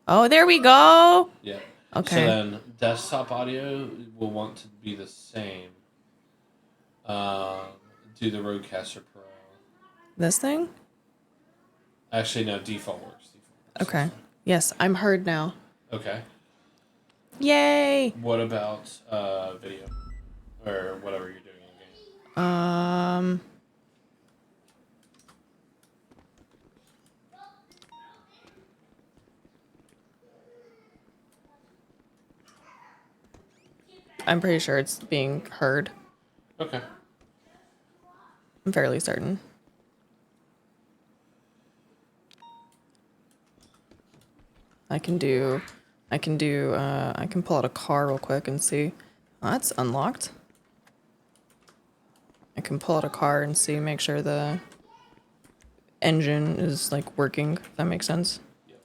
Oh, there we go. Yeah. Okay. So then desktop audio will want to be the same. Do the Rodecaster Pro. This thing? Actually, no, default works. Okay. Yes, I'm heard now. Okay. Yay! What about video? Or whatever you're doing in game? I'm pretty sure it's being heard. Okay. I'm fairly certain. I can pull out a car real quick and see. Oh, that's unlocked. I can pull out a car and see, make sure the engine is like working, if that makes sense. Yep.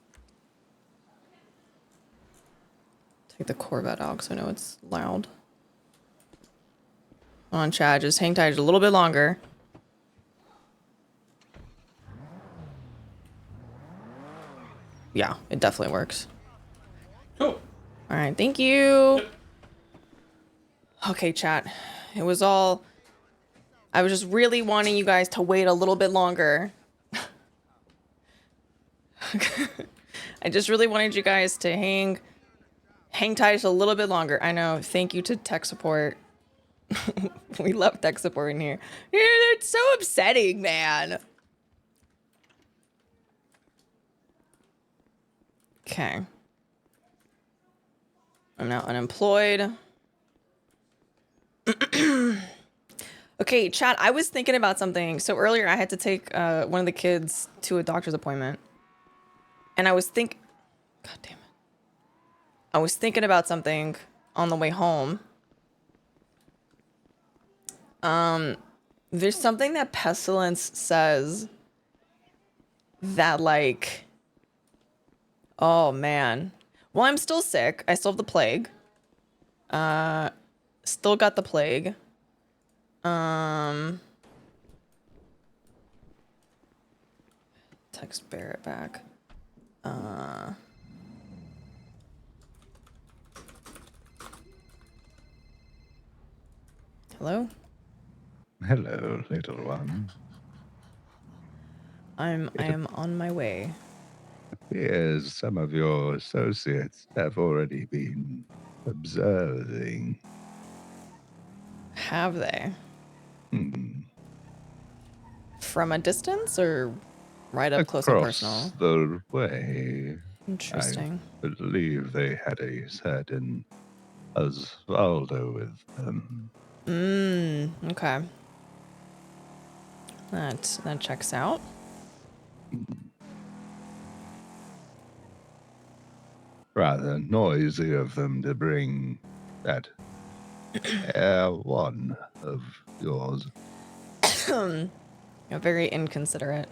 Take the Corvette out because I know it's loud. Come on, Chad, just hang tight just a little bit longer. Yeah, it definitely works. Cool. All right, thank you. Okay, chat. It was all... I was just really wanting you guys to wait a little bit longer. I just really wanted you guys to hang tight just a little bit longer. I know. Thank you to tech support. We love tech support in here. Yeah, it's so upsetting, man. Okay. I'm now unemployed. Okay, chat, I was thinking about something. So earlier I had to take one of the kids to a doctor's appointment. And I was God damn it. I was thinking about something on the way home. There's something that Pestilence says that like, oh man. Well, I'm still sick. I still have the plague. Still got the plague. Text Barrett back. Hello? Hello, little one. I am on my way. Yes, some of your associates have already been observing. Have they? From a distance or right up close and personal? Across the way. Interesting. I believe they had a certain Osvaldo with them. Okay. That checks out. Rather noisy of them to bring that one of yours. You're very inconsiderate.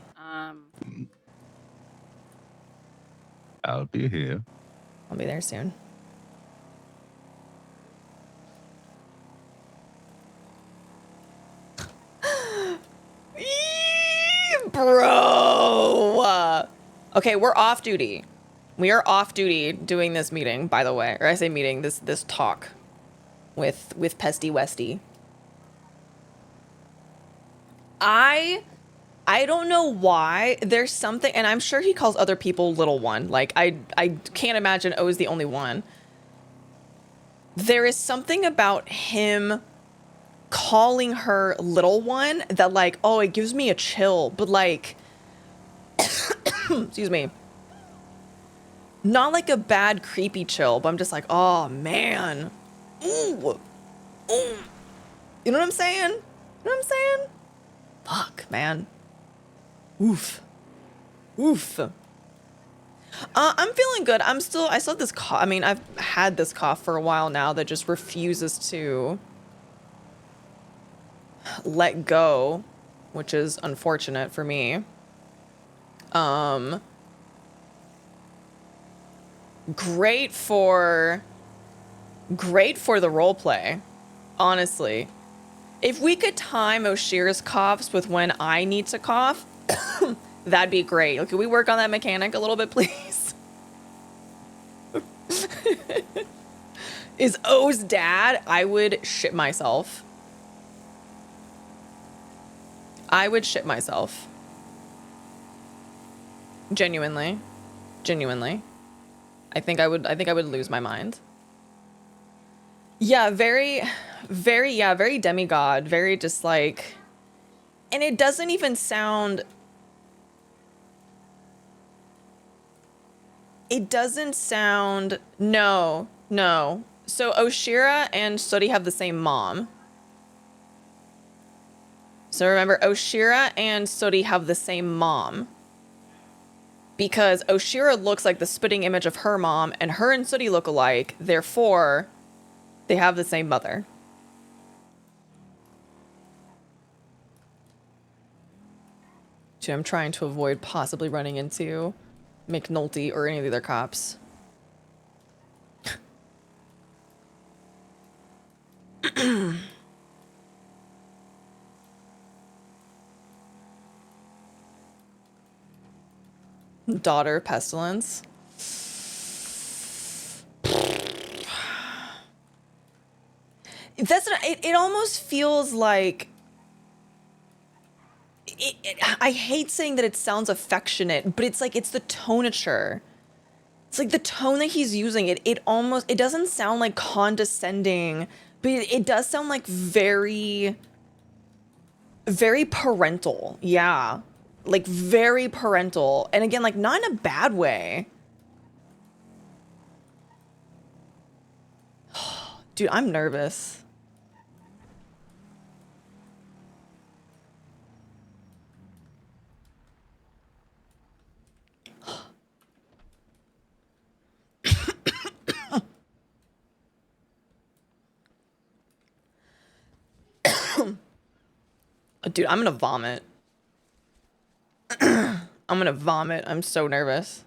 I'll be here. I'll be there soon. Bro! Okay, we're off duty. We are off duty doing this meeting, by the way. Or I say meeting, this talk with Pesty Westy. I don't know why. There's something, and I'm sure he calls other people little one. Like, I can't imagine O is the only one. There is something about him calling her little one that, like, oh, it gives me a chill. But, like, excuse me. Not like a bad, creepy chill, but I'm just like, oh, man. Ooh. Ooh. You know what I'm saying? You know what I'm saying? Fuck, man. Oof. Oof. I'm feeling good. I still have this cough. I mean, I've had this cough for a while now that just refuses to let go, which is unfortunate for me. Great for the role play, honestly. If we could time Oshiera's coughs with when I need to cough, that'd be great. Like, can we work on that mechanic a little bit, please? Is O's dad? I would shit myself. I would shit myself. Genuinely. Genuinely. I think I would lose my mind. Yeah, very demigod, very just like, and it doesn't even sound, no. So Oshiera and Suri have the same mom. So remember, Oshiera and Suri have the same mom. Because Oshiera looks like the spitting image of her mom, and her and Suri look alike, therefore, they have the same mother. So I'm trying to avoid possibly running into McNulty or any of the other cops. Daughter Pestilence. That's not, it almost feels like I hate saying that it sounds affectionate, but it's like it's the tonature. It's like the tone that he's using. It doesn't sound like condescending, but it does sound like very, very parental. Yeah. Like very parental. And again, like not in a bad way. Dude, I'm nervous. Dude, I'm gonna vomit. I'm gonna vomit. I'm so nervous.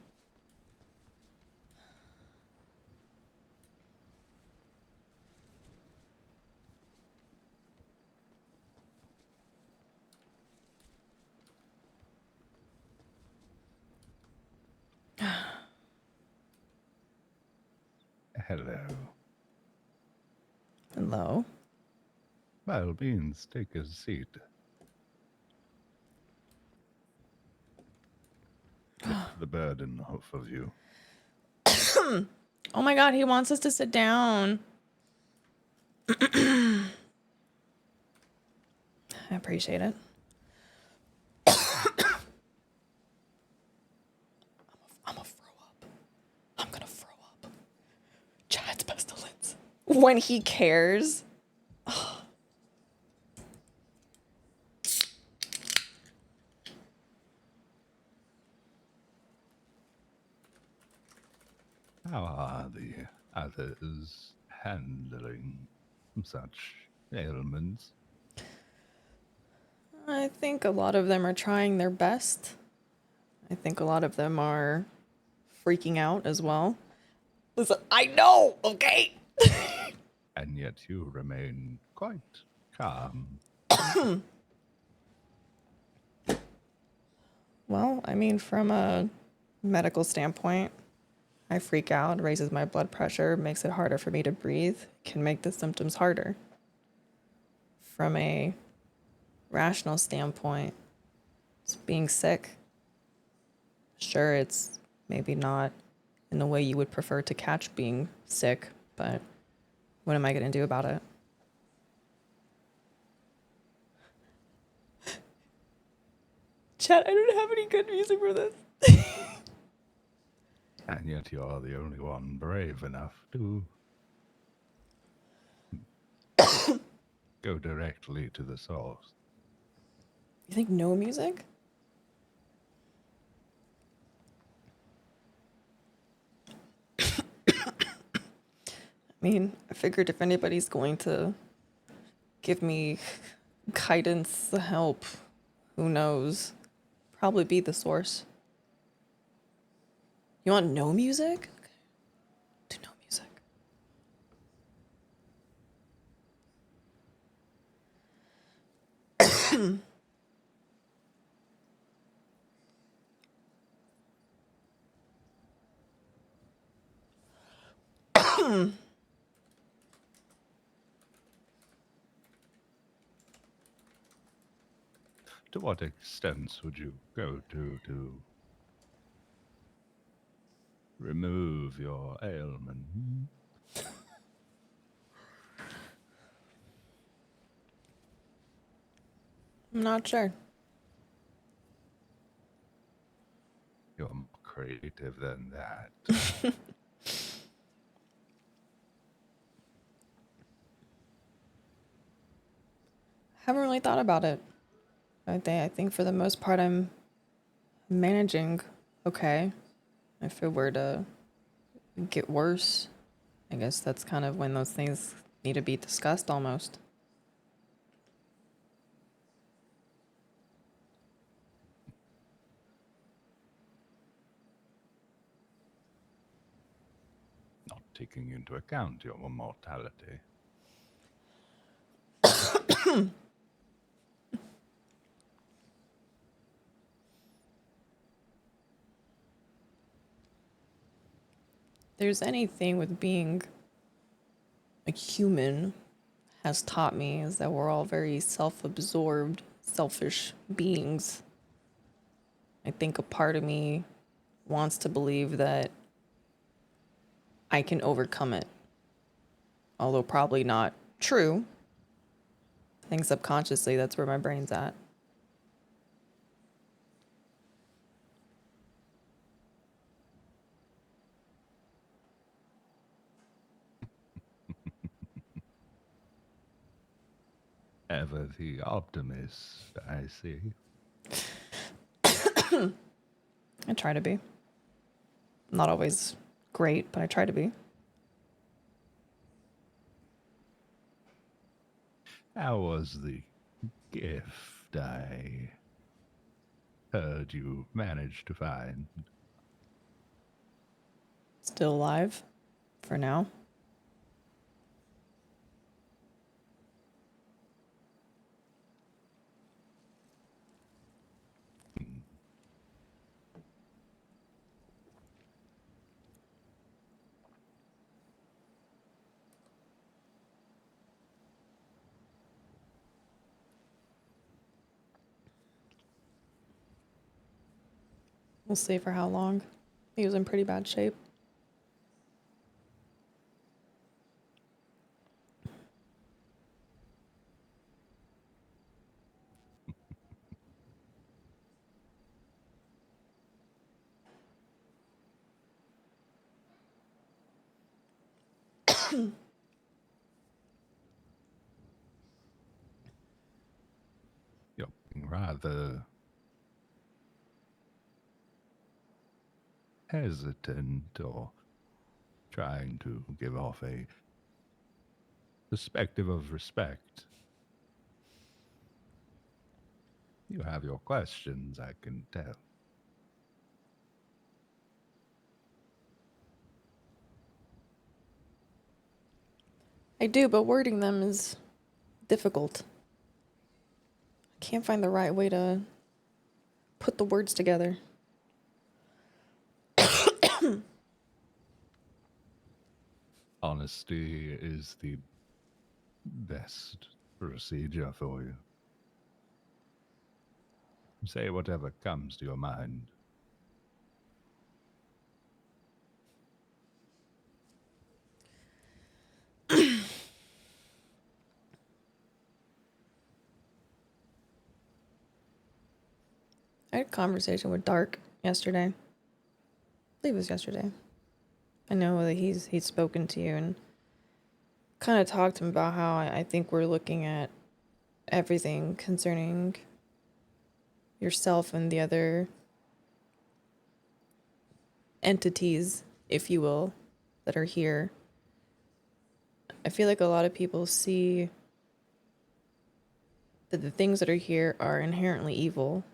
Hello. Hello. By all means, take a seat. Lift the burden off of you. Oh my god, he wants us to sit down. I appreciate it. I'm gonna throw up. I'm gonna throw up. Chad's pestilence. When he cares. How are the others handling such ailments? I think a lot of them are trying their best. I think a lot of them are freaking out as well. Listen, I know, okay? And yet you remain quite calm. Well, I mean, from a medical standpoint, I freak out, raises my blood pressure, makes it harder for me to breathe, can make the symptoms harder. From a rational standpoint, it's being sick. Sure, it's maybe not in the way you would prefer to catch being sick, but what am I going to do about it? Chat, I don't have any good music for this. And yet you're the only one brave enough to go directly to the source. You think no music? I mean, I figured if anybody's going to give me guidance, help, who knows, probably be the source. You want no music? Okay. Do no music. To what extents would you go to remove your ailment? I'm not sure. You're more creative than that. Haven't really thought about it. I think for the most part I'm managing okay. If it were to get worse, I guess that's kind of when those things need to be discussed almost. Not taking into account your mortality. There's anything with being a human has taught me is that we're all very self-absorbed, selfish beings. I think a part of me wants to believe that I can overcome it. Although probably not true. I think subconsciously that's where my brain's at. Ever the optimist, I see. I try to be. Not always great, but I try to be. How was the gift I heard you managed to find? Still alive for now. We'll see for how long. He was in pretty bad shape. You're being rather hesitant or trying to give off a perspective of respect. You have your questions, I can tell. I do, but wording them is difficult. I can't find the right way to put the words together. Honesty is the best procedure for you. Say whatever comes to your mind. I had a conversation with Dark yesterday. I believe it was yesterday. I know that he's spoken to you and kind of talked to him about how I think we're looking at everything concerning yourself and the other entities, if you will, that are here. I feel like a lot of people see that the things that are here are inherently evil.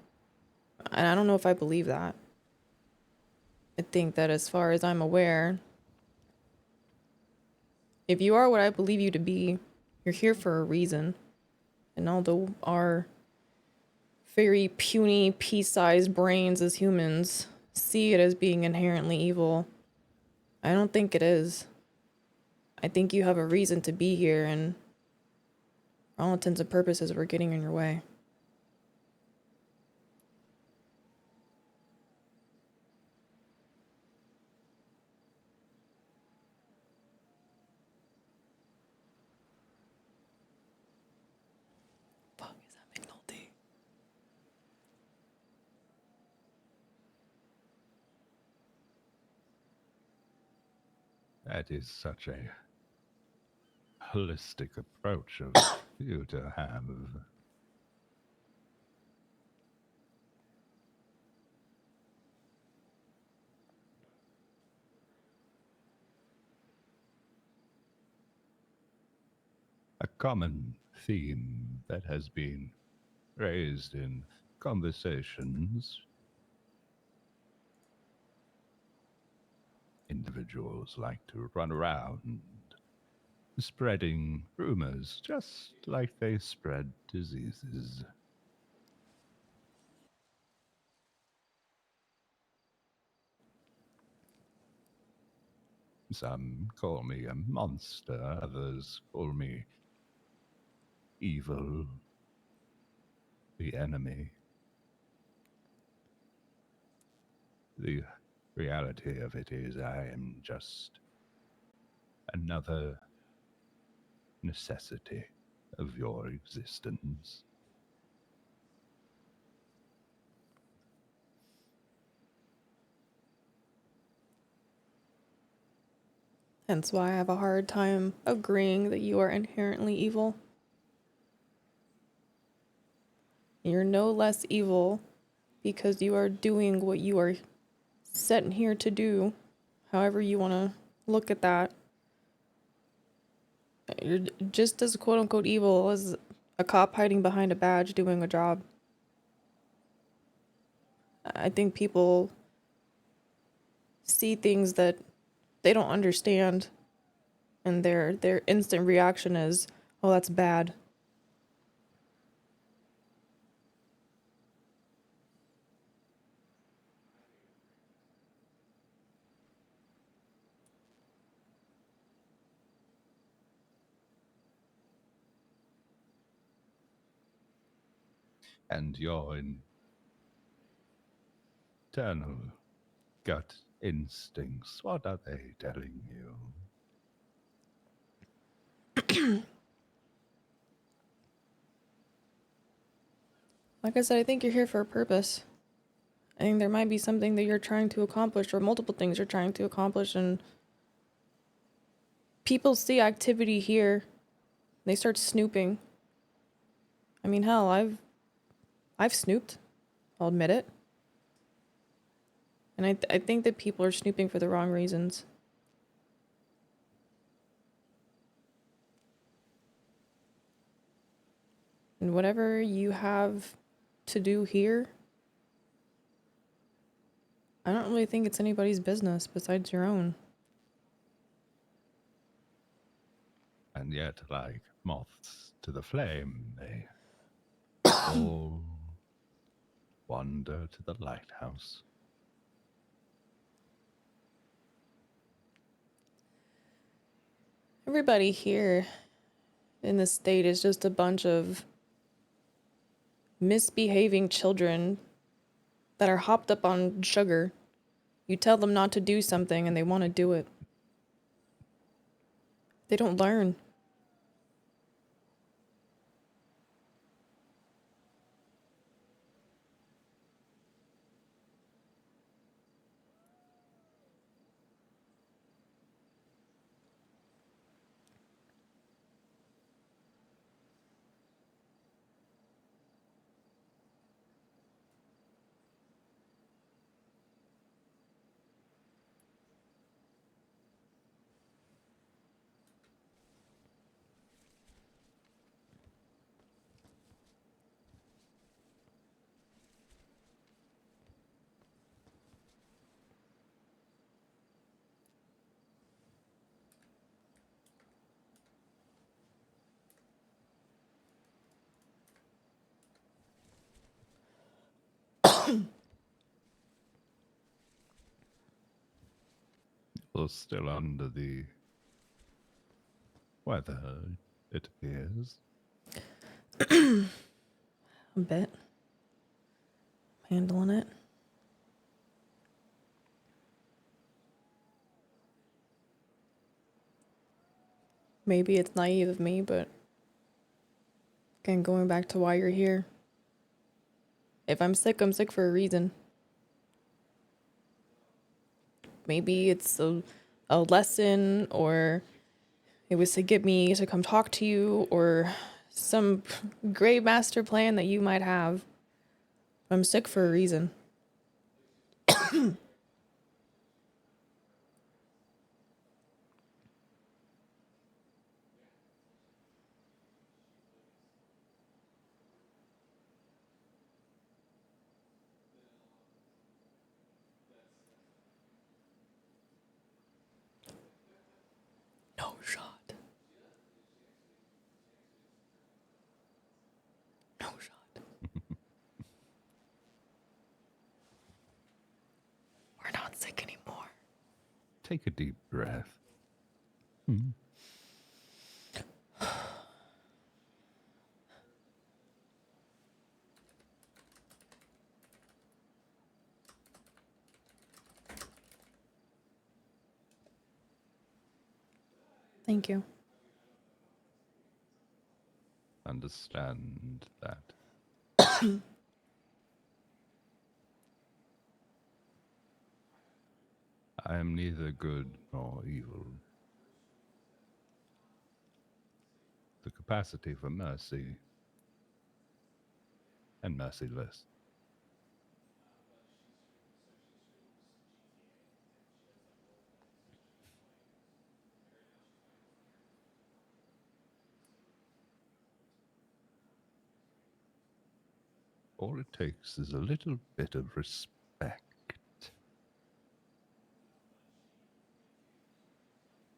And I don't know if I believe that. I think that as far as I'm aware, if you are what I believe you to be, you're here for a reason. And although our very puny, pea-sized brains as humans see it as being inherently evil, I don't think it is. I think you have a reason to be here, and for all intents and purposes, we're getting in your way. Fuck, is that McNulty? That is such a holistic approach of you to have. A common theme that has been raised in conversations. Individuals like to run around spreading rumors just like they spread diseases. Some call me a monster, others call me evil, the enemy. The reality of it is I am just another necessity of your existence. Hence why I have a hard time agreeing that you are inherently evil. You're no less evil because you are doing what you are set here to do, however you want to look at that. You're just as quote unquote evil as a cop hiding behind a badge doing a job. I think people see things that they don't understand, and their instant reaction is, "Oh, that's bad." And your internal gut instincts, what are they telling you? Like I said, I think you're here for a purpose. I think there might be something that you're trying to accomplish, or multiple things you're trying to accomplish, and people see activity here. They start snooping. I mean, hell, I've snooped. I'll admit it. And I think that people are snooping for the wrong reasons. And whatever you have to do here, I don't really think it's anybody's business besides your own. And yet, like moths to the flame, they all wander to the lighthouse. Everybody here in the state is just a bunch of misbehaving children that are hopped up on sugar. You tell them not to do something and they want to do it. They don't learn. Or still under the weather, it appears. A bit. Handling it. Maybe it's naive of me, but again, going back to why you're here. If I'm sick for a reason. Maybe it's a lesson, or it was to get me to come talk to you, or some great master plan that you might have. I'm sick for a reason. No shot. No shot. We're not sick anymore. Take a deep breath. Thank you. Understand that. I am neither good nor evil. The capacity for mercy and merciless. All it takes is a little bit of respect.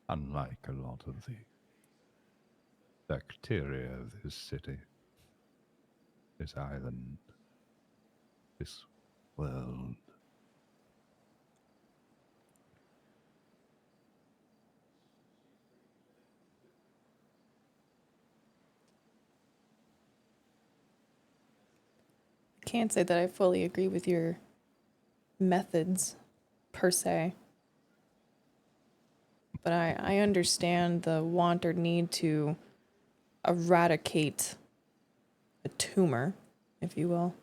Unlike a lot of the bacteria of this city, this island, this world. Can't say that I fully agree with your methods, per se. But I understand the want or need to eradicate a tumor, if you will.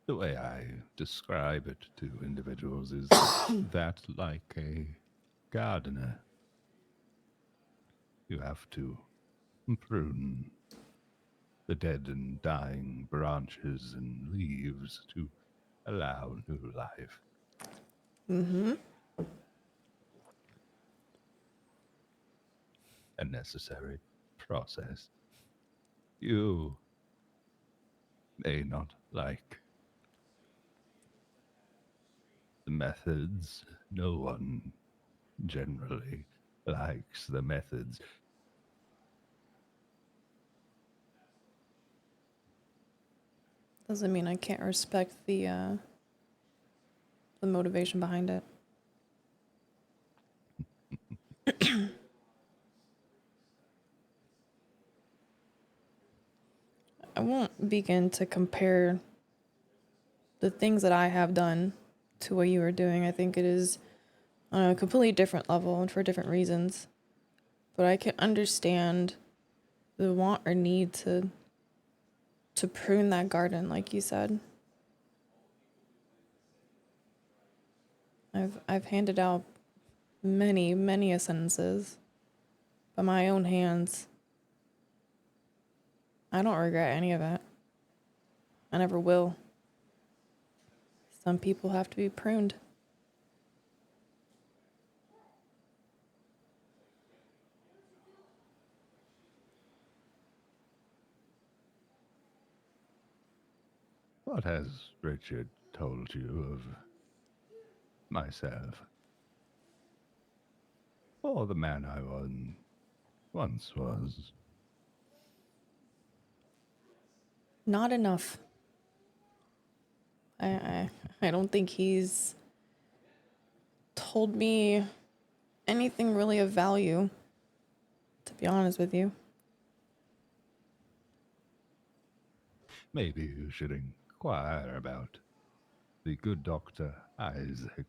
The way I describe it to individuals is that, like a gardener, you have to prune the dead and dying branches and leaves to allow new life. Mm-hmm. A necessary process. You may not like the methods. No one generally likes the methods. Doesn't mean I can't respect the motivation behind it. I won't begin to compare the things that I have done to what you are doing. I think it is on a completely different level and for different reasons. But I can understand the want or need to prune that garden, like you said. I've handed out many sentences by my own hands. I don't regret any of it. I never will. Some people have to be pruned. What has Richard told you of myself? Or the man I once was? Not enough. I don't think he's told me anything really of value, to be honest with you. Maybe you should inquire about the good Dr. Isaac.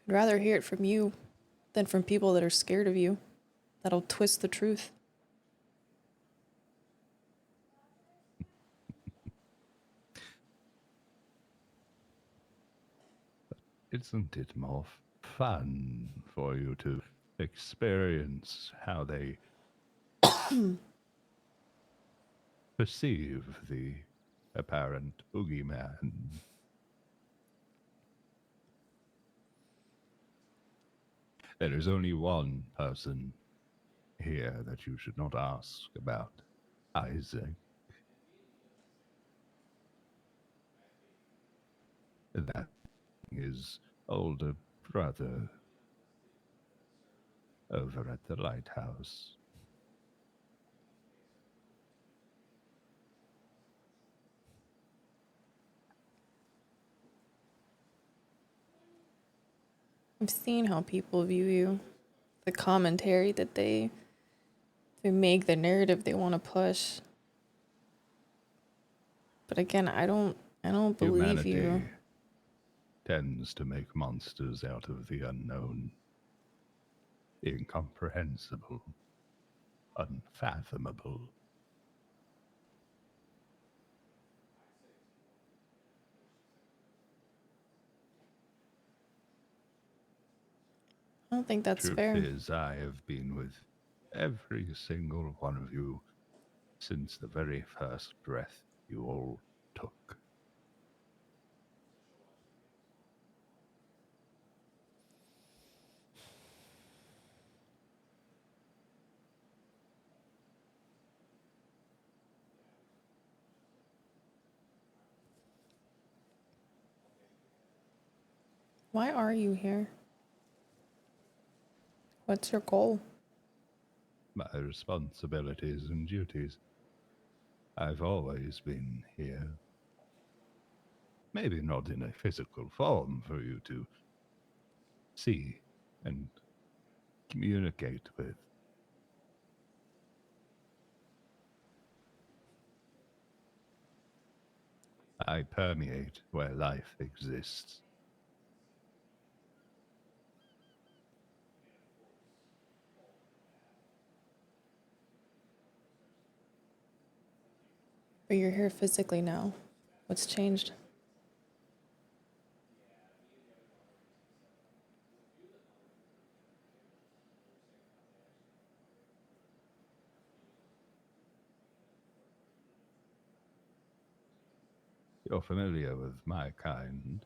I'd rather hear it from you than from people that are scared of you, that'll twist the truth. Isn't it more fun for you to experience how they perceive the apparent boogeyman? There is only one person here that you should not ask about Isaac. That is older brother over at the lighthouse. I've seen how people view you, the commentary that they make, the narrative they want to push. But again, I don't believe Humanity you. tends to make monsters out of the unknown, incomprehensible, unfathomable. I don't think that's Truth fair. is, I have been with every single one of you since the very first breath you all took. Why are you here? What's your goal? My responsibilities and duties. I've always been here. Maybe not in a physical form for you to see and communicate with. I permeate where life exists. But you're here physically now. What's changed? You're familiar with my kind.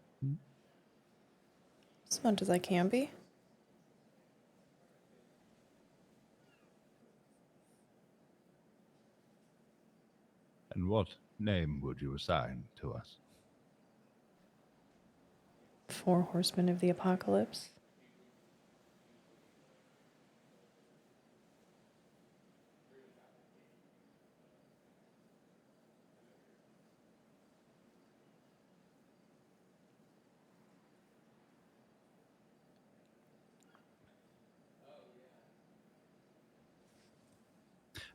As much as I can be. And what name would you assign to us? 4 horsemen of the apocalypse.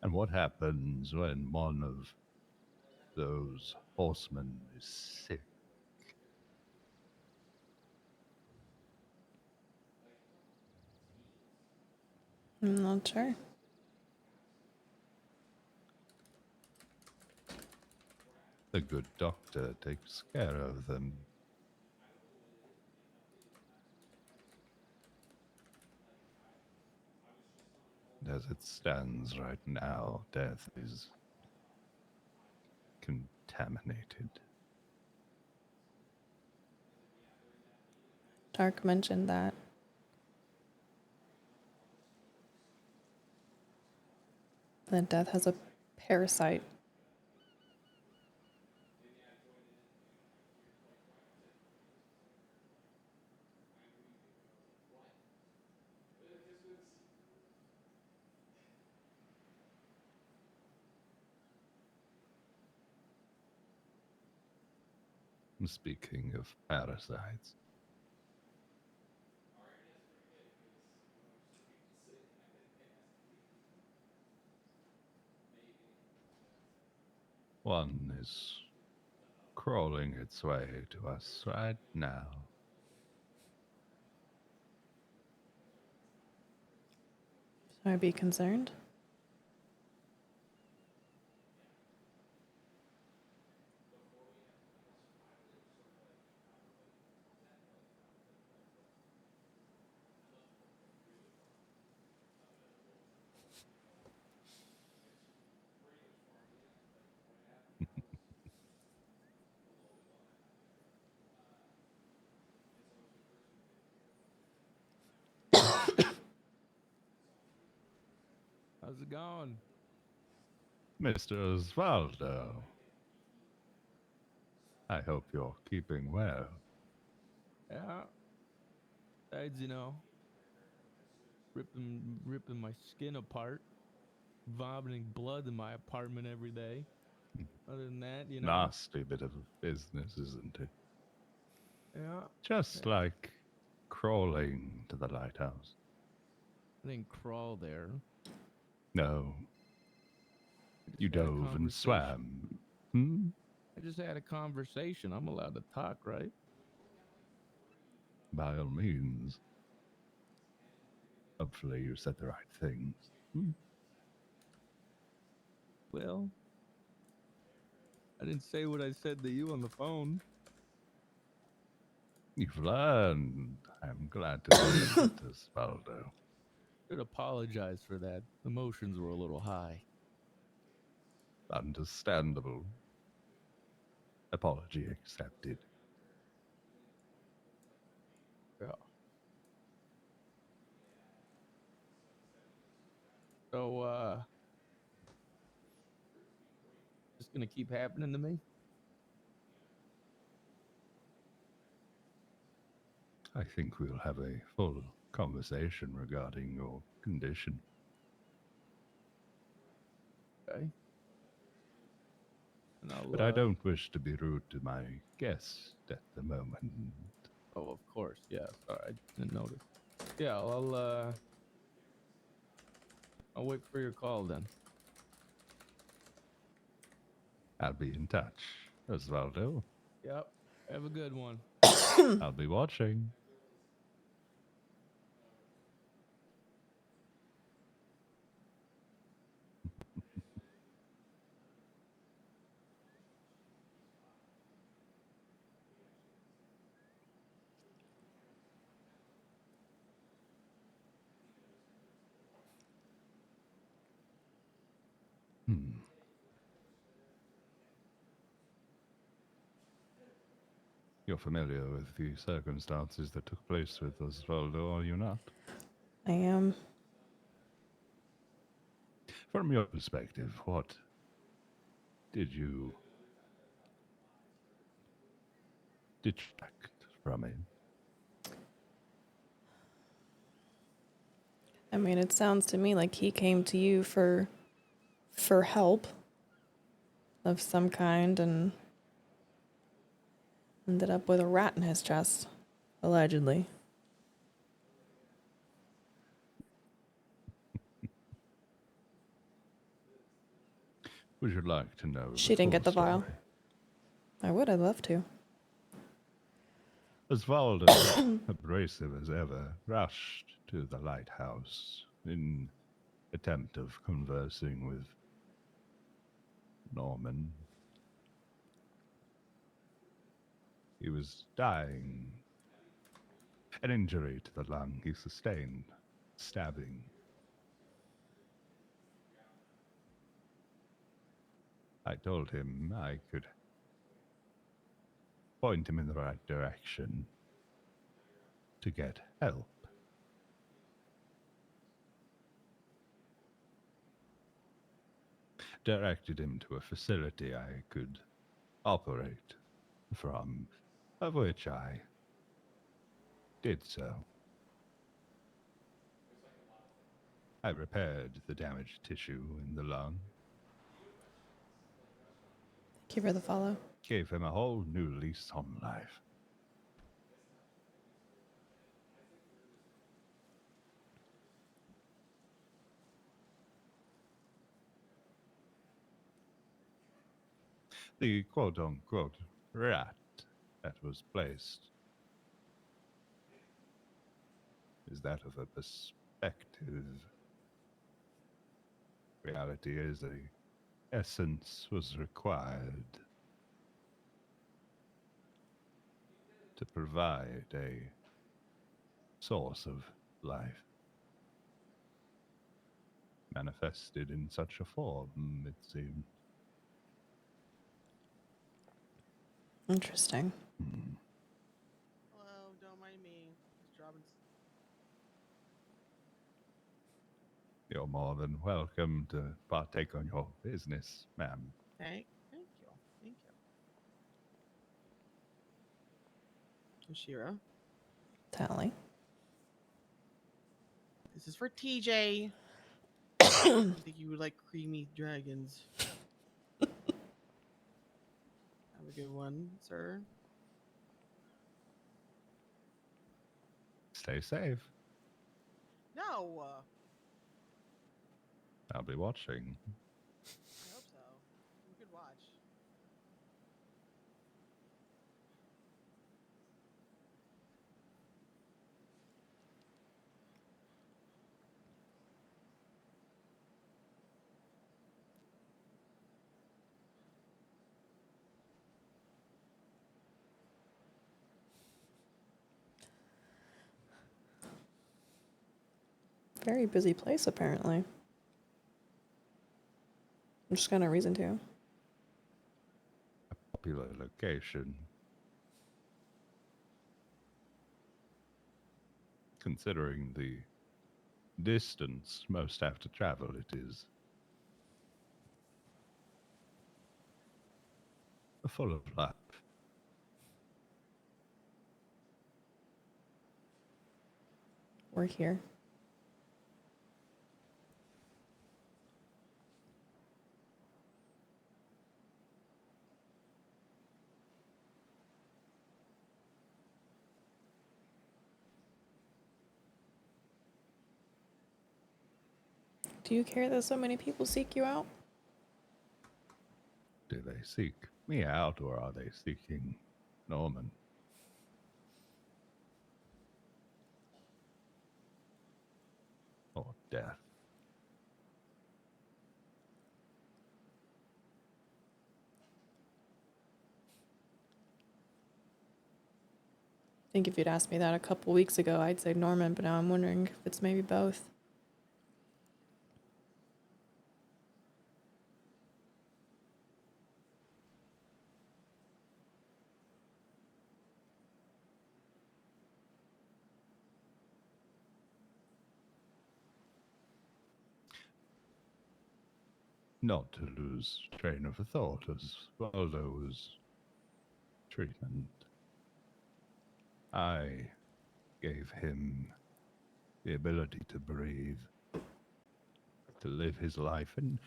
And what happens when one of those horsemen is sick? I'm not sure. The good doctor takes care of them. As it stands right now, death is contaminated. Dark mentioned that. That death has a parasite. Speaking of parasites, one is crawling its way to us right now. Should I be concerned? How's it going? Mr. Osvaldo, I hope you're keeping well. Yeah. Besides, ripping my skin apart, vomiting blood in my apartment every day. Other than that, Nasty bit of business, isn't it? Yeah. Just like crawling to the lighthouse. I didn't crawl there. No, I just you had a dove and conversation. swam. Hmm? I just had a conversation. I'm allowed to talk, right? By all means. Hopefully you said the right things. Hmm? Well, I didn't say what I said to you on the phone. You've learned. I'm glad to see it, Osvaldo. Should apologize for that. Emotions were a little high. Understandable. Apology accepted. Yeah. So, just gonna keep happening to me? I think we'll have a full conversation regarding your condition. Okay. And But I don't wish to be rude to my guest at the moment. Oh, of course. Yeah. Sorry, I didn't notice. Yeah, I'll wait for your call then. I'll be in touch, Osvaldo. Yep. Have a good one. I'll be watching. Hmm. You're familiar with the circumstances that took place with Osvaldo, are you not? I am. From your perspective, what did you detract from it? I mean, it sounds to me like he came to you for help of some kind and ended up with a rat in his chest, allegedly. Would you like to know She the didn't full get the vial. story? I would. I'd love to. Osvaldo, abrasive as ever, rushed to the lighthouse in attempt of conversing with Norman. He was dying. An injury to the lung he sustained, stabbing. I told him I could point him in the right direction to get help. Directed him to a facility I could operate from, of which I did so. I repaired the damaged tissue in the lung. Thank you for the follow. gave him a whole new lease on life. The quote-unquote rat that was placed is that of a perspective. Reality is a essence was required to provide a source of life. Manifested in such a form, it seemed. Interesting. Hello, don't mind me. Just dropping. You're more than welcome to partake on your business, ma'am. Thank you. Oshira, Tally. this is for TJ. I think you would like creamy dragons. Have a good one, sir. Stay safe. No, I'll be watching. I hope so. You could watch. Very busy place, apparently. I'm just got no reason to. A popular location. Considering the distance most have to travel, it is full of life. We're here. Do you care that so many people seek you out? Do they seek me out, or are they seeking Norman? Or death? I think if you'd asked me that a couple weeks ago, I'd say Norman, but now I'm wondering if it's maybe both. Not to lose train of thought as Waldo's treatment. I gave him the ability to breathe, to live his life, and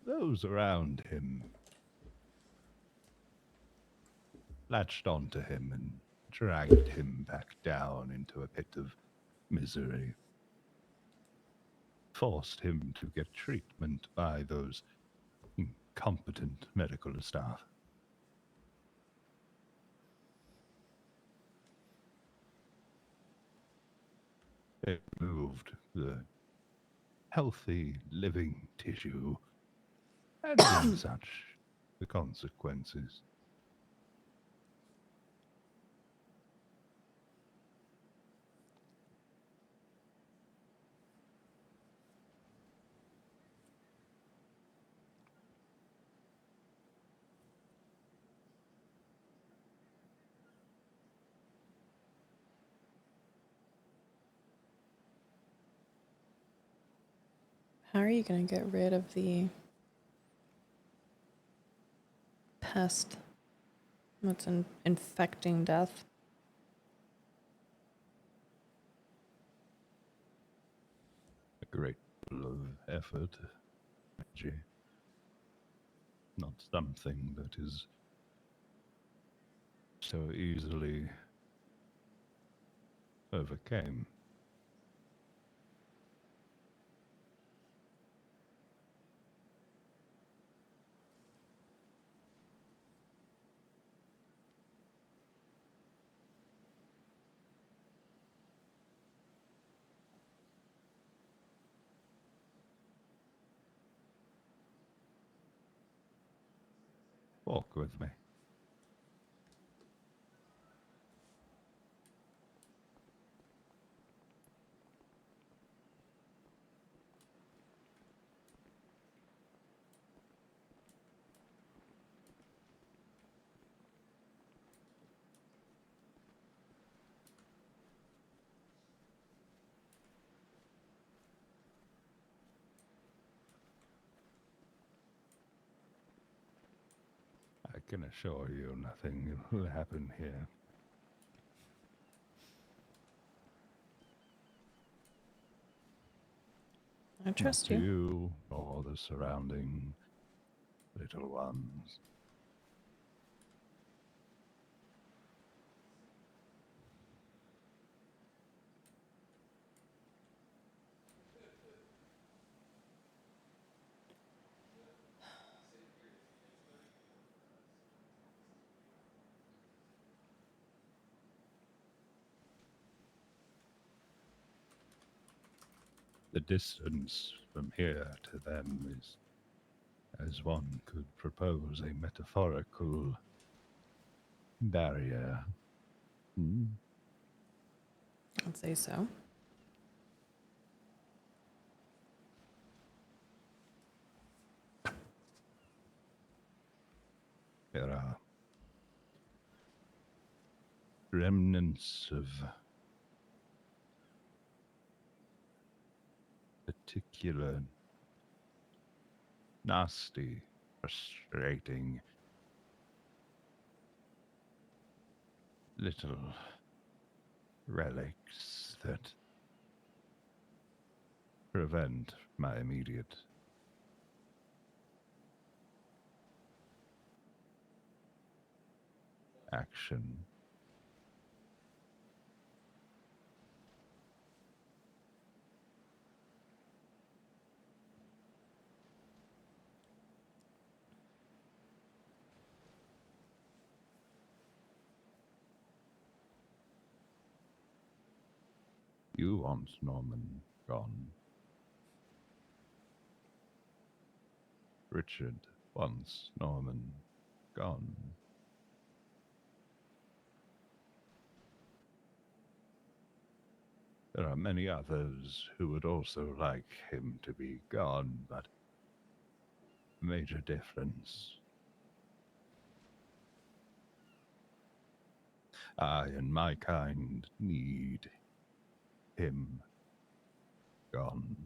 those around him latched onto him and dragged him back down into a pit of misery. Forced him to get treatment by those incompetent medical staff. It moved the healthy living tissue, and in such the consequences. How are you going to get rid of the pest that's infecting death? A great deal of effort, energy. Not something that is so easily overcame. Walk with me. I can assure you nothing will happen here. I trust Not to you. you or the surrounding little ones. The distance from here to them is, as one could propose, a metaphorical barrier. Hmm? I'd say so. There are remnants of particular nasty, frustrating little relics that prevent my immediate action. You want Norman gone. Richard wants Norman gone. There are many others who would also like him to be gone, but major difference. I and my kind need him gone.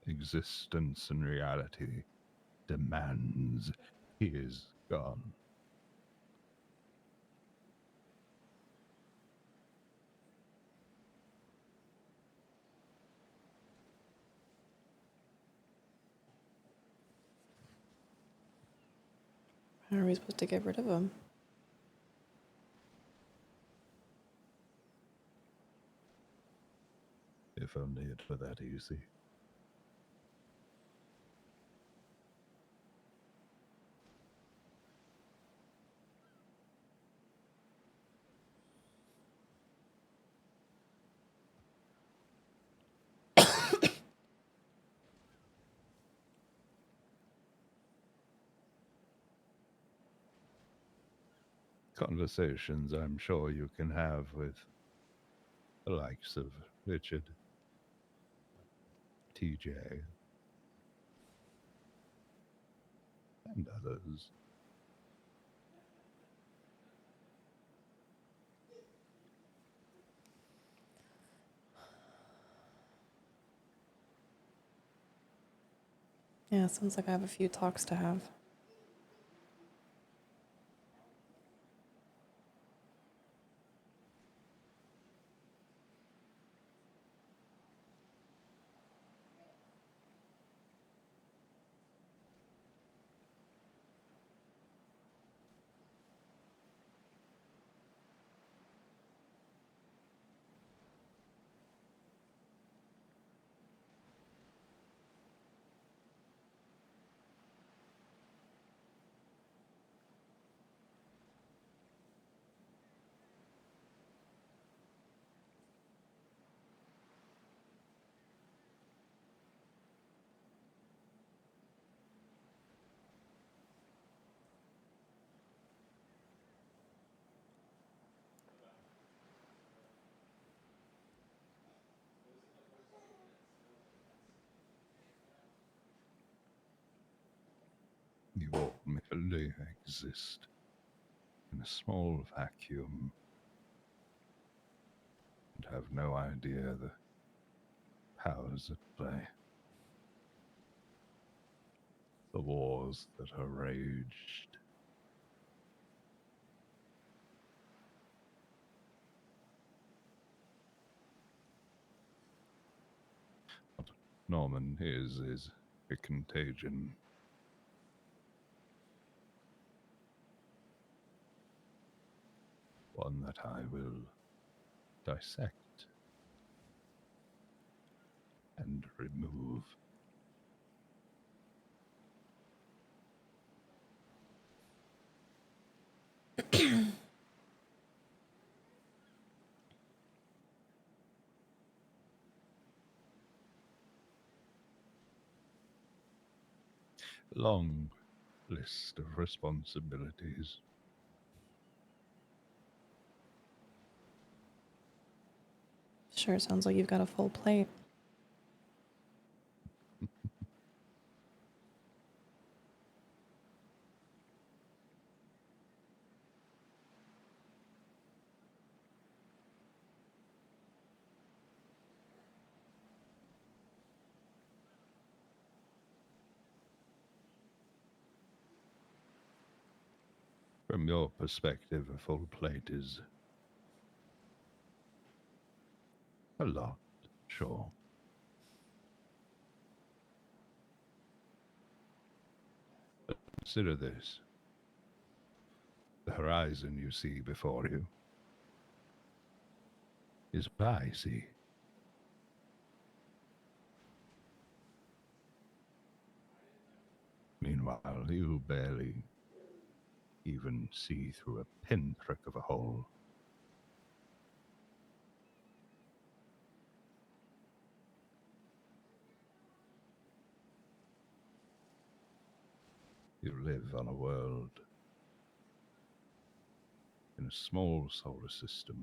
Existence and reality demands he is gone. How are we supposed to get rid of him? If only it were that easy. Conversations I'm sure you can have with the likes of Richard, TJ, and others. Yeah, sounds like I have a few talks to have. merely exist in a small vacuum and have no idea the powers at play, the wars that are raged. What Norman is a contagion. One that I will dissect and remove. Long list of responsibilities. Sure sounds like you've got a full plate. From your perspective, a full plate is a lot, sure. But consider this. The horizon you see before you is what I see. Meanwhile, you barely even see through a pinprick of a hole. You live on a world in a small solar system,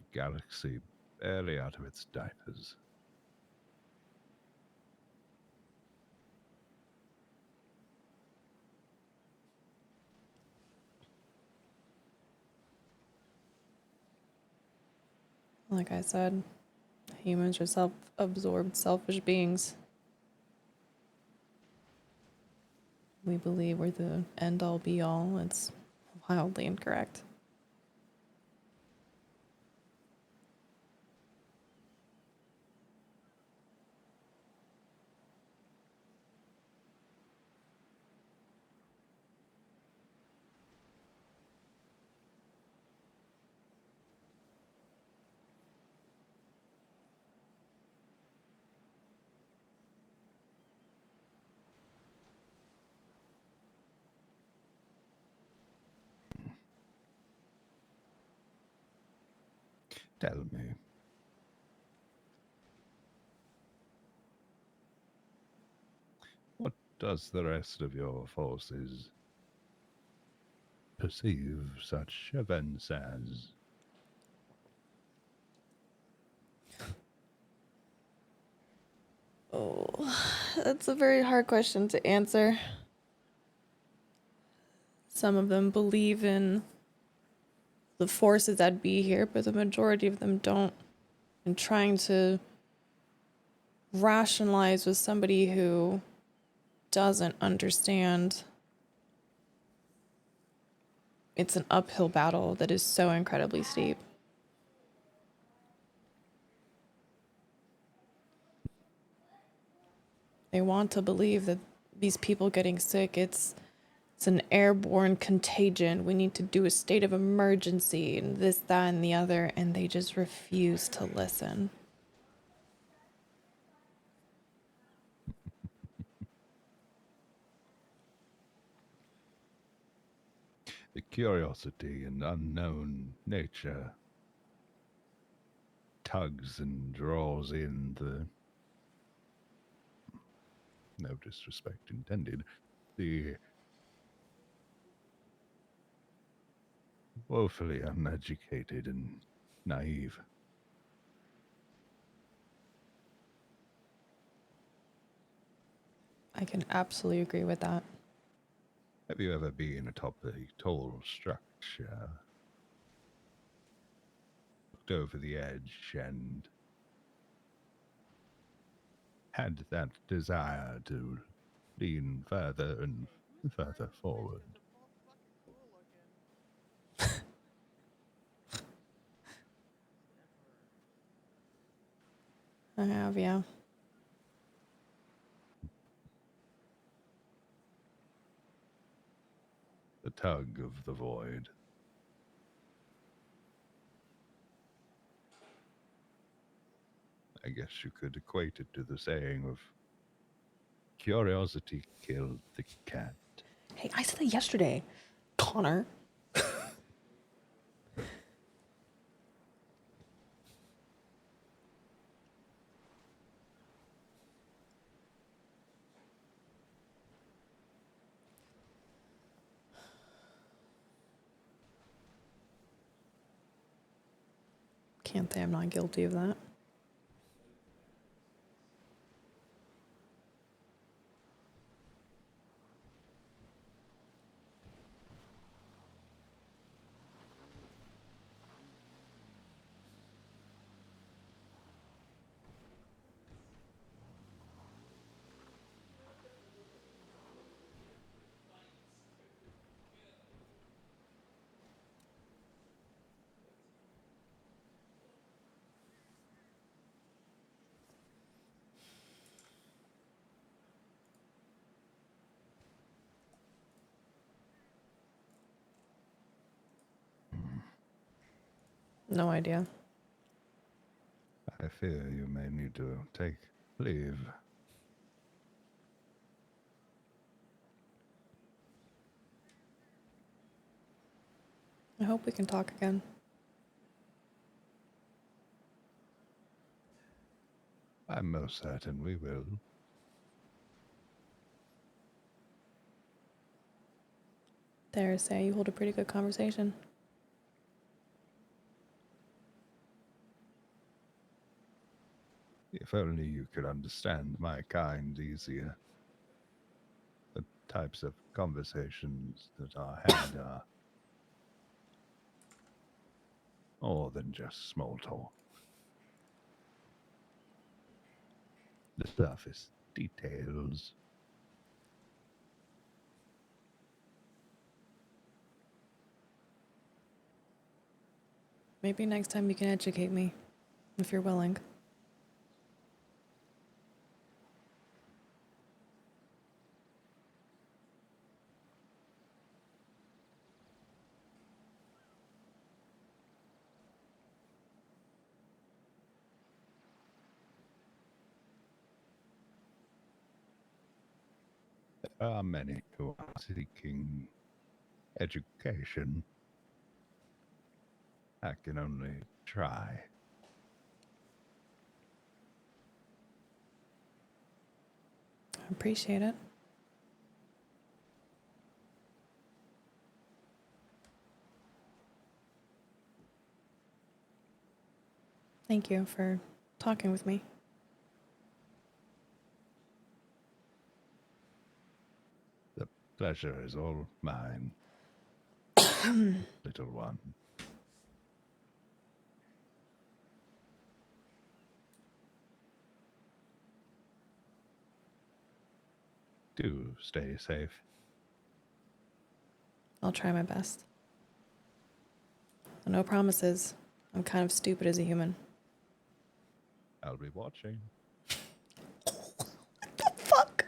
a galaxy barely out of its diapers. Like I said, humans are self-absorbed, selfish beings. We believe we're the end-all be-all. It's wildly incorrect. Tell me, what does the rest of your forces perceive such events as? Oh, that's a very hard question to answer. Some of them believe in the forces that be here, but the majority of them don't. And trying to rationalize with somebody who doesn't understand, it's an uphill battle that is so incredibly steep. They want to believe that these people getting sick, it's an airborne contagion. We need to do a state of emergency and this, that, and the other, and they just refuse to listen. The curiosity and unknown nature tugs and draws in the, no disrespect intended, the woefully uneducated and naive. I can absolutely agree with that. Have you ever been atop a tall structure, looked over the edge, and had that desire to lean further and further forward? I have, yeah. The tug of the void. I guess you could equate it to the saying of curiosity killed the cat. Hey, I said that yesterday, Connor. Can't say I'm not guilty of that. No idea. I fear you may need to take leave. I hope we can talk again. I'm most certain we will. Dare say you hold a pretty good conversation. If only you could understand my kind easier. The types of conversations that are had are more than just small talk. The surface details. Maybe next time you can educate me, if you're willing. There are many who are seeking education. I can only try. I appreciate it. Thank you for talking with me. The pleasure is all mine, little one. Do stay safe. I'll try my best. No promises. I'm kind of stupid as a human. I'll be watching. Fuck.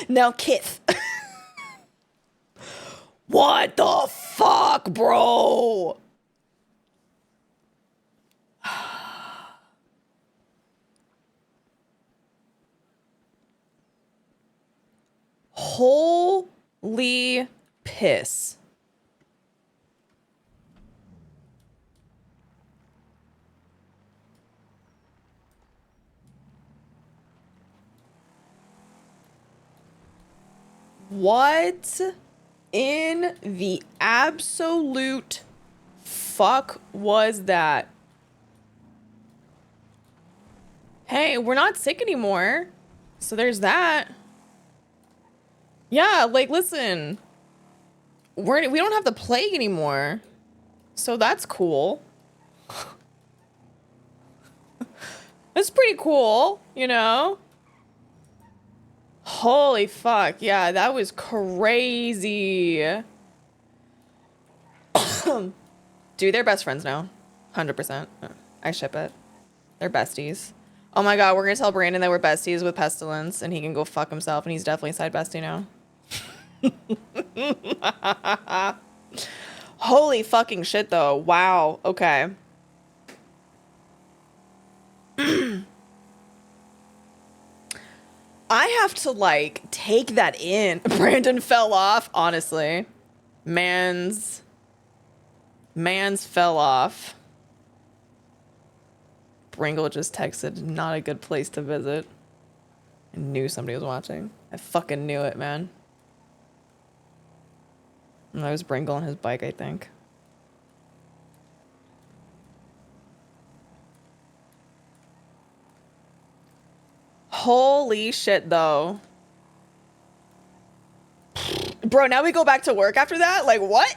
Now, Kith. What the fuck, bro? Holy piss. What in the absolute fuck was that? Hey, we're not sick anymore. So there's that. Yeah, like, listen. We don't have the plague anymore. So that's cool. That's pretty cool, you know? Holy fuck. Yeah, that was crazy. Dude, they're best friends now. 100%. I ship it. They're besties. Oh my god, we're gonna tell Brandon that we're besties with Pestilence and he can go fuck himself and he's definitely side bestie now. Holy fucking shit though. Wow. Okay. I have to like take that in. Brandon fell off, honestly. Man's fell off. Bringle just texted, not a good place to visit. I knew somebody was watching. I fucking knew it, man. And that was Bringle on his bike, I think. Holy shit, though. Bro, now we go back to work after that? Like, what?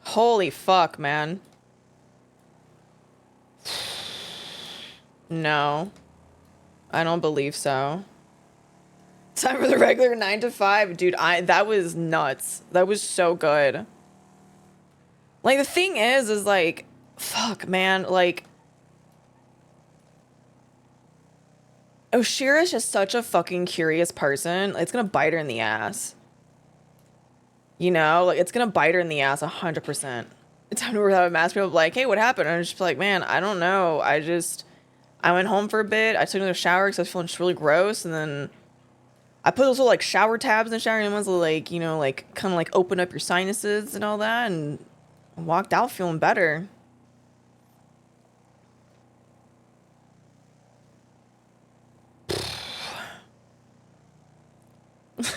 Holy fuck, man. No. I don't believe so. Time for the regular 9 to 5. Dude, that was nuts. That was so good. Like, the thing is like, fuck, man, like, Oshiera is just such a fucking curious person. It's gonna bite her in the ass. You know? Like, it's gonna bite her in the ass 100%. It's time to work without a mask. People like, hey, what happened? And I'm just like, man, I don't know. I went home for a bit. I took another shower because I was feeling just really gross. And then I put those little, like, shower tabs in the shower. And ones that, like, you know, like, kind of, like, open up your sinuses and all that. And walked out feeling better.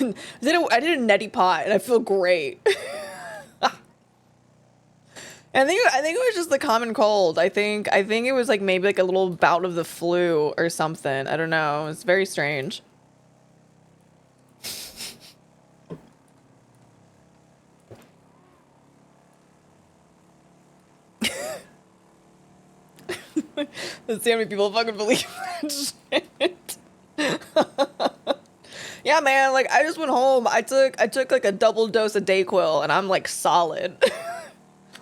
I did a neti pot and I feel great. I think it was just the common cold. I think it was like maybe like a little bout of the flu or something. I don't know. It's very strange. Let's see how many people fucking believe that shit. Yeah, man, like I just went home. I took like a double dose of Dayquil and I'm like solid.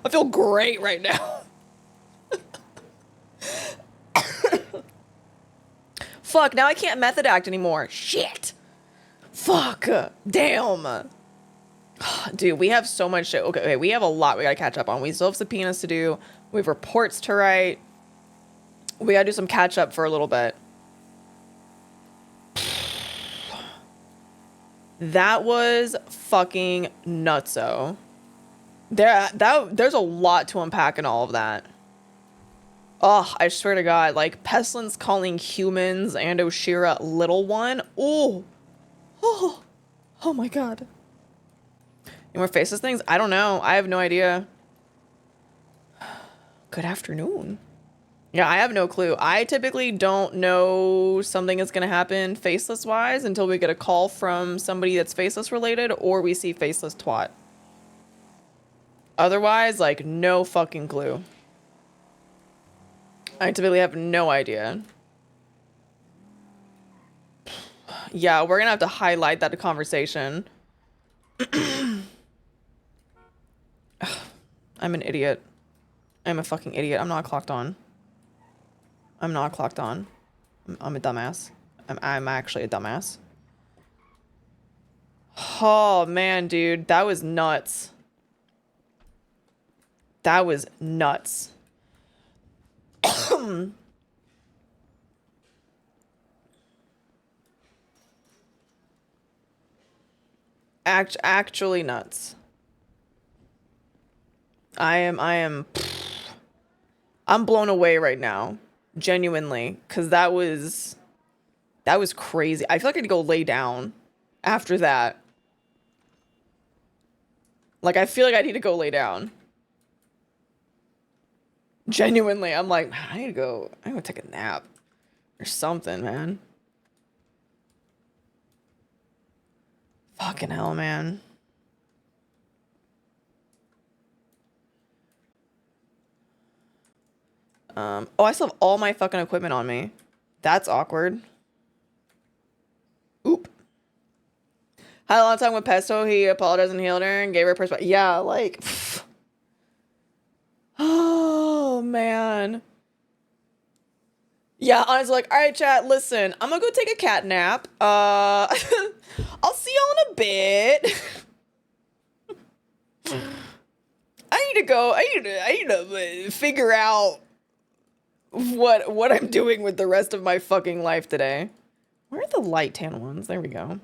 I feel great right now. Fuck, now I can't method act anymore. Shit. Fuck. Damn. Dude, we have so much shit. Okay, we have a lot we gotta catch up on. We still have subpoenas to do. We have reports to write. We gotta do some catch up for a little bit. That was fucking nutso. There's a lot to unpack in all of that. Oh, I swear to God, like Pestilence calling humans and Oshiera little one. Oh, oh my God. Any more faceless things? I don't know. I have no idea. Good afternoon. Yeah, I have no clue. I typically don't know something is going to happen faceless wise until we get a call from somebody that's faceless related or we see faceless twat. Otherwise, like, no fucking clue. I typically have no idea. Yeah, we're gonna have to highlight that conversation. I'm an idiot. I'm a fucking idiot. I'm not clocked on. I'm not clocked on. I'm a dumbass. I'm actually a dumbass. Oh, man, dude. That was nuts. That was nuts. Actually nuts. I'm blown away right now. Genuinely. Because that was crazy. I feel like I need to go lay down after that. Like, I feel like I need to go lay down. Genuinely, I'm like, I need to go take a nap or something, man. Fucking hell, man. Oh, I still have all my fucking equipment on me. That's awkward. Oop. Had a long time with Pesto. He apologized and healed her and gave her a perspective. Yeah, like. Oh, man. Yeah, honestly, like, all right, chat, listen, I'm gonna go take a cat nap. I'll see y'all in a bit. I need to go. I need to figure out what I'm doing with the rest of my fucking life today. Where are the light tan ones? There we go.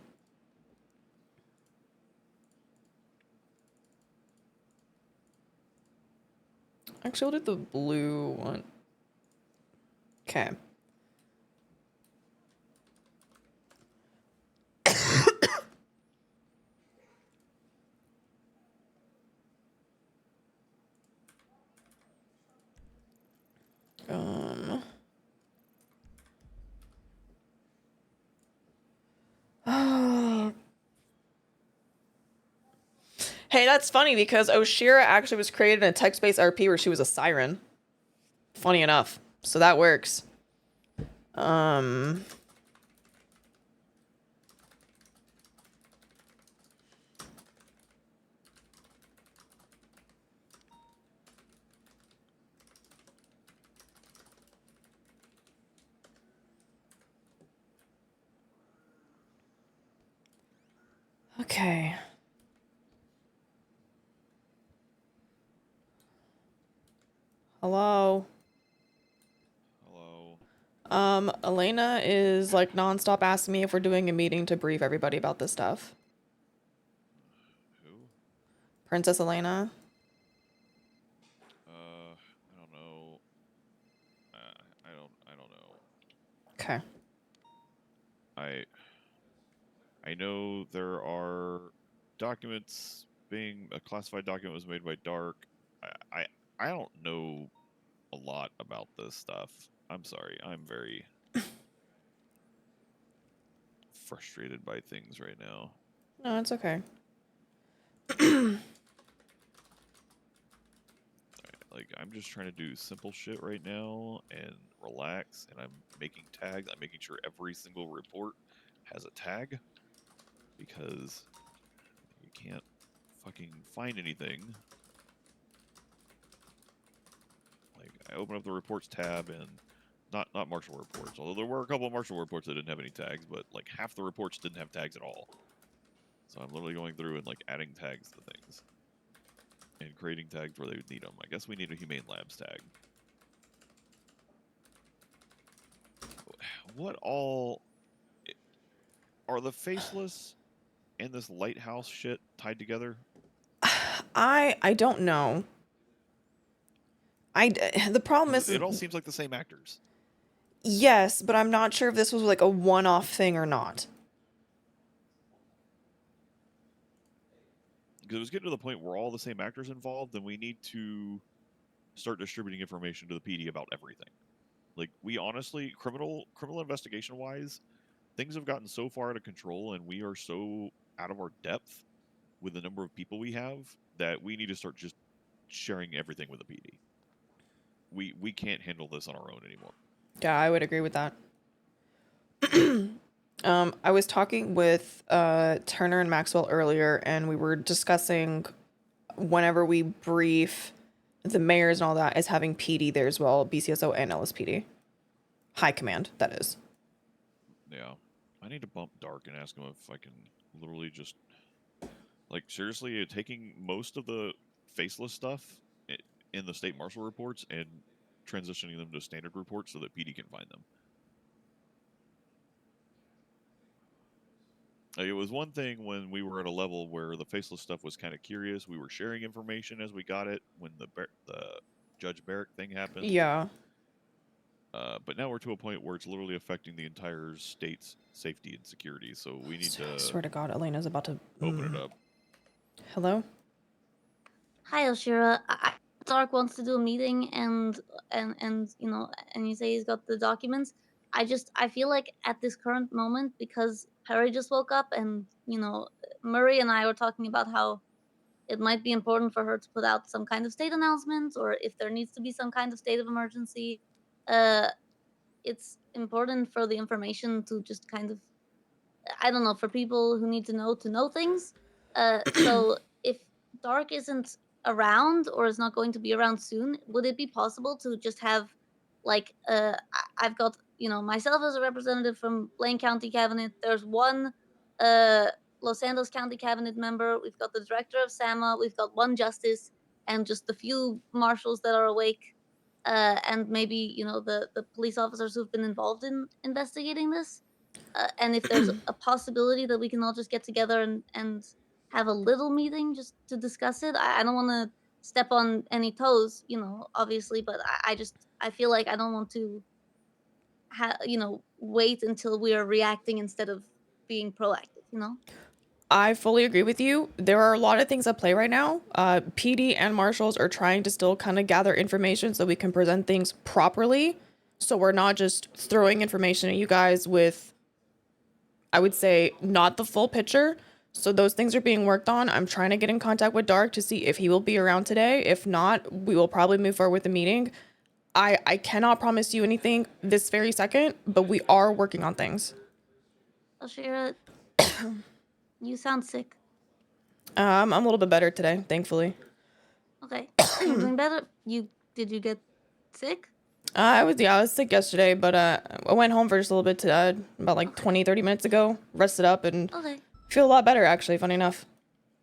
Actually, we'll do the blue one. Okay. Hey, that's funny because Oshiera actually was created in a text-based RP where she was a siren. Funny enough. So that works. Okay. Hello. Hello. Elena is like nonstop asking me if we're doing a meeting to brief everybody about this stuff. Who? Princess Elena. I don't know. I don't know. Okay. I know there are documents being a classified document was made by Dark. I don't know a lot about this stuff. I'm sorry. I'm very frustrated by things right now. No, it's okay. Like, I'm just trying to do simple shit right now and relax, and I'm making tags. I'm making sure every single report has a tag, because you can't fucking find anything. Like, I open up the reports tab, and not marshal reports, although there were a couple of marshal reports that didn't have any tags, but like half the reports didn't have tags at all. So I'm literally going through and like adding tags to things and creating tags where they would need them. I guess we need a Humane Labs tag. What all are the faceless and this lighthouse shit tied together? I don't know. The problem is It all seems like the same actors. yes, but I'm not sure if this was like a one-off thing or not. Because it was getting to the point where all the same actors involved, and we need to start distributing information to the PD about everything. Like, we honestly, criminal investigation wise, things have gotten so far out of control, and we are so out of our depth with the number of people we have that we need to start just sharing everything with the PD. We can't handle this on our own anymore. Yeah, I would agree with that. I was talking with Turner and Maxwell earlier, and we were discussing whenever we brief the mayors and all that, is having PD there as well, BCSO and LSPD. High command, that is. Yeah. I need to bump Dark and ask him if I can literally just, like, seriously, taking most of the faceless stuff in the state marshal reports and transitioning them to standard reports so that PD can find them. Like, it was one thing when we were at a level where the faceless stuff was kind of curious. We were sharing information as we got it when the Judge Barrick thing happened. Yeah. But now we're to a point where it's literally affecting the entire state's safety and security. So we need to. I swear to God, Elena's about to open it up. Hello? Hi, Oshiera. Dark wants to do a meeting and you know, and you say he's got the documents, I feel like at this current moment, because Perry just woke up and, you know, Murray and I were talking about how it might be important for her to put out some kind of state announcement, or if there needs to be some kind of state of emergency, uh it's important for the information to just kind of, I don't know, for people who need to know things. So if Dark isn't around or is not going to be around soon, would it be possible to just have, like, I've got, you know, myself as a representative from Blaine County Cabinet. There's one uh, Los Angeles County Cabinet member. We've got the director of SAMA. We've got one justice and just a few marshals that are awake. And maybe, you know, the police officers who've been involved in investigating this, and if there's a possibility that we can all just get together and have a little meeting just to discuss it. I don't want to step on any toes, you know, obviously, but I feel like I don't want to you know, wait until we are reacting instead of being proactive, you know. I fully agree with you. There are a lot of things at play right now. PD and marshals are trying to still kind of gather information so we can present things properly. So we're not just throwing information at you guys with, I would say, not the full picture. So those things are being worked on. I'm trying to get in contact with Dark to see if he will be around today. If not, we will probably move forward with the meeting. I cannot promise you anything this very second, but we are working on things. Oshiera, you sound sick. I'm a little bit better today, thankfully. Okay, you're doing better. Did you get sick? I was sick yesterday, but I went home for just a little bit to, about like 20-30 minutes ago, rested up, and Okay. feel a lot better, actually, funny enough.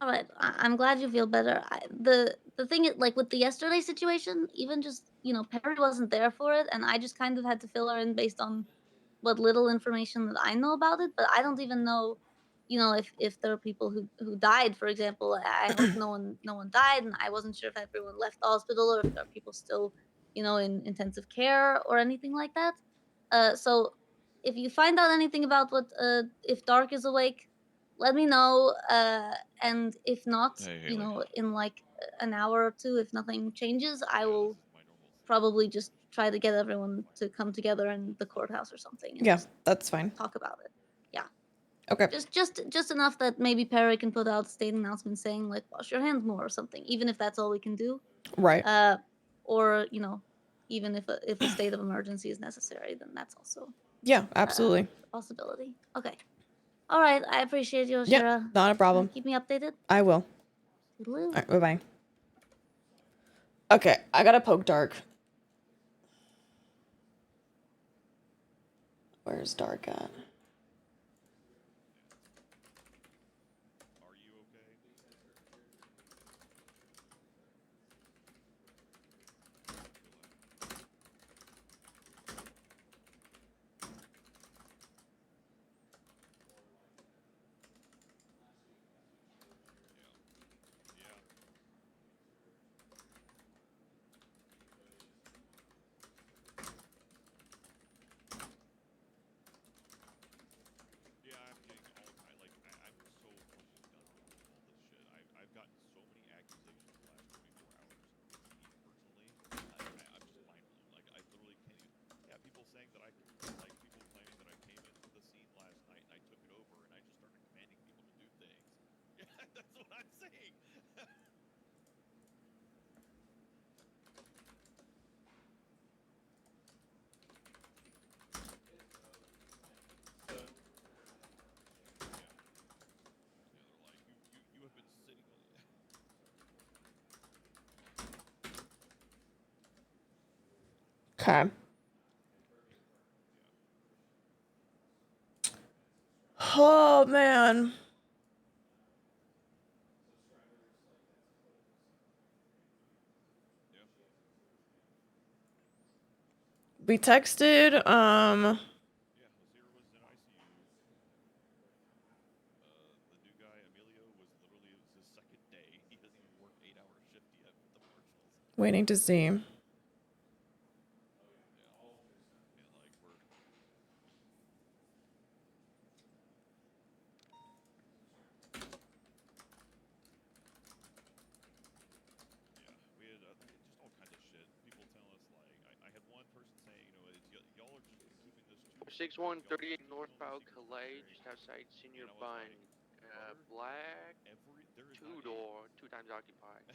All right, I'm glad you feel better. The thing is, like with the yesterday situation, even just, you know, Perry wasn't there for it, and I just kind of had to fill her in based on what little information that I know about it. But I don't even know, you know, if there are people who died, for example. I hope no one died, and I wasn't sure if everyone left the hospital or if there are people still, you know, in intensive care or anything like that. So if you find out anything about what if Dark is awake, let me know. And if not, Hey, you Haley. know, in like an hour or two, if nothing changes, I Yeah, will this is my normal thing. probably just try to get everyone to come together in the courthouse or something and Yeah, just that's fine. talk about it. Yeah. Okay. Just enough that maybe Perry can put out a state announcement saying like wash your hands more or something, even if that's all we can do. Right. Or, you know, even if a state of emergency is necessary, then that's also Yeah, absolutely. a possibility. Okay. All right. I appreciate you, Yeah, Oshiera. not a problem. Keep me updated. I will. Toodaloo. All right, bye-bye. Okay, I gotta poke Dark. Where's Dark at? Are you okay? Yeah. Yeah, I'm getting all kind like I'm so fucking done with all this shit. I've gotten so many accusations the last 24 hours. Me personally, I'm just mind blown. Like I literally can't even. Yeah, people saying that like people claiming that I came into the scene last night and I took it over and I just started commanding people to do things. Yeah, that's what I'm saying. Yeah, they're like you have been sitting on it. Okay. Oh, man. Yeah. We texted, Yeah, Osira was in ICU. The new guy, Emilio, was literally, it was his second day. He hasn't even worked 8-hour shift yet with the marshals. waiting to see. Yeah. And like we're yeah, we had just 6138 northbound Calais, just outside Senior Vine. Black two-door, 2 times occupied.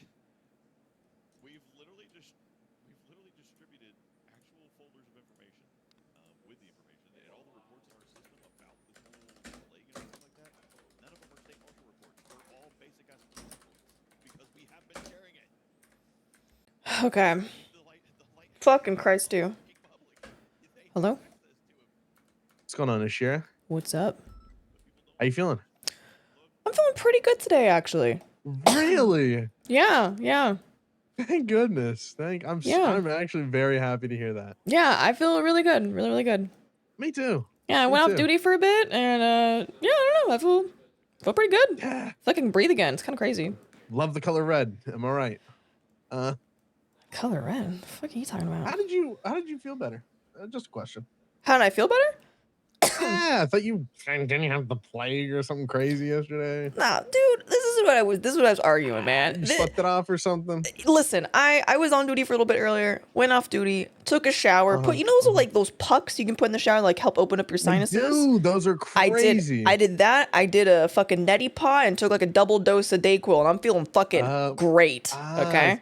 We've literally distributed actual folders of information with the information and all the reports in our system about this whole plague and everything like that. None of them are state marshal reports. They're all basic ass police reports because we have been sharing it. Okay. Fucking Christ, dude. Hello? What's going on, Oshiera? What's up? How you feeling? I'm feeling pretty good today, actually. Really? Yeah, yeah. Thank goodness. Yeah. I'm actually very happy to hear that. Yeah, I feel really good. Really, really good. Me too. Yeah, I Me went off too. duty for a bit, and yeah, I don't know. I feel pretty good. Yeah. I feel like I can breathe again. It's kind of crazy. Love the color red. Am I right? Color red? The fuck are you talking about? How did you feel better? Just a question. How did I feel better? Yeah, I thought didn't you have the plague or something crazy yesterday? Nah, dude, this is what I was arguing, man. You slept it off or something? Listen, I was on duty for a little bit earlier, went off duty, took a shower, put, you know those like those pucks you can put in the shower, like help open up your sinuses? Dude, those are crazy. I did that. I did a fucking neti pot and took like a double dose of Dayquil, and I'm feeling fucking great. Okay.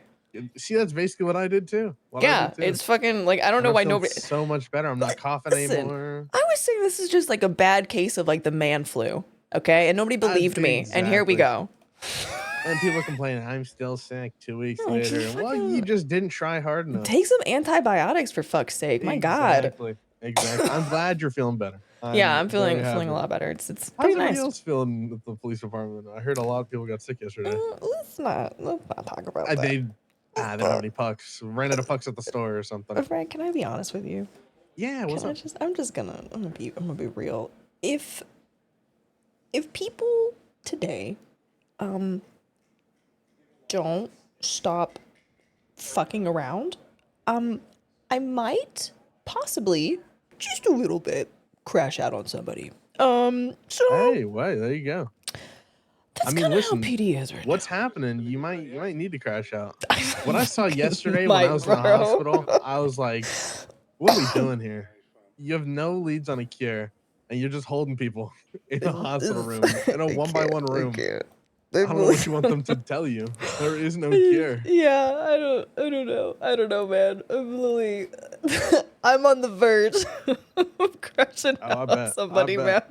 See, that's basically what I did too. Yeah, it's fucking like I don't know why nobody. So much better. I'm not coughing anymore. I was saying this is just like a bad case of like the man flu, okay? And nobody believed me, and here we go. And people complaining, I'm still sick 2 weeks Oh, later. just Well, fucking- you just didn't try hard enough. Take some antibiotics for fuck's sake. My God. Exactly. I'm glad you're feeling better. Yeah, I'm feeling very feeling a happy. lot better. It's How's pretty everybody nice. else feeling at the police department? I heard a lot of people got sick yesterday. Let's not talk about that. They don't have any pucks. Ran out of pucks at the store or something. Frank, can I be honest with you? Yeah, what's Can I up? just, I'm gonna be real. If people today, don't stop fucking around, I might possibly just a little bit crash out on somebody. So Hey, wait, there you go. that's I mean, kind of listen, how PD is right what's happening? You might need to crash out. What I saw yesterday might, when I was in the bro. hospital, I was like, what are we doing here? You have no leads on a cure, and you're just holding people in a hospital room, in a one-by-one room. I don't know what you want them to tell you. There is no cure. Yeah, I don't know, man. I'm literally, I'm on the verge of crashing Oh, I out bet. on somebody, I man.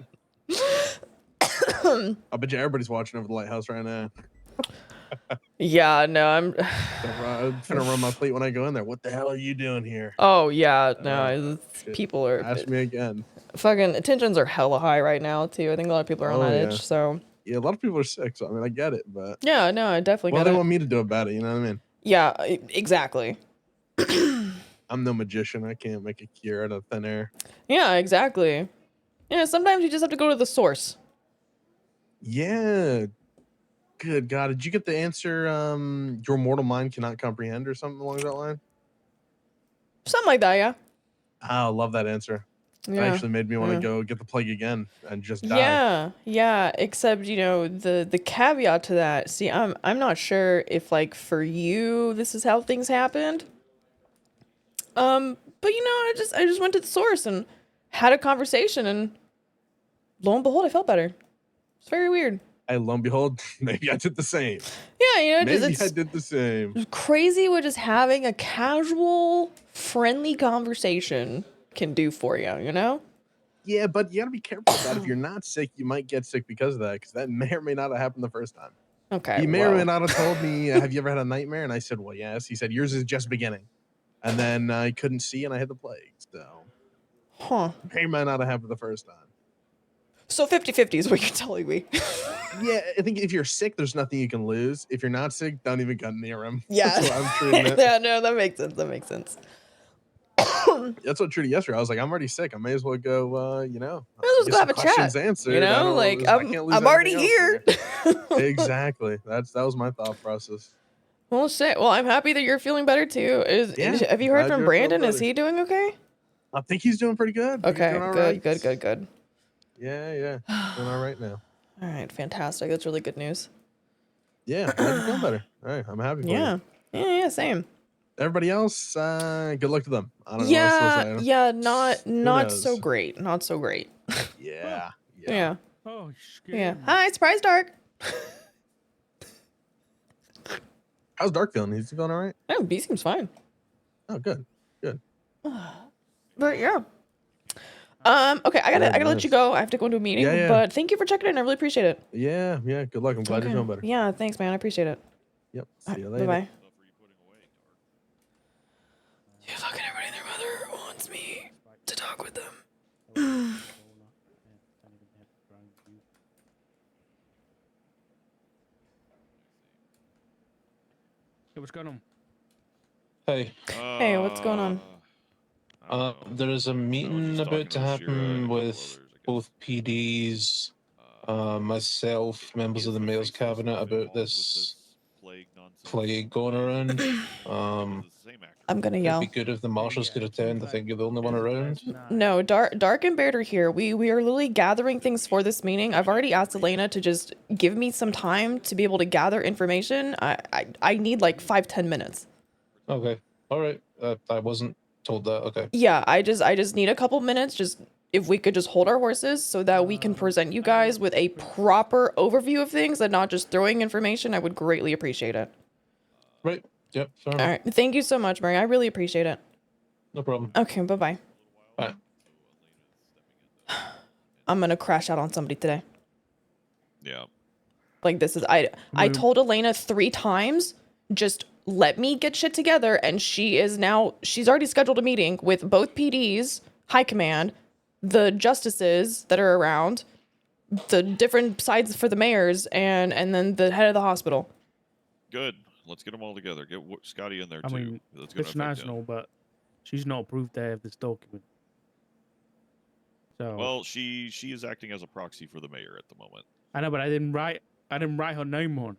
bet. I bet you everybody's watching over the lighthouse right now. Yeah, no, I'm Gonna run my plate when I go in there. What the hell are you doing here? Oh yeah, no, Shit. people are Ask me again. fucking tensions are hella high right now too. I think a lot of people are on Oh, that yeah. edge. So Yeah, a lot of people are sick, so I mean, I get it, but yeah, no, I definitely what get do they it. want me to do about it? You know what I mean? Yeah, exactly. I'm no magician. I can't make a cure out of thin air. Yeah, exactly. Yeah, sometimes you just have to go to the source. Yeah. Good God. Did you get the answer your mortal mind cannot comprehend or something along that line? Something like that, yeah. Oh, love that answer. It Yeah. actually made me want to yeah. go get the plague again and just die. Yeah, yeah. Except the caveat to that. See, I'm not sure if like for you this is how things happened. But I just went to the source and had a conversation, and lo and behold, I felt better. It's very weird. Hey, lo and behold, maybe I did the same. Yeah, Maybe it's I did the same. crazy what just having a casual, friendly conversation can do for you. You know? Yeah, but you gotta be careful with that. If you're not sick, you might get sick because of that, because that may or may not have happened the first time. Okay. He may or may well, not have told me, have you ever had a nightmare? And I said, well, yes. He said, yours is just beginning. And then I couldn't see and I had the plague. So Huh. may or may not have happened the first time. So 50-50 is what you're telling me. Yeah, I think if you're sick, there's nothing you can lose. If you're not sick, don't even go near him. Yeah. That's what I'm treating it. Yeah, no, that makes sense. That makes sense. That's what I treated yesterday. I was like, I'm already sick. I may as well go, Might as well get go have some a questions chat. answered. I don't- Like I can't lose I'm already anything else here. Exactly. That was my thought process. Well, shit. Well, I'm happy that you're feeling better too. Yeah, Have you heard glad from you're feeling Brandon? Is better. he doing okay? I think he's doing pretty good. I think he's Okay, doing all good, right. good. Yeah. Doing all right now. All right, fantastic. That's really good news. Yeah, glad you feel better. All right, I'm happy for Yeah, you. yeah, same. Everybody else, good luck to them. I don't know what else to say. Yeah, not so knows? great. Not so great. Yeah. Yeah. Oh, Yeah. Hi, surprise Dark. How's Dark feeling? Is he feeling all right? Oh, B seems fine. Oh, good. But yeah. Okay, I gotta let you go. I have to go into a meeting. Yeah. But thank you for checking in. I really appreciate it. Yeah. Good luck. I'm glad you're feeling better. Yeah, thanks, man. I appreciate it. Yep. See you Bye later. bye. Yeah, fucking everybody and their mother wants me to talk with them. Hey, what's going on? Hey. Hey, what's going on? There is a meeting about to happen with both PDs, myself, members of the Mayor's Cabinet about this plague going around. I'm gonna It'd yell. be good if the marshals could attend. I think you're the only one around. No, Dark and Beard are here. We are literally gathering things for this meeting. I've already asked Elena to just give me some time to be able to gather information. I need like 5-10 minutes. Okay. All right. I wasn't told that. Okay. Yeah, I just need a couple minutes. Just if we could just hold our horses so that we can present you guys with a proper overview of things and not just throwing information, I would greatly appreciate it. Right. Yep. Fair enough. All right. Thank you so much, Mary. I really appreciate it. No problem. Okay, bye-bye. Bye. I'm gonna crash out on somebody today. Yeah. Like this is I told Elena 3 times, just let me get shit together, and she's already scheduled a meeting with both PDs, high command, the justices that are around, the different sides for the mayors, and then the head of the hospital. Good. Let's get them all together. Get Scotty in there I too. mean, That's gonna it's affect nice and him. all, but she's not approved to have this document. So Well, she is acting as a proxy for the mayor at the moment. I know, but I didn't write her name on.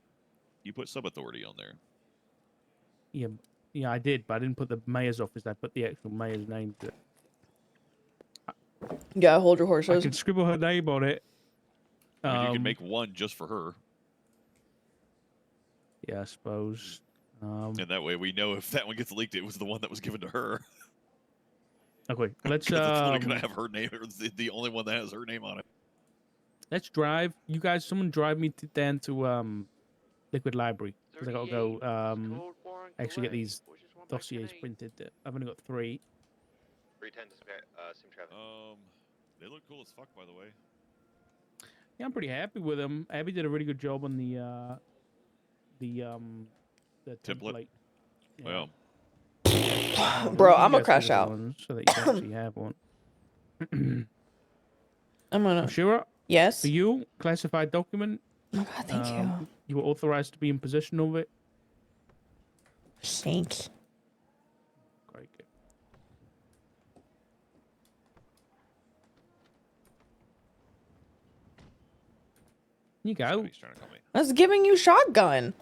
You put sub authority on there. Yeah, I did, but I didn't put the mayor's office. I put the actual mayor's name to it. Yeah, hold your I horses. can scribble her name on it. I mean, you can make one just for her. Yeah, I suppose. And that way we know if that one gets leaked, it was the one that was given to her. Okay, let's. 'Cause it's literally gonna have her name. Or the only one that has her name on it. Let's drive. You guys, someone drive me down to Liquid Library because I gotta go actually get these dossiers printed. I've only got 3. 310 sim traffic. They look cool as fuck, by the way. Yeah, I'm pretty happy with them. Abby did a really good job on the template. Yeah. Well, Bro, You I'm gonna guys crash get out. one so that you can actually have one. I'm gonna. Oshiera, Yes. for you, classified document. Oh God, thank you. You were authorized to be in possession of it. Thanks. Very good. You go. He's trying to call me. I was giving you shotgun.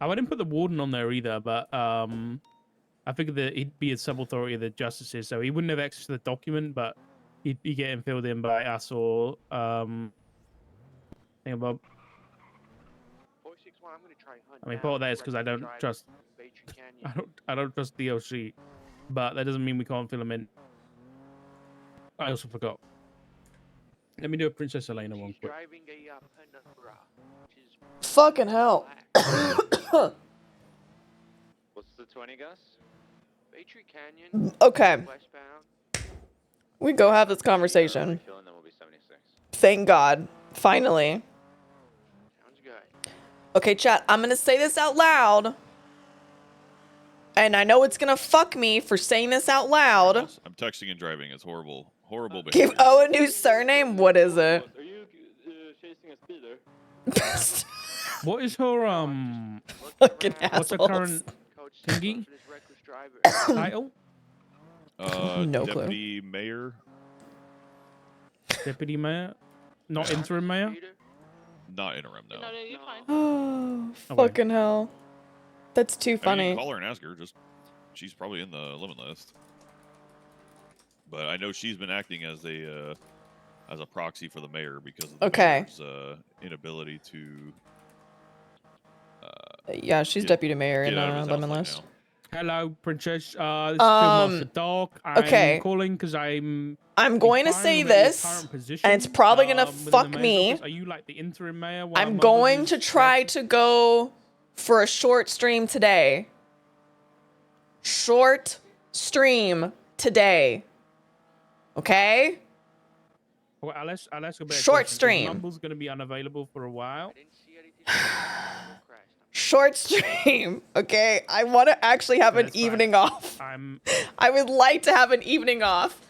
Oh, I didn't put the warden on there either, but I figured that he'd be a sub-authority of the justices, so he wouldn't have access to the document, but he'd be getting filled in by us or Bob. 461, I'm gonna try and hunt I mean, down part of that is because I reckless don't driving trust. in Baytree Canyon. I don't trust DOC, but that doesn't mean we can't fill him in. I also forgot. Let me do a Princess Elena one She's quick. driving a Penumbra, which is Fucking hell. black. What's the 20, Gus? Baytree Canyon. Okay. Westbound. We go have this conversation. Refuel, and then we'll be 76. Thank God. Finally. Sounds good. Okay, chat, I'm gonna say this out loud. And I know it's gonna fuck me for saying this out loud. I'm texting and driving. It's horrible. Horrible Give behavior. O a new surname? What is it? Are you chasing a speeder? What is her Fucking what's her assholes. current Coach thingy? for this reckless driver. title? No clue. Deputy Mayor. Deputy mayor, not interim mayor. Speeder? Not interim, no. No, you're fine. Oh, Okay. fucking hell. That's too I mean, you funny. can call her and ask her. Just she's probably in the limit list. But I know she's been acting as a proxy for the mayor because of the Okay. mayor's inability to Yeah, she's get- deputy mayor get in out of his house Lemon right List. now. Hello, Princess. This is Field Master Dog. I'm okay. calling because I'm going to say this, and it's probably going to fuck me. Office. Are you like the interim mayor? I'm going to try to go for a short stream today. Short stream today. Okay? Well, Alice, short stream. Mumble's going to be unavailable for a while. Short stream. Okay? I want to actually have an evening off. I would like to have an evening off.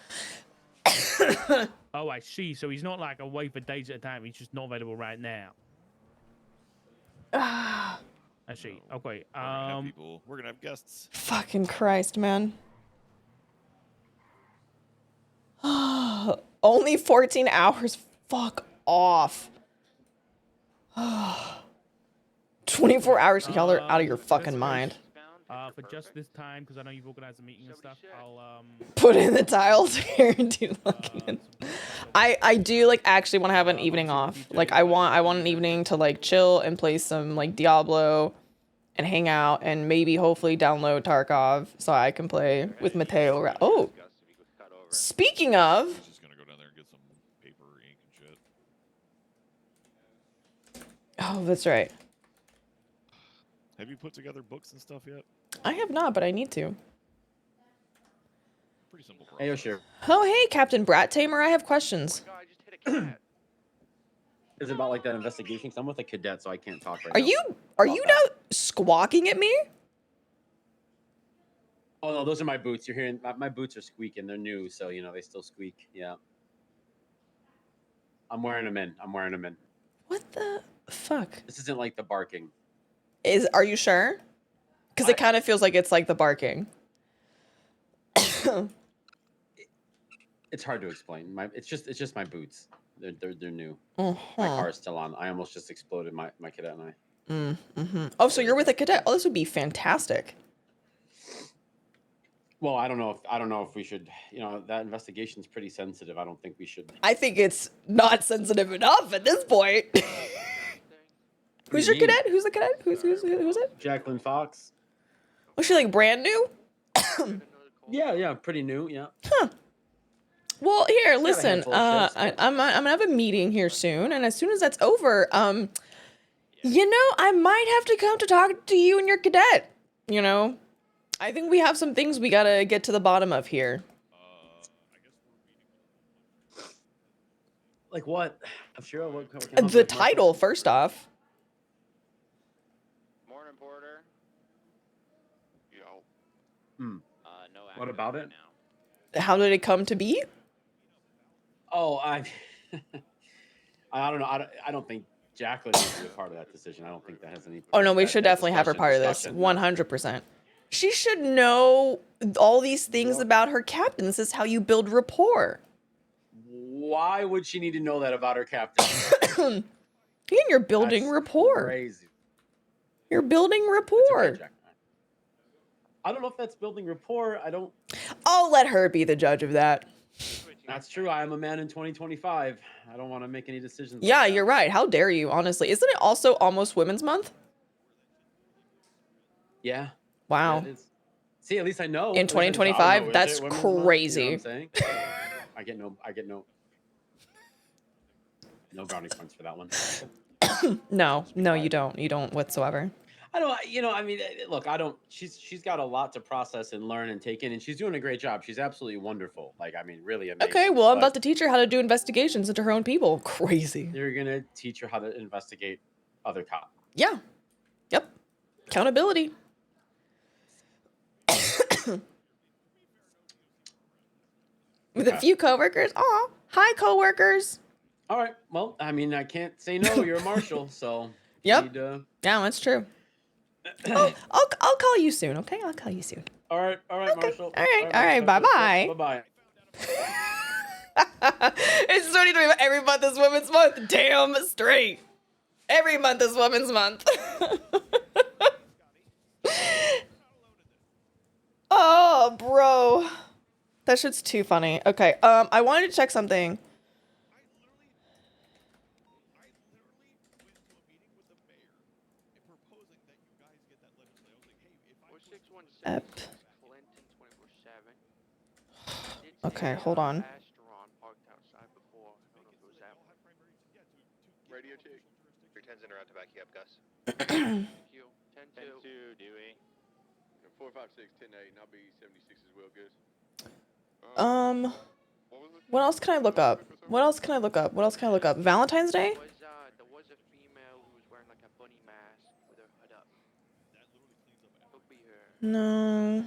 Oh, I see. So he's not like away for days at a time. He's just not available right now. I see. Okay. We're gonna have guests. Fucking Christ, man. Only 14 hours. Fuck off. 24 hours. Y'all are out of your fucking mind. For just this time, because I know you've organized a meeting and stuff, I'll put in the tiles guarantee login. I do like actually want to have an evening off. Like I want an evening to like chill and play some like Diablo and hang out and maybe hopefully download Tarkov so I can play with Mateo. Oh, speaking of, Just gonna go down there and get some paper, ink, and shit. oh, that's right. Have you put together books and stuff yet? I have not, but I need to. Pretty simple process. Hey, Oshiera. Oh, hey, Captain Brat Tamer. I have questions. Is it about like that investigation? 'Cause I'm with a cadet, so I can't talk right Are now. you now squawking at me? Oh no, those are my boots. You're hearing my boots are squeaking. They're new, so you know they still squeak. Yeah. I'm wearing them in. What the fuck? This isn't like the barking. Are you sure? Because it kind of feels like it's like the barking. It's hard to explain. It's just my boots. They're new. Uh-huh. My car's still on. I almost just exploded my cadet and I. Oh, so you're with a cadet? Oh, this would be fantastic. Well, I don't know if we should. You know, that investigation's pretty sensitive. I don't think we should. I think it's not sensitive enough at this point. Who's your cadet? Who's the cadet? Who's it? Jacqueline Fox. Was she like brand new? Yeah, pretty new. Yeah. Huh. Well, here, She's got a listen. handful of shifts, I'm gonna have a meeting here soon, and as soon as that's over, you know, I might have to come to talk to you and your cadet. You know, I think we have some things we gotta get to the bottom of here. Like what? I'm sure. The title, first off. Morning, Porter. Yo. Hmm. No. What about it? How did it come to be? Oh, I don't know. I don't think Jacqueline needs to be a part of that decision. I don't think that has any. Oh no, we should definitely have her part of this. 100%. She should know all these things about her captain. This is how you build rapport. Why would she need to know that about her captain? Again, you're building rapport. Crazy. You're building rapport. Okay, I don't know if that's building rapport. I'll let her be the judge of that. That's true. I am a man in 2025. I don't want to make any decisions. Yeah, like that. you're right. How dare you, honestly. Isn't it also almost Women's Month? Yeah. Wow. Yeah, it is. See, at least I know. In 2025, that's crazy. You know what I'm saying? I get no brownie points for that one. No, you don't. You don't whatsoever. I don't, you know, I mean, look, she's got a lot to process and learn and take in, and she's doing a great job. She's absolutely wonderful. Like, I mean, really amazing. Okay, well, I'm about to teach her how to do investigations into her own people. Crazy. You're going to teach her how to investigate other cops. Yeah. Yep. Accountability. With a few coworkers. Aw. Hi, coworkers. All right. Well, I mean, I can't say no. You're a marshal, so. Yep. Yeah, that's true. Oh, I'll call you soon, okay? I'll call you soon. All right, okay. Marshall. All right, bye-bye. Bye-bye. It's 2020, every month is Women's Month. Damn straight. Every month is Women's Month. Oh, bro. That shit's too funny. Okay, I wanted to check something. Ep. Okay, hold on. Radio check. Your 10's in around to back you up, Gus. 10-2, Dewey. 456, 10-8, and I'll be 76 as well, Gus. What else can I look up? What else can I look up? What else can I look up? Valentine's Day? There was a female who was wearing like a bunny mask with her hood up. Could be her. No.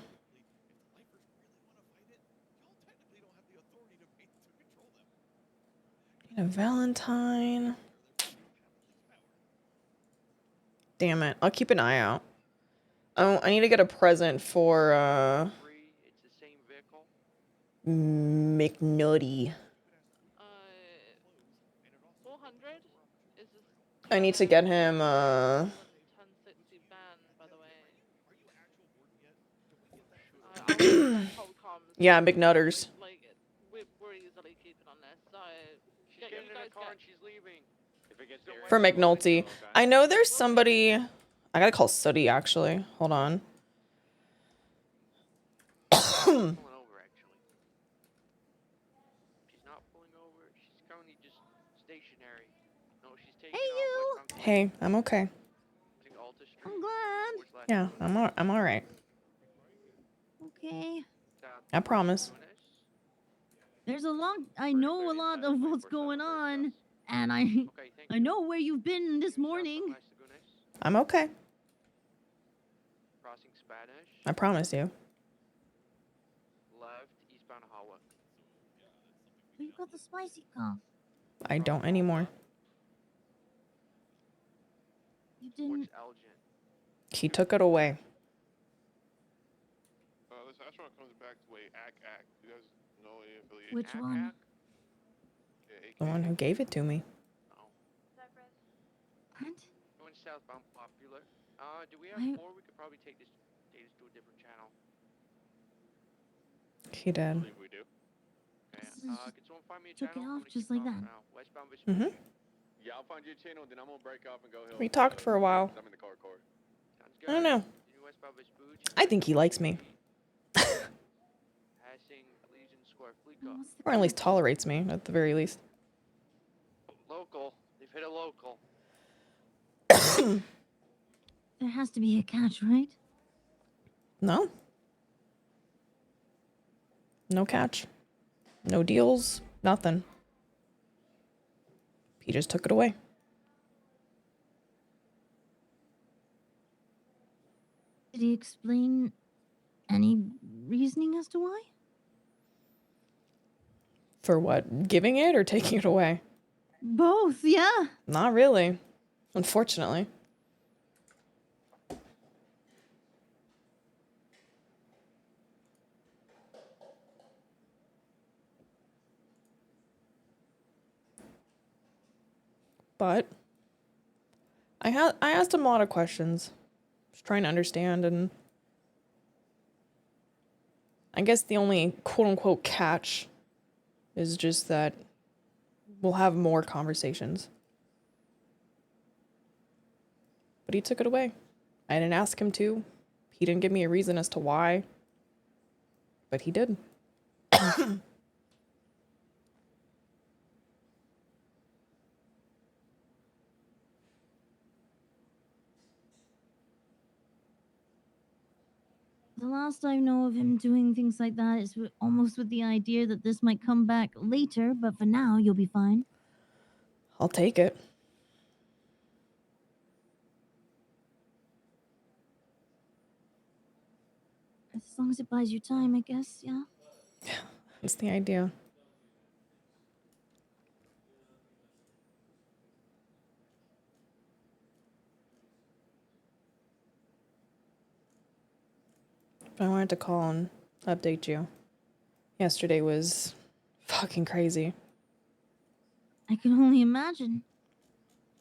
A Valentine. Damn it. I'll keep an eye out. Oh, I need to get a present for It's the same vehicle. McNutty. 400 is this I need to get him 1060 ban, by the way. yeah, McNutters. Like, we're easily keeping on this, so She's getting in a car and she's leaving. If it gets there, For McNulty. I know there's somebody. I gotta call Sooty actually. Hold on. pulling over actually. She's not pulling over. She's currently just stationary. No, she's taking off. Hey, I'm okay. I'm glad. Yeah, I'm all right. Okay. I promise. There's a lot. I know a lot of what's going on, and I know where you've been this morning. I'm okay. Crossing Spanish. I promise you. Left, eastbound Hawa. You got the spicy cough. I don't anymore. You didn't. He took it away. This astronaut comes back to a ack. You guys know any affiliation? Which one? The one who gave it to me. What? Going southbound Popular. Do we have I- 4? We could probably take this data to a different channel. He did. I believe we do. Okay. Can someone find me a Took it channel? off just like that. Westbound Mhm. Yeah, I'll find you a channel, then I'm gonna break off and go help. We talked for a while. I'm in the car. Sounds I don't know. Westbound Vespucci. I think he likes me. Passing Legion Square Fleet Car. Or at least tolerates me, at the very least. Local. They've hit a local. There has to be a catch, right? No. No catch. No deals. Nothing. He just took it away. Did he explain any reasoning as to why? For what? Giving it or taking it away? Both, yeah. Not really. Unfortunately. But I asked him a lot of questions. Just trying to understand, and I guess the only quote unquote catch is just that we'll have more conversations. But he took it away. I didn't ask him to. He didn't give me a reason as to why. But he did. The last I know of him doing things like that is almost with the idea that this might come back later, but for now, you'll be fine. I'll take it. As long as it buys you time, I guess, yeah? That's the idea. I wanted to call and update you. Yesterday was fucking crazy. I can only imagine.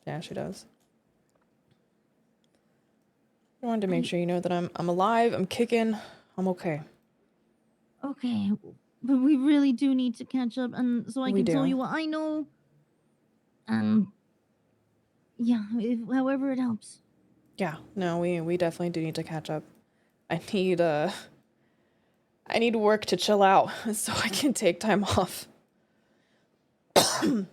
Yeah, she does. I wanted to make sure you know that I'm alive, I'm kicking, I'm okay. Okay, but we really do need to catch up, and so I We can tell do. you what I know. And yeah, however it helps. Yeah, no, we definitely do need to catch up. I need work to chill out so I can take time off. I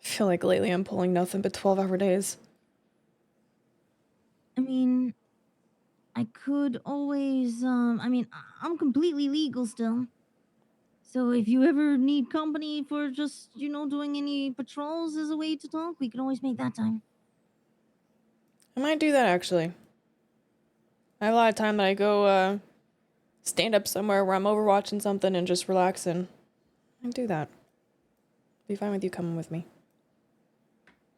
feel like lately I'm pulling nothing but 12-hour days. I mean, I could always, I mean, I'm completely legal still. So if you ever need company for just, you know, doing any patrols as a way to talk, we can always make that time. I might do that, actually. I have a lot of time that I go, stand up somewhere where I'm overwatching something and just relaxing. I can do that. Be fine with you coming with me.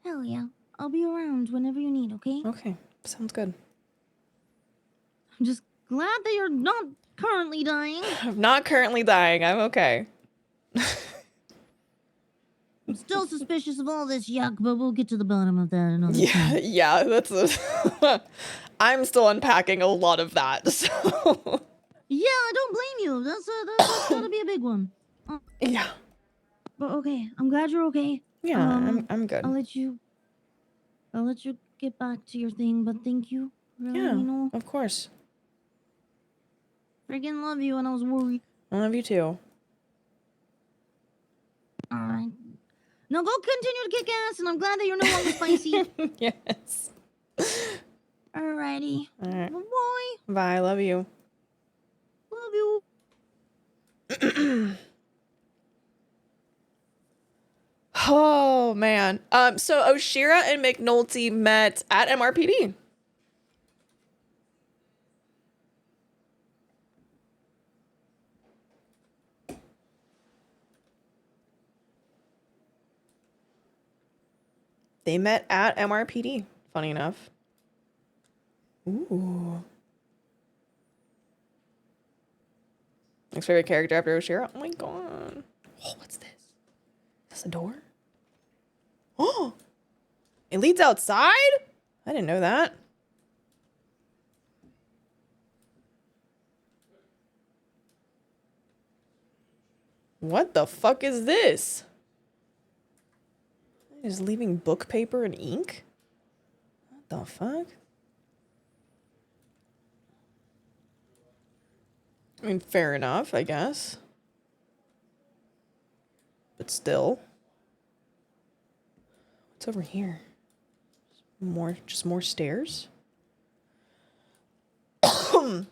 Hell yeah. I'll be around whenever you need, okay? Okay, sounds good. I'm just glad that you're not currently dying. I'm not currently dying. I'm okay. I'm still suspicious of all this yuck, but we'll get to the bottom of that another time. Yeah, that's I'm still unpacking a lot of that, so... Yeah, I don't blame you. That's gotta be a big one. Yeah. But okay, I'm glad you're okay. Yeah, I'm good. I'll let you get back to your thing, but thank you. Really, Yeah, you know. of course. Friggin' love you, and I was worried. I love you too. Alright. Now go continue to kick ass, and I'm glad that you're no longer spicy. Yes. Alrighty. Alright. Bye. Bye, love you. Love you. Oh, man. So Oshiera and McNulty met at MRPD. They met at MRPD, funny enough. Ooh. Next favorite character after Oshiera? Oh my god. Oh, what's this? Is this a door? Oh! It leads outside? I didn't know that. What the fuck is this? Is leaving book paper and ink? What the fuck? I mean, fair enough, I guess. But still. What's over here? Just more stairs? I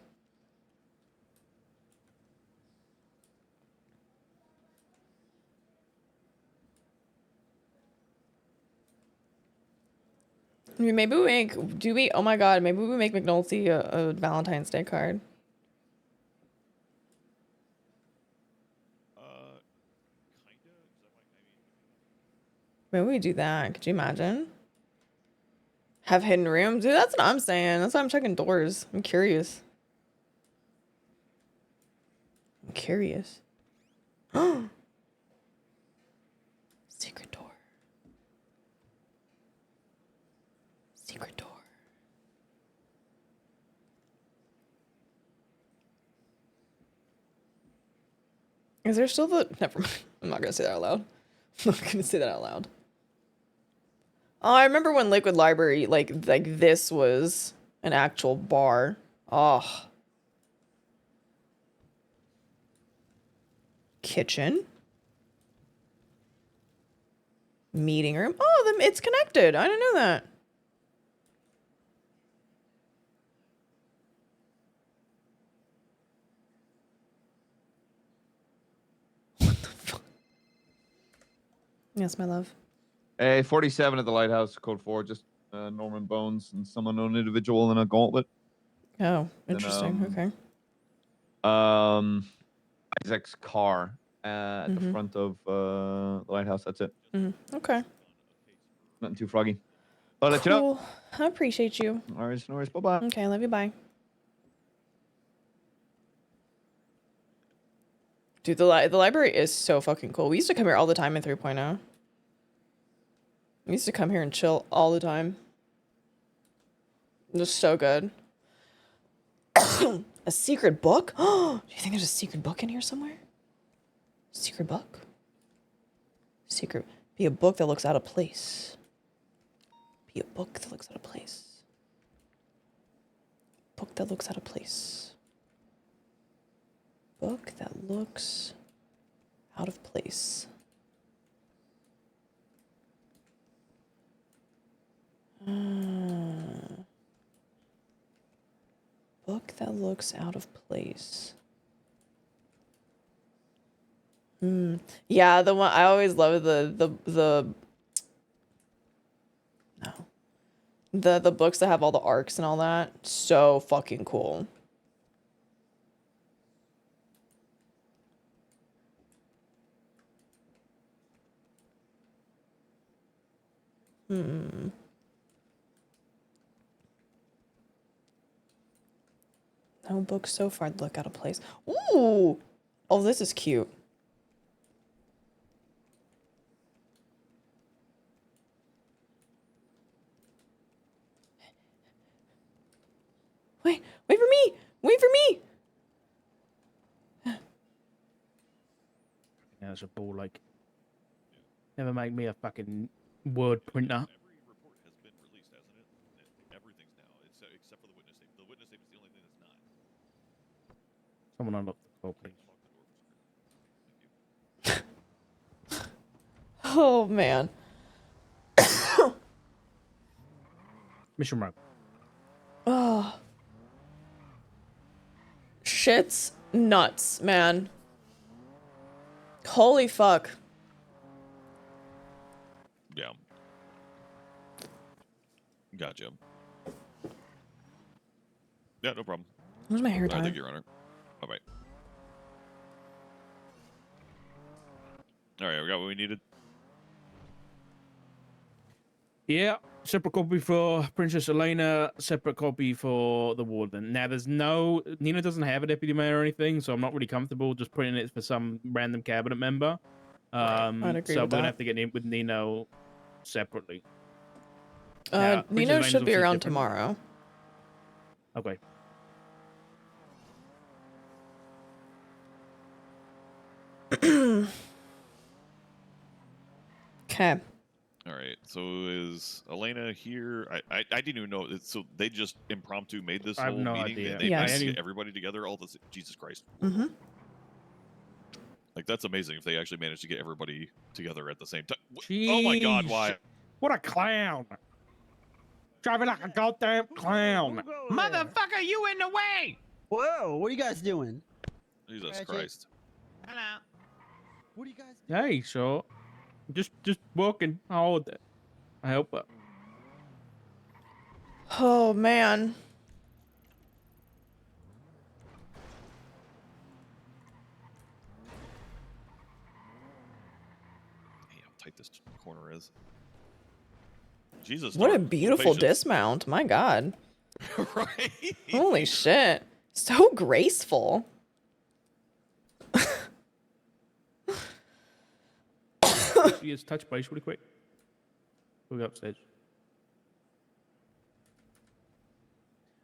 mean, maybe we oh my god, maybe we make McNulty a Valentine's Day card. Maybe we do that. Could you imagine? Have hidden rooms? Dude, that's what I'm saying. That's why I'm checking doors. I'm curious. I'm curious. Secret door. Secret door. Is there still the... Never mind. I'm not gonna say that out loud. I'm not gonna say that out loud. Oh, I remember when Liquid Library, like this was an actual bar. Oh. Kitchen. Meeting room. Oh, it's connected. I didn't know that. What the fuck? Yes, my love. Hey, 47 at the lighthouse, code 4, just Norman Bones and some unknown individual in a gauntlet. Oh, interesting. Okay. Isaac's car at the front of the lighthouse. That's it. Okay. Nothing too froggy. I'll let you know. Cool. I appreciate you. No worries. Bye-bye. Okay, love you. Bye. Dude, the library is so fucking cool. We used to come here all the time in 3.0. We used to come here and chill all the time. Just so good. A secret book? Do you think there's a secret book in here somewhere? Secret book? Secret. Be a book that looks out of place. Be a book that looks out of place. Book that looks out of place. Book that looks out of place. Book that looks out of place. Yeah, the one I always love the books that have all the arcs and all that. So fucking cool. No books so far look out of place. Ooh! Oh, this is cute. Wait for me! Wait for me! Now it's a ball like. Never make me a fucking word printer. Every report has been released, hasn't it? Everything's now, except for the witness tape. The witness tape is the only thing that's not. Someone unlock the call, please. Oh man. Mission row. Oh. Shit's nuts, man. Holy fuck. Yeah. Gotcha. Yeah, no problem. Where's my hair I dye? think Your Honor. Bye-bye. All right, we got what we needed. Yeah, separate copy for Princess Elena, separate copy for the warden. Now, Nina doesn't have a deputy mayor or anything, so I'm not really comfortable just putting it for some random cabinet member. I'd agree So with we're gonna that. have to get in with Nino separately. Nino Elena's should be obviously around different. tomorrow. Okay. Okay. All right, so is Elena here? I didn't even know. So they just impromptu made this I have whole no meeting idea. and they Yes. managed to get everybody together all this. Jesus Christ. Mm-hmm. Like, that's amazing if they actually managed to get everybody together at the same time. Oh my God, Jeez. why? What a clown. Driving like a goddamn clown. Motherfucker, you in the way! Whoa, what are you guys doing? Jesus Ratchet. Christ. Hello. What are you guys doing? Hey, so just walking. Oh, I help her. Oh man. Hey, how tight this corner is. Jesus. What a darn, beautiful patience. dismount. My God. Right? Holy shit. So graceful. She is touch base really quick. We'll go upstairs.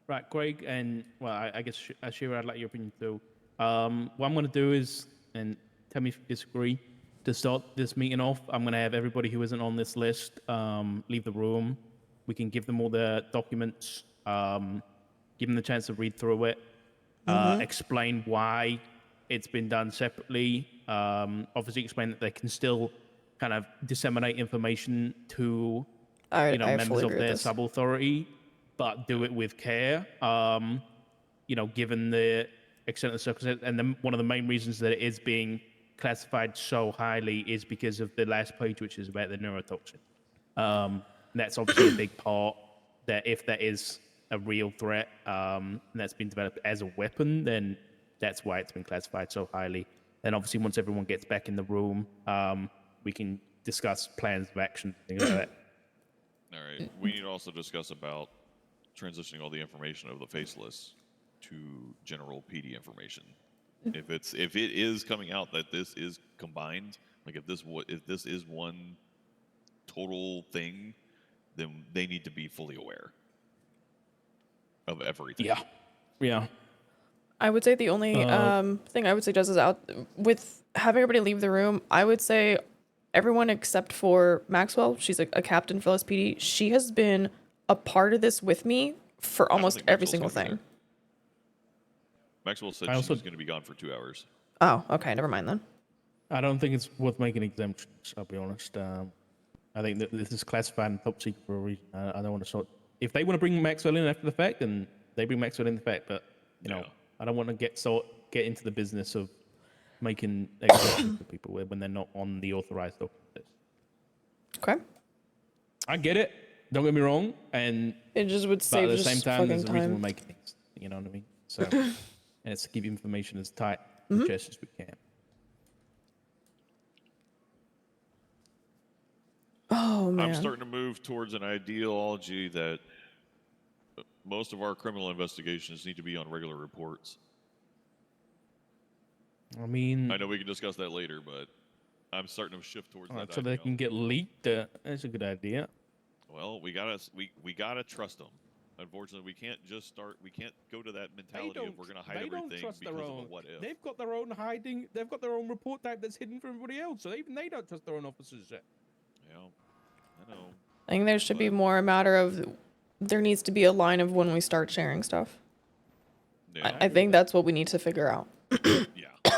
Right, Craig, and well, I guess Ashira, I'd like your opinion too. What I'm going to do is, and tell me if you disagree, to start this meeting off, I'm going to have everybody who isn't on this list leave the room. We can give them all the documents, give them the chance to read through it, explain why it's been done separately. Obviously, explain that they can still kind of disseminate information to I members fully of agree with their this. sub-authority, but do it with care. Given the extent of the circumstance, and one of the main reasons that it is being classified so highly is because of the last page, which is about the neurotoxin. That's obviously a big part. That if that is a real threat, and that's been developed as a weapon, then that's why it's been classified so highly. Then obviously, once everyone gets back in the room, we can discuss plans of action, things like that. All right. We need to also discuss about transitioning all the information of the faceless to general PD information. If it is coming out that this is combined, like if this is one total thing, then they need to be fully aware of everything. Yeah. I would say the only thing I would suggest is with having everybody leave the room, I would say everyone except for Maxwell, she's a captain for LSPD, she has been a part of this with me for almost every single thing. Maxwell said I she also- was going to be gone for 2 hours. Oh, okay, never mind then. I don't think it's worth making exemptions. I'll be honest. I think that this is classified and top secret for a reason. I don't want to sort. If they want to bring Maxwell in after the fact, then they bring Maxwell in the fact. But you know, I don't want to get into the business of making exceptions for people when they're not on the authorized document list. Okay. I get it. Don't get me wrong, and it just would but save at the just same time, there's a fucking reason time. we're making things. You know what I mean? So, and it's to keep information as tight to chest as we can. Oh man. I'm starting to move towards an ideology that most of our criminal investigations need to be on regular reports. I mean, I know we can discuss that later, but I'm starting to shift towards that. So they can get leaked. That's a good idea. Well, we gotta trust them. Unfortunately, we can't just start. We can't go to that mentality of we're gonna hide everything because of a what if. They've got their own hiding. They've got their own report type that's hidden from everybody else. So even they don't trust their own officers yet. Yeah, I know. I think there should be more a matter of there needs to be a line of when we start sharing stuff. Yeah. I think that's what we need to figure out.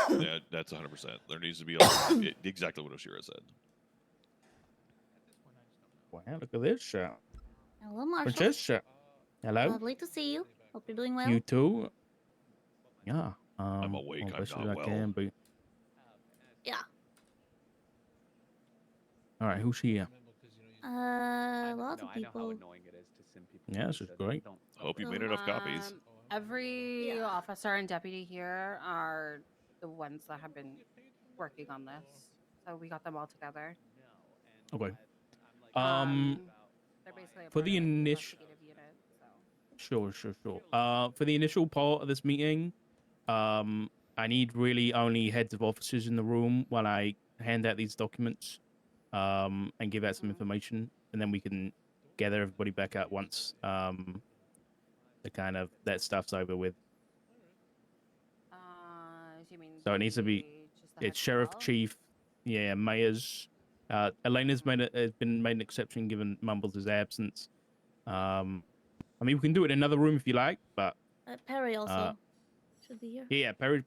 Yeah, that's 100%. There needs to be exactly what Oshiera said. Wow, look at this shot. Hello, Marshall. Francesca. Hello. Lovely to see you. Hope you're doing well. You too. Yeah. I'm awake. I'm best as not I well. can be. Yeah. All right, who's here? Lots of people. Yeah, this is great. Hope you made enough copies. Every officer and deputy here are the ones that have been working on this. So we got them all together. Okay. They're basically a For part the of the initial. investigative unit, so. Sure. For the initial part of this meeting, I need really only heads of officers in the room while I hand out these documents, and give out some information, and then we can gather everybody back out once the kind of that stuff's over with. You mean So it needs to be it's sheriff, chief, mayors. Elena's has been made an exception given Mumbles' absence. I mean, we can do it in another room if you like, but Perry also should be here. yeah, Perry's,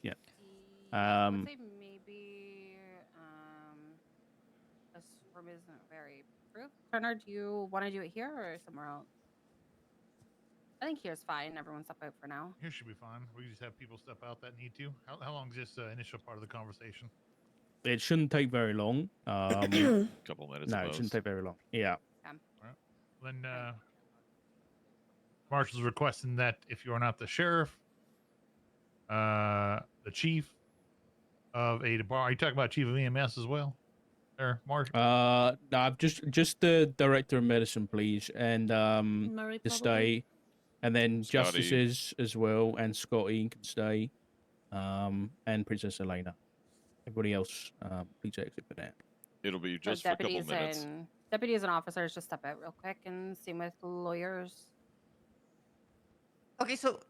yeah. I would say maybe this room isn't very proof. Turner, do you want to do it here or somewhere else? I think here's fine. Everyone step out for now. Here should be fine. We just have people step out that need to. How long is this initial part of the conversation? It shouldn't take very long. Couple minutes. No, it shouldn't take very long. Yeah. All right. Then Marshall's requesting that if you are not the sheriff, the chief of a department. Are you talking about chief of EMS as well? There, Marshall. No, just the director of medicine, please, and Murray, to probably. stay, and then Scotty. justices as well, and Scotty can stay, and Princess Elena. Everybody else, please exit for that. It'll be So just for a couple minutes. Deputies and officers just step out real quick, and same with lawyers. Okay, so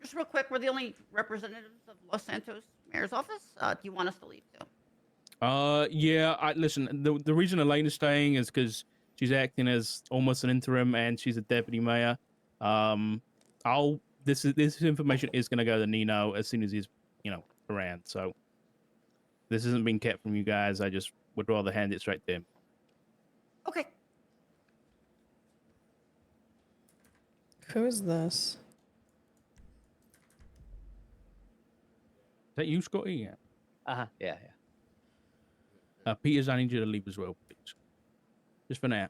just real quick, we're the only representatives of Los Santos Mayor's office. Do you want us to leave too? Yeah. Listen. The reason Elena's staying is because she's acting as almost an interim, and she's a deputy mayor. This information is gonna go to Nino as soon as he's around. So this isn't being kept from you guys. I just would rather hand it straight to him. Okay. Who is this? Is that you, Scotty? Yeah. Yeah. Peters, I need you to leave as well, please. Just for now.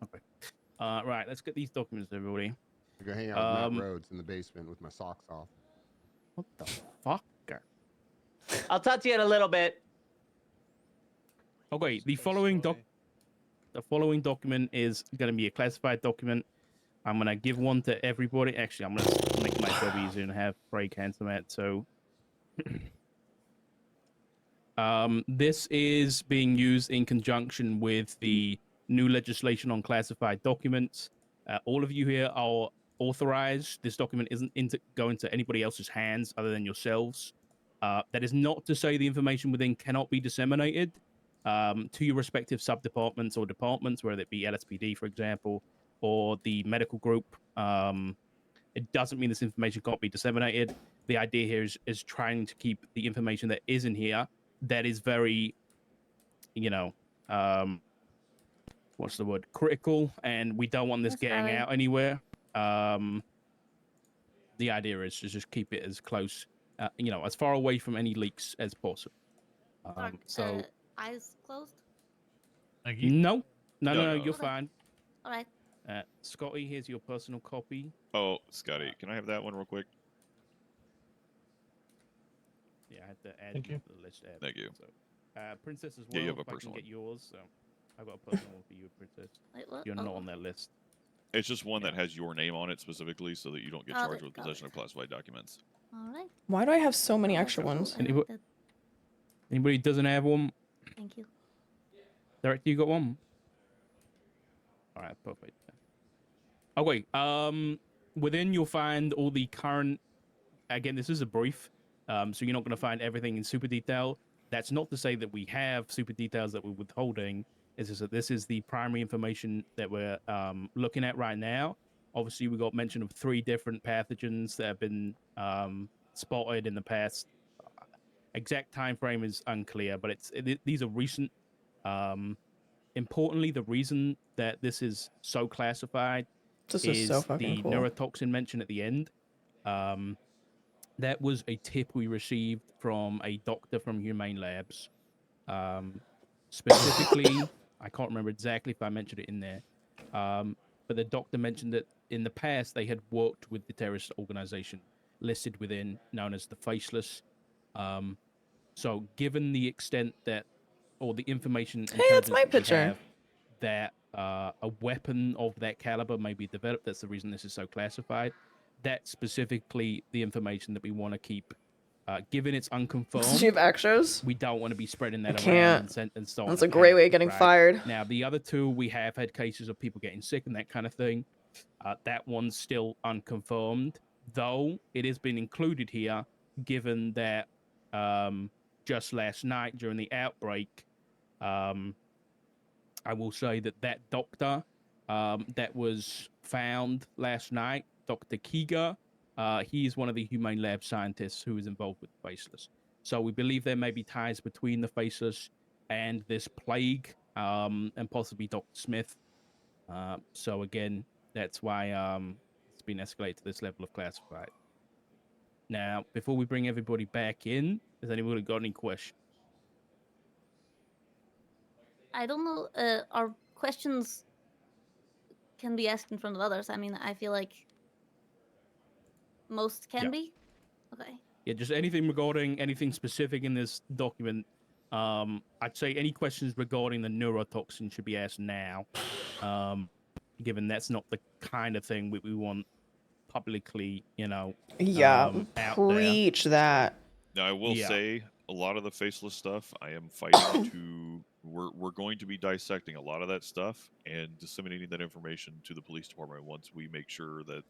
Okay. Right, let's get these documents, everybody. I go hang out with Matt Rhodes in the basement with my socks off. What the fuck? I'll talk to you in a little bit. Okay, the following document is going to be a classified document. I'm going to give one to everybody. Actually, I'm going to make my job easier and have Craig hand them out. So this is being used in conjunction with the new legislation on classified documents. All of you here are authorized. This document isn't going to anybody else's hands other than yourselves. That is not to say the information within cannot be disseminated to your respective sub-departments or departments, whether it be LSPD, for example, or the medical group. It doesn't mean this information can't be disseminated. The idea here is trying to keep the information that is in here that is very, you know, what's the word? Critical, and we don't want this getting out anywhere. The idea is to just keep it as close, you know, as far away from any leaks as possible. So eyes closed. Thank you. no, No. you're Okay. fine. All right. Scotty, here's your personal copy. Oh, Scotty, can I have that one real quick? Yeah, I had to add Thank you you. to the list. Thank you. So, Princess as well. Yeah, you have a if I can personal get one. yours. So, I've got a personal one for you, Princess. Wait, what? You're not on that list. It's just one that has your name on it specifically, so that you don't get Got charged it, with got possession of classified documents. All right. Why do I have so many extra ones? Anybody who doesn't have one? Thank you. Director, you got one? All right, perfect. Oh wait, within you'll find all the current. Again, this is a brief, so you're not going to find everything in super detail. That's not to say that we have super details that we're withholding. It's just that this is the primary information that we're looking at right now. Obviously, we got mention of 3 different pathogens that have been spotted in the past. Exact time frame is unclear, but these are recent. Importantly, the reason that this is so classified This is so fucking the cool. neurotoxin mentioned at the end. That was a tip we received from a doctor from Humane Labs. Specifically, I can't remember exactly if I mentioned it in there, but the doctor mentioned that in the past they had worked with the terrorist organization listed within, known as the Faceless. So given the extent that, or the information Hey, that's my intelligence that we picture. have, that a weapon of that caliber may be developed, that's the reason this is so classified. That's specifically the information that we want to keep. Given it's unconfirmed, Do you have extras? we don't want to be spreading that I around can't. and starting That's a a great way of panic, getting right? fired. Now, the other 2, we have had cases of people getting sick and that kind of thing. That one's still unconfirmed, though it has been included here, given that just last night during the outbreak, I will say that doctor that was found last night, Dr. Kiga, he is one of the Humane Lab scientists who is involved with the Faceless. So we believe there may be ties between the Faceless and this plague, and possibly Dr. Smith. So again, that's why it's been escalated to this level of classified. Now, before we bring everybody back in, has anybody got any questions? I don't know. Our questions can be asked in front of others. I mean, I feel like most can Yeah. be. Okay. Yeah, just anything regarding anything specific in this document. I'd say any questions regarding the neurotoxin should be asked now, given that's not the kind of thing we want publicly, you know. Yeah, out preach that. Now, I will Yeah. say a lot of the faceless stuff, I am fighting to. We're going to be dissecting a lot of that stuff and disseminating that information to the police department once we make sure that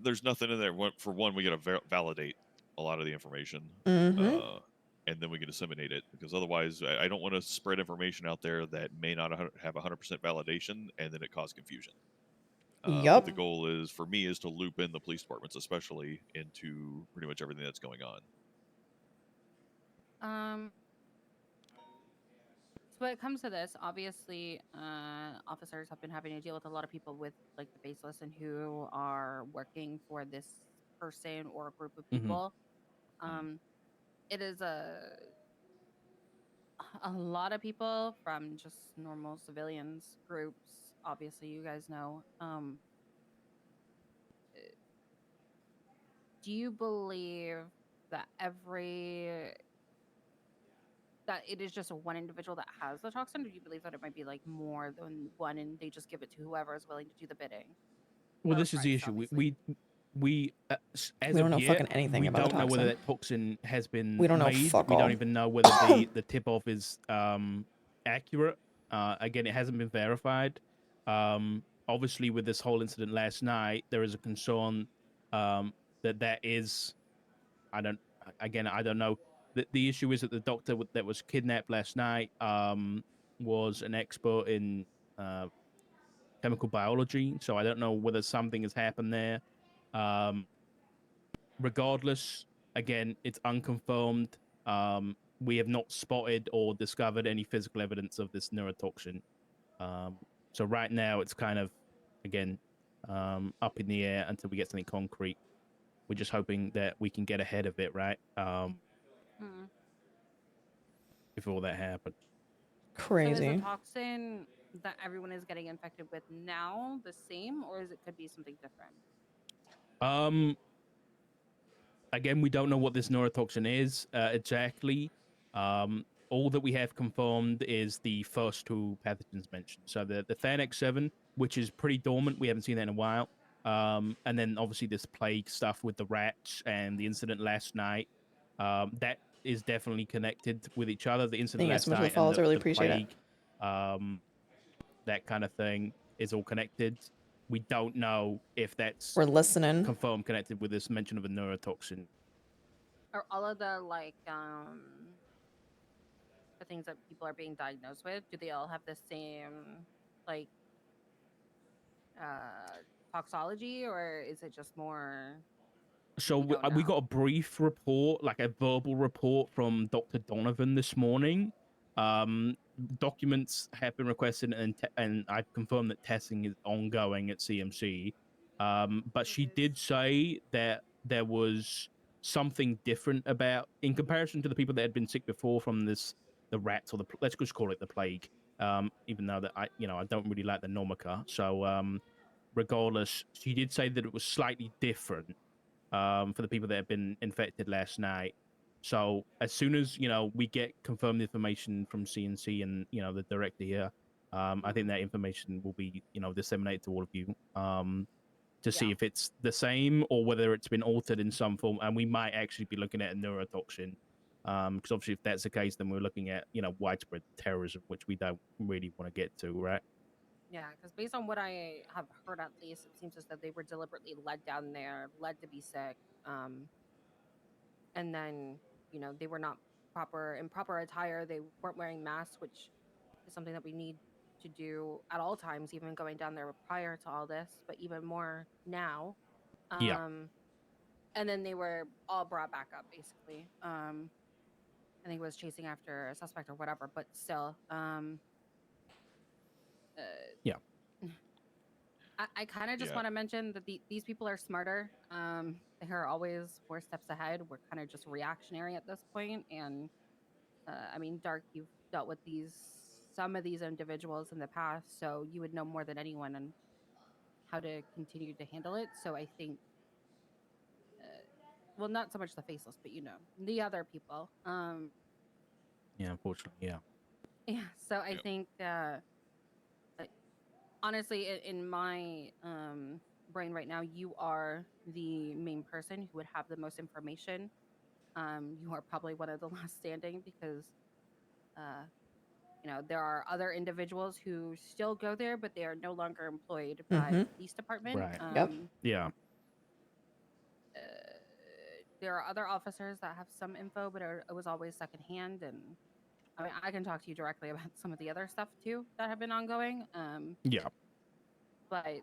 there's nothing in there. For one, we got to validate a lot of the information, and then we can disseminate it, because otherwise, I don't want to spread information out there that may not have 100% validation, and then it cause confusion. But the goal is, for me, is to loop in the police departments, especially, into pretty much everything that's going on. So when it comes to this, obviously, officers have been having to deal with a lot of people with like the Faceless and who are working for this person or a group of people. It is a lot of people from just normal civilians groups. Obviously, you guys know. Do you believe that that it is just one individual that has the toxin, or do you believe that it might be like more than one and they just give it to whoever is willing to do the bidding? Well, Or this is the price, issue. obviously. We as We don't of know yet, fucking anything we about the don't know whether toxin. that toxin has been We don't know made. fuck We all. don't even know whether the tip-off is accurate. Again, it hasn't been verified. Obviously, with this whole incident last night, there is a concern that is, I don't know. The issue is that the doctor that was kidnapped last night was an expert in chemical biology, so I don't know whether something has happened there. Regardless, again, it's unconfirmed. We have not spotted or discovered any physical evidence of this neurotoxin. So right now, it's kind of, again, up in the air until we get something concrete. We're just hoping that we can get ahead of it, right? Before that happens. So is Crazy. the toxin that everyone is getting infected with now the same, or is it could be something different? Again, we don't know what this neurotoxin is exactly. All that we have confirmed is the first two pathogens mentioned. So the Thanex7, which is pretty dormant, we haven't seen that in a while. And then obviously this plague stuff with the rats and the incident last night. That is definitely connected with each other. The incident Thank you last so much for the night and follows. I really the appreciate it. plague, that kind of thing is all connected. We don't know if that's We're listening. confirmed connected with this mention of a neurotoxin. Are all of the the things that people are being diagnosed with, do they all have the same like toxology, or is it just more? So we got a brief report, like a verbal report from Dr. Donovan this morning. Documents have been requested, and I've confirmed that testing is ongoing at CMC. But she did say that there was something different about, in comparison to the people that had been sick before from the rats, or let's just call it the plague. Even though that I don't really like the Nomica. So regardless, she did say that it was slightly different for the people that have been infected last night. So as soon as we get confirmed information from CNC and the director here, I think that information will be disseminated to all of you to see if it's the same or whether it's been altered in some form. And we might actually be looking at a neurotoxin, because obviously if that's the case, then we're looking at widespread terrorism, which we don't really want to get to, right? Yeah, because based on what I have heard, at least, it seems as though they were deliberately led down there, led to be sick, and then they were not in proper attire. They weren't wearing masks, which is something that we need to do at all times, even going down there prior to all this, but even more now. Yeah. And then they were all brought back up, basically. I think it was chasing after a suspect or whatever, but still. Yeah. I kind of just Yeah. want to mention that these people are smarter. They are always 4 steps ahead. We're kind of just reactionary at this point. And I mean, Dark, you've dealt with some of these individuals in the past, so you would know more than anyone on how to continue to handle it. So I think, well, not so much the faceless, but the other people. Yeah, unfortunately, yeah. Yeah. So I think, honestly, in my brain right now, you are the main person who would have the most information. You are probably one of the last standing because, there are other individuals who still go there, but they are no longer employed by the police department. Right. Yeah. There are other officers that have some info, but it was always secondhand. And I mean, I can talk to you directly about some of the other stuff too that have been ongoing. Yeah. But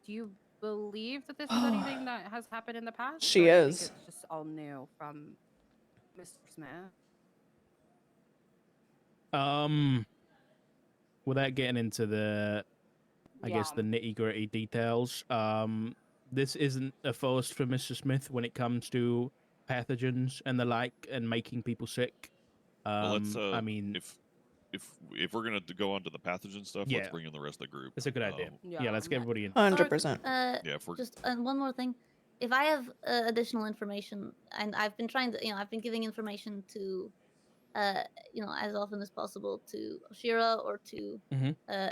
do you believe that this is anything that has happened in the past? She or do you think is. it's just all new from Mr. Smith? Without getting into the, I guess, the nitty-gritty details, this isn't a first for Mr. Smith when it comes to pathogens and the like and making people sick. Well, let's. I mean, if we're gonna go on to the pathogen stuff, Yeah. let's bring in the rest of the group. That's a good idea. Yeah, let's get everybody in. 100%. Yeah, if we're Just one more thing. If I have additional information, and I've been trying to, I've been giving information to, as often as possible to Oshiera or to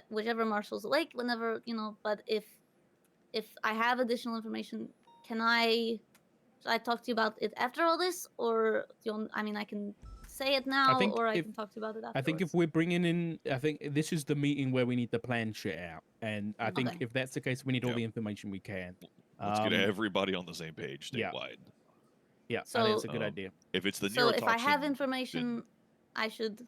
whichever marshal's awake, whenever, but if I have additional information, should I talk to you about it after all this, or I can say it now, or I can talk to you about it afterwards. I think if we're bringing in, I think this is the meeting where we need to plan shit out, and I think Okay. if that's the case, we need all the information we can. Let's get everybody on the same page yeah. statewide. Yeah, I think So- it's a good idea. If it's the So if I have neurotoxin, information, I should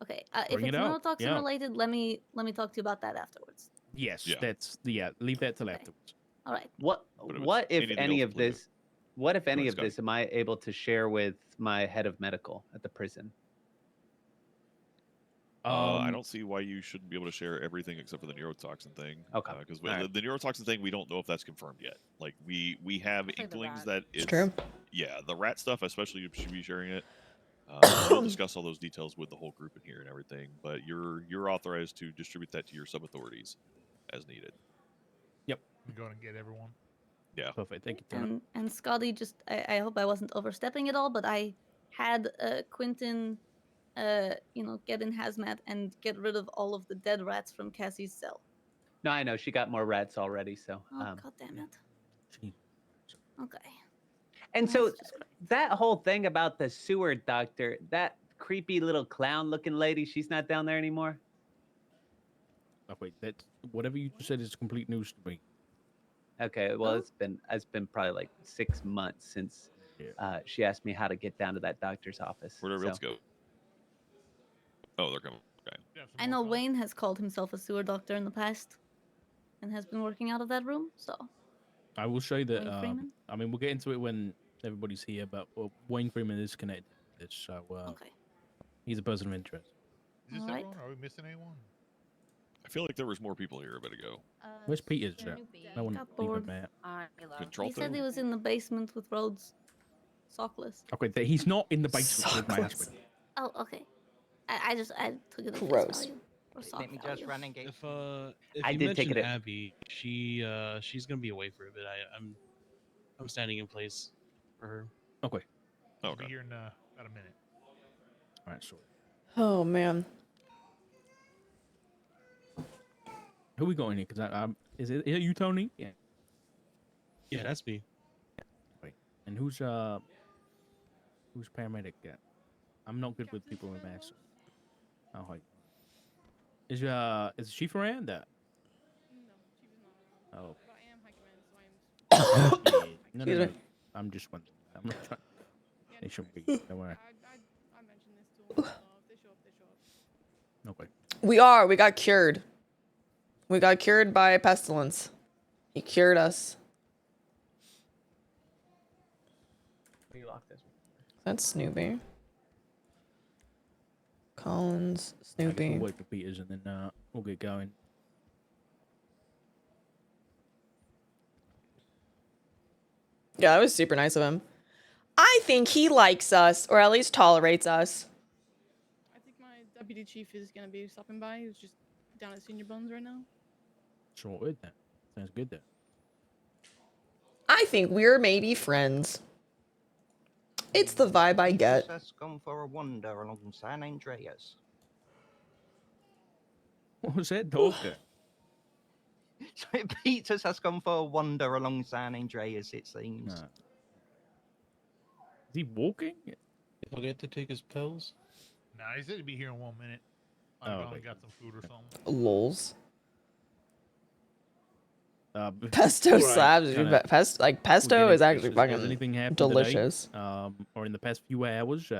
Okay. If Bring it's it out, neurotoxin yeah. related, let me talk to you about that afterwards. Yes, Yeah. that's leave that till afterwards. All right. What But if it's what if anything any else, of leave it. this? What if Go any ahead, of this am I able to share with my head of medical at the prison? I don't see why you shouldn't be able to share everything except for the neurotoxin thing. Okay. Because All right. the neurotoxin thing, we don't know if that's confirmed yet. Like we have Especially the inklings rat. that It's it's true. Yeah, the rat stuff, especially, you should be sharing it. We'll discuss all those details with the whole group in here and everything. But you're authorized to distribute that to your sub authorities as needed. Yep. I'm going to get everyone. Yeah. Perfect. Thank you, Tana. And Scotty, just I hope I wasn't overstepping at all, but I had Quentin, get in hazmat and get rid of all of the dead rats from Cassie's cell. No, I know she got more rats already. So. Oh God damn it. Okay. And so That's just great. that whole thing about the sewer doctor, that creepy little clown-looking lady, she's not down there anymore. Oh, wait, that's whatever you just said is complete news to me. Okay, well, it's been probably like 6 months since she asked me how to get down to that doctor's office. Where'd everybody else go? Oh, they're coming. Okay. I know Wayne has called himself a sewer doctor in the past, and has been working out of that room. So I will say that. Wayne Freeman? I mean, we'll get into it when everybody's here, but Wayne Freeman is connected to this, so okay. He's a person of interest. Is this All right. everyone? Are we missing anyone? I feel like there was more people here a bit ago. Where's Peter's at? No one Got even bored. met. Control He said thing? he was in the basement with Rhodes, sockless. Okay, he's not in the basement with my Sockless. husband. Oh, okay. I took it at face Gross. value. Or sock Let me just value. run and get. If I you did take mentioned it. Abby, she's gonna be away for a bit. I'm standing in place for her. Okay. I'll be here in about a minute. All right, sure. Oh man. Who we got in here? Because is it you, Tony? Yeah. Yeah, that's me. Wait, and who's paramedic? Yeah. I'm not good with people with masks. Oh, hi. Is Chief around? That. Oh. But I am high command, so I'm. No, Excuse no. me. I'm just wondering. I'm not trying. They should be. Don't worry. I mentioned this to all. If they show up, they show up. Okay. We got cured. We got cured by pestilence. He cured us. Relock this. That's Snoopy. Collins, I guess Snoopy. We'll wait for Peters and then we'll get going. Yeah, that was super nice of him. I think he likes us, or at least tolerates us. I think my deputy chief is gonna be stopping by. He's just down at Senior Bones right now. Sorted then. Sounds good then. I think we're maybe friends. It's the vibe I get. Has gone for a wander along San Andreas. What was that, doctor? So Peters has gone for a wander along San Andreas, it seems. Is he walking? Did I get to take his pills? Nah, he said he'd be here in 1 minute. I Oh, probably okay. got some food or something. Lols. Right. Pesto slabs. Kinda- Pesto we'll get is into actually this. Has fucking anything happened delicious. today, or in the past few hours,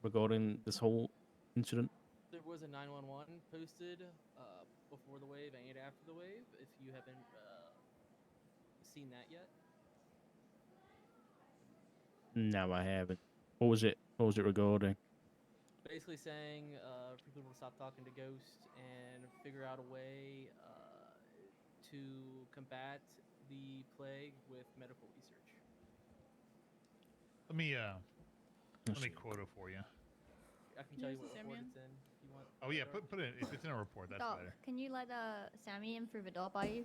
regarding this whole incident? There was a 911 posted before the wave and after the wave. If you haven't seen that yet, No, I haven't. What was it? What was it regarding? basically saying for people to stop talking to ghosts and figure out a way to combat the plague with medical research. Let me quote it for you. I can tell you what report it's in if you want. Oh yeah, put it. If it's in a report, that's Doc, better. can you let Sammy in through the door by you?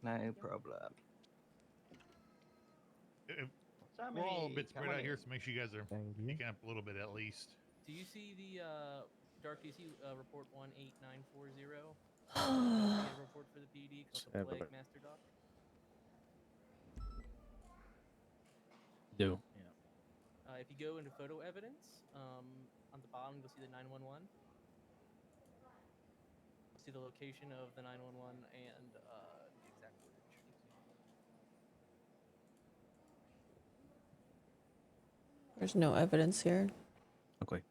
No problem. We're all a bit Sammy, spread come out on here, in. so make sure you guys are picking up a little bit at least. Do you see the Dark? Do you see report 18940? Report for the PD called the Have a Plague look. Master Doc. Do. If you go into photo evidence, on the bottom you'll see the 911. See the location of the 911 and the exact footage. There's no evidence here. Okay.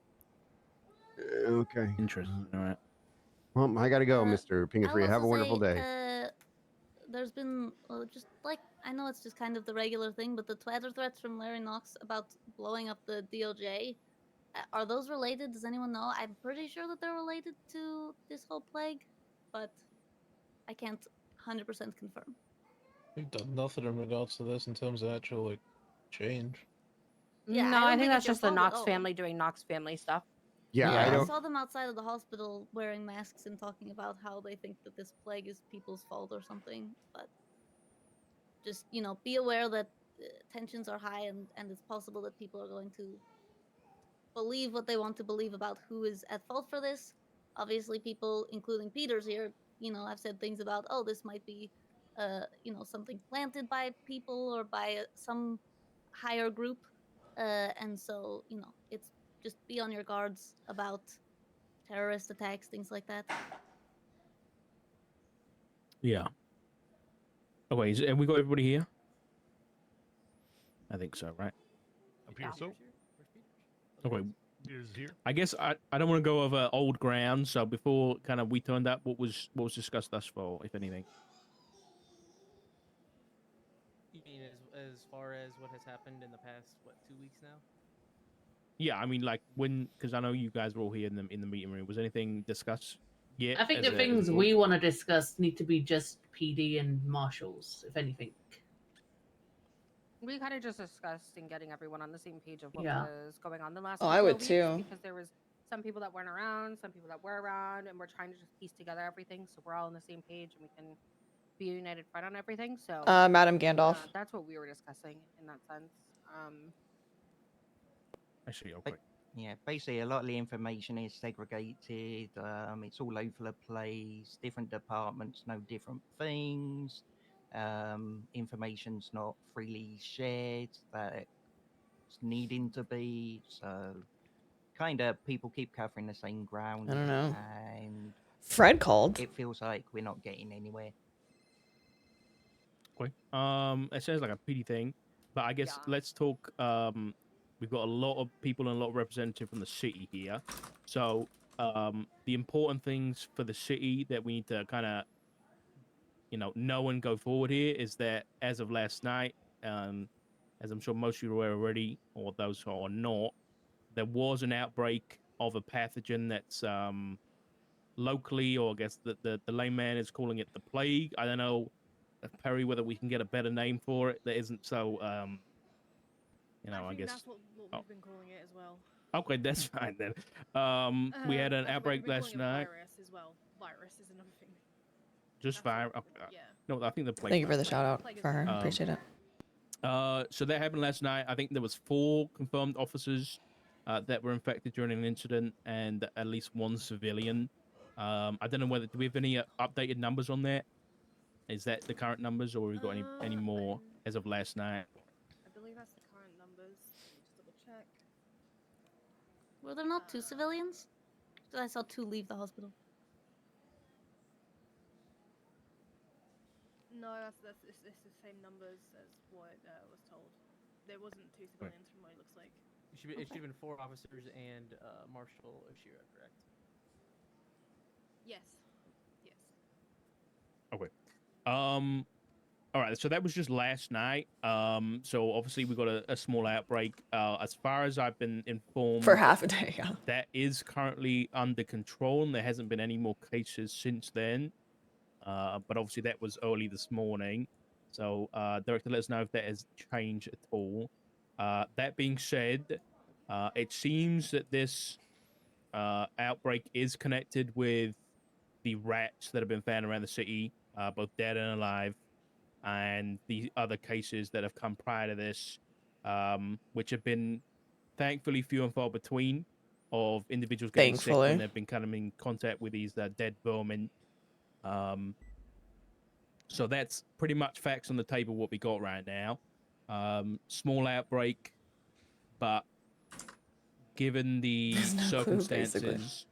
Okay. Interesting. All right. Well, I gotta go, Mr. Pingafree. I'll Have a also wonderful say, day. there's been just like I know it's just kind of the regular thing, but the Twitter threats from Larry Knox about blowing up the DOJ, are those related? Does anyone know? I'm pretty sure that they're related to this whole plague, but I can't 100% confirm. We've done nothing in regards to this in terms of actual like change. Yeah, no, I I, don't think think that's it's your just the fault at Knox all. family doing Knox family stuff. Yeah, I don't. saw them outside of the hospital wearing masks and talking about how they think that this plague is people's fault or something. But just be aware that tensions are high, and it's possible that people are going to believe what they want to believe about who is at fault for this. Obviously, people, including Peters here, have said things about, oh, this might be, something planted by people or by some higher group, and so it's just be on your guards about terrorist attacks, things like that. Yeah. Okay, have we got everybody here? I think so, right? Appears so. Okay. Peters is here. I guess I don't want to go over old ground, so before kind of we turned up, what was discussed thus far, if anything? You mean as far as what has happened in the past 2 weeks now? Yeah, I mean, like because I know you guys were all here in the meeting room. Was anything discussed yet? I think the things we want to discuss need to be just PD and marshals, if anything. We kind of just discussed and getting everyone on the same page of what Yeah. was going on the last Oh, couple I would of weeks, too. because there was some people that weren't around, some people that were around, and we're trying to just piece together everything so we're all on the same page and we can be a united front on everything. So, Madam Gandalf. that's what we were discussing in that sense. Actually, okay. Yeah, basically a lot of the information is segregated. It's all over the place. Different departments know different things. Information's not freely shared that it's needing to be. So, kind of people keep covering the same ground. I don't know. And Fred called. It feels like we're not getting anywhere. Okay. It sounds like a PD thing, but I guess let's talk. We've got a lot of people and a lot of representatives from the city here. So, the important things for the city that we need to kind of, know and go forward here is that as of last night, as I'm sure most of you are aware already, or those who are not, there was an outbreak of a pathogen that's locally, or I guess the layman is calling it the plague. I don't know, Perry, whether we can get a better name for it that isn't so I think guess that's what we've been calling it as well. okay, that's fine then. We had an outbreak last night. Virus as well. Virus is another thing. Just fire. Okay. Yeah. No, I think the plague. Thank you for the shout out for her. Um, Appreciate it. So that happened last night. I think there was 4 confirmed officers that were infected during an incident, and at least 1 civilian. I don't know whether do we have any updated numbers on that. Is that the current numbers, or have we got any more as of last night? I believe that's the current numbers. Let me just double check. Were there not 2 civilians? I saw 2 leave the hospital. No, it's the same numbers as what was told. There wasn't 2 civilians from what it looks like. It should have been 4 officers and Marshal Oshiera, correct? Yes. Yes. Okay. All right. So that was just last night. So obviously we got a small outbreak. As far as I've been informed, For half a day, yeah. that is currently under control, and there hasn't been any more cases since then. But obviously that was early this morning. So, Director, let us know if that has changed at all. That being said, it seems that this outbreak is connected with the rats that have been found around the city, both dead and alive, and the other cases that have come prior to this, which have been thankfully few and far between, of individuals getting sick when they've been kind of in contact with these dead vermin. So that's pretty much facts on the table what we got right now. Small outbreak, but given the circumstances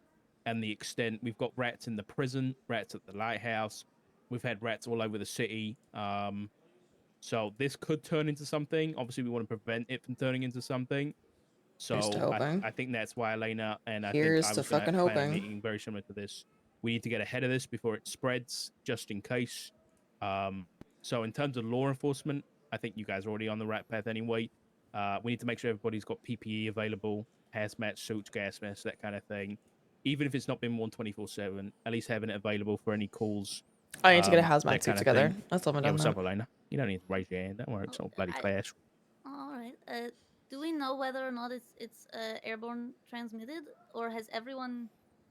and the extent, we've got rats in the prison, rats at the lighthouse. We've had rats all over the city. So this could turn into something. Obviously, we want to prevent it from turning into something. So Here's to hoping. I think that's why Elena and I Here's think I to was going to fucking plan a hoping. meeting very similar to this. We need to get ahead of this before it spreads, just in case. So in terms of law enforcement, I think you guys are already on the right path anyway. We need to make sure everybody's got PPE available, hazmat suits, gas masks, that kind of thing. Even if it's not been worn 24/7, at least having it available for any calls. I need to get a that hazmat kind suit of together. thing. I still haven't Yeah, done what's that. up, Elena? You don't need to raise your hand. Don't worry, it's not bloody class. All right. Do we know whether or not it's airborne transmitted, or has everyone,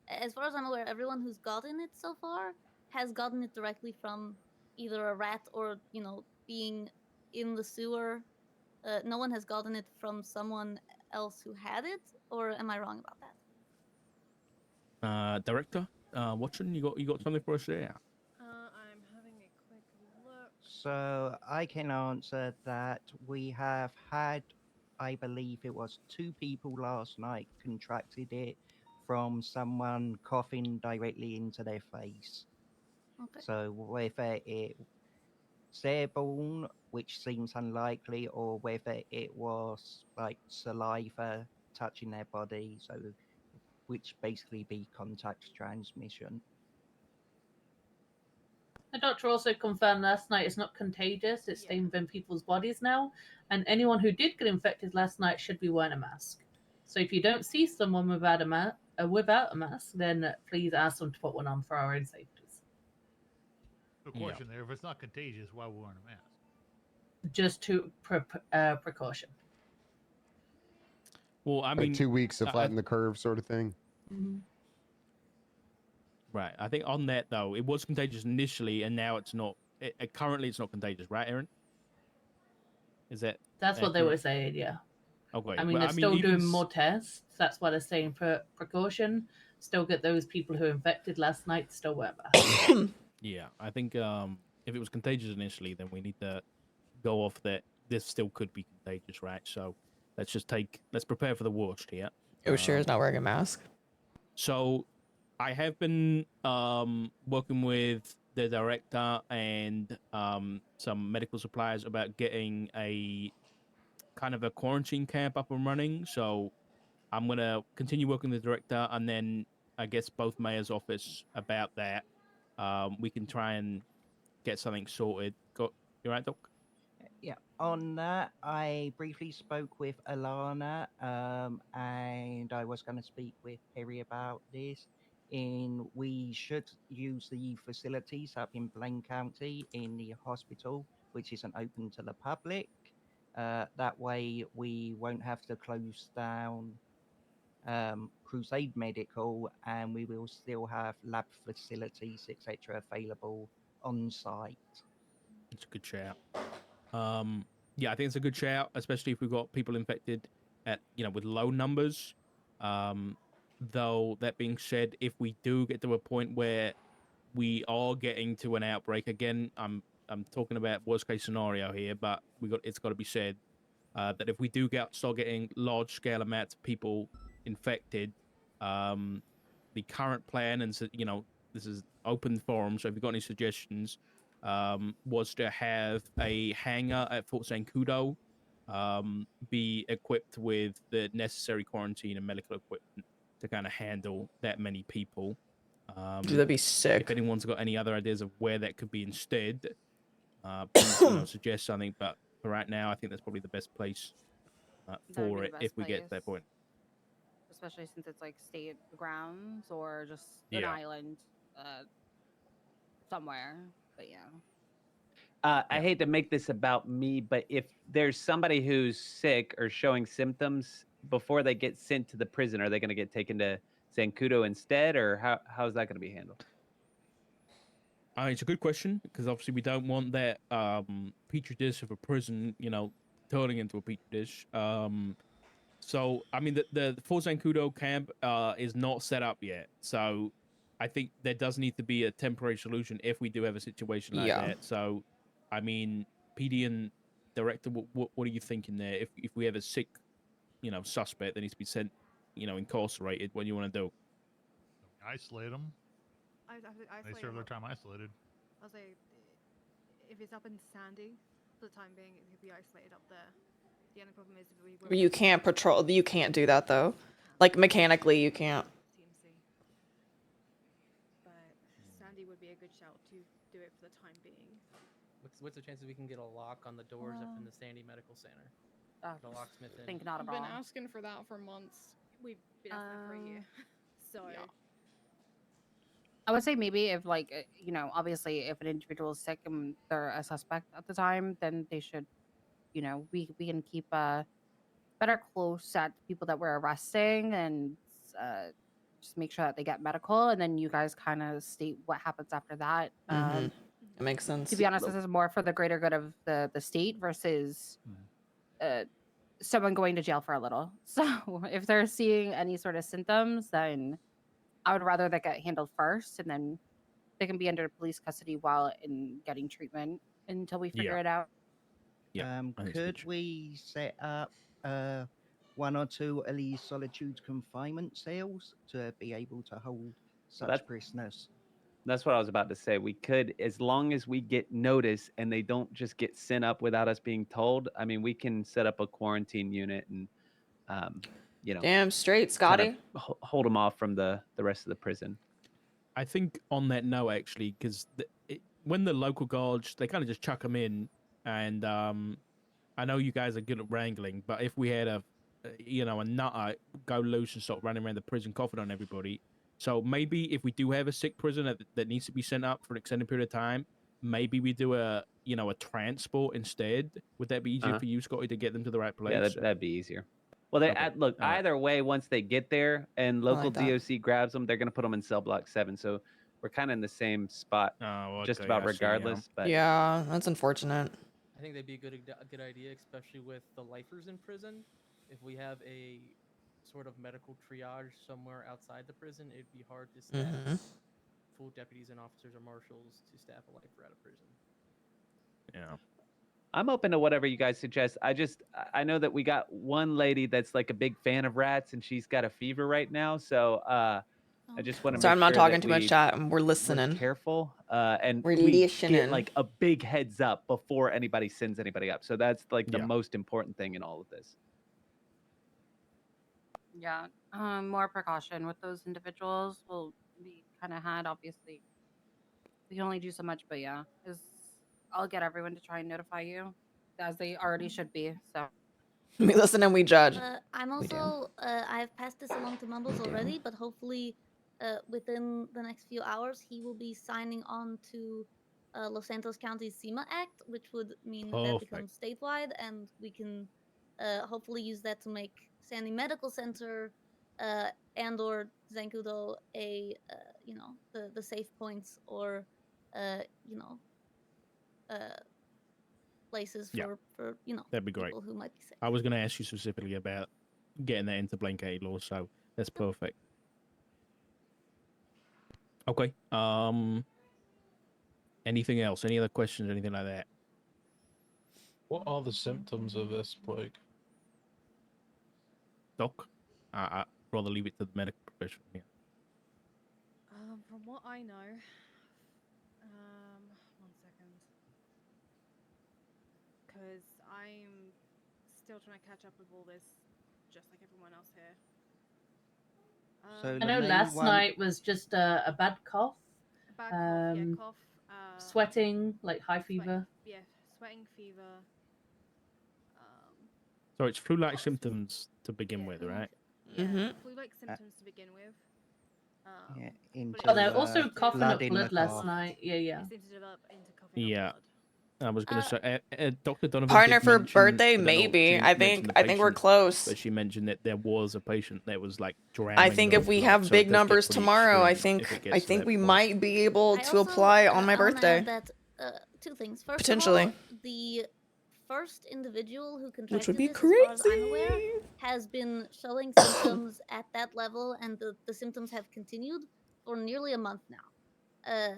as far as I'm aware, everyone who's gotten it so far has gotten it directly from either a rat or being in the sewer. No one has gotten it from someone else who had it, or am I wrong about that? Director, Watson, you got something for us there? I'm having a quick look. So I can answer that we have had, I believe it was 2 people last night contracted it from someone coughing directly into their face. Okay. So whether it's airborne, which seems unlikely, or whether it was like saliva touching their body, so which basically be contact transmission. The doctor also confirmed last night it's not contagious. It's staying within people's bodies now, and anyone who did get infected last night should be wearing a mask. So if you don't see someone without a mask, then please ask them to put one on for our own safeties. The question there: if it's not contagious, why are we wearing a mask? Just to precaution. Well, I Like mean, 2 weeks to flatten the curve, sort of thing. Right. I think on that though, it was contagious initially, and now it's not. Currently, it's not contagious, right, Aaron? Is that? That's what they were saying, yeah. Okay. I mean, they're still doing more tests. That's why they're saying precaution. Still get those people who were infected last night still wear masks. Yeah, I think if it was contagious initially, then we need to go off that this still could be contagious, right? So let's prepare for the worst here. Oshiera's not wearing a mask. So I have been working with the director and some medical suppliers about getting a kind of a quarantine camp up and running. So I'm going to continue working with the director and then I guess both mayor's office about that. We can try and get something sorted. You right, Doc? Yeah, on that, I briefly spoke with Alana, and I was going to speak with Perry about this. We should use the facilities up in Blaine County in the hospital, which isn't open to the public. That way, we won't have to close down Crusade Medical, and we will still have lab facilities, etc., available on site. It's a good shout. Yeah, I think it's a good shout, especially if we've got people infected at with low numbers. Though that being said, if we do get to a point where we are getting to an outbreak again, I'm talking about worst case scenario here, but it's got to be said that if we do start getting large scale amounts of people infected, the current plan, and this is open forum, so if you've got any suggestions, was to have a hangar at Fort Zancudo be equipped with the necessary quarantine and medical equipment to kind of handle that many people. Dude, that'd be sick. If anyone's got any other ideas of where that could be instead, please suggest something. But for right now, I think that's probably the best place for it if we get to that point. Especially since it's like state grounds or just an island somewhere. But yeah. I hate to make this about me, but if there's somebody who's sick or showing symptoms before they get sent to the prison, are they going to get taken to Zancudo instead, or how is that going to be handled? It's a good question because obviously we don't want that petri dish of a prison, turning into a petri dish. So I mean, the Fort Zancudo camp is not set up yet. So I think there does need to be a temporary solution if we do have a situation like that. So, I mean, PD and director, what are you thinking there? If we have a sick, suspect that needs to be sent, incarcerated, what do you want to do? Isolate them. They serve their time isolated. I'll say, if it's up in Sandy, for the time being, it could be isolated up there. The only problem is we Or you can't patrol. You can't do that though. Like mechanically, you can't. TMC. But Sandy would be a good shout to do it for the time being. What's the chances we can get a lock on the doors up in the Sandy Medical Center? The locksmith in. Think not I've at been all. asking for that for months. We've been asking for a year. So I would say maybe if like you know, obviously if an individual is sick and they're a suspect at the time, then they should, you know, we can keep better close at people that we're arresting and just make sure that they get medical, and then you guys kind of state what happens after that. That makes sense. To be honest, this is more for the greater good of the state versus someone going to jail for a little. So if they're seeing any sort of symptoms, then I would rather that get handled first, and then they can be under police custody while in getting treatment until we figure it out. Could we set up 1 or 2 at least solitude confinement cells to be able to hold such prisoners? That's what I was about to say. We could, as long as we get notice and they don't just get sent up without us being told. I mean, we can set up a quarantine unit and, you know, Damn straight, Scotty. hold them off from the rest of the prison. I think on that note, actually, because when the local guards, they kind of just chuck them in, and I know you guys are good at wrangling, but if we had a nutter go loose and start running around the prison coughing on everybody, so maybe if we do have a sick prisoner that needs to be sent up for an extended period of time, maybe we do a transport instead. Would that be easier for you, Scotty, to get them to the right place? Yeah, that'd be easier. Well, they look either way. Once they get there and local DOC grabs them, they're gonna put them in cell block 7. So we're kind of in the same spot, just about regardless. But yeah, that's unfortunate. I think that'd be a good idea, especially with the lifers in prison. If we have a sort of medical triage somewhere outside the prison, it'd be hard to staff full deputies and officers or marshals to staff a lifer out of prison. Yeah. I'm open to whatever you guys suggest. I know that we got one lady that's like a big fan of rats, and she's got a fever right now. So I just want to. Sorry, I'm not sure talking that too much, we- chat. We're listening. We're careful, and We're we listening. get like a big heads up before anybody sends anybody up. So that's like the most important thing in all of this. Yeah, more precaution with those individuals will be kind of had. Obviously, we can only do so much, but yeah, I'll get everyone to try and notify you, as they already should be. So We listen and we judge. I'm also I've passed this along to Mumbles already, but hopefully within the next few hours he will be signing on to Los Santos County's SEMA Act, which would mean that becomes statewide, and we can hopefully use that to make Sandy Medical Center and or Zancudo a the safe points or places for that'd be great. people who might be sick. I was going to ask you specifically about getting that into blanket law, so that's perfect. Okay. Anything else? Any other questions? Anything like that? What are the symptoms of this plague? Doc, I'd rather leave it to the medical professional here. From what I know, 1 second, because I'm still trying to catch up with all this, just like everyone else here. So I know last night was just a bad cough. A bad cough, yeah, cough. Sweating, like high fever. Yeah, sweating, fever. So it's flu-like symptoms to begin with, right? Yeah, flu-like symptoms to begin with. Into, Oh, they're also coughing up in blood the last cough. night. Yeah. It seems to develop into coughing Yeah. I was going to say, Dr. Donovan Partner did for mention- birthday, I don't know, maybe. she I mentioned think the I think we're patient, close. But she mentioned that there was a patient that was like drowning. I think if we blood, have so it big does get numbers pretty tomorrow, I extreme if think it gets to that we point. might be able I to also, apply on my I wanna birthday. add that two things. First Potentially. of all, the first individual who contracted Which would be this, as far as I'm aware, has been showing symptoms at that level, and the symptoms have continued for nearly a month now.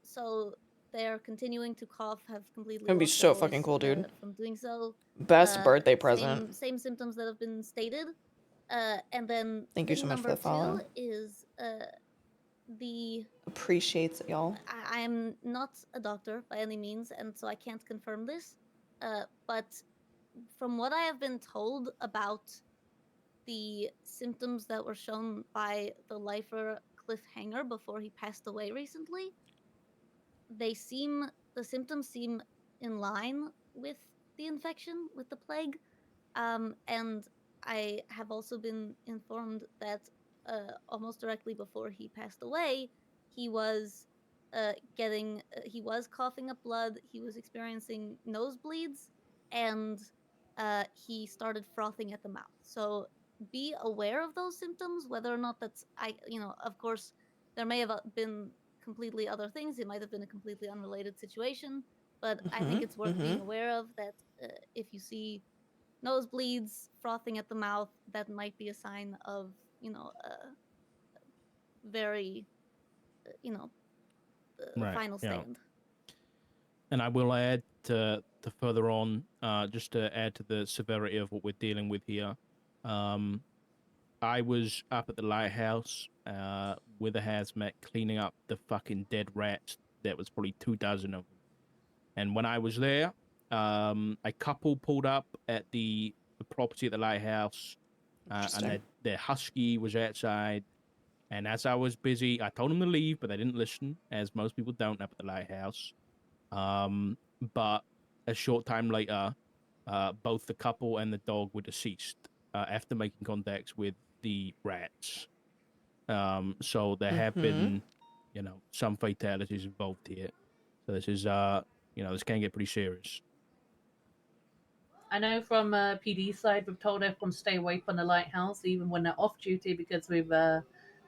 So they're continuing to cough, have completely That'd be lost so their fucking voice, cool, dude. from doing so. Best birthday present. Same symptoms that have been stated. And then Thank you thing so much for number the follow. 2 is the Appreciates it, y'all. I'm not a doctor by any means, and so I can't confirm this. But from what I have been told about the symptoms that were shown by the lifer Cliffhanger before he passed away recently, the symptoms seem in line with the infection, with the plague. And I have also been informed that almost directly before he passed away, he was he was coughing up blood, he was experiencing nosebleeds, and he started frothing at the mouth. So be aware of those symptoms, whether or not that's, of course, there may have been completely other things. It might have been a completely unrelated situation, but I think it's worth being aware of that. If you see nosebleeds, frothing at the mouth, that might be a sign of, very, Right. final Yeah. stand. And I will add to further on, just to add to the severity of what we're dealing with here. I was up at the lighthouse with a hazmat cleaning up the fucking dead rats. There was probably 24 of them. And when I was there, a couple pulled up at the property at the lighthouse, and their husky was outside. And as I was busy, I told them to leave, but they didn't listen, as most people don't up at the lighthouse. But a short time later, both the couple and the dog were deceased after making contacts with the rats. So there have been, some fatalities involved here. So this is, this can get pretty serious. I know from PD side, we've told everyone to stay away from the lighthouse, even when they're off duty, because we've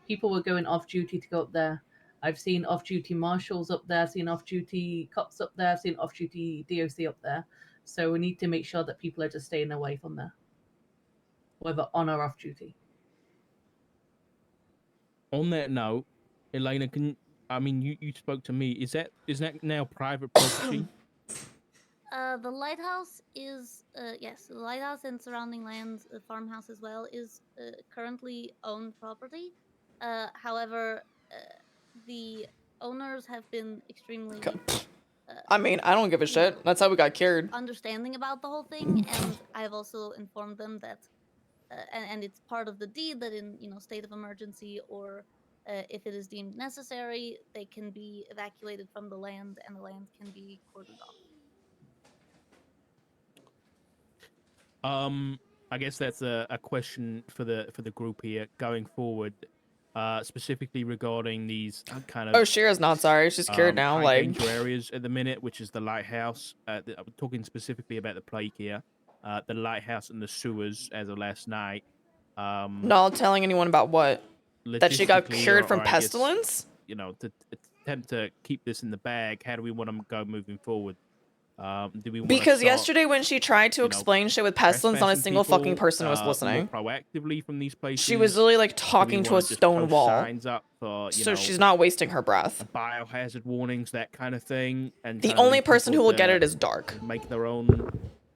people were going off duty to go up there. I've seen off-duty marshals up there, seen off-duty cops up there, seen off-duty DOC up there. So we need to make sure that people are just staying away from there, whether on or off duty. On that note, Elena, you spoke to me. Is that now private property? The lighthouse is, yes, the lighthouse and surrounding lands, the farmhouse as well, is currently owned property. However, the owners have been extremely. I mean, I don't give a shit. That's how we got cured. Understanding about the whole thing, and I have also informed them that, and it's part of the deed that in state of emergency or if it is deemed necessary, they can be evacuated from the land, and the land can be cordoned off. I guess that's a question for the group here going forward, specifically regarding these kind of. Oshiera's not sorry. She's cured now. High Like danger areas at the minute, which is the lighthouse. I'm talking specifically about the plague here. The lighthouse and the sewers as of last night. not telling anyone about what? That she got cured from pestilence? To attempt to keep this in the bag, how do we want to go moving forward? Do we want because yesterday when she tried to explain shit with pestilence, not a single fucking person was listening. More proactively from these places. She was literally like talking to a stone wall. Signs up for, so she's not wasting her breath. Biohazard warnings, that kind of thing. And the only person who will get it is Dark. Make their own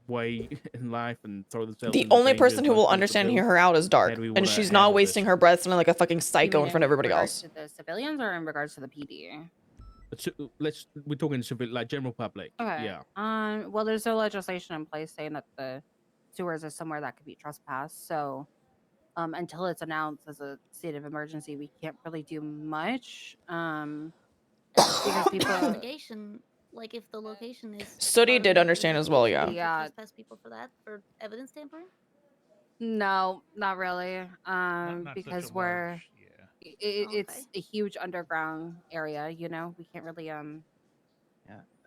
way in life and throw themselves. The only person who will understand and hear her out is Dark, and she's not wasting her breath sounding like a fucking psycho in front of everybody else. To the civilians or in regards to the PD? We're talking like general public. Okay. Yeah. Well, there's no legislation in place saying that the sewers is somewhere that could be trespassed. So, until it's announced as a state of emergency, we can't really do much. Because people. Investigation, like if the location is. Sooty did understand as well. Yeah. Trespass people for that, for evidence tampering. No, not really. Not Because we're. It's a huge underground area, we can't really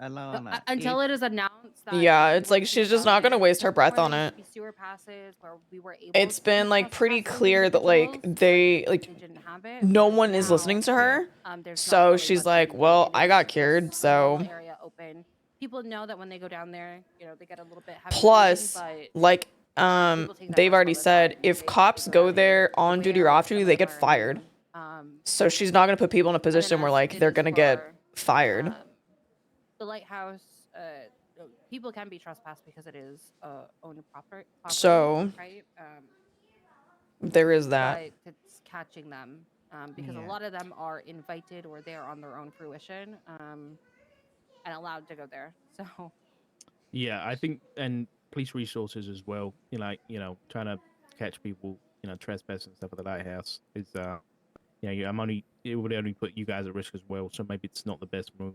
Alana, until it is announced that yeah, it's like she's just not gonna waste her breath on it. Sewer passes where we were able it's been like pretty clear that like they no one is listening to her. So she's like, well, I got cured, so area open. People know that when they go down there, they get a little bit heavy. Plus, but like they've already said if cops go there on duty or off duty, they get fired. So she's not going to put people in a position where like they're going to get fired. The lighthouse, people can be trespassed because it is owned property. So right? there is that. But it's catching them because a lot of them are invited or they're on their own fruition and allowed to go there. So. Yeah, I think, and police resources as well. Trying to catch people, trespassing and stuff at the lighthouse is, it would only put you guys at risk as well. So maybe it's not the best move.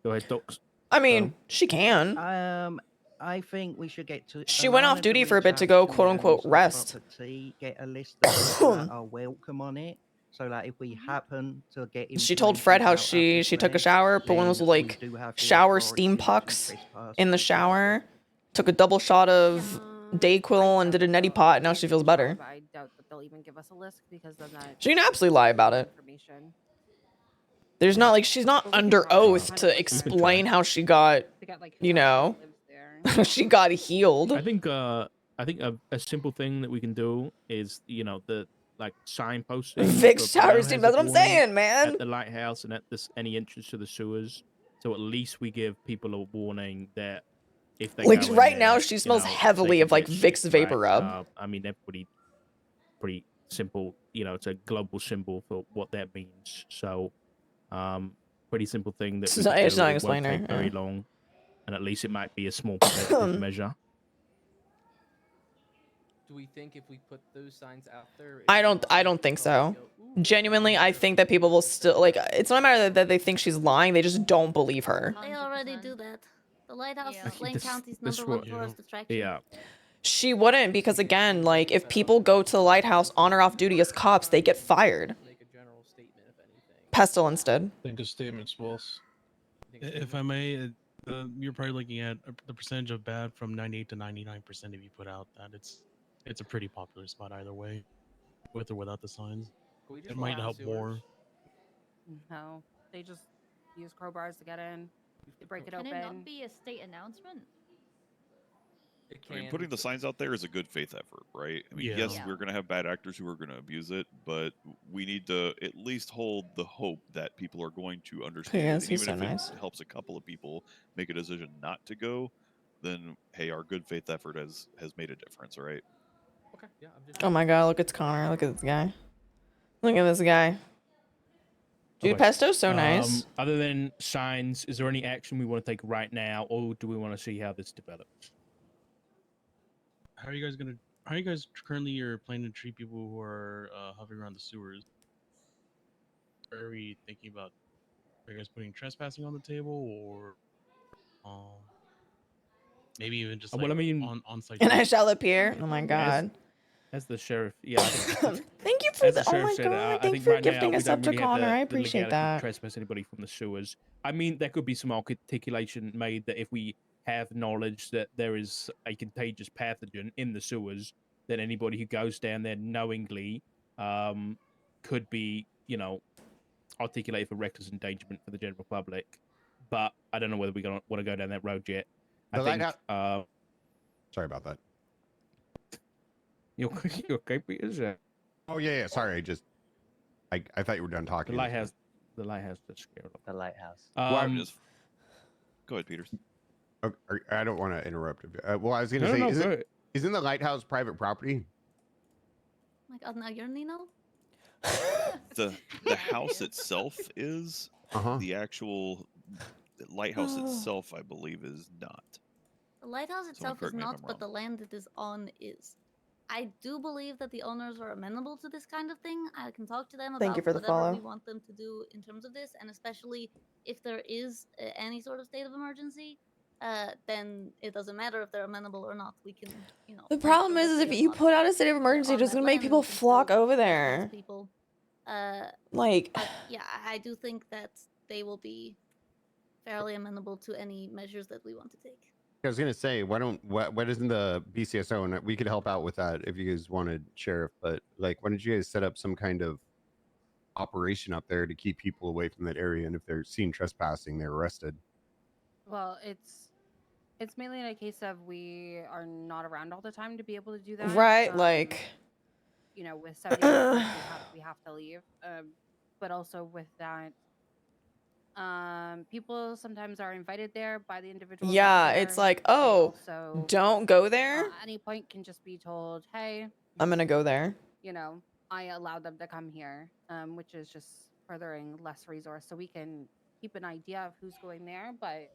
Go ahead, Docs. I mean, she can. I think we should get to. She went off Alana duty for a reach bit to out go, the quote unquote, owners of rest. property, get a list of people that are welcome on it, so that if we happen to get She told Fred how she took a shower, put one of those like shower steam pucks in the shower, took a double shot of Dayquil and did a neti pot. Now she feels better. But I doubt that they'll even give us a list because then that She can absolutely lie about it. information. There's not like she's not under oath to explain how she got, she got healed. I think a simple thing that we can do is the signposting. Vic's tower steam. That's what I'm saying, man. At the lighthouse and at any entrance to the sewers, so at least we give people a warning that if they like go in right there, now she smells they heavily can of like get Vic's shit, vapor right? rub. I mean, they're pretty simple. It's a global symbol for what that means. So, pretty simple thing that It's not an it won't explainer, take very yeah. long, and at least it might be a small preventative measure. Do we think if we put those signs out there? I don't think so. Genuinely, I think that people will still like. It's not a matter that they think she's lying; they just don't believe her. They already do that. The lighthouse is Lane This- County's this number one what- tourist attraction. Yeah. She wouldn't because again, like if people go to the lighthouse on or off duty as cops, they get fired. Pestilence did. Think of statements, boss. If I may, you're probably looking at the percentage of bad from 98 to 99% if you put out that it's a pretty popular spot either way, with or without the signs. It might help more. No, they just use crowbars to get in. They break it Can open. it not be a state announcement? I mean, putting the signs out there is a good faith effort, right? I mean, Yeah. yes, Yeah. we're going to have bad actors who are going to abuse it, but we need to at least hold the hope that people are going to understand Yes, it. he's Even so if nice. it helps a couple of people make a decision not to go, then hey, our good faith effort has made a difference, right? Okay, yeah, I'm just. Oh my god, look at Connor. Look at this guy. Look at this guy. Dude, Okay. Pesto's so nice. Other than signs, is there any action we want to take right now, or do we want to see how this develops? How are you guys currently are planning to treat people who are hovering around the sewers? Are we thinking about, are you guys putting trespassing on the table, or maybe even just Well, I mean, on site? And I shall appear. Oh my god. As the sheriff, yeah. Thank you for As the. the Oh sheriff my said, god. I Thank think you for right now gifting we us don't up to really have Connor. I the appreciate legality to that. trespass anybody from the sewers. I mean, there could be some articulation made that if we have knowledge that there is a contagious pathogen in the sewers, that anybody who goes down there knowingly could be, articulated for reckless endangerment for the general public. But I don't know whether we're going to want to go down that road yet. I The think. lighthouse- Sorry about that. You okay, Peter? Oh yeah. Sorry, I thought you were done talking. The lighthouse just scared The lighthouse. Go ahead, Peters. I don't want to interrupt. Well, I was going to No, say, no, go ahead. isn't the lighthouse private property? Oh my god, now you're Nino? The house itself is the actual lighthouse itself, I believe, is not. The lighthouse itself is correct me if not, I'm but the land it is on is. I do believe that the owners are amenable to this kind of thing. I can talk to them about Thank you for the whatever follow. we want them to do in terms of this, and especially if there is any sort of state of emergency, then it doesn't matter if they're amenable or not. We can, The problem is if you put out a state of emergency, it's just gonna make people flock over there. people. Like, but yeah, I do think that they will be fairly amenable to any measures that we want to take. I was going to say, what isn't the BCSO, and we could help out with that if you guys wanted, Sheriff, but like, why don't you guys set up some kind of operation up there to keep people away from that area, and if they're seen trespassing, they're arrested? Well, it's mainly in a case of we are not around all the time to be able to do that. right? Like, With 70 hours, we have to leave. But also with that, people sometimes are invited there by the individual. yeah, it's like, oh, don't go there. At any point can just be told, hey, I'm gonna go there. I allowed them to come here, which is just furthering less resource. So we can keep an idea of who's going there, but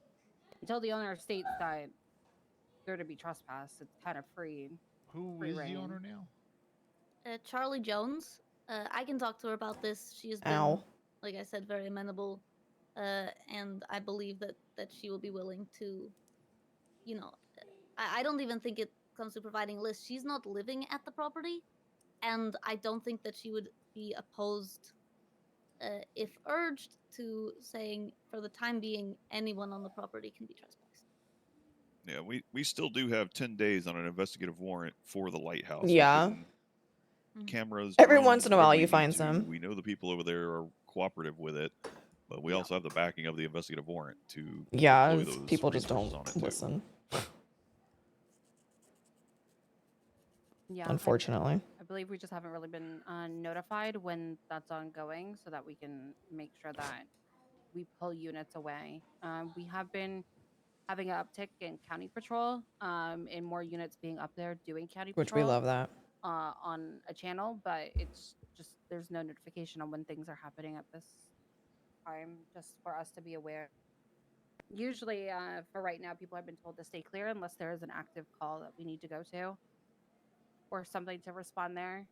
until the owner states that there to be trespass. It's kind of free. Who free is the reign. owner now? Charlie Jones. I can talk to her about this. She has been, Ow. like I said, very amenable, and I believe that she will be willing to, you know, I don't even think it comes to providing a list. She's not living at the property, and I don't think that she would be opposed, if urged, to saying for the time being anyone on the property can be trespassed. Yeah, we still do have 10 days on an investigative warrant for the lighthouse. Yeah. We can, cameras, Every drones, once in a while whatever you we find need to. some. We know the people over there are cooperative with it, but we also have the backing of the investigative warrant to Yeah, deploy those people just resources don't on it too. listen. Yeah. Unfortunately. I believe we just haven't really been notified when that's ongoing, so that we can make sure that we pull units away. We have been having an uptick in county patrol, and more units being up there doing county Which we patrol. love that. On a channel, but it's just there's no notification on when things are happening at this time, just for us to be aware. Usually, for right now, people have been told to stay clear unless there is an active call that we need to go to, or something to respond there,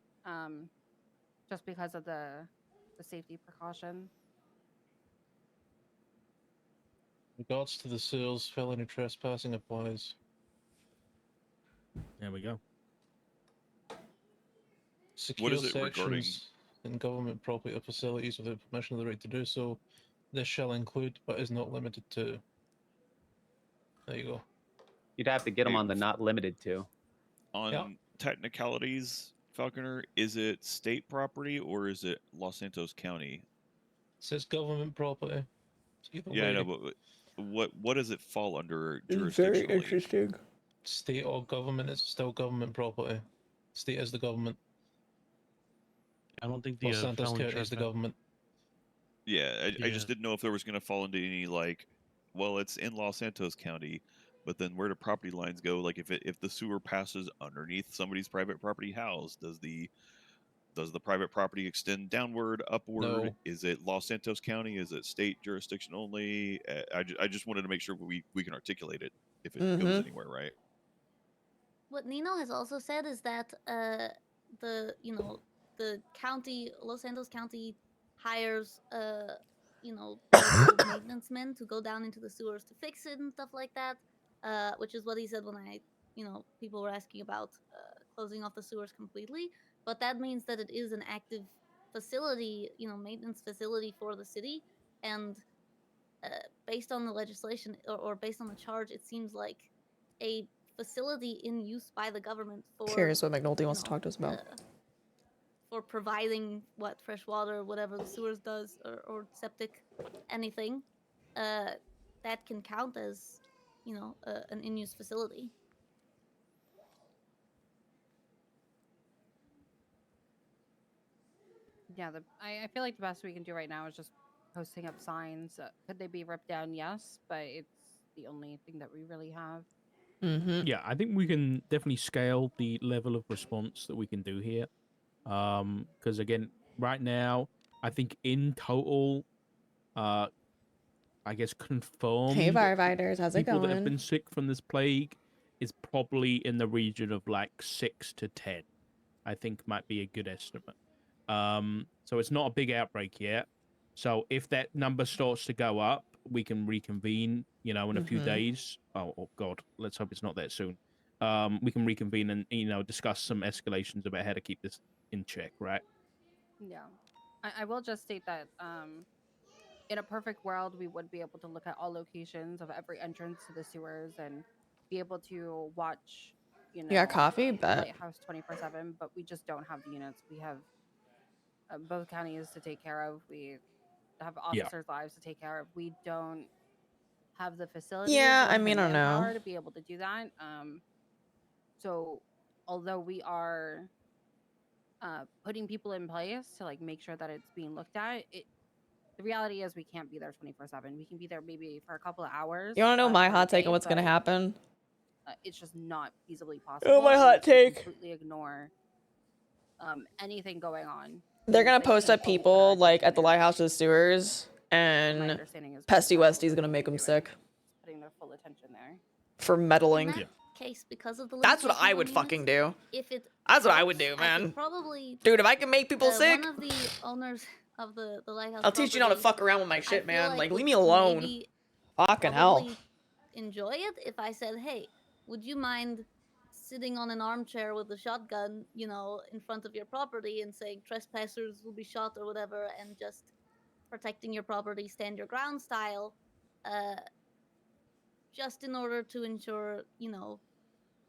just because of the safety precaution. Regards to the sewers, felony trespassing applies. There we go. Secure is it regarding? sections in government property or facilities without permission of the right to do so. This shall include, but is not limited to. There you go. You'd have to get them on the not limited to. On technicalities, Falconer, is it state property or is it Los Santos County? It says government property. Yeah, I know, but what does it fall under jurisdictionally? Very interesting. State or government, it's still government property. State is the government. I don't think the Los Santos felony County is the trespass. government. Yeah, I just Yeah. didn't know if there was going to fall into any like, well, it's in Los Santos County, but then where do property lines go? Like if the sewer passes underneath somebody's private property house, does the private property extend downward, upward? No. Is it Los Santos County? Is it state jurisdiction only? I just wanted to make sure we can articulate it if it goes anywhere, right? What Nino has also said is that the county, Los Santos County, hires local maintenance men to go down into the sewers to fix it and stuff like that. Which is what he said when people were asking about closing off the sewers completely. But that means that it is an active facility, maintenance facility for the city, and based on the legislation or based on the charge, it seems like a facility in use by the government for. Curious what McNulty wants to talk to us about. For providing fresh water, whatever the sewers does, or septic, anything, that can count as, an in-use facility. Yeah, I feel like the best we can do right now is just posting up signs. Could they be ripped down? Yes, but it's the only thing that we really have. Yeah, I think we can definitely scale the level of response that we can do here. Because again, right now, I think in total, I guess confirmed Hey, firefighters, how's it people that have going? been sick from this plague is probably in the region of like 6 to 10. I think might be a good estimate. So it's not a big outbreak yet. So if that number starts to go up, we can reconvene, in a few days. Oh God, let's hope it's not that soon. We can reconvene and, discuss some escalations about how to keep this in check, right? Yeah, I will just state that in a perfect world, we would be able to look at all locations of every entrance to the sewers and be able to watch, You got coffee? the Bet. lighthouse 24/7. But we just don't have the units. We have both counties to take care of. We have officers' lives to take care of. We don't have the facilities. Yeah, or I the mean, I don't know. manpower to be able to do that. So although we are putting people in place to make sure that it's being looked at, the reality is we can't be there 24/7. We can be there maybe for a couple of hours. You want to know my per hot take day, on what's going to but, happen? It's just not feasibly possible. Oh, my and hot we take. completely ignore anything going on. They're going to They post can't up people, at the lighthouse or the sewers, My and understanding is Pesty Westy's going to make them sick putting their full attention there. for meddling. In that case, because of the That's what limitation I on would units, fucking do. if it That's what I would helps, do, I could man. probably Dude, if I can make people sick, one of the owners of the lighthouse I'll teach you not to property, fuck around with my I shit, feel man. Like, would leave me alone. maybe Fucking hell. probably enjoy it if I said, hey, would you mind sitting on an armchair with a shotgun, you know, in front of your property and saying trespassers will be shot or whatever, and just protecting your property, stand your ground style, just in order to ensure, you know,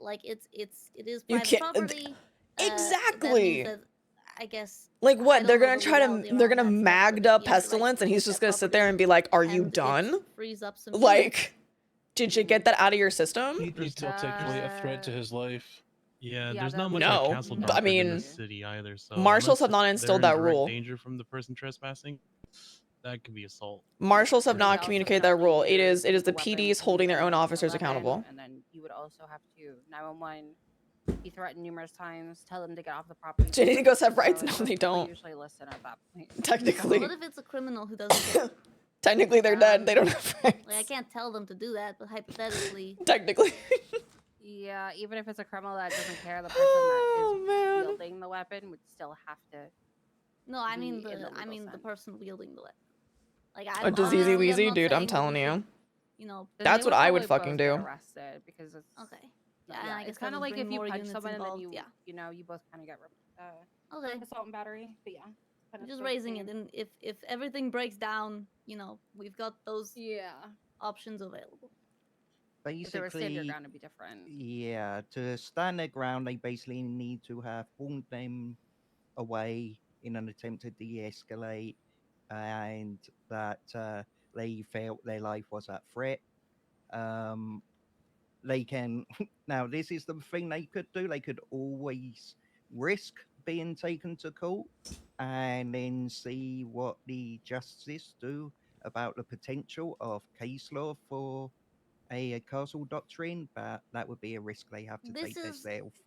like it is You private can't- property. Exactly. That means that, I guess. Like I what? don't They're know gonna the try to legality they're around gonna that stuff, but magda if you have the right to pestilence and he's protect just that gonna sit there property and be like, "Are you and it done?" frees up some Like, did you get that out of your system? He'd still technically a threat to his life. Yeah, Yeah, there's not that much would- like No, castle but I doctrine in mean, this city either. So marshals have unless not instilled they're in that direct rule. danger from the person trespassing, that could be assault. Marshals have They not also communicated tell that you rule. It to is keep the a weapon PDs holding their own within officers a weapon, accountable. And then you would also have to 911 be threatened numerous times, tell them to get off the property. JD ghosts have rights? So No, they people don't. usually listen at that point. Technically. What if it's a criminal who doesn't care? Technically, they're dead. They don't have rights. Like, I can't tell them to do that, but hypothetically. Technically. Yeah, even if it's a criminal that doesn't care, the person Oh, that man. is wielding the weapon would still have to. No, I mean be in the legal sense. person wielding the weapon. Like, A I'm diseasey obviously, I'm wheezy, not dude. I'm saying that telling we should, you. you know. Then That's they what I would probably fucking both get do. arrested because it's Okay. yeah, and I it's guess kind that of would like bring if you more punch units someone and then involved, you know you both kind of get Okay. assault and battery. But yeah, kinda Just sort of raising same. it, and if everything breaks down, you know, we've got those Yeah. options available. If they were stand your Basically, ground, it'd be different. yeah, to stand their ground, they basically need to have pulled them away in an attempt to de-escalate, and that they felt their life was at threat. They can now. This is the thing they could do. They could always risk being taken to court, and then see what the justice do about the potential of case law for a castle doctrine, but that would be a risk they have to This take is themselves.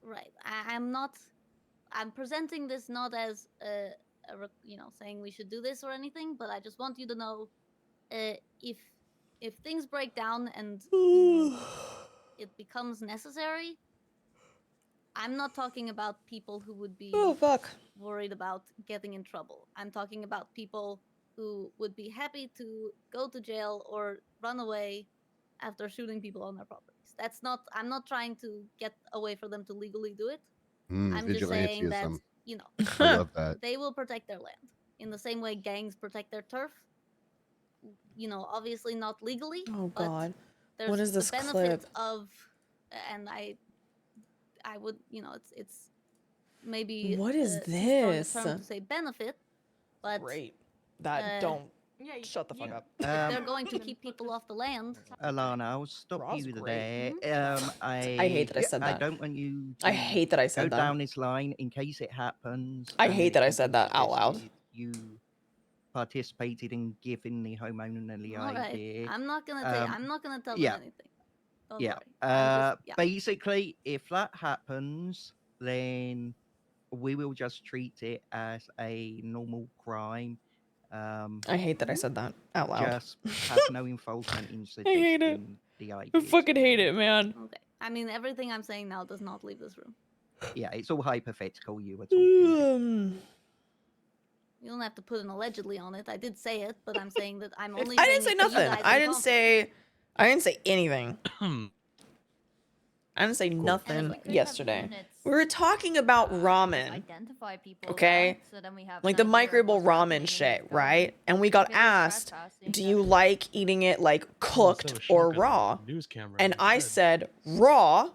right. I'm not. I'm presenting this not as you know, saying we should do this or anything, but I just want you to know, if things break down and you know, it becomes necessary. I'm not talking about people who would be worried about getting in trouble. I'm talking about people who would be happy to go to jail or run away after shooting people on their properties. That's not. I'm not trying to get a way for them to legally do it. I'm just saying that, vigilantism. you know, I love that. they will protect their land in the same way gangs protect their turf. You know, obviously not legally. Oh, but God. there's What is this the benefit clip? of, and I would, you know, it's maybe What is too strong a this? term to say benefit, but Great. That don't. Shut the fuck up. if they're going to keep people off the land. Alana, I'll stop Raw's you great. there. I hate that I said I that. don't want you. I hate that I said go that. down this line in case it happens. I and hate it that I can said be that out loud. suggested You participated in giving the homeowner the All right, idea. I'm not gonna I'm not gonna tell yeah. them anything. Don't Yeah. worry. I'm just, Basically, if that happens, then we will just treat it as a normal crime. I hate that I said that out loud. Just have no involvement in I hate it. suggesting the I idea. fucking hate it, man. Okay. I mean, everything I'm saying now does not leave this room. Yeah, it's all hypothetical. You were talking. You don't have to put an allegedly on it. I did say it, but I'm saying that I'm only. I didn't say saying it to you nothing. guys I in didn't confidence. say anything. I didn't say nothing And if we could have yesterday. units, We were talking about ramen. identify people. Okay? yeah, so then we have Like an the idea of microwable what's ramen happening and shit, what's right? And we got If it is asked, trespassing, do then you like eating it like cooked a or shotgun raw? news camera And I said raw.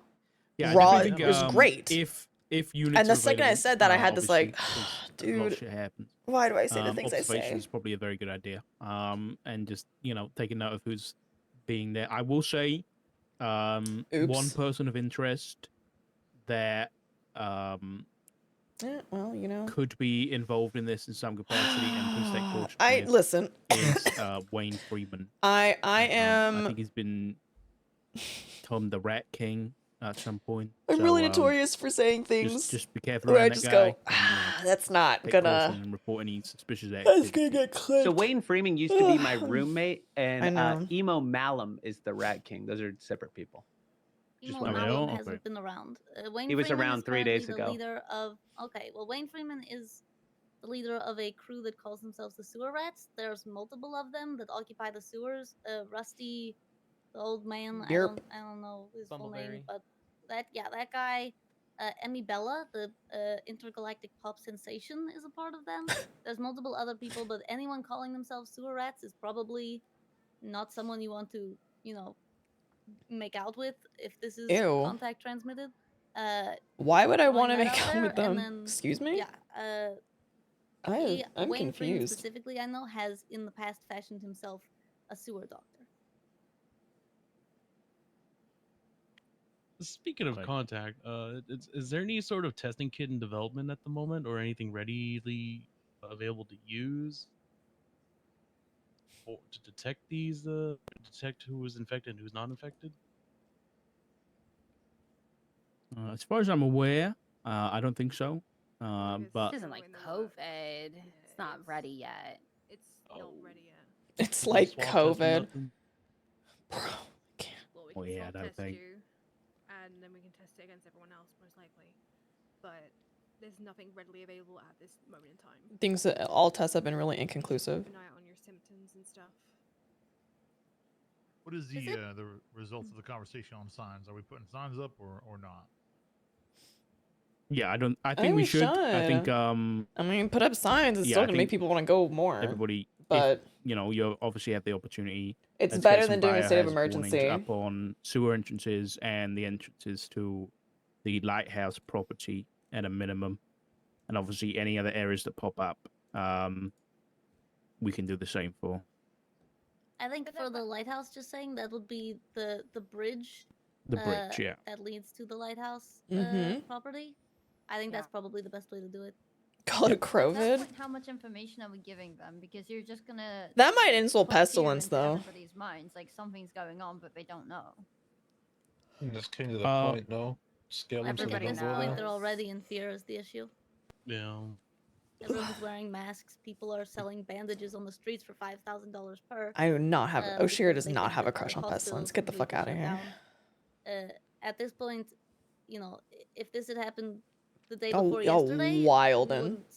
Yeah, I raw definitely think, was great. If units And the are second I available, said that, I had this obviously, like, 'cause a lot of dude, shit happens. why do I say the things I Observation say? is probably a very good idea. And just taking note of who's being there. I will say, one Oops. person of interest that Yeah, well, could be involved in this in some capacity and please take caution I with listen. is Wayne Freeman. I I am. think he's been termed the Rat King at some point. I'm so, really notorious for saying things Just be careful where around I that just guy. go, and, that's not take gonna. caution and report any suspicious That's activity. gonna get clipped. So Wayne Freeman used to be my roommate, I and know. Emo Malum is the Rat King. Those are separate people. Emo let me Alum know. hasn't Okay. been around. Wayne He was Freeman around is 3 currently days the ago. leader of. Okay, well, Wayne Freeman is the leader of a crew that calls themselves the Sewer Rats. There's multiple of them that occupy the sewers. Rusty, the old man. Yerp. I don't know his full name, Bumbleberry. but that guy. Emmy Bella, the intergalactic pop sensation, is a part of them. There's multiple other people, but anyone calling themselves Sewer Rats is probably not someone you want to, make out with if this is Ew. contact transmitted. Why would I throwing want to that make out out there, with and them? then, Excuse me? Yeah. I'm Wayne Freeman confused. specifically, I know, has in the past fashioned himself a sewer doctor. Speaking of contact, is there any sort of testing kit in development at the moment, or anything readily available to use, or to detect detect who is infected and who's not infected? As far as I'm aware, I don't think so. But This isn't like COVID. It's not ready yet. It's not ready yet. It's No like swab test or COVID. nothing? Well, we Oh, can yeah, I swab don't test think. you, and then we can test it against everyone else, most likely. But there's nothing readily available at this moment in time. Things that all tests have been really inconclusive. Keep an eye out on your symptoms and stuff. What is the Is it- the results of the conversation on signs? Are we putting signs up or not? yeah, I think we should. I think I mean, put up signs. It's yeah, still I gonna make think people want to go more. everybody, but you obviously have the opportunity. it's Let's get better some than doing a state of biohazard warnings emergency. up on sewer entrances and the entrances to the lighthouse property at a minimum, and obviously any other areas that pop up, we can do the same for. I think for the lighthouse, just saying that would be the bridge. The bridge, yeah. That leads to the lighthouse Mhm. property. I think that's probably the best way to do it. Call it a At that COVID. point, how much information are we giving them? Because you're just gonna That might insult put fear pestilence, into though. everybody's minds, like something's going on, but they don't know. That's kind of the Uh, point, no? Scare I them so think they at don't this go point there. they're already in fear is the issue. Yeah. Everyone's wearing masks. People are selling bandages on the streets for $5,000 per. I do not have. because Oshira does they not think have a that the crush on hospital pestilence. is Get the fuck completely out of shut here. down. At this point, if this had happened the day Oh, before y'all yesterday, wildin'. we wouldn't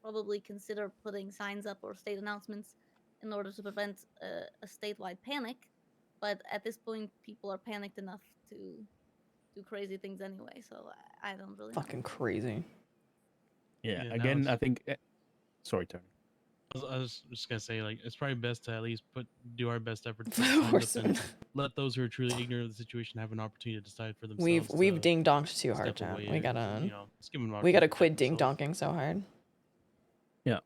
probably consider putting signs up or state announcements in order to prevent a statewide panic. But at this point, people are panicked enough to do crazy things anyway. So I don't really know. Fucking crazy. Yeah. Yeah, now Again, it's- I think. Sorry, Tony. I was just gonna say, like, it's probably best to at least do our best effort to For the sign up horsemen. and let those who are truly ignorant of the situation have an opportunity to decide for themselves. We've to ding donked too hard, step John. away We and, gotta just give them an we gotta opportunity to quit protect ding themselves. donking so hard. Yeah.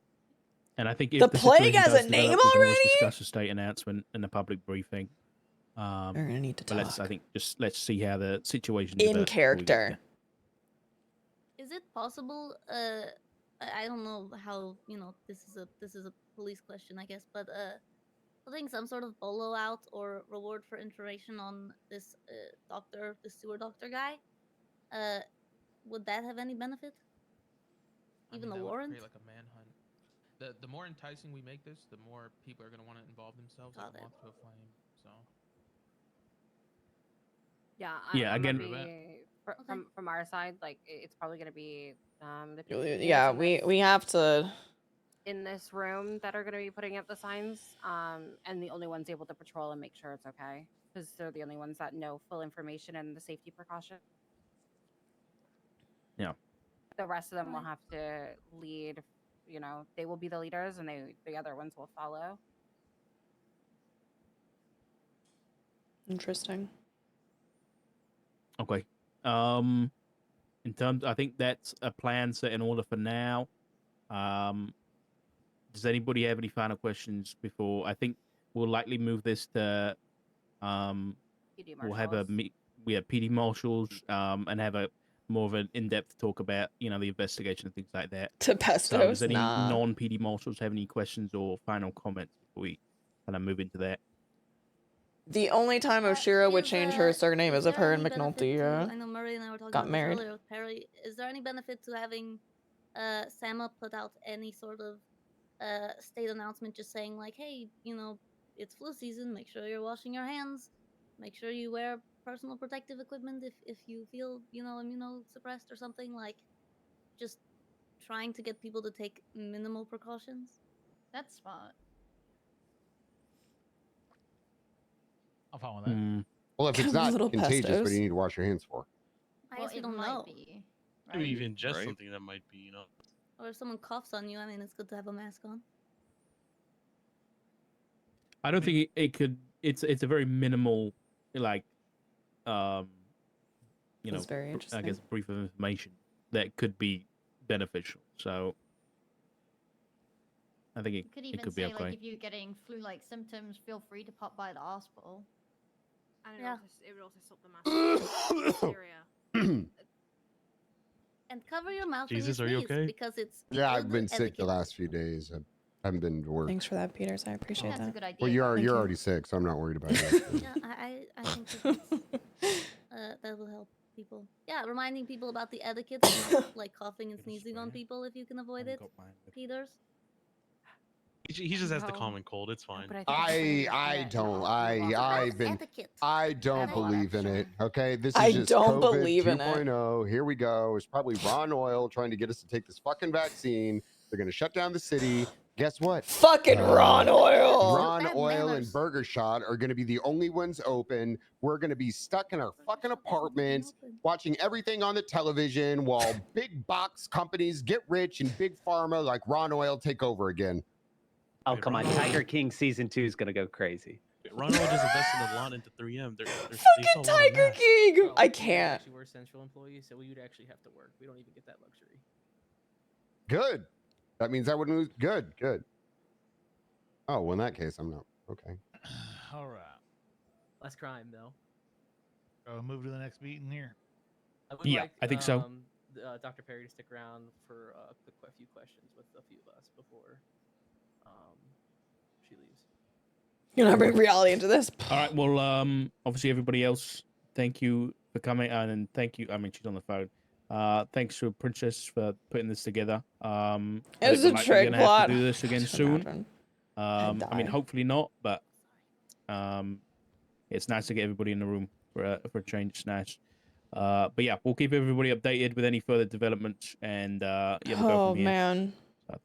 And I think if The the plague situation has does a name develop, we can always already? discuss a state announcement in a public briefing. We're gonna need to But let's, I talk. think, let's see how the situation In develops before we get character. Is it possible? I don't know how this is a police question, I guess, but putting some sort of bolo out or reward for information on this doctor, the sewer doctor guy, would that have any benefit? Even that the would warrant? create like a manhunt. The more enticing we make this, the more people are going to want to involve themselves Got like a it. moth to a flame. So Yeah. Yeah, I'm gonna again- from our side, like it's probably gonna be the people Yeah, we have to. in this room that are going to be putting up the signs, and the only ones able to patrol and make sure it's okay, because they're the only ones that know full information and the safety precaution. Yeah. The rest of them will have to lead. They will be the leaders, and the other ones will follow. Interesting. Okay. In terms, I think that's a plan set in order for now. Does anybody have any final questions before? I think we'll likely move this to. PD We'll have a marshals. we have PD marshals, and have a more of an in-depth talk about the investigation and things like that. To So, Pestos, does any nah. non-PD marshals have any questions or final comments before we kind of move into that? The only time Oshira would change her surname is if there her and any benefit McNulty to- I know Murray and I were talking got about married. this earlier with Perry. Is there any benefit to having Sama put out any sort of state announcement just saying like, hey, it's flu season, make sure you're washing your hands, make sure you wear personal protective equipment if you feel, you know, immunosuppressed or something, like just trying to get people to take minimal precautions. That's smart. I'm fine with that. Well, if it's Kind of not little contagious, what do pestos. you need to wash your hands for? I Well, guess we it don't might know. be. Maybe Right? even just Right. something that might be, you know. Or if someone coughs on you, I mean, it's good to have a mask on. I don't think it could. It's a very minimal, like, you know, That's very I interesting. guess brief of information that could be beneficial. So I think You could it even could be say, okay. like, if you're getting flu-like symptoms, feel free to pop by the hospital. And Yeah. it would also stop the mass hysteria. And cover your mouth Jesus, when are you you sneeze, okay? because it's Yeah, good I've been sick the etiquette. last few days. I haven't been to work. Thanks for that, Peters. I appreciate That's a that. good idea. Well, you're Thank you. already sick, so I'm not worried about it. Yeah, I think that will help people. Yeah, reminding people about the etiquette of not, like, coughing and sneezing on people if you can avoid it. Peters. He just has the No. common cold. It's fine. But I think it's a good idea. I don't believe in it. Okay, this is I just don't COVID believe in it. 2.0. Here we go. It's probably Ron Oil trying to get us to take this fucking vaccine. They're gonna shut down the city. Guess what? Fucking Ron Oil. Ron Bad Oil and manners. Burger Shot are gonna be the only ones open. We're gonna be stuck in our fucking apartments, watching everything on the television while big box companies get rich and big pharma like Ron Oil take over again. Oh, Wait, come on. Ronald- Tiger King season 2 is going to go crazy. Ronald just invested a lot into 3M. They Fucking sell a lot of Tiger masks. King. Well, I we can't. Actually, we're essential employees, so we would actually have to work. We don't even get that luxury. Good. That means I wouldn't lose. Good. Oh, well, in that case, I'm not. Okay. All right. Less crime, though. Move to the next meeting here. I would Yeah, like, I think so. Dr. Perry to stick around for a few questions with a few of us before she leaves. You're gonna bring reality into this. All right. Well, obviously everybody else, thank you for coming, and thank you. I mean, she's on the phone. Thanks to Princess for putting this together. It I was think a we're trick gonna have plot. to do this again Just soon. imagine. I mean, die. hopefully not, but it's nice to get everybody in the room for a change. It's nice. But yeah, we'll keep everybody updated with any further developments, and yeah, we'll go Oh from here. man.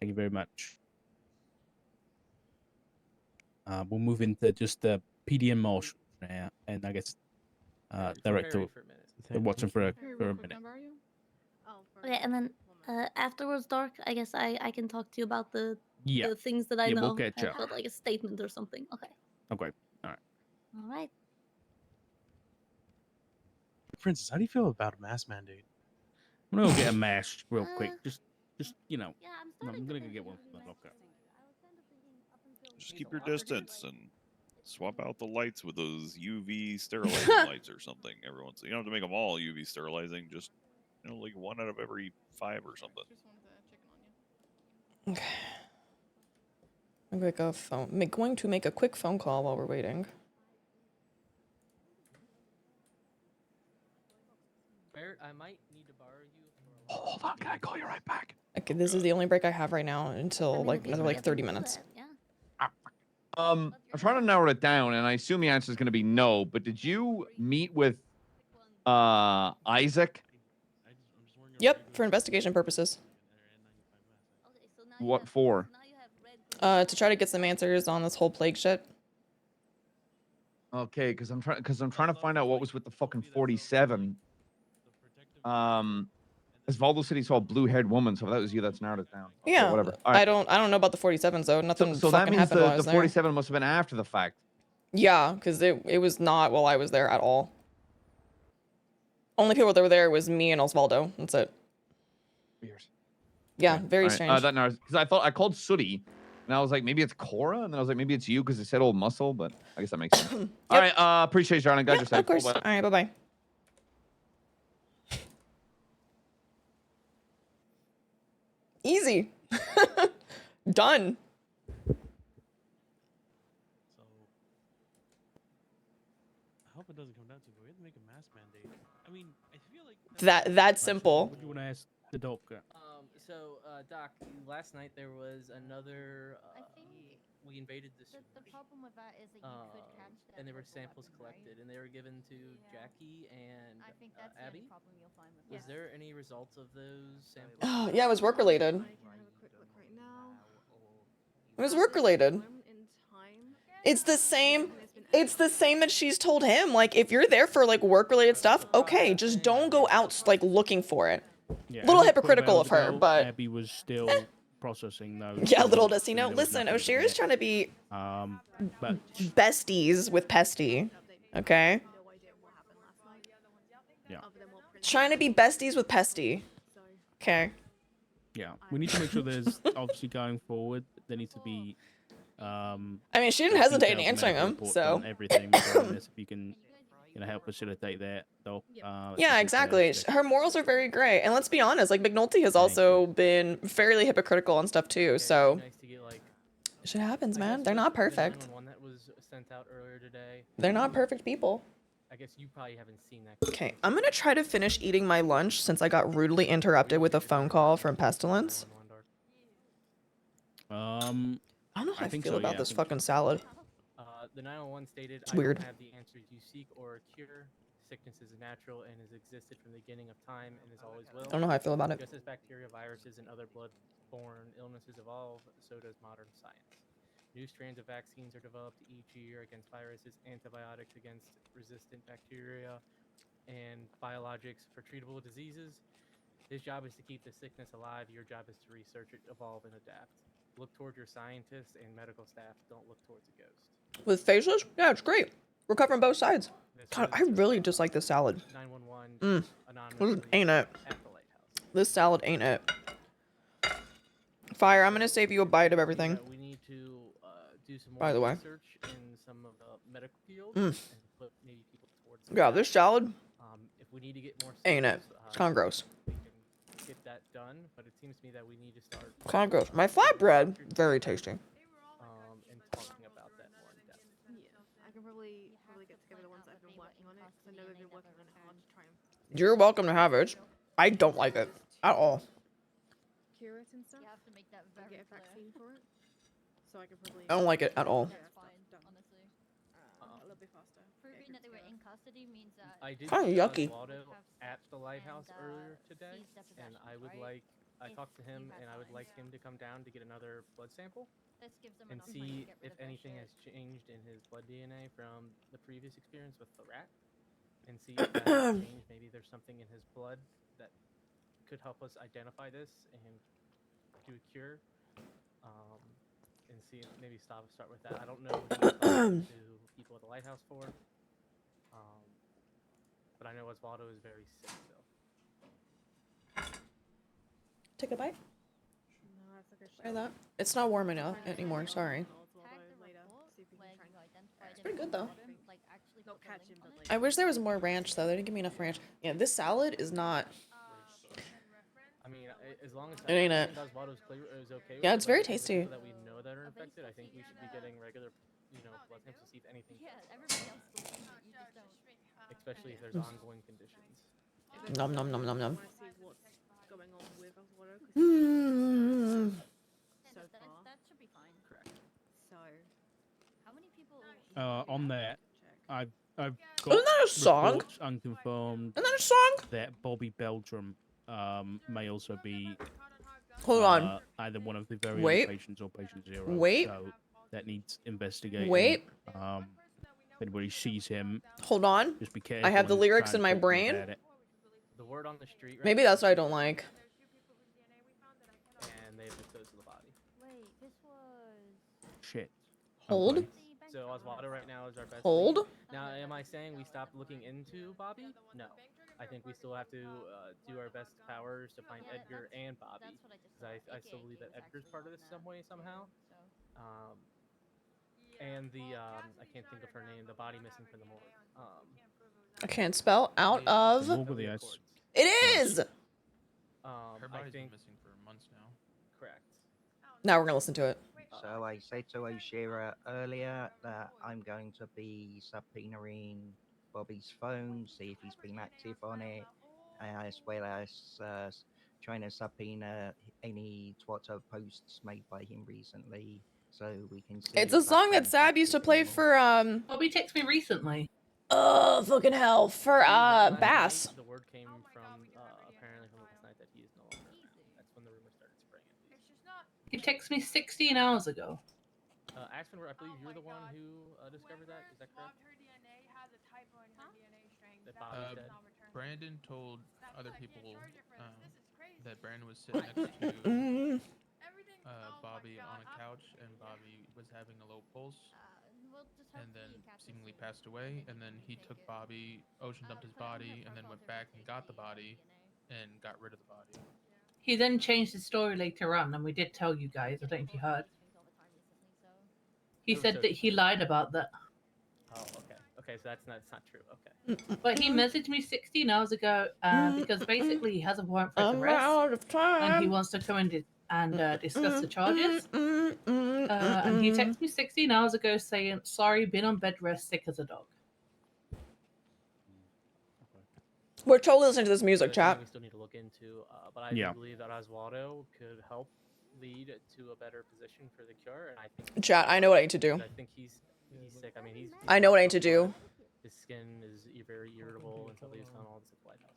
Thank you very much. We'll move into just the PD and Marshall now, and I guess Director Watson for a minute. Okay, and then afterwards, Dark, I guess I can talk to you about the things that I Yeah, know. we'll catch up. About, like, a statement or something. Okay. Okay. All right. All right. Princess, how do you feel about a mask mandate? I'm gonna go get a mask real quick. Just you know. Yeah, I'm gonna go get one from the locker. Just keep your distance and swap out the lights with those UV sterilizing lights or something. Everyone's you don't have to make them all UV sterilizing. Just like 1 out of every 5 or something. Okay. I'm going to make a quick phone call while we're waiting. Barrett, I might need to borrow you for Hold on, can I call you right back? Okay, this is the only break I have right now until like another like 30 minutes. I'm trying to narrow it down, and I assume the answer is going to be no. But did you meet with Isaac? Yep, for investigation purposes. What for? To try to get some answers on this whole plague shit. Okay, because I'm trying to find out what was with the fucking 47. As Valdo said, he saw a blue-haired woman, so if that was you, that's narrowed it down. Okay, Yeah, whatever. All right. I don't know about the 47s though. Nothing So that fucking means happened while I the was there. 47 must have been after the fact. Yeah, because it was not while I was there at all. Only people that were there was me and Osvaldo. That's it. Weird. Yeah, very All right, strange. that narrows, because I called Sooty, and I was like, maybe it's Cora, and then I was like, maybe it's you because it said old muscle, but I guess that makes sense. All right, appreciate you, darling. Got your Of course. All right, bye-bye. Easy. Done. I hope it doesn't come down to it, but we have to make a mask mandate. I mean, I feel like That simple. What do you want to ask the doctor? So, Doc, last night there was another we invaded the The sewers. problem with that is that you could catch them And there were with a samples weapon, right? collected, and they were given to Jackie and I think that's the only Abby. problem you'll find with Was that. there any results of those samples? Oh, yeah, it was work related. I can have a quick look right now. It was work related. It's the same. It's the same that she's told him. Like, if you're there for like work related stuff, okay, just don't go out like looking for it. Yeah, Little as of 12 hypocritical of hours her, ago, but Abby was still processing those. yeah, so little does he really know. there was Listen, nothing at the Oshiera's minute. trying to be But besties with Pesty. Okay? yeah, Trying to be besties with Pesty. Okay. yeah, we need to make sure there's obviously going forward. There needs to be. I mean, she didn't hesitate in detailed answering medical him, reports so. on everything regarding this. If you can, help facilitate that, though. Yeah, exactly. Her morals are very great, and let's be honest, like McNulty has also been fairly hypocritical on stuff too. So Nice to get like. shit happens, I man. guess They're with not the perfect. 911 that was sent out earlier today. They're not perfect people. I guess you probably haven't seen that. Okay, I'm gonna try to finish eating my lunch since I got rudely interrupted with a phone call from Pestilence. I don't know how I think feel so, about yeah, I this think fucking salad. The 911 stated, It's I weird. don't have the answers you seek or a cure. Sickness is natural and has existed from the beginning of time and is always will. I don't know how I feel about it. Just as bacteria, viruses, and other blood-borne illnesses evolve, so does modern science. New strands of vaccines are developed each year against viruses, antibiotics against resistant bacteria, and biologics for treatable diseases. His job is to keep the sickness alive. Your job is to research it, evolve, and adapt. Look toward your scientists and medical staff. Don't look towards a ghost. With faceless? Yeah, it's great. We're covering both sides. God, I really just like this salad. 911 This ain't it. This salad ain't it. Fire, I'm gonna save you a bite of everything. We need to do some more By the way. research in some of the medical fields Mm. and put maybe people towards. Yeah, this salad If we need to get more. ain't it. samples, It's kind of gross. We can get that done, but it seems to me that we need to start. Kind of gross. My flatbread, very tasty. And talking about that more in depth. Yeah, I can probably get together the ones that have been working on it because I know they've been working on it hard to try and You're welcome to have it. I don't like it at all. cure it and stuff. You have to make that and very get a clear. vaccine for it. So I can probably. I don't like it at all. get That's fine, stuff done, honestly. a little bit faster. Proving that they were in custody means that I did Kinda see yucky. Oswaldo at the lighthouse and, earlier today, seize their and I possessions, would right? like. I If talked to him, you have and I would signs. like him to come down to get another blood sample This gives them and enough time to see get rid if of their anything shit. has changed in his blood DNA from the previous experience with the rat, and see if that has changed. Maybe there's something in his blood that could help us identify this and do a cure. And see if maybe start with that. I don't know what he's talking to people at the lighthouse for. But I know Osvaldo is very sick still. Take a bite. No, that's okay. Try that. It's not warm enough anymore. Sorry. It's pretty good, though. Like, actually Not put the catch link him, on but it. I wish there was more ranch though. They didn't give me enough ranch. Yeah, this salad is not. I mean, as long as It ain't it. Osvaldo's clear is okay with Yeah, it, it's but very I think the tasty. people that we know that are infected, I think we should be getting regular, blood samples to see if anything. Yeah, everybody else does it, you just don't. Especially if there's ongoing conditions. Nom nom nom nom nom. I want to see what's going on with Oswaldo because Mm. so far. That should be fine. Correct. So How many people? On that, I've got Isn't that a song? reports unconfirmed Isn't that a song? that Bobby Beltram may also be Hold on. either one of the very Wait. early patients or patient zero. Wait. So that needs investigating. Wait. If anybody sees him, Hold on. just be careful. I have the and lyrics try in and my talk to them brain. about it. The word on the street. Right Maybe now that's what I don't like. and they've disposed of the body. Wait, this was. Shit. Hold. Okay. So Osvaldo right now is our best. Hold. lead. Now, am I saying we stopped looking into Bobby? No. I think we still have to do our best powers to find Yeah, Edgar that's- and Bobby. that's what I just Because thought. I still believe that AKA Edgar's was part of actually this some way somehow. So. And the I can't think of her name. The body missing from the morgue. I can't spell out of. Morgue of the ice. It is. Her I body's been think missing for months now. correct. Now we're gonna listen to it. So I said to Oshiera earlier that I'm going to be subpoenaing Bobby's phone, see if he's been active on it, as well as trying to subpoena any Twitter posts made by him recently so we can see. It's a if that song that changes Sab used to play anymore. for Bobby texted me recently. oh fucking hell, for Last Bass. night, the word came from apparently from last night that he is no longer. That's when the rumor started spreading. At least. He texted me 16 hours ago. Axman, I believe you're the one who discovered that. Is that correct? That Bobby's dead. Brandon told other people that Brandon was sitting next to Bobby on a couch, and Bobby was having a low pulse, and then seemingly passed away. And then he took Bobby, ocean dumped his body, and then went back and got the body, and got rid of the body. He then changed his story later on, and we did tell you guys. I don't know if you heard. He said that he lied about that. Oh, okay. Okay, so that's not true. Okay. But he messaged me 16 hours ago because basically he has a warrant for his I'm arrest, out of time. and he wants to come and discuss the charges. And he texted me 16 hours ago saying, "Sorry, been on bed rest, sick as a dog." We're totally listening to this music, That's chat. something we still need to look into, but I Yeah. do believe that Oswaldo could help lead to a better position for the cure, and I think. Chat, I know what I need to do. I think he's sick. I mean, he's I know what I need to do. His skin is very irritable until he's done all this at the White House.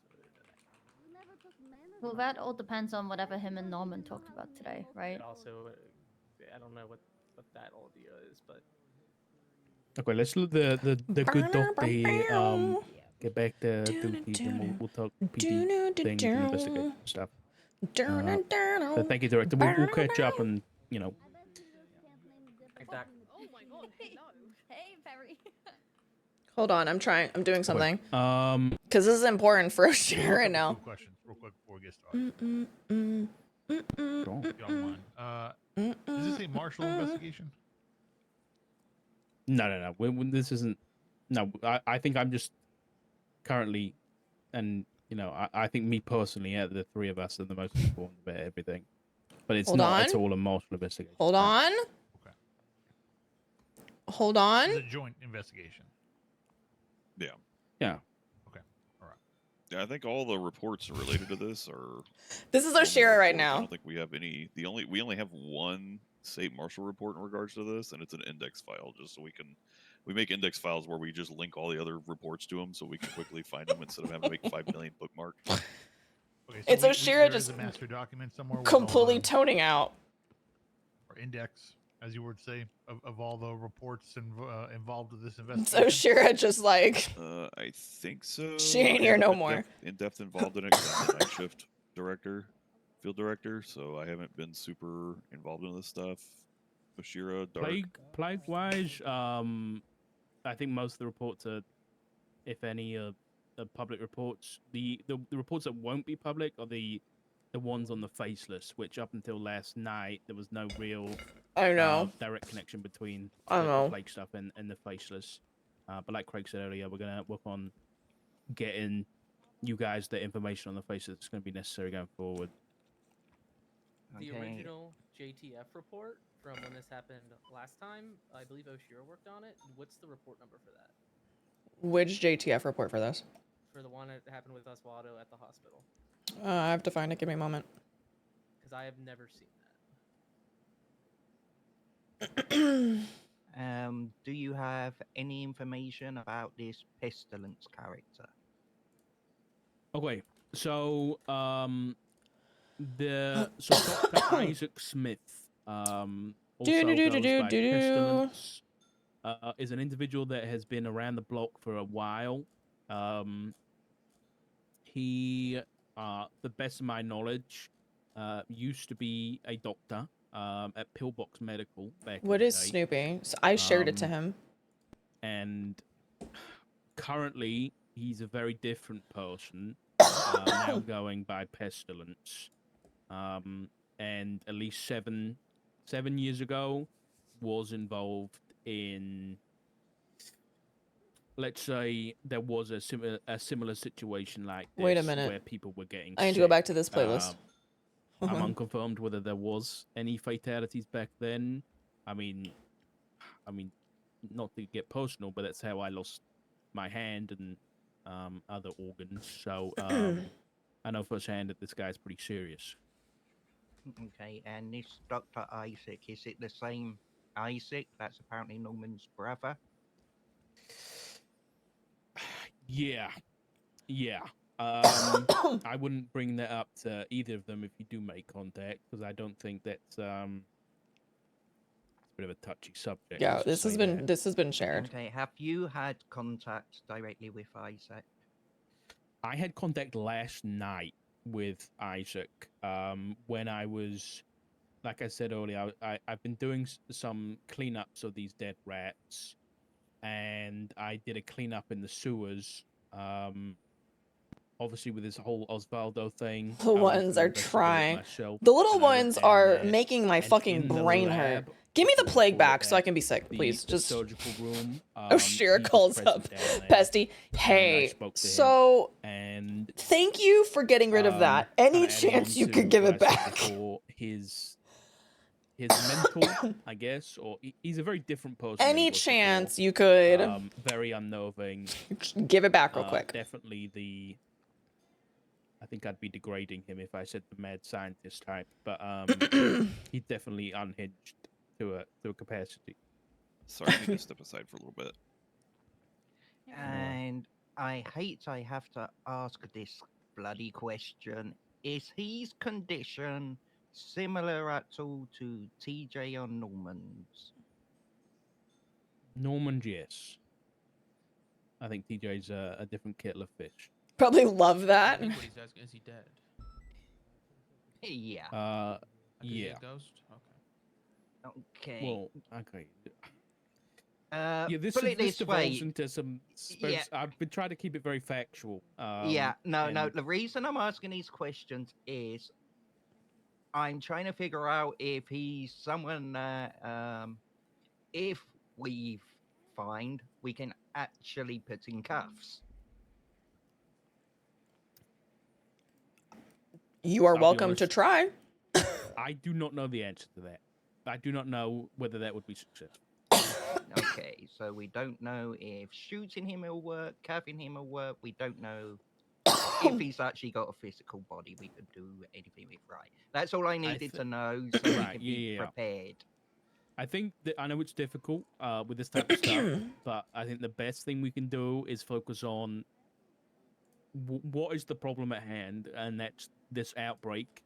Well, that all depends on whatever him and Norman talked about today, right? And also, I don't know what that audio is, but Okay, let's look the good doctor here. Get back to PD, and we'll talk PD things and investigation stuff. So thank you, director. We'll catch up and Exactly. Oh my god, hello. Hey, Perry. Hold on, I'm doing something. Wait, Because this is important for Oshiera right now. Two questions, real quick, before we get started. If you don't mind. Is this a martial investigation? No. This isn't. No, I think I'm just currently, and I think me personally, out of the three of us, are the most informed about everything. But it's Hold not on. at all a martial investigation. Hold on. Okay. Hold on. It's a joint investigation. Yeah. Yeah. Okay. All right. Yeah, I think all the reports related to this are. This is Oshiera right I now. don't think we have any. We only have one state marshal report in regards to this, and it's an index file, just so we make index files where we just link all the other reports to them, so we can quickly find them instead of having to make 5 million bookmarks. Okay, so It's Oshiera there is just a master document somewhere with all completely the- toning out. or index, as you would say, of all the reports involved with this It's investigation. Oshiera just like. I think so. She ain't I here haven't no been more. In depth involved in it 'cause I'm the night shift director, field director, so I haven't been super involved in this stuff. Oshiera, Dark. Plague wise, I think most of the reports are, if any, are public reports. The reports that won't be public are the ones on the faceless, which up until last night there was no real I know. direct connection between I the know. plague stuff and the faceless. But like Craig said earlier, we're gonna work on getting you guys the information on the faceless that's gonna be necessary going forward. The Okay. original JTF report from when this happened last time, I believe Oshiera worked on it. What's the report number for that? Which JTF report for this? For the one that happened with Oswaldo at the hospital? I have to find it. Give me a moment. Because I have never seen Do you have any information about this pestilence character? Okay, so Dr. Isaac Smith, also goes by Pestilence, is an individual that has been around the block for a while. He, the best of my knowledge, used to be a doctor at Pillbox Medical back What in is the day. Snoopy? So I shared it to him. And currently, he's a very different person, now going by Pestilence. And at least seven years ago, was involved in, let's say, there was a similar situation like this. Wait a minute. Where people were getting I need to go sick. back to this playlist. I'm unconfirmed whether there was any fatalities back then. I mean, not to get personal, but that's how I lost my hand and other organs. So I know firsthand that this guy's pretty serious. Okay, and this Dr. Isaac, is it the same Isaac, that's apparently Norman's brother. Yeah. I wouldn't bring that up to either of them if you do make contact, because I don't think that's it's a bit of a touchy subject. Yeah, let's this say has been that. this has been shared. Okay, have you had contact directly with Isaac? I had contact last night with Isaac when I was, like I said earlier, I've been doing some cleanups of these dead rats, and I did a cleanup in the sewers. Obviously, with this whole Osvaldo thing, The I wanted ones to are investigate it trying. myself, The little and I went ones down are there, making my and fucking in the brain hurt. lab, Give me the if you plague wanna call it back so I that, can be sick, please. the Just surgical room. Oshiera he was calls present up down there, Pesty. and I Hey, spoke to him, so and thank you for getting rid of that. Any kinda adding chance on you to could give what it I said back? before, his mental, I guess, or he's a very different person than he Any was chance before. you could Very unnerving. give it back real quick. Definitely I think I'd be degrading him if I said the mad scientist type, but he's definitely unhinged to a capacity. Sorry, I need to step aside for a little bit. And I hate I have to ask this bloody question. Is his condition similar at all to TJ or Norman's? Norman, yes. I think TJ's a different kettle of fish. Probably love I that. think what he's asking, is he dead? Yeah. Like, is he Yeah. a ghost? Okay. Okay. Well, okay. Yeah, this put it this this devolves way. into some. Yeah. I've been trying to keep it very factual. Yeah, no. and- The reason I'm asking these questions is I'm trying to figure out if he's someone if we find we can actually put in cuffs. You are I'll be welcome to honest, try. I do not know the answer to that. I do not know whether that would be successful. Okay, so we don't know if shooting him will work, cuffing him will work. We don't know if he's actually got a physical body we could do anything with. Right. That's all I needed to know so we Right, can be yeah. prepared. I think that I know it's difficult with this type of stuff, but I think the best thing we can do is focus on what is the problem at hand, and that's this outbreak.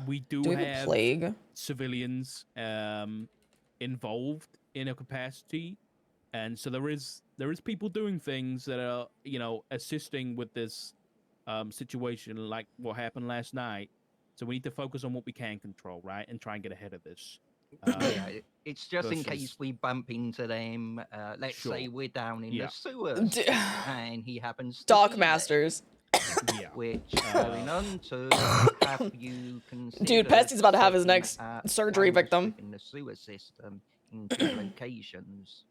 We do we have a have plague? Civilians involved in a capacity, and so there is people doing things that are assisting with this situation, like what happened last night. So we need to focus on what we can control, right, and try and get ahead of this. Yeah, it's just in case versus- we bump into them. Let's say Sure. we're down in Yeah. the sewers, and he happens to Dock be Masters. Yeah. Which going on to have you considered Dude, Pesty's about to have his setting next up surgery cameras victim. in the sewer system in key locations.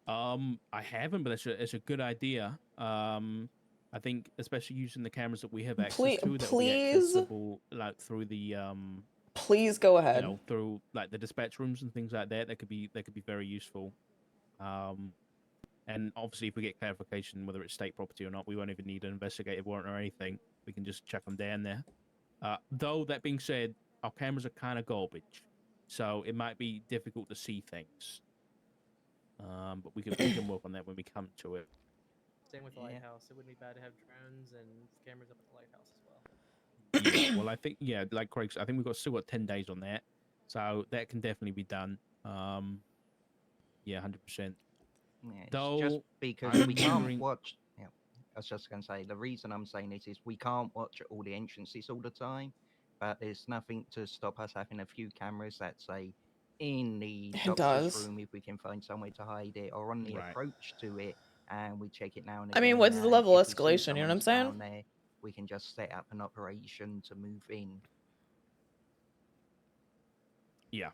I haven't, but it's a good idea. I think especially using the cameras that we have access Please- to, that please? will be accessible like through the Please go ahead. through like the dispatch rooms and things like that. That could be very useful. And obviously, if we get clarification whether it's state property or not, we won't even need an investigative warrant or anything. We can just chuck them down there. Though that being said, our cameras are kind of garbage, so it might be difficult to see things. But we can work on that when we come to it. Same with the lighthouse. It wouldn't be bad to have drones and cameras up at the lighthouse as well. Yeah, well, I think like Craig said, I think we've still got 10 days on that, so that can definitely be done. 100%. Yeah, it's Though, just because I'm we can't wondering- watch. Yeah, I was just going to say the reason I'm saying this is we can't watch all the entrances all the time, but there's nothing to stop us having a few cameras that say in the It doctor's does. room if we can find somewhere to hide it, or on the Right. approach to it, and we check it now and I mean, again, what's the and level if we see escalation, you know what I'm someone's saying? down there, we can just set up an operation to move in. Yeah.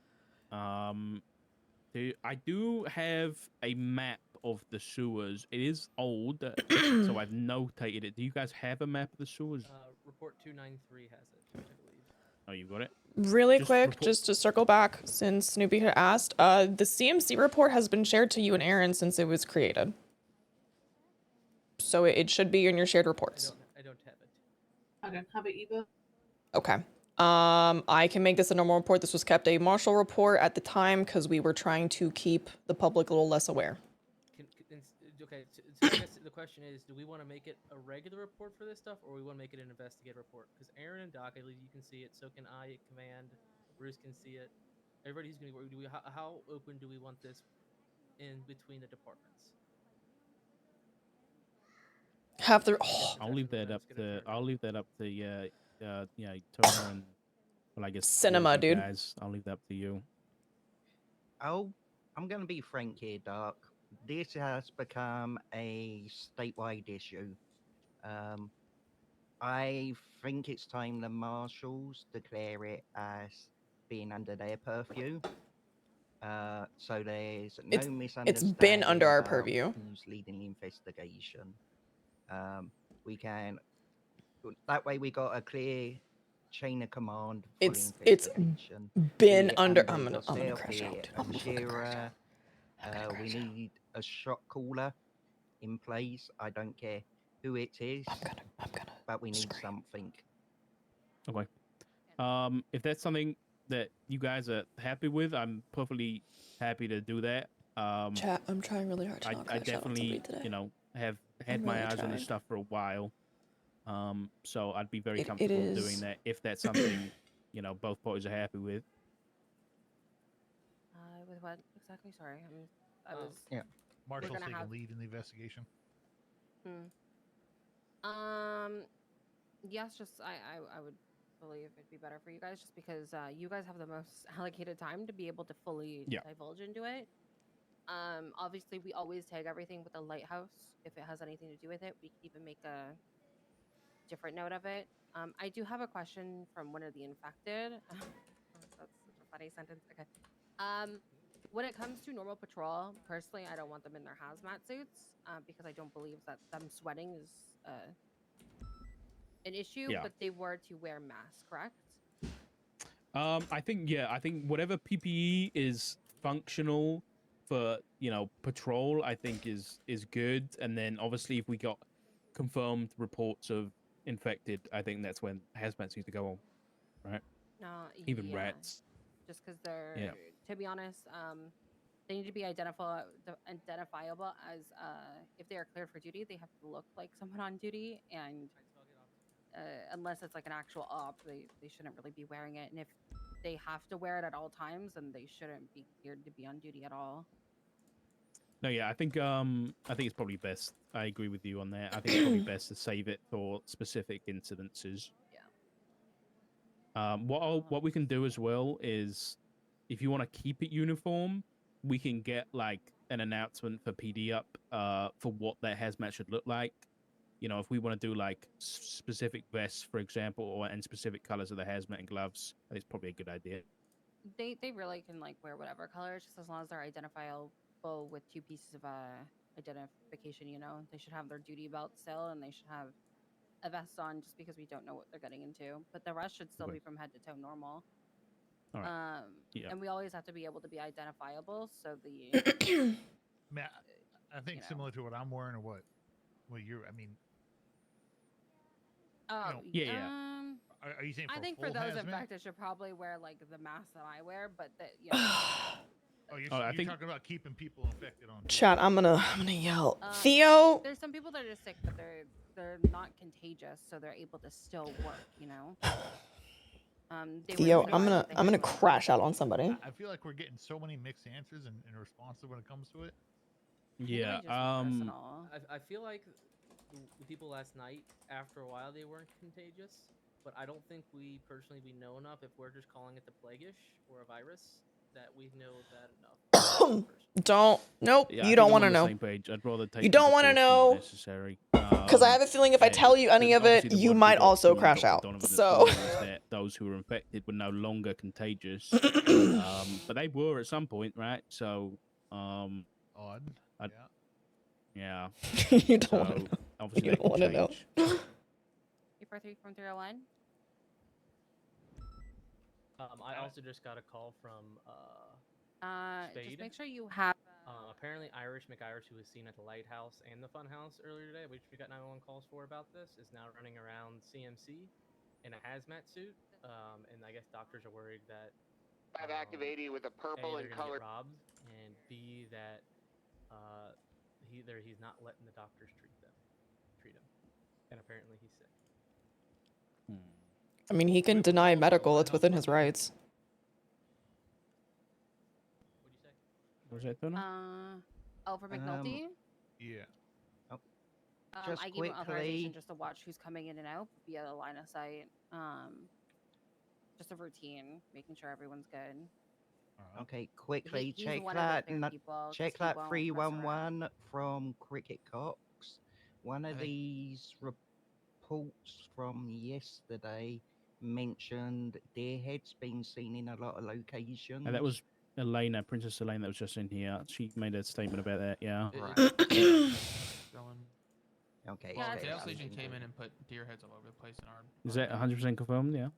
I do have a map of the sewers. It is old, so I've notated it. Do you guys have a map of the sewers? Report 293 has it, I believe. Oh, you got it? Really Just quick, report- just to circle back, since Snoopy had asked, the CMC report has been shared to you and Aaron since it was created. So it should be in your shared reports. I don't have it. I don't have it either. Okay. I can make this a normal report. This was kept a martial report at the time because we were trying to keep the public a little less aware. Okay, so I guess the question is, do we want to make it a regular report for this stuff, or we want to make it an investigative report? Because Aaron and Doc, I believe you can see it. So can I at command. Bruce can see it. Everybody who's going to be how open do we want this in between the departments? Have the I'll leave that up to Turner and well, I guess Cinema, all of you dude. guys. I'll leave that up to you. Oh, I'm going to be frank here, Doc. This has become a statewide issue. I think it's time the marshals declare it as being under their purview. So there's no misunderstanding. It's been under our about purview. Who's leading the investigation? We can. That way, we got a clear chain of command for the investigation. been Be it under. I'm gonna yourself, crash be out. it I'm gonna fucking crash Oshiera. We need a shot caller in place. I don't care who it is. I'm gonna. But we need something. Okay. If that's something that you guys are happy with, I'm perfectly happy to do that. Chat, I'm trying really hard to not I crash out on definitely, somebody today. you know, have had I'm my really eyes on this trying. stuff for a while. So I'd be very It comfortable is- doing that if that's something, you know, both parties are happy with. With what exactly? Sorry, I was. Yeah. Marshall's gonna taking have- lead in the investigation. Yes, just I would believe it'd be better for you guys just because you guys have the most allocated time to be able to fully divulge into it. Obviously we always tag everything with a lighthouse if it has anything to do with it. We can even make a different note of it. I do have a question from one of the infected. That's such a funny sentence. Okay. When it comes to normal patrol, personally, I don't want them in their hazmat suits because I don't believe that them sweating is an issue, Yeah. but they were to wear masks, correct? I think whatever PPE is functional for, you know, patrol, I think is good. And then obviously if we got confirmed reports of infected, I think that's when hazmat needs to go on, right? No, Even yeah. rats. Just because they're, Yeah. to be honest, they need to be identifiable as if they are cleared for duty, they have to look like someone on duty, and unless it's like an actual op, they shouldn't really be wearing it. And if they have to wear it at all times, then they shouldn't be cleared to be on duty at all. No, yeah, I think it's probably best. I agree with you on that. I think it's probably best to save it for specific incidences. Yeah. What we can do as well is, if you want to keep it uniform, we can get like an announcement for PD up for what that hazmat should look like. You know, if we want to do like specific vests, for example, and specific colors of the hazmat and gloves, it's probably a good idea. They really can like wear whatever colors, just as long as they're identifiable with two pieces of identification. You know, they should have their duty belt still, and they should have a vest on, just because we don't know what they're getting into. But the rest should still Okay. be from head to toe normal. All right. And we always have to be able to be identifiable. So the Matt, I think similar to what I'm wearing or what you're. I mean, Oh, yeah. Are you saying? For I think for full those hazmat? infected should probably wear like the mask that I wear, but that you know. I think talking about keeping people infected on. Chat, I'm gonna yell. Theo. There's some people that are just sick, but they're not contagious, so they're able to still work. You know. Theo, I'm gonna crash out on somebody. I feel like we're getting so many mixed answers and responses when it comes to it. Yeah. I feel like the people last night, after a while, they weren't contagious, but I don't think we know enough if we're just calling it the plagueish or a virus that we know that enough. Don't. Nope. Yeah, I you think don't I'm want to on the know. same page. I'd rather take You don't want to know. Necessary. Because I have a feeling if I tell you any of it, you might also crash out. So. That those who were infected were no longer contagious, but they were at some point, right? So, Odd. Yeah. You don't want to know. Obviously, You don't want to know. 343 from 301. I also just got a call from Just Spade. make sure you have. Apparently, Irish McIrish, who was seen at the Lighthouse and the Funhouse earlier today, which we got 911 calls for about this, is now running around CMC in a hazmat suit, and I guess doctors are worried that I've activated with a purple A, and they're gonna color. get robbed, and B, that he's not letting the doctors treat him, and apparently he's sick. I mean, he can deny medical. It's within his rights. Was that done? For McNulty. Yeah. Just I gave him quickly- authorization just to watch who's coming in and out via the line of sight. Just a routine, making sure everyone's good. Okay, quickly he's check one of the that. fair people, 'cause Check he that won't mess 311 from Cricket Cox. One of these reports from yesterday mentioned Deerhead's been seen in a lot of locations. And that was Elena, Princess Elena, that was just in here. She made a statement about that. Yeah. Okay. Well, okay, Sales okay. agent came in and put deer heads all over the place in our. Is that 100% confirmed? Yeah.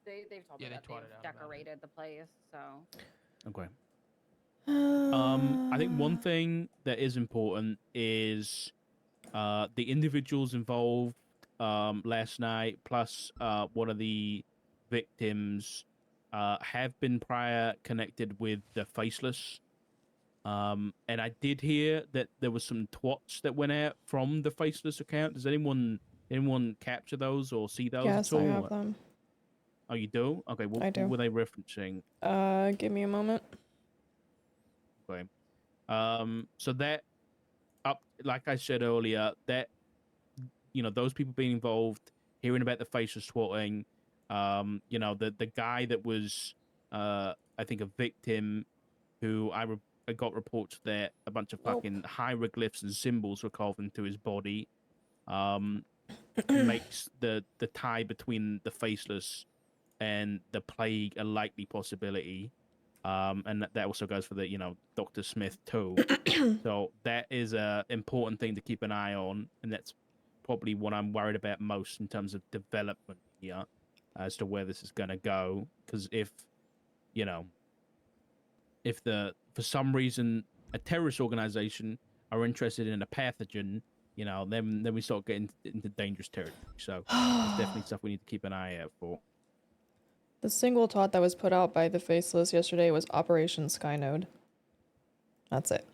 They've told me Yeah, they that twatted they've out about it. decorated the place, so. Okay. I think one thing that is important is the individuals involved last night, plus one of the victims, have been prior connected with the Faceless. And I did hear that there was some twats that went out from the Faceless account. Does anyone capture those or see those Yes, at all? I have them. Oh, you do? Okay, I what do. were they referencing? Give me a moment. Okay. So that like I said earlier, that those people being involved, hearing about the faceless swatting, the guy that was I think a victim who I got reports that a bunch of fucking hieroglyphs and symbols were carved into his body. Makes the tie between the faceless and the plague a likely possibility. And that also goes for the, Dr. Smith too. So that is a important thing to keep an eye on, and that's probably what I'm worried about most in terms of development here, as to where this is going to go. Because if for some reason a terrorist organization are interested in a pathogen, then we start getting into dangerous territory. So it's definitely stuff we need to keep an eye out for. The single tot that was put out by the Faceless yesterday was Operation Skynode. That's it.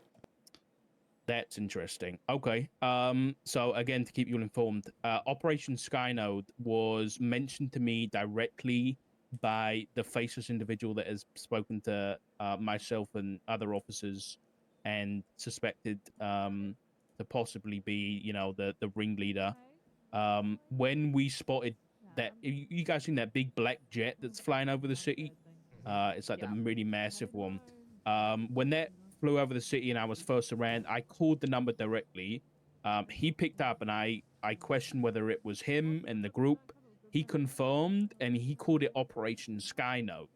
That's interesting. Okay. So again, to keep you informed, Operation Skynode was mentioned to me directly by the Faceless individual that has spoken to myself and other officers and suspected to possibly be, the ringleader. When we spotted that, you guys seen that big black jet that's flying over the city? It's like the really massive one. When that flew over the city and I was first around, I called the number directly. He picked up and I questioned whether it was him and the group. He confirmed and he called it Operation Skynode.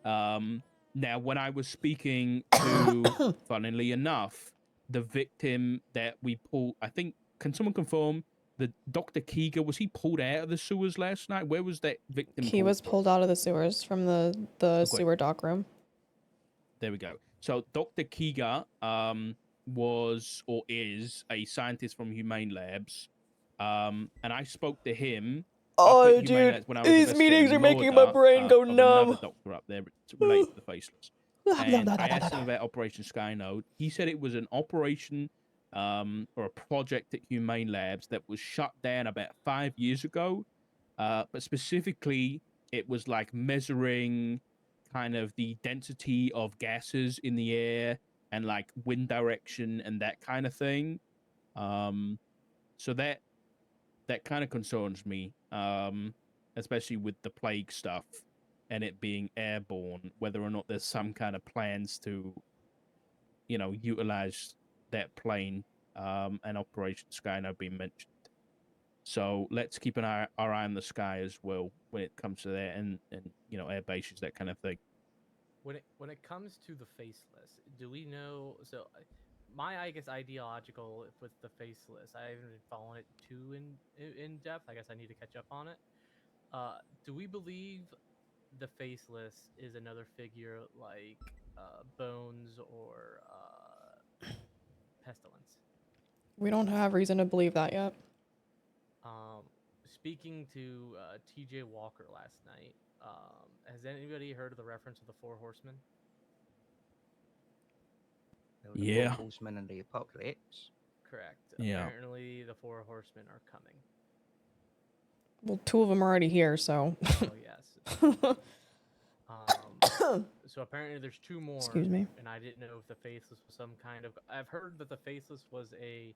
Now, when I was speaking to, funnily enough, the victim that we pulled, I think, can someone confirm the Dr. Keeger, was he pulled out of the sewers last night? Where was that victim? He was pulled out of the sewers from the sewer dock room. There we go. So Dr. Keeger was or is a scientist from Humane Labs. And I spoke to him. Oh, dude, these meetings are making my brain go numb. Another doctor up there related to the Faceless. And I asked him about Operation Skynode. He said it was an operation or a project at Humane Labs that was shut down about 5 years ago. But specifically, it was like measuring kind of the density of gases in the air and like wind direction and that kind of thing. So that kind of concerns me, especially with the plague stuff and it being airborne, whether or not there's some kind of plans to, utilize that plane and Operation Skynode being mentioned. So let's keep our eye on the sky as well when it comes to that and air bases, that kind of thing. When it comes to the faceless, do we know? So, I guess ideological with the faceless, I haven't been following it too in depth. I guess I need to catch up on it. Do we believe the faceless is another figure like Bones or Pestilence? We don't have reason to believe that yet. speaking to TJ Walker last night. Has anybody heard of the reference of the Four Horsemen? The Yeah. Four Horsemen and the Apocalypse. Correct. Yeah. Apparently, the Four Horsemen are coming. Well, 2 of them are already here, so. Oh yes. So apparently there's 2 more. Excuse me. And I didn't know if the Faceless was some kind of. I've heard that the Faceless was a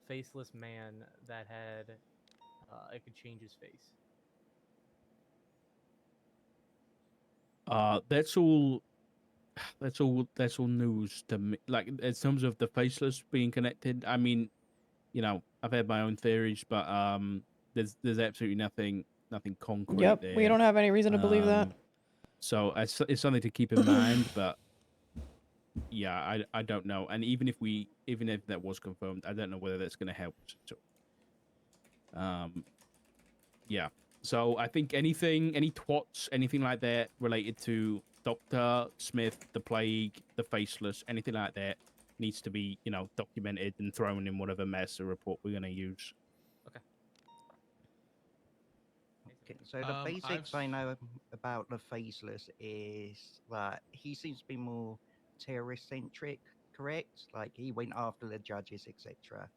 faceless man that had. It could change his face. That's all news to me. Like in terms of the faceless being connected, I mean, you know, I've had my own theories, but there's absolutely nothing concrete Yep, there. we don't have any reason to believe that. So it's something to keep in mind, but yeah, I don't know. And even if that was confirmed, I don't know whether that's going to help. So, yeah. So I think any twats, anything like that related to Dr. Smith, the Plague, the Faceless, anything like that needs to be, you know, documented and thrown in whatever master report we're going to use. Okay, so the basics I know about the Faceless is that he seems to be more terrorist-centric, correct? Like, he went after the judges, etc.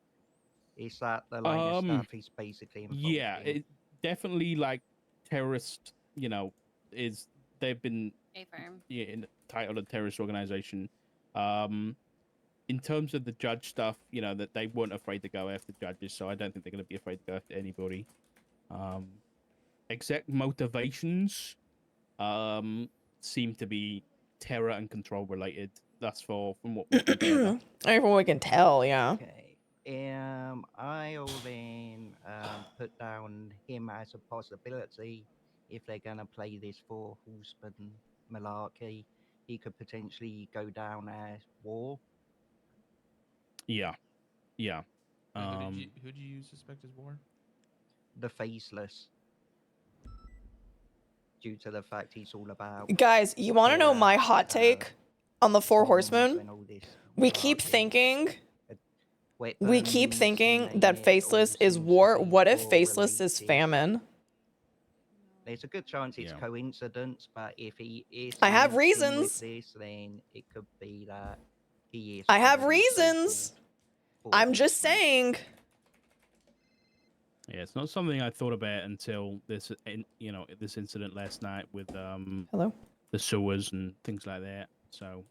Is that the line of stuff he's basically involved Yeah, in? it definitely like terrorist, you know, they've been titled a terrorist organization. In terms of the judge stuff, you know, that they weren't afraid to go after judges, so I don't think they're going to be afraid to go after anybody. Exact motivations seem to be terror and control related. That's from what we can gather. Everyone we can tell, yeah. Okay. I'll then put down him as a possibility if they're gonna play this Four Horsemen malarkey. He could potentially go down as War. Yeah. Who do you suspect is War? The Faceless. Due to the fact he's all about. Guys, you want to know my hot take on the Four Horsemen? We keep thinking that Faceless is War. What if Faceless is Famine? There's a good chance it's coincidence, but if he is, I have linked in with reasons. this, then it could be that he is. I have one of these reasons. so-called I'm just saying. Yeah, it's not something I thought about until this incident last night with Hello? the sewers and things like that. So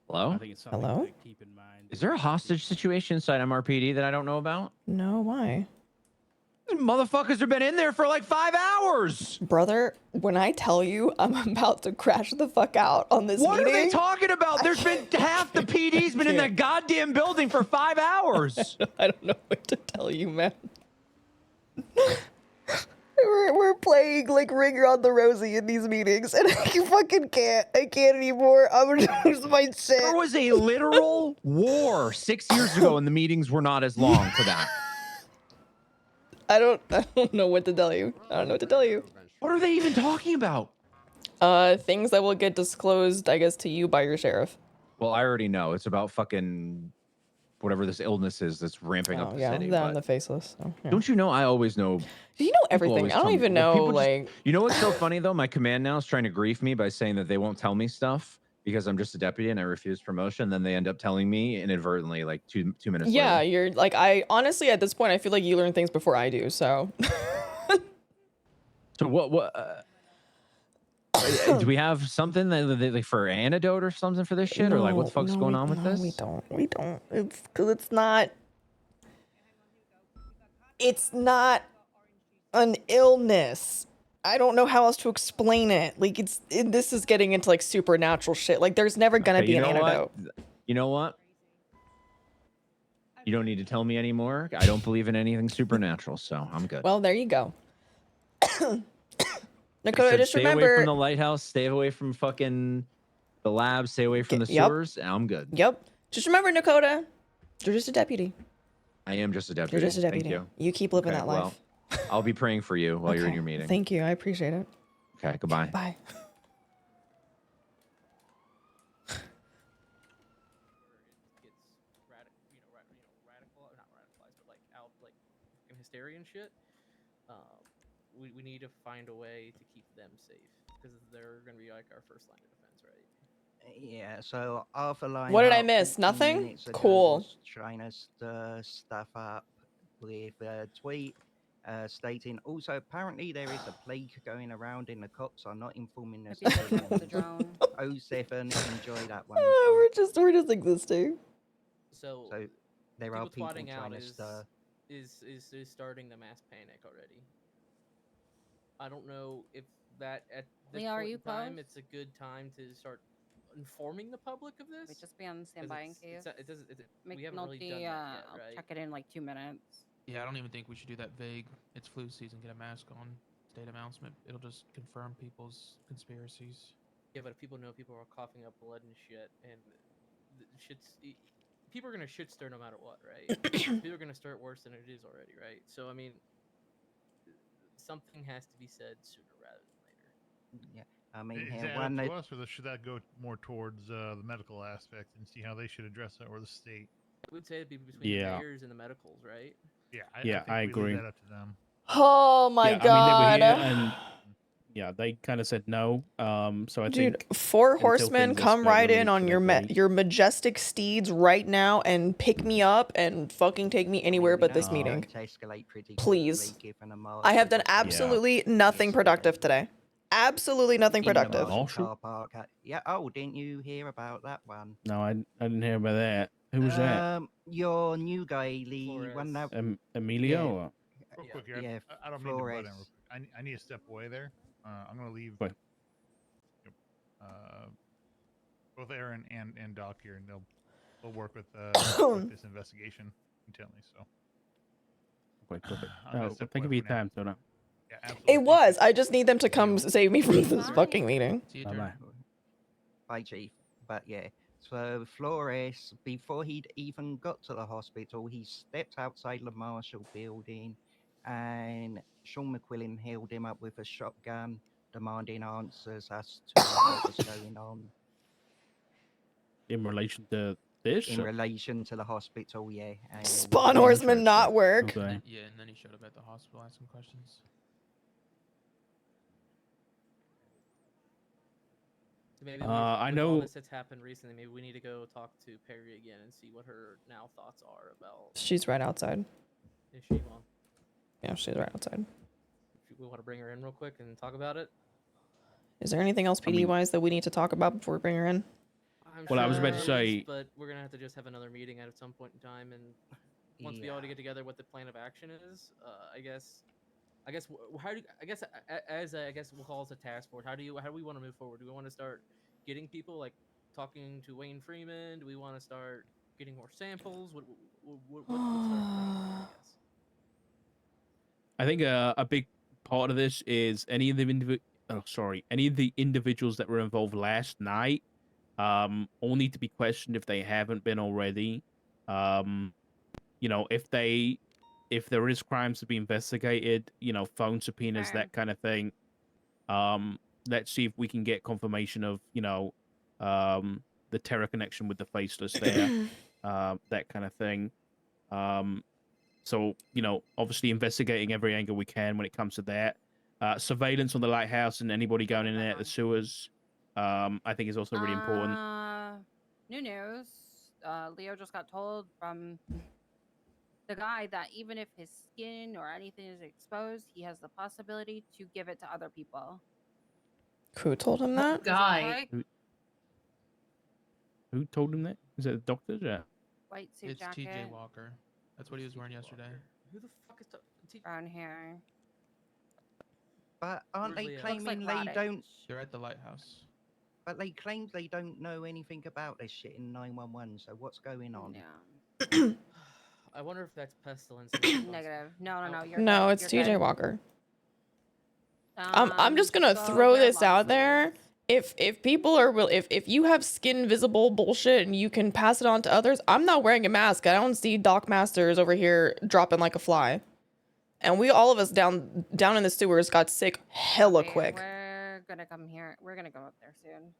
Hello? I think it's something Hello? to keep in mind. Is there a hostage situation inside MRPD that I don't know about? No, why? These motherfuckers have been in there for like 5 hours. Brother, when I tell you I'm about to crash the fuck out on this What meeting. are they talking about? There's been half the PD's been in that goddamn building for 5 hours. I don't know what to tell you, man. We're playing like Ring Around the Rosie in these meetings, and I fucking can't. I can't anymore. I'm gonna lose my shit. There was a literal war 6 years ago, and the meetings were not as long for that. I don't know what to tell you. I don't know what to tell you. What are they even talking about? Things that will get disclosed, I guess, to you by your sheriff. Well, I already know. It's about fucking whatever this illness is that's ramping up the city. That but and the Faceless. So, yeah. Don't you know? I always know. You know everything. I don't even know, like... You know what's so funny, though? My command now is trying to grief me by saying that they won't tell me stuff because I'm just a deputy and I refuse promotion. Then they end up telling me inadvertently, like two minutes Yeah, later. you're like, I honestly, at this point, I feel like you learn things before I do, so... So what do we have something that like for antidote or something for this shit, or like what the fuck's going on with this? We don't. It's because it's not an illness. I don't know how else to explain it. Like this is getting into like supernatural shit. Like there's never gonna be an antidote. You know what? You don't need to tell me anymore. I don't believe in anything supernatural, so I'm good. Well, there you go. Dakota, just stay remember. away from the lighthouse. Stay away from fucking the lab. Stay away from the sewers. I'm good. Yep. Just remember, Dakota, you're just a deputy. I am just a deputy. You're just a deputy. Thank you. You keep living that life. Well, I'll be praying for you while you're in your meeting. Thank you. I appreciate it. Okay. Goodbye. Bye. Hysteria and shit. we need to find a way to keep them safe because they're going to be like our first line of defense, right? Yeah, so Arthur Line. What did I miss? Nothing? Cool. Was trying to stir stuff up with a tweet stating also apparently there is a plague going around and the cops are not informing the civilians. 07, enjoy that one. We're just existing. So there are people twatting trying out to stir. is starting the mass panic already. I don't know if that at this Leo, are point you in time close? it's a good time to start informing the public of this. Wait, just be on standby in case. We haven't really done that yet, I'll right? check it in like 2 minutes. Yeah, I don't even think we should do that vague. It's flu season. Get a mask on. State announcement. It'll just confirm people's conspiracies. Yeah, but if people know people are coughing up blood and shit, and people are gonna shit stir no matter what, right? People are gonna stir it worse than it is already, right? So I mean, something has to be said sooner rather than later. Yeah, I mean, Is that up to us, or should that go more towards the medical aspect and see how they should address it, or the state? I would say it'd be between the mayors and the medicals, right? Yeah, I think we agree. leave that up to them. Oh my god. I mean, they were here and yeah, they kind of said no. So I Dude, think 4 until horsemen, things come escalate, right we'll in need on to your agree. your majestic steeds right now and pick me up and fucking take me anywhere but this meeting. Please. I have done absolutely nothing productive today. Absolutely nothing productive. Car park. Yeah. Oh, didn't you hear about that one? No, I didn't hear about that. Who was that? Your new guy, the one that. Emilio? Yeah. Or? Real quick here, Yeah, I don't mean to butt in. Real Flores. quick. I need to step away there. I'm gonna leave. Wait. Both Aaron and Doc here, and they'll work with this investigation intently. So. Wait, perfect. I'm gonna Oh, step thank you away for your for now. time, Sona. Yeah, absolutely. It was. I just need them to come save me from this fucking meeting. Bye-bye. Bye, Chief. But yeah, so Flores, before he'd even got to the hospital, he stepped outside the Marshall building, and Sean McQuillan held him up with a shotgun, demanding answers as to what was going on. In relation to this? In relation to the hospital, yeah. And Spawn horseman not work. Okay. Yeah, and then he showed up at the hospital asking questions. So maybe I with know- all this that's happened recently, maybe we need to go talk to Perry again and see what her now thoughts are about. She's right outside. Is she on? Yeah, she's right outside. We want to bring her in real quick and talk about it. Is there anything else PD wise that we need to talk about before we bring her in? Well, I was about to there say- is, but we're gonna have to just have another meeting at some point in time, and once we all get together, what the plan of action is. I guess how do you, I guess we'll call this a task force. How do we want to move forward? Do we want to start getting people like talking to Wayne Freeman? Do we want to start getting more samples? What's our plan, I guess? I think a big part of this is any of the individuals that were involved last night all need to be questioned if they haven't been already. You know, if there is crimes to be investigated, you know, phone subpoenas, that kind of thing. Let's see if we can get confirmation of, you know, the terror connection with the faceless there, that kind of thing. So, you know, obviously investigating every angle we can when it comes to that. Surveillance on the lighthouse and anybody going in and out the sewers, I think is also really important. New news. Leo just got told from the guy that even if his skin or anything is exposed, he has the possibility to give it to other people. Who told him that? Guy. Who told him that? Is it the doctor? Yeah. White suit It's jacket. TJ Walker. That's what he was wearing yesterday. Who the fuck is brown hair? But aren't they Looks like claiming they Radic. don't? They're at the lighthouse. But they claim they don't know anything about this shit in 911. So what's going on? I wonder if that's pestilence. Negative. No. You're No, good. it's You're TJ good. Walker. I'm just gonna throw this out there. If people are if you have skin visible bullshit and you can pass it on to others, I'm not wearing a mask. I don't see Doc Masters over here dropping like a fly. And all of us down in the sewers got sick hella quick. We're gonna come here. We're gonna go up there soon.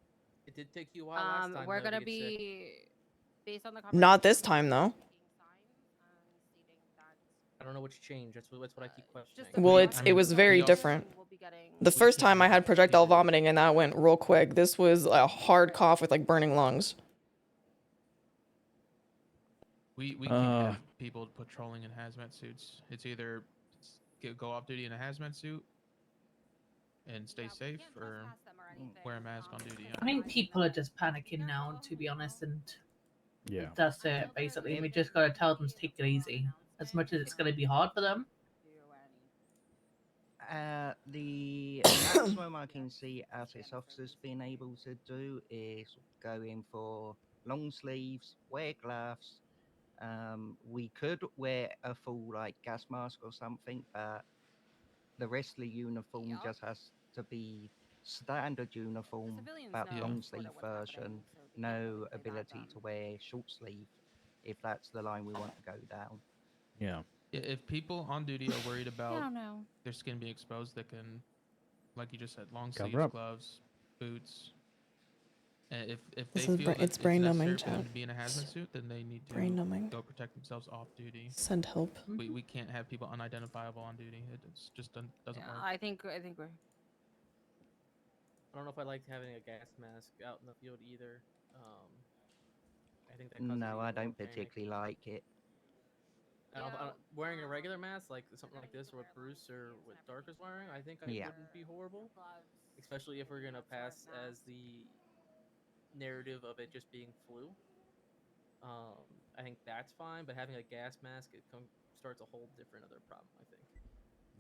It did take you a while last time. We're though, to gonna get sick. be based on the Not this time though. I don't know what's changed. That's what I keep questioning. Well, I it mean, was very different. The first time I had projectile vomiting and that went real quick. This was a hard cough with like burning lungs. We can't have people patrolling in hazmat suits. It's either go off duty in a hazmat suit and stay safe, or wear a mask on duty. I think people are just panicking now, to be honest, and Yeah. that's it, basically. We just gotta tell them to take it easy, as much as it's gonna be hard for them. The maximum I can see SS officers being able to do is go in for long sleeves, wear gloves. We could wear a full like gas mask or something, but the rest of the uniform just has to be standard uniform, but long sleeve version. No ability to wear short sleeve, if that's the line we want to go down. Yeah. If people on duty are worried about don't know. their skin being exposed, they can, like you just said, long Cover sleeves, up. gloves, boots. And if This they is feel bra- that it's it's brain necessary numbing, for them chat. to be in a hazmat suit, then they need to Brain numbing. go protect themselves off duty. Send help. We can't have people unidentifiable on duty. It's just doesn't work. I think we're. I don't know if I liked having a gas mask out in the field either. I think that causes No, even I more don't panic. particularly like it. Wearing a regular mask, like something like this, or what Bruce or what Dark is wearing, I think it Yeah. wouldn't be horrible. Especially if we're gonna pass as the narrative of it just being flu. I think that's fine, but having a gas mask, it starts a whole different other problem, I think.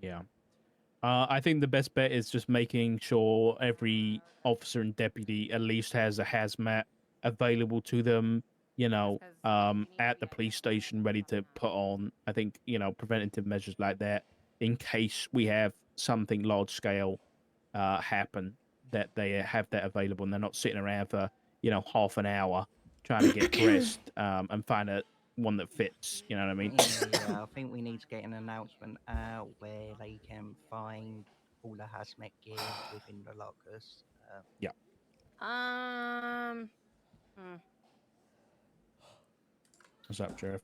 Yeah. I think the best bet is just making sure every officer and deputy at least has a hazmat available to them, at the police station ready to put on. I think, preventative measures like that in case we have something large scale happen, that they have that available and they're not sitting around for, half an hour trying to get dressed and find one that fits. You know what I mean? Yeah, I think we need to get an announcement out where they can find all the hazmat gear within the lockers. Yeah. What's up, Sheriff?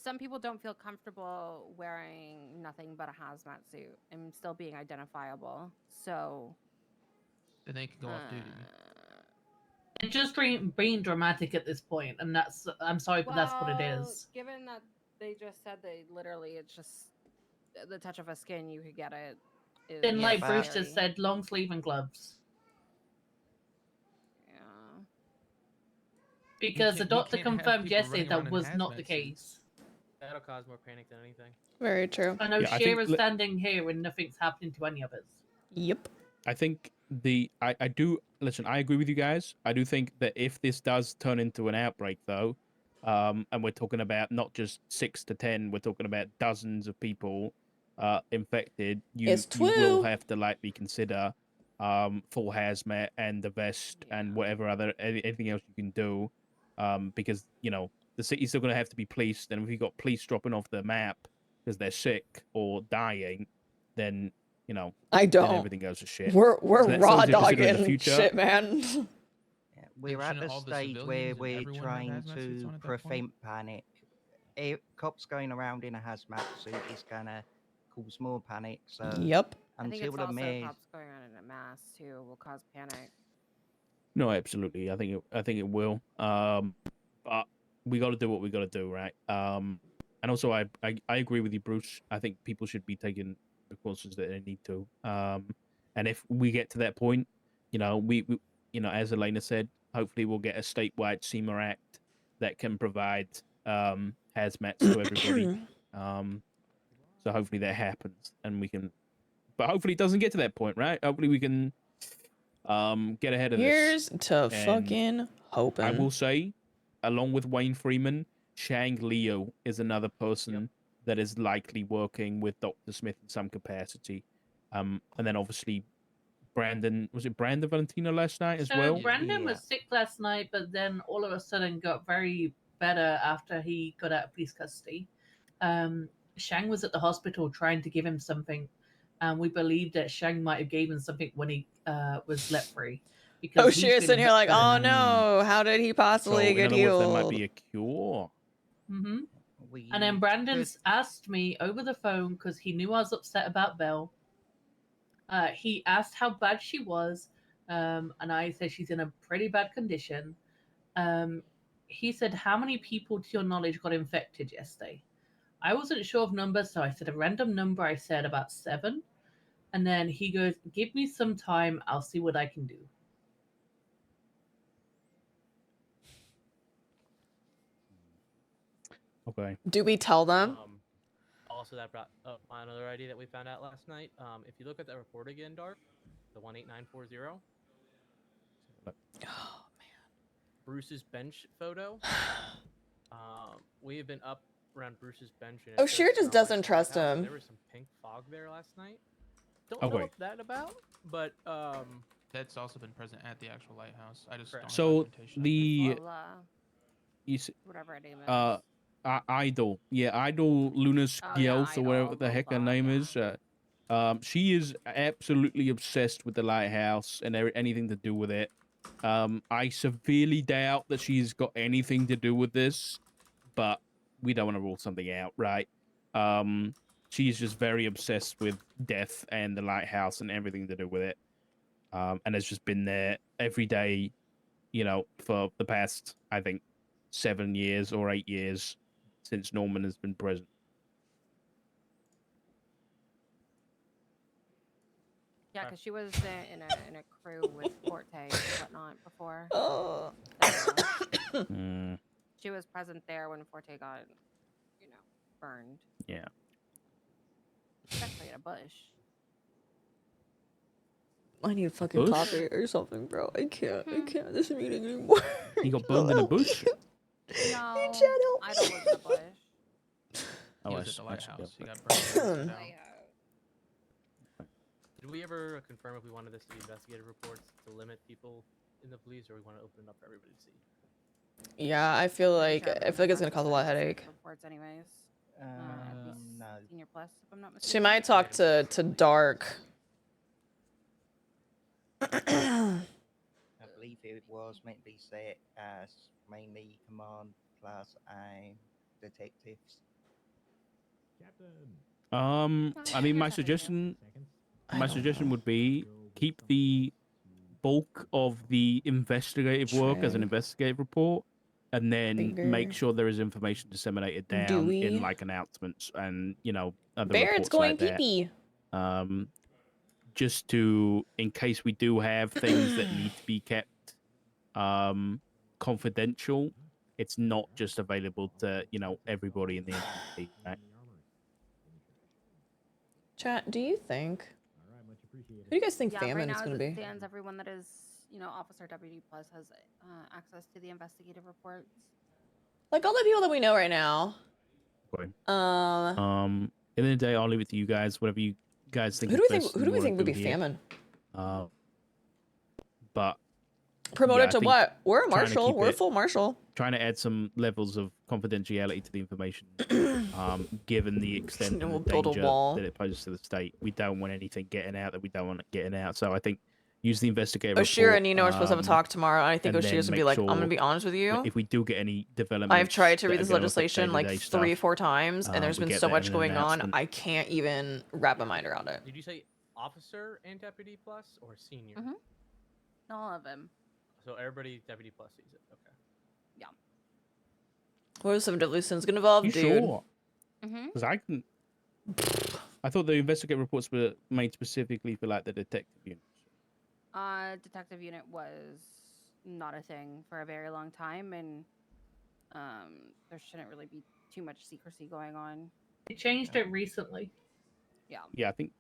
Some people don't feel comfortable wearing nothing but a hazmat suit and still being identifiable. So Then they can go off duty. It's just being dramatic at this point, and I'm sorry, but that's what it is. Given that they just said it's just the touch of a skin, you could get it. Then, like Bruce just said, long sleeve and gloves. Yeah. Because the doctor can't have confirmed people yesterday running around that in was not hazmat the suits. case. That'll cause more panic than anything. Very true. I know Yeah, I think Shira's standing here and nothing's happening to any of us. Yep. I think I do listen. I agree with you guys. I do think that if this does turn into an outbreak, though, and we're talking about not just 6 to 10, we're talking about dozens of people infected. You will have to likely consider full hazmat and the vest and whatever anything else you can do, because the city's still going to have to be policed, and if you've got police dropping off the map because they're sick or dying, then I don't. then everything goes to shit. We're So that's raw something to consider in the dogging future. shit, man. We're at shouldn't the all the stage where civilians and we're everyone have trying hazmat suits to on at that prevent panic. Cops going around in a hazmat suit is gonna cause more panic. So Yep. I think until it's the also mayor, cops going on in a mask too will cause panic. No, absolutely. I think it will. But we got to do what we got to do, right? And also I agree with you, Bruce. I think people should be taking precautions that they need to. And if we get to that point, we as Elena said, hopefully we'll get a statewide SEMA Act that can provide hazmats to everybody. So hopefully that happens, and we can. But hopefully it doesn't get to that point, right? Hopefully we can get ahead of Here's this. to And fucking hoping. I will say, along with Wayne Freeman, Shang Leo is another person that is likely working with Dr. Smith in some capacity. And then obviously Brandon Valentino last night as So well? Brandon was sick last night, but then all of a sudden got very better after he got out of police custody. Shang was at the hospital trying to give him something, and we believe that Shang might have gave him something when he was let free. Oh, he's shit, sitting feeling here like, better oh now. no, how did he possibly So, in get other healed? words, there might be a cure. Mm-hmm. we. And then Brandon should- asked me over the phone because he knew I was upset about Belle. He asked how bad she was, and I said she's in a pretty bad condition. He said, "How many people, to your knowledge, got infected yesterday?" I wasn't sure of numbers, so I said a random number. I said about 7. And then he goes, "Give me some time. I'll see what I can do." Okay. Do we tell them? Also, that brought up another idea that we found out last night. If you look at that report again, Dark, the 18940. Oh Bruce's bench photo. We have been up around Bruce's bench. And it Oh, does Sheer just smell like doesn't the trust lighthouse, and him. There was some pink fog there last night. Don't Okay. know what that about, but That's also been present at the actual lighthouse. I just don't have So documentation. the you s- whatever her name is. Idol, yeah, Idol Lunas Oh, yeah, Gels or whatever Idol, the heck her Gopa, name is. She is absolutely obsessed with the lighthouse and anything to do with it. I severely doubt that she's got anything to do with this, but we don't want to rule something out, right? She's just very obsessed with death and the lighthouse and everything to do with it. And has just been there every day, you know, for the past, I think, 7 years or 8 years since Norman has been present. Yeah, because she was in a crew with Forte and whatnot before. Oh. So, Mm, she was present there when Forte got, burned. yeah. She's actually in a bush. I need a fucking bush? coffee or something, bro. I can't this meeting anymore. He got burned in a bush? No, Channel. I don't live in a bush. Oh, He I was at the see. lighthouse. He got burned. down. did we ever confirm if we wanted this to be investigative reports to limit people in the police, or we want to open it up for everybody to see? Yeah, I feel like it's gonna cause a lot of headache. Reports, anyways. At least No. Senior Plus, if I'm not mistaken. She might talk to Dark. I believe it was meant to be set as mainly command plus and detectives. I mean, my here's how suggestion would be keep the bulk of the investigative work as an True. investigative report, and then make Bigger. sure there is information disseminated down Dewey. in like announcements and other Barrett's reports going like that. pee-pee. Just to, in case we do have things that need to be kept confidential, it's not just available to everybody in the NPC, right? Chat, do you think? Who do you guys think Yeah, right Famine now is as gonna it be? stands, everyone that is, Officer Deputy Plus has access to the investigative reports. Like all the people that we know right now. Okay. Um, At the end of the day, I'll leave it to you guys. Whatever you guys think. who is do we think? best Who and do we wanna think would do be here. Famine? But Promoted yeah, I to think what? We're a trying to marshal. keep We're a it- full marshal. Trying to add some levels of confidentiality to the information, given the extent We'll of the build a danger wall. that it poses to the state. We don't want anything getting out that we don't want it getting out. So I think use the investigative Oshira report, and Nino are supposed to have a talk tomorrow. I think and Oshira's then gonna be make like, I'm gonna sure be honest with you. if we do get any developments, I've tried to that read are this gonna affect legislation like day-to-day 3 or stuff, 4 times, and there's we been get so that in much an going on. announcement. I can't even wrap my mind around it. Did you say officer and deputy plus or senior? All of them. So everybody deputy plus sees it. Okay. Yeah. What are some delusions gonna involve, You dude? sure? Because I can. I thought the investigative reports were made specifically for like the detective unit. Detective unit was not a thing for a very long time, and there shouldn't really be too much secrecy going on. They changed it recently. Yeah. Yeah, I think.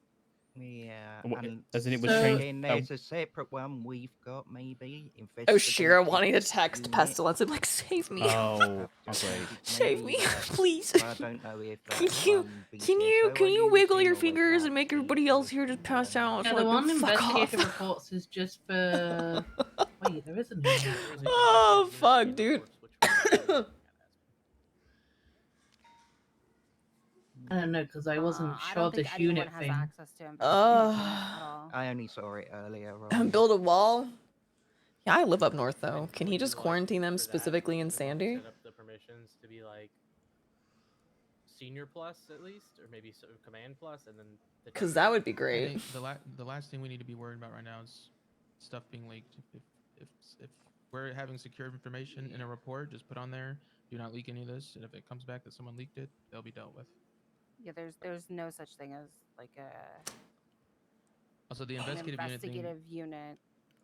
Yeah, What- and as in it was so changed- then there's a separate one we've got maybe. Oshira wanting to investigative text unit. Pestilence and like, save me. Oh, okay. Save me, please. I don't know if Can that's you one can you wiggle your fingers and make everybody else here just pass out? Yeah, So the I one can fuck investigative off. reports is just for. Wait, there isn't. One. Oh fuck, dude. I don't know because I wasn't I sure don't of this think anyone unit has thing. access to investigative unit at all. I only saw it earlier. Build a wall. Yeah, I live up north though. Can he just quarantine them specifically in Sandy? Set up the permissions to be like senior plus at least, or maybe command plus, and then the Because deputy that would plus. be I great. think the last thing we need to be worried about right now is stuff being leaked. If we're having secure information in a report, just put on there, do not leak any of this, and if it comes back that someone leaked it, they'll be dealt with. Yeah, there's no such thing as like a Also, the an investigative unit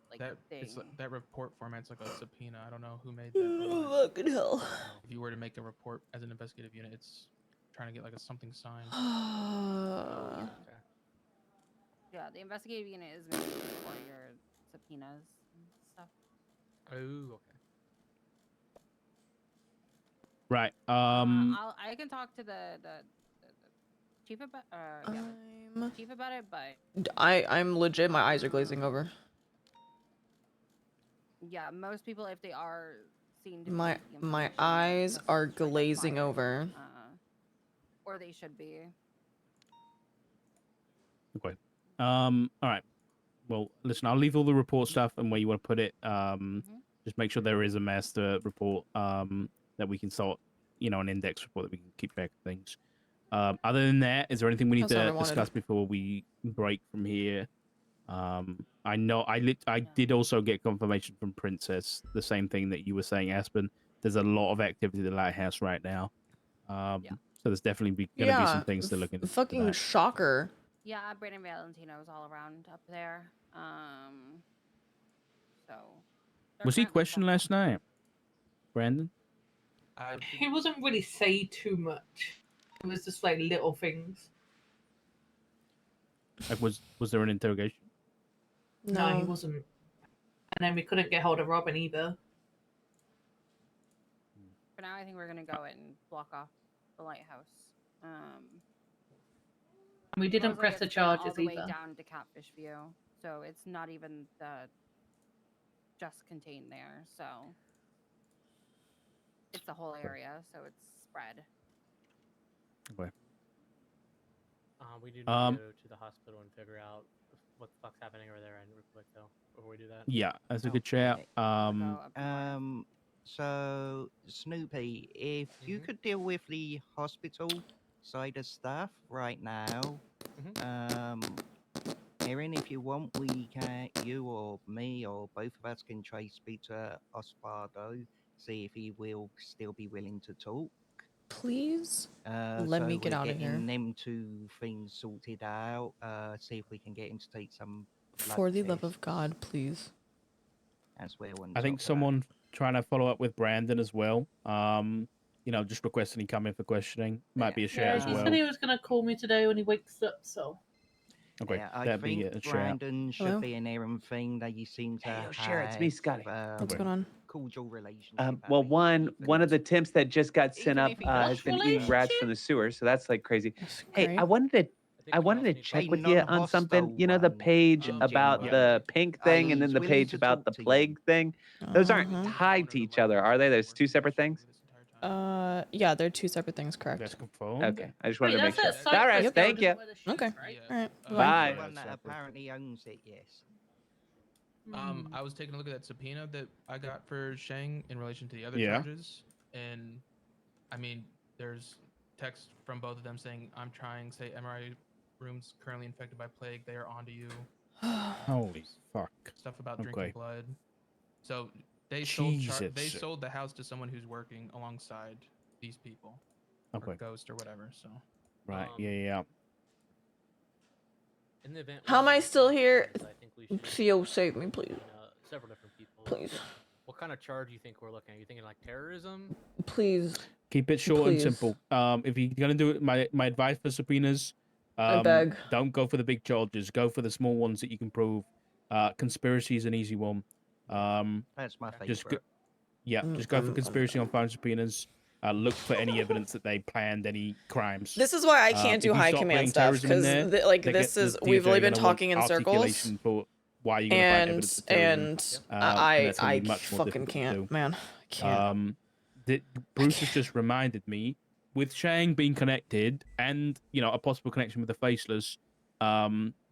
like that thing. that report format's like a subpoena. I don't know who made that. But like, Fucking hell. if you were to make a report as an investigative unit, it's trying to get like something signed. Yeah, the investigative unit is mainly for your subpoenas and stuff. Oh, okay. Right. I can talk to the chief about the chief about it, but I'm legit. My eyes are glazing over. yeah, most people, if they are seen to My be my eyes are glazing over. or they should be. Okay. All right. Well, listen, I'll leave all the report stuff and where you want to put it. Just make sure there is a master report that we can sort, an index report that we can keep track of things. Other than that, is there anything we need That's what I to wanted. discuss before we break from here? I know I did also get confirmation from Princess, the same thing that you were saying, Aspen. There's a lot of activity at the lighthouse right now. So there's definitely going to be some things to look into. Fucking shocker. Yeah, Brandon Valentino's all around up there. So Was he questioned last night, Brandon? He wasn't really say too much. It was just like little things. Like, was there an interrogation? No, he wasn't. And then we couldn't get hold of Robin either. for now, I think we're gonna go and block off the lighthouse. We didn't supposedly press it's the been charges all the way either. down to Catfish View, so it's not even just contained there. So it's the whole area, so it's spread. Okay. We do need to go to the hospital and figure out what the fuck's happening over there, and real quick though, before we do that. Yeah, that's a good chat. So Snoopy, if you could deal with the hospital side of stuff right now, Erin, if you want, we can, you or me or both of us can try speak to Osvaldo, see if he will still be willing to talk. Please let me get out of here. Getting them two things sorted out. See if we can get him to take some blood For the love tests of God, please. as well. On I think top of that. someone trying to follow up with Brandon as well. Just requesting he come in for questioning. Might be a share as he well. said he was gonna call me today when he wakes up. So. Okay, Yeah, I that'd be think a shout. Brandon should Hello? be an Aaron thing that you seem to have. Oshera, it's me, Scotty. What's going on? Cordial relationship. Well, one of the temps that just got sent up if he has does been eating rats from the sewer, so that's like crazy. Hey, I wanted to check with you on something. You know, the page about the pink thing and then the page about the plague thing. Those aren't tied to each other, are they? There's two separate things. Yeah, they're two separate things, correct? That's confirmed. Okay, I just wanted to make sure. That's at All right, Cypress thank you. Building where the Okay. shit's, right? All right. Bye. The one that apparently owns it, yes. I was taking a look at that subpoena that I got for Shang in relation to the other Yeah. charges, and I mean, there's text from both of them saying, "I'm trying, say MRI rooms currently infected by plague. They are onto you." Holy fuck. Stuff about Okay. drinking blood. So they sold Jesus. the house to someone who's working alongside these people, Okay. or Ghost or whatever. So. Right. Yeah. In the event How am I still here? I think we should Theo, save me, please. several different people. Please. What kind of charge do you think we're looking at? You thinking like terrorism? Please. Keep it short Please. and simple. If you're gonna do it, my advice for subpoenas, I beg. don't go for the big charges. Go for the small ones that you can prove. Conspiracy is an easy one. That's my favorite. Just go for conspiracy on phone subpoenas. Look for any evidence that they planned any crimes. This is why I can't do if you high start command putting stuff terrorism in because there, this the is we've DOJ only are been gonna want talking in circles, articulation for why you're gonna find evidence of terrorism. and that's gonna I be much more fucking difficult to can't, do. man. I can't. Bruce has just reminded me, with Shang being connected and a possible connection with the Faceless,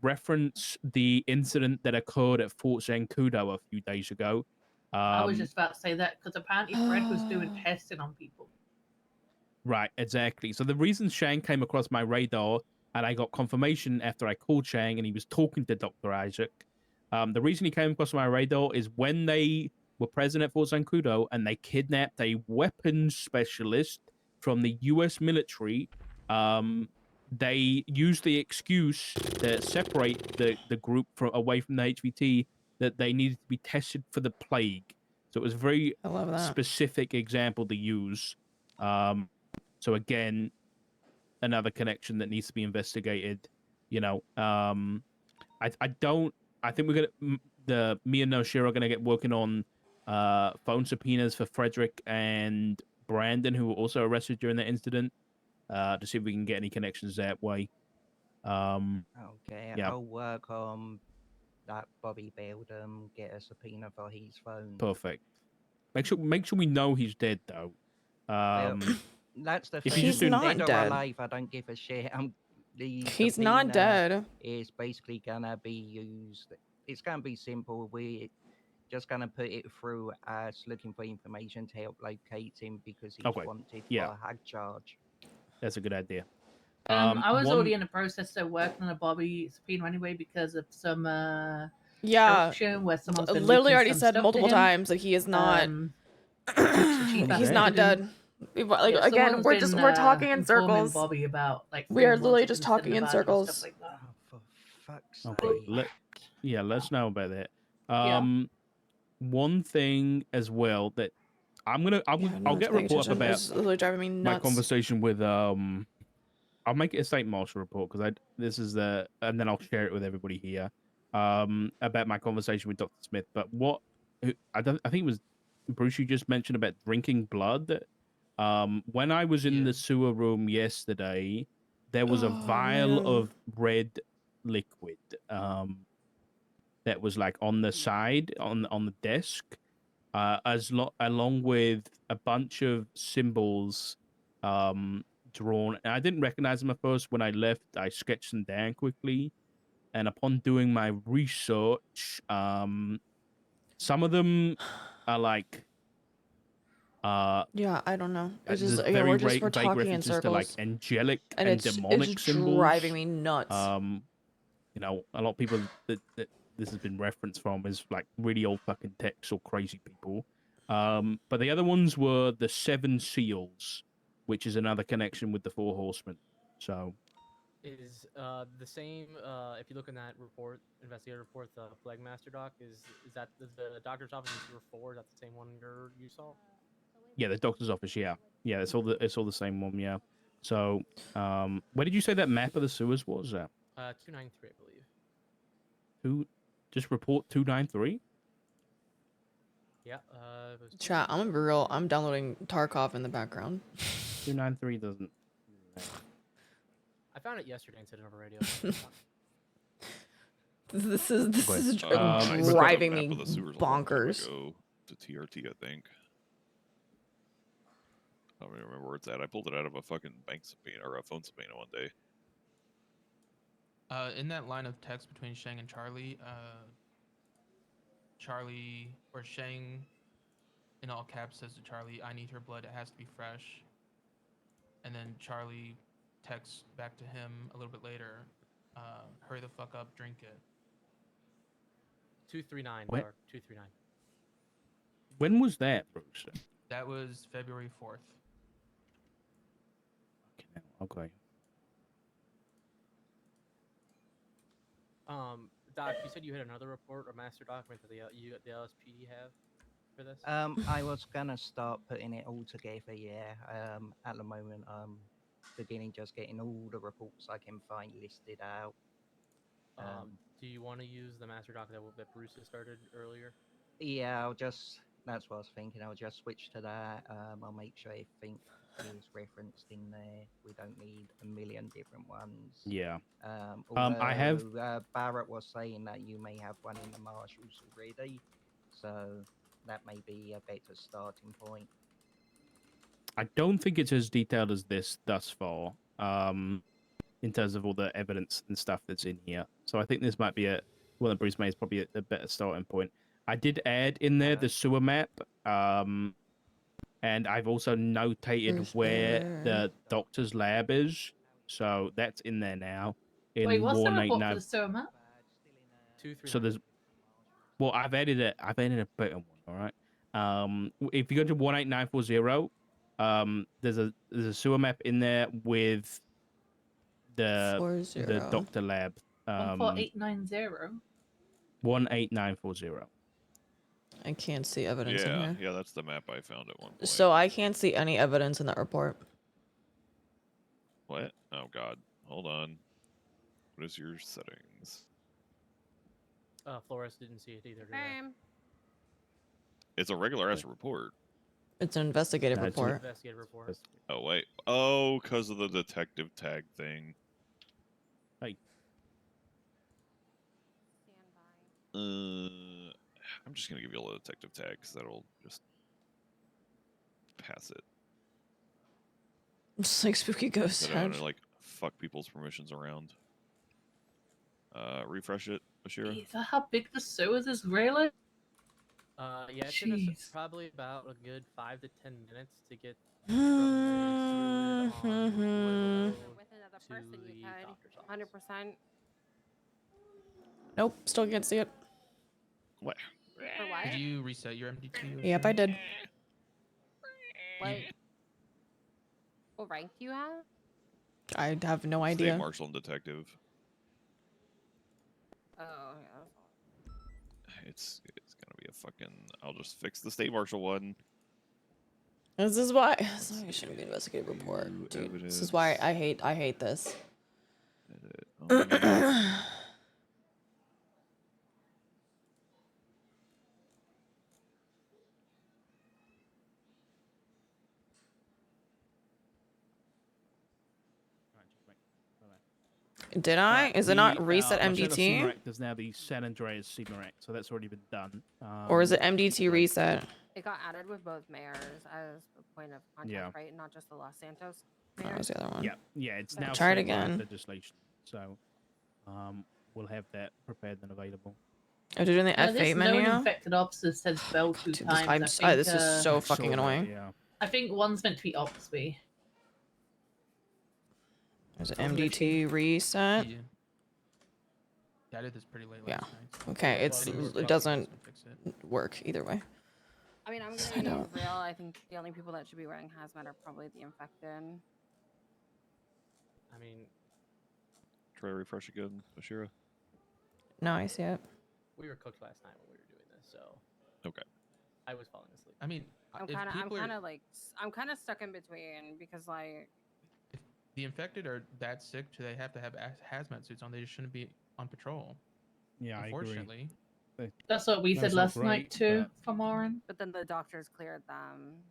reference the incident that occurred at Fort Zancudo a few days ago. I was just about to say that because apparently Fred was doing testing on people. Right, exactly. So the reason Shang came across my radar, and I got confirmation after I called Shang and he was talking to Dr. Isaac. The reason he came across my radar is when they were present at Fort Zancudo and they kidnapped a weapons specialist from the U.S. military. They used the excuse to separate the group away from the HVT that they needed to be tested for the plague. So it was a very I love that. specific example to use. So again, another connection that needs to be investigated. You know, I think we're gonna me and Oshiera are gonna get working on phone subpoenas for Frederick and Brandon, who were also arrested during that incident, to see if we can get any connections that way. Okay, Yeah, I'll work on that Bobby Beldam, get a subpoena for his phone. perfect. Make sure we know he's dead though. Well, that's the if thing. you just do Dead or dead. alive, I don't give a shit. The He's not subpoena dead. is basically gonna be used. It's gonna be simple. We're just gonna put it through as looking for information to help locate him because he's Okay, wanted yeah. for a hag charge. That's a good idea. I was already in the process of working on a Bobby subpoena anyway because of some corruption where someone's been literally leaking already some said stuff multiple to him. times that he is not. He's not dead. Like Yeah, again, someone's we're been, talking in informing circles. Bobby about like We are fraud literally he's just been sending talking in about it and stuff circles. like that. For fuck's Okay. Let's know about that. Yeah. One thing as well that I'll get a report up about It's literally driving me my nuts. conversation with I'll make it a state marshal report because and then I'll share it with everybody here about my conversation with Dr. Smith. But I think it was Bruce, you just mentioned about drinking blood. When I was in the sewer room yesterday, there was a vial man. of red liquid that was like on the side on the desk, along with a bunch of symbols drawn. And I didn't recognize them at first. When I left, I sketched them down quickly, and upon doing my research, some of them are like Yeah, I don't know. It's there's just again, very we're vague talking in references to like circles, angelic and and it's demonic symbols. driving me nuts. You know, a lot of people that this has been referenced from is like really old fucking texts or crazy people. But the other ones were the 7 seals, which is another connection with the 4 horsemen. So Is the same if you look in that report, investigator report, the Plague Master doc, is that the doctor's office is number 4? Is that the same one you saw? yeah, the doctor's office, yeah. It's all the same one, yeah. So where did you say that map of the sewers was at? 293, I believe. Just report 293? Yeah. Chat, I'm gonna be real. I'm downloading Tarkov in the background. 293 doesn't. I found it yesterday and said it over radio. This is I set up a driving map me of the sewers a long time bonkers. ago to TRT, I think. I don't even remember where it's at. I pulled it out of a fucking bank subpoena or a phone subpoena one day. In that line of text between Shang and Charlie, Charlie or Shang in all caps says to Charlie, "I need her blood. It has to be fresh." And then Charlie texts back to him a little bit later, "Hurry the fuck up, drink it." 239 What? or 239. When was that, Bruce? That was February 4th. Okay. Doc, you said you had another report or master document that the LSPD have for this? I was gonna start putting it all together. Yeah. At the moment, I'm beginning just getting all the reports I can find listed out. Do you want to use the master doc that Bruce has started earlier? Yeah, that's what I was thinking. I'll just switch to that. I'll make sure everything is referenced in there. We don't need a million different ones. Yeah. Although, I have. Barrett was saying that you may have one in the marshals already, so that may be a better starting point. I don't think it's as detailed as this thus far. In terms of all the evidence and stuff that's in here, so I think this might be one that Bruce made is probably a better starting point. I did add in there the sewer map, and and I've also notated where the doctor's lab is, so that's in there now. In Wait, what's the report for 189. the sewer map? So there's, well, I've added a better one. All right. If you go to 18940, there's a sewer map in there with the 40. doctor lab. 14890. 18940. I can't see evidence in here. Yeah, that's the map I found at one point. So I can't see any evidence in that report. What? Oh God. Hold on. What is your settings? Flores didn't see it either. Did I? It's a regular ass report. It's an investigative It's an report. investigative report. Oh wait. Oh, because of the detective tag thing. Hey. I'm just gonna give you a little detective tag because that'll just pass it. It's like spooky ghost I don't want head. to like fuck people's permissions around. Refresh it, Oshira. Is that how big the sewers is, really? Yeah, it's gonna Jeez. probably about a good 5 to 10 minutes to get from the sewer lid on With another person, to you the could. doctor's office. 100%. Nope, still can't see it. What? For what? Did you reset your MDT? Yep, I did. What rank do you have? I have no State idea. marshal and detective. Oh, yeah. It's gonna be a fucking. I'll just fix the state marshal one. This is why it shouldn't be an investigative report, dude. This is why I hate this. Did I? Is it not reset MDT? There's now the San Andreas CMRAC, so that's already been done. Or is it MDT reset? It got added with both mayors as a point of contact, right? Not just the Los Santos mayor. That was the other one. Yeah, it's now Try it set by again. legislation. So, we'll have that prepared and available. Are you doing the This F8 known menu? infected officer says bell 2 Dude, times. this is so fucking annoying. Yeah. I think one's meant to be Oxby. Is it MDT reset? Yeah, I did this pretty late Yeah. last night. Okay, it doesn't work either way. I mean, I'm gonna be real. I think the only people that should be wearing hazmat are probably the infected. I mean, Try to refresh again, Oshira. No, I see it. we were cooked last night when we were doing this, so Okay. I was falling asleep. I mean, I'm if kind people are- of stuck in between because like the infected are that sick, do they have to have hazmat suits on? They just shouldn't be on patrol. Yeah, I agree. Unfortunately. That's what we said last night too, from Oren. But then the doctors cleared them,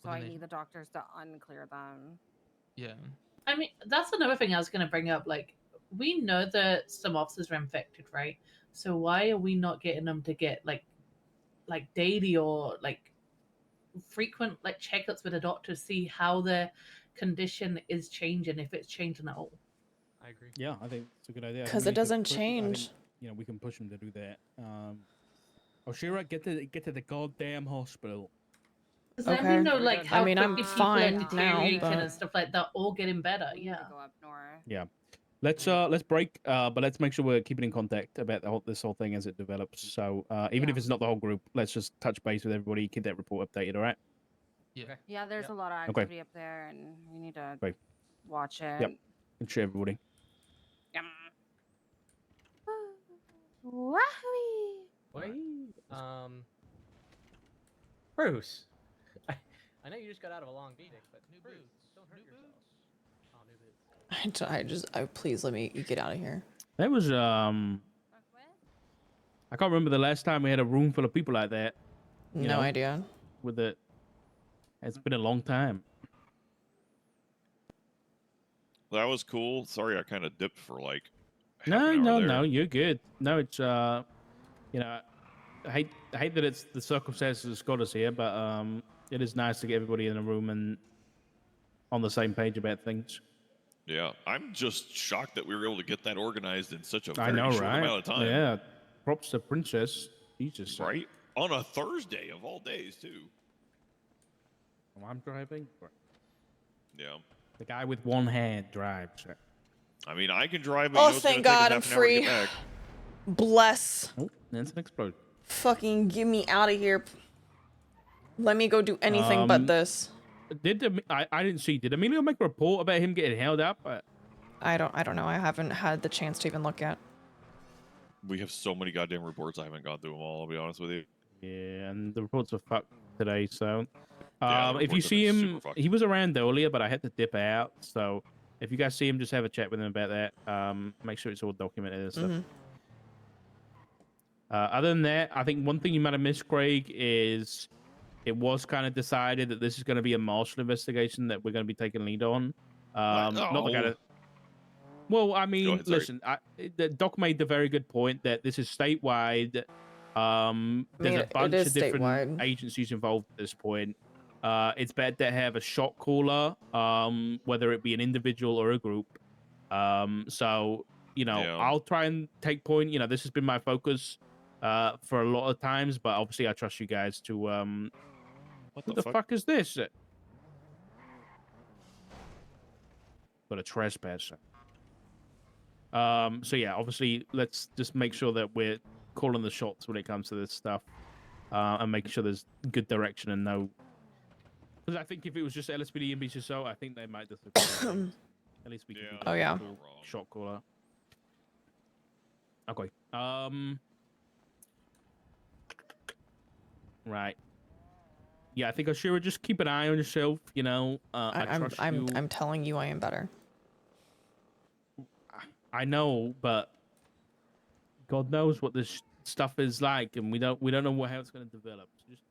so Well, I then they- need the doctors to unclear them. Yeah. I mean, that's another thing I was going to bring up. Like, we know that some officers are infected, right? So why are we not getting them to get like daily or like frequent like checkups with a doctor to see how their condition is changing, if it's changing at all? I agree. Yeah, I think it's a good idea. I 'Cause think it we could doesn't push- I change. think, you know, we can push them to do that. Oshira, get to the goddamn hospital. Because then we know like how I mean, I'm quickly people fine are now, deteriorating but and stuff like that, all getting better. Yeah. Go up north. Yeah. Let's break, but let's make sure we're keeping in contact about this whole thing as it develops. So even if it's not the whole group, let's just touch base with everybody, keep that report updated, all right? Yeah. Yeah, there's a lot of Okay. activity up there, and we need to Right. watch it. Yep. And share everybody. Wahoo! Wait. Bruce. I know you just got out of a long meeting, but Bruce, don't hurt yourself. Oh, new boots. Please let me get out of here. That was I can't remember the last time we had a room full of people like that. you No know, idea. With it, it's been a long time. That was cool. Sorry, I kind of dipped for like. No, you're good. No, it's you know, I hate that it's the circumstances that's got us here, but it is nice to get everybody in a room and on the same page about things. Yeah, I'm just shocked that we were able to get that organized in such a I very know, short right? amount of time. Yeah, props to Princess. Jesus, right? On a Thursday of all days, too. Oh, I'm driving. Yeah. The guy with one hand drives. I mean, I can drive, but Oh, you know it's thank gonna take us God, I'm half an hour to get free. back. Bless. Oh, that's an explosion. Fucking get me out of here. Let me go do anything but this. I didn't see. Did Emilio make a report about him getting held up? I don't know. I haven't had the chance to even look yet. We have so many goddamn reports. I haven't gone through them all. I'll be honest with you. Yeah, and the reports are fucked today. So, Yeah, the if you reports have see been him, super fucked. he was around earlier, but I had to dip out. So, if you guys see him, just have a chat with him about that. Make sure it's all documented and stuff. Other than that, I think one thing you might have missed, Craig, is it was kind of decided that this is going to be a martial investigation that we're going to be taking lead on. Not the kind of. Well, I mean, ahead, sorry. listen, the doc made the very good point that this is statewide. There's a bunch of different statewide. agencies involved at this point. It's better to have a shot caller, whether it be an individual or a group. So, you know, Yeah. I'll try and take point. You know, this has been my focus for a lot of times, but obviously I trust you guys to... What the fuck is this? Got a trespasser. So yeah, obviously, let's just make sure that we're calling the shots when it comes to this stuff, and making sure there's good direction and no. Because I think if it was just LSPD and BCSO, I think they might just. At least we can. Yeah, oh yeah. Shot caller. Okay. Right. Yeah, I think Oshiera, just keep an eye on yourself. You know, I trust you. I'm telling you, I am better. I know, but God knows what this stuff is like, and we don't know how it's going to develop. So just,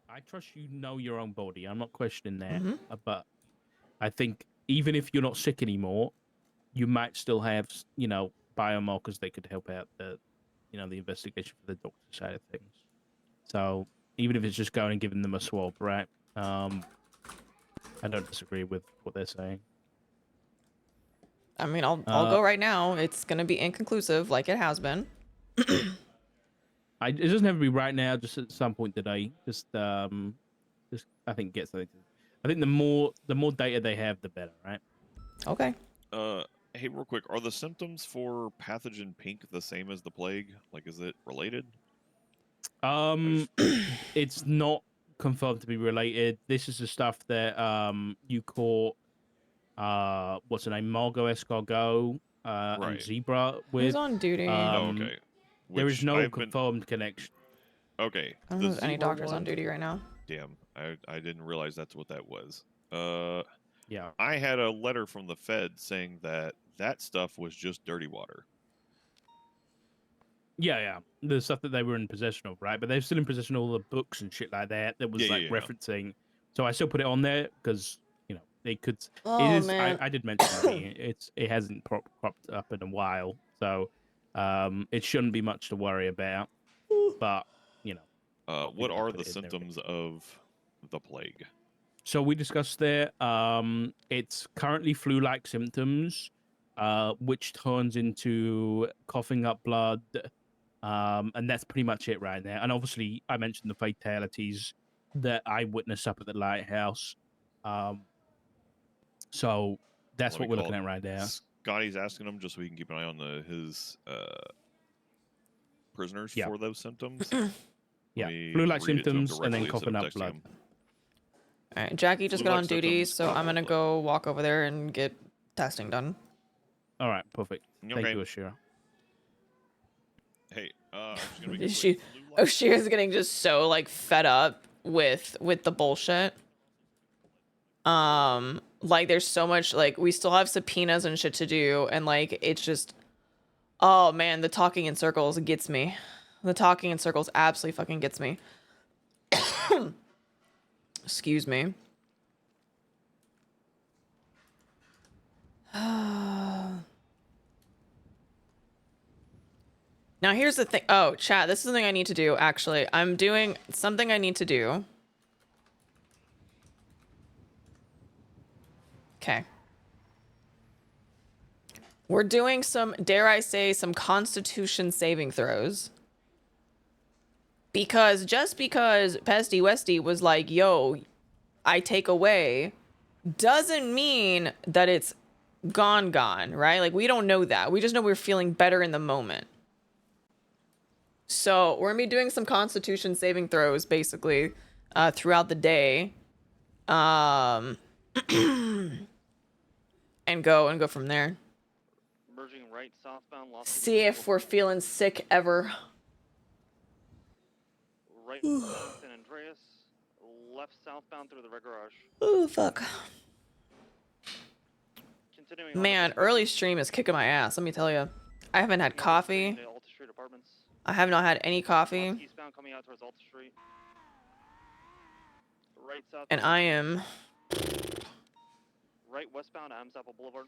I trust you know your own body. I'm not questioning that, but I think even if you're not sick anymore, you might still have, you know, biomarkers that could help out the, you know, the investigation for the doctor side of things. So even if it's just going and giving them a swab, right? I don't disagree with what they're saying. I mean, I'll go right now. It's gonna be inconclusive, like it has been. It doesn't have to be right now. Just at some point today. Just I think get something. I think the more data they have, the better, right? Okay. Hey, real quick, are the symptoms for pathogen pink the same as the plague? Like, is it related? It's not confirmed to be related. This is the stuff that you caught. What's her name? Margot Escargot and Zebra with. Who's on duty? Okay. There is no confirmed connection. Okay. I don't know if there's any doctors on duty right now. Damn, I didn't realize that's what that was. Yeah. I had a letter from the Fed saying that stuff was just dirty water. Yeah. The stuff that they were in possession of, right? But they're still in possession of all the books and shit like that. That was referencing. So I still put it on there because you know they could. Oh, it is. man. I did mention it hasn't cropped up in a while, so it shouldn't be much to worry about. But you know. What are the symptoms of the plague? So we discussed there. It's currently flu-like symptoms, which turns into coughing up blood, and that's pretty much it right now. And obviously, I mentioned the fatalities that I witnessed up at the lighthouse. So that's what we're looking at right now. Scotty's asking him just so we can keep an eye on his prisoners for those symptoms. Yeah, flu-like symptoms and then coughing up blood. All right, Jackie just got on duty, so I'm gonna go walk over there and get testing done. All right, perfect. Thank you, Oshiera. Hey, I'm just gonna Oshiera's getting just so like fed up with the bullshit. Like there's so much, like we still have subpoenas and shit to do, and like it's just, oh man, the talking in circles gets me. The talking in circles absolutely fucking gets me. Excuse me. Now here's the thing. Oh, chat, this is something I need to do, actually. I'm doing something I need to do. Okay. We're doing some, dare I say, some Constitution saving throws. Because just because Pesty Westy was like, yo, I take away doesn't mean that it's gone, right? Like, we don't know that. We just know we're feeling better in the moment. So we're gonna be doing some Constitution saving throws, basically, throughout the day. And go from there. Merging right southbound. See if we're feeling sick ever. Right San Andreas. Left southbound through the red garage. Ooh, fuck. Continuing on Man, early stream is kicking my ass, let me tell you. I haven't had coffee. to Alta Street Apartments. I have not had any coffee. Eastbound coming out towards Alta Street. Right south. And I am... Right westbound Adams Apple Boulevard.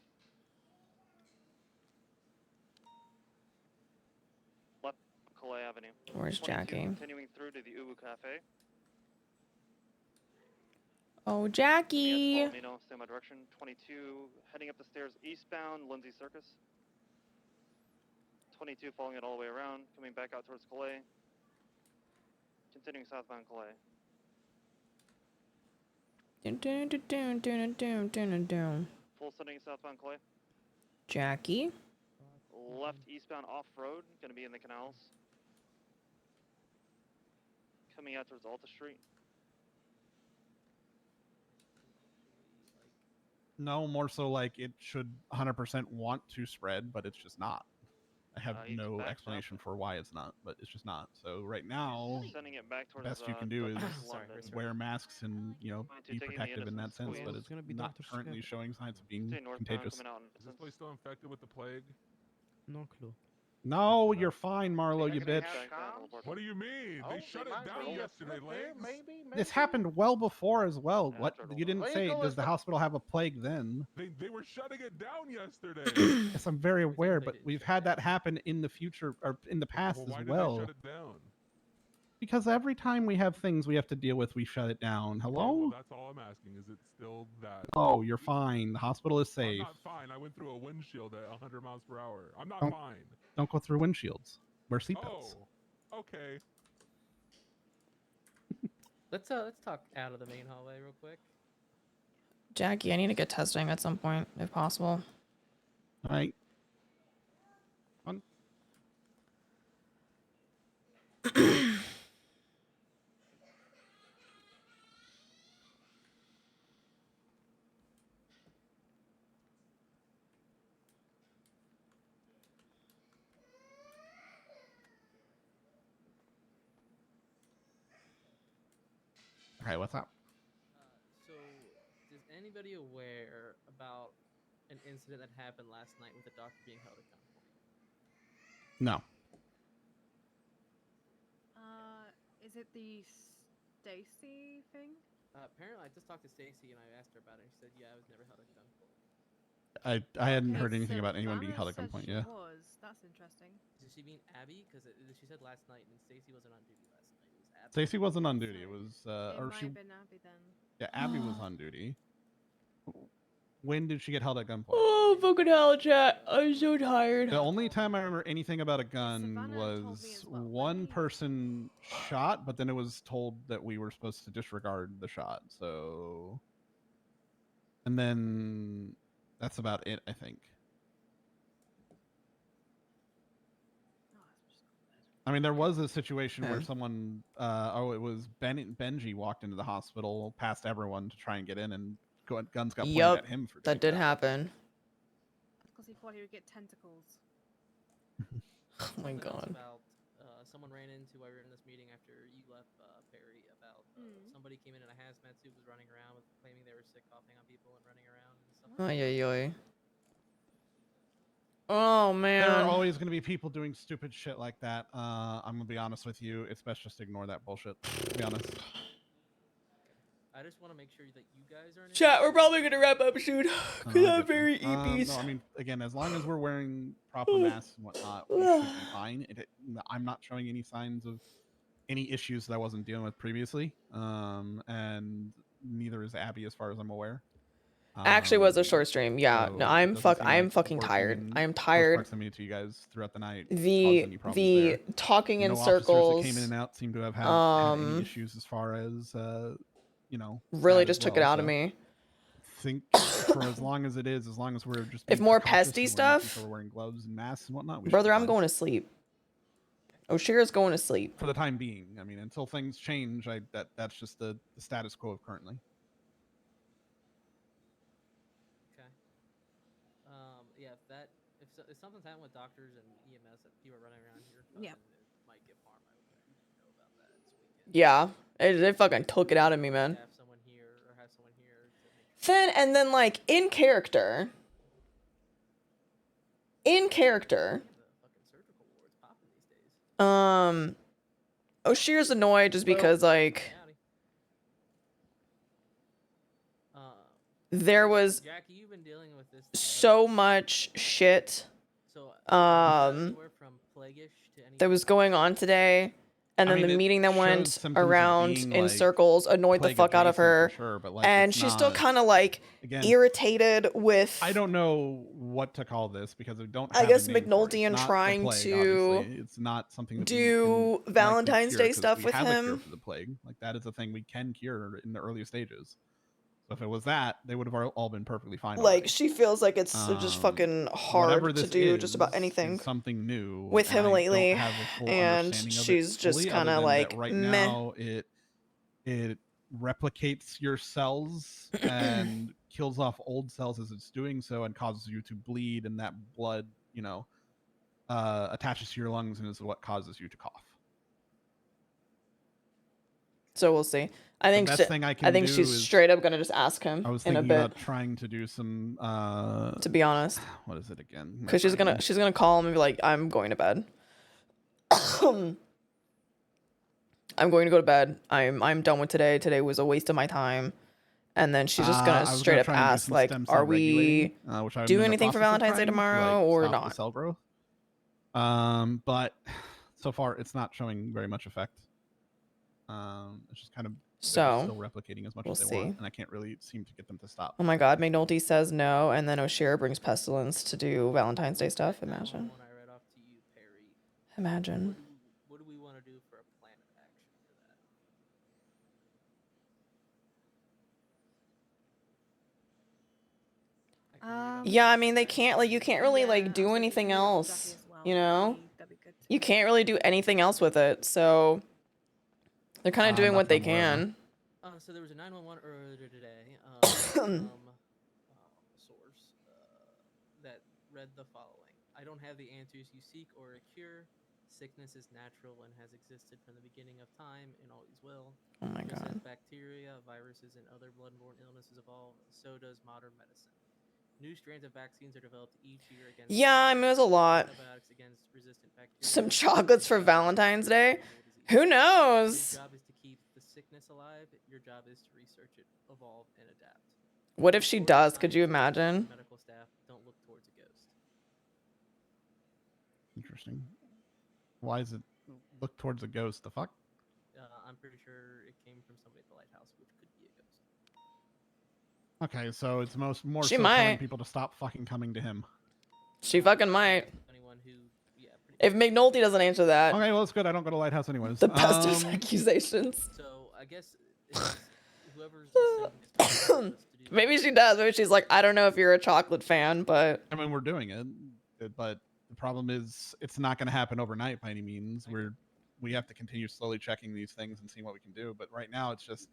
Left Calais Avenue. Where's 22, Jackie? Continuing through to the Ubu Cafe. Oh, Jackie. Yes, follow me, no, stay in my direction. 22, heading up the stairs eastbound, Lindsay Circus. 22, following it all the way around, coming back out towards Calais. Continuing southbound Calais. Full sending southbound Calais. Jackie. Left eastbound off-road, going to be in the canals. Coming out towards Alta Street. No, more so like it should 100% want to spread, but it's just not. I have no explanation for why it's not, but it's just not. So right now, Sending it back the towards, best you can do is London. wear masks and, you know, be taking the protective in that Edison sense, School. but it's not currently showing signs of being Stay northbound, contagious. coming out in Is this place still infected with the plague? No clue. No, you're fine, Marlo, you bitch. What do you mean? They shut it down yesterday, Lane. This happened well before as well. What? You didn't say, does the hospital have a plague then? They were shutting it down yesterday. Yes, I'm very aware, but we've had that happen in the future, or in the past Well, why as did well. they shut it down? Because every time we have things we have to deal with, we shut it down. Hello? Well, that's all I'm asking. Is it still that? Oh, you're fine. The hospital is safe. I'm not fine. I went through a windshield at 100 miles per hour. I'm not Don't- fine. Don't go through windshields. Wear seatbelts. Oh, okay. Let's talk out of the main hallway real quick. Jackie, I need to get testing at some point, if possible. All right. Fun. Okay, what's up? So, is anybody aware about an incident that happened last night with a doctor being held at gunpoint? No. Is it the Stacy thing? Apparently, I just talked to Stacy and I asked her about it. And she said, "Yeah, I was never held at gunpoint." I hadn't heard anything about anyone being held at gunpoint. Yeah. Was. That's interesting. Did she mean Abby? Because she said last night, and Stacy wasn't on duty last night. It was Abby. Stacy wasn't on duty. It was It or might she. have been Abby then. Yeah, Abby was on duty. When did she get held at gunpoint? Oh, fucking hell, chat. I'm so tired. The only time I remember anything about a gun was one person shot, but then it was told that we were supposed to disregard the shot. So, and then that's about it, I think. I mean, there was a situation where someone, it was Benji walked into the hospital past everyone to try and get in, and guns got pointed Yup, at him for that did happen. Because he thought he would get tentacles. Oh my god. About, someone ran into while we were in this meeting after you left, Perry, about somebody came in a hazmat suit, was running around with claiming they were sick, coughing on people and running around and stuff. Ay, ay, ay. Oh, man. There are always going to be people doing stupid shit like that. I'm going to be honest with you. It's best just to ignore that bullshit, to be honest. I just want to make sure that you guys are. Chat, we're probably gonna wrap up soon because I'm very EPs. No, I mean, again, as long as we're wearing proper masks and whatnot, we should be fine. I'm not showing any signs of any issues that I wasn't dealing with previously, and neither is Abby, as far as I'm aware. Actually, was a short stream. Yeah, so no, it doesn't seem I am like fucking working tired. in I am close tired. proximity to you guys throughout the night. The talking in no circles. officers that came in and out seem to have had any issues as far as you know, really bad as just took it well, out of so me. think for as long as it is, as long as we're just If being more precautious pesty and we're making stuff, sure we're wearing gloves and masks and whatnot, we should brother, be I'm fine. going to sleep. Oshiera's going to sleep. For the time being. I mean, until things change, that's just the status quo of currently. Okay. Yeah, if something's happened with doctors and EMS that people are running around here, Yeah. it might give harm. I would know about that this weekend. Yeah, it fucking took it out of me, man. Have someone here or have someone here to make sure. Then and then like in character. Oshiera's annoyed just because like there was Jackie, you've been dealing with this so much shit that was going on today, and then the meeting that went around in circles annoyed the fuck out of her, sure, but like, and it's she's still not- kind of like again, irritated with I don't know what to call this because I don't. I have guess a name for it. McNulty It's and not the trying plague, to obviously. It's not something that do we can Valentine's cure Day 'cause stuff we with have a cure him. for the plague. Like that is a thing we can cure in the early stages. So if it was that, they would have all been perfectly fine. Like she feels like it's just fucking whatever hard to this do just about is anything something new with and him I don't lately, have a full and understanding of it she's just fully, kind other of than that like right meh. now it replicates your cells and kills off old cells as it's doing so and causes you to bleed, and that blood, you know, attaches to your lungs and is what causes you to cough. So we'll see. I think best thing I can do she's is- straight up gonna just ask him I was in a thinking bit. about trying to do some To be honest, what is it again? My because she's brain. gonna call him and be like, "I'm going to bed. I'm going to go to bed. I'm done with today. Today was a waste of my time." And then she's just I gonna was straight up try and do ask some like, stem cell "Are we regulating, which I'm doing in the anything for process of Valentine's Day trying to, tomorrow like, or stop the not?" cell growth. But so far it's not showing very much effect. It's just kind of So, still replicating as much we'll as they see. want, and I can't really seem to get them to stop. Oh my God, McNulty says no, and then Oshiera brings Pestilence to do Valentine's Day stuff. Imagine. When I read off to you, Perry. Imagine. What do we want to do for a plan of action for that? Yeah, I mean they can't like you can't really like do anything else, you know? You can't really do anything else with it, so they're kind of doing what they can. So there was a 911 earlier today. Source that read the following: I don't have the answers you seek or a cure. Sickness is natural and has existed from the beginning of time and always will. Oh my Just God. as bacteria, viruses, and other blood-borne illnesses evolve, so does modern medicine. New strands of vaccines are developed each year against Yeah, I mean it was a lot. antibiotics against resistant bacteria. Some chocolates for Valentine's Day? Who knows? Your job is to keep the sickness alive. Your job is to research it, evolve, and adapt. What if she does? Could you imagine? Medical staff don't look towards a ghost. Interesting. Why is it look towards a ghost? The fuck? I'm pretty sure it came from somebody at the lighthouse, which could be a ghost. Okay, so it's more She so telling might. people to stop fucking coming to him. She fucking might. Anyone who, If McNulty doesn't answer that, Okay, well it's good. I don't go to Lighthouse anyways. the Pestos accusations. So I guess whoever's listening Maybe she does. Maybe she's like, I don't know if you're a chocolate fan, but I mean, we're doing it, but the problem is it's not going to happen overnight by any means. We have to continue slowly checking these things and seeing what we can do. But right now, it's just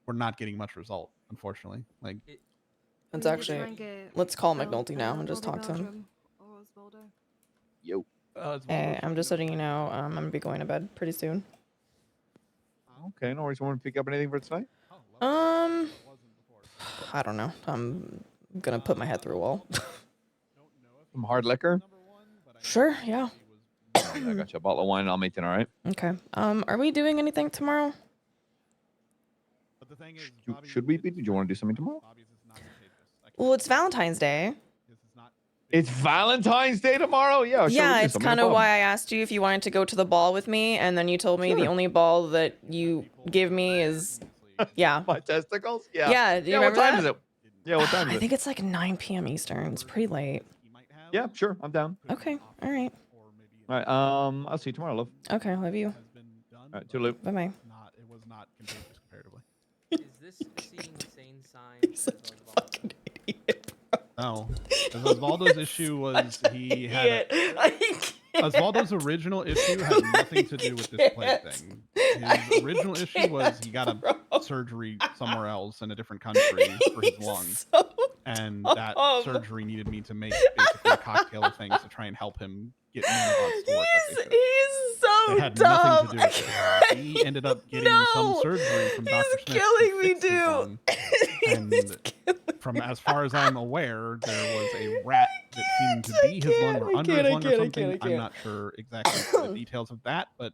we're not getting much result, unfortunately. Like it's actually. Let's call McNulty now and just talk to him. Yo. Hey, I'm just letting you know. I'm gonna be going to bed pretty soon. Okay, no worries. You want to pick up anything for tonight? I don't know. I'm gonna put my head through a wall. Some hard liquor? Sure. Yeah. I got you a bottle of wine and I'll make dinner, all right? Okay. Are we doing anything tomorrow? Should we be? Did you want to do something tomorrow? Well, it's Valentine's Day. It's Valentine's Day tomorrow? Yeah, sure, Yeah, we do it's something, no kind of problem. why I asked you if you wanted to go to the ball with me, and then you told me the only ball that you give me is, yeah. My testicles? Yeah. Yeah, do you what remember time that? is it? Yeah, what time is I it? think it's like 9 p.m. Eastern. It's pretty late. Yeah, sure. I'm down. Okay. All right. All right. I'll see you tomorrow, love. Okay. Love you. All right, toodaloo. Bye bye. it was not contagious comparatively. Is this seeing sane signs as fucking idiot. No, because Osvaldo's issue was he had Osvaldo's original issue had nothing to do with this plague thing. His original issue was he got a surgery somewhere else in a different country for his lung, and that surgery needed me to make basically a cocktail of things to try and help him get nanobots to work like they should. He's so It had dumb. nothing to do with it. He ended up getting some surgery from Dr. Smith. Killing me, dude. And from as far as I'm aware, there was a rat that seemed to be his lung or under his lung or something. I'm not sure exactly the details of that, but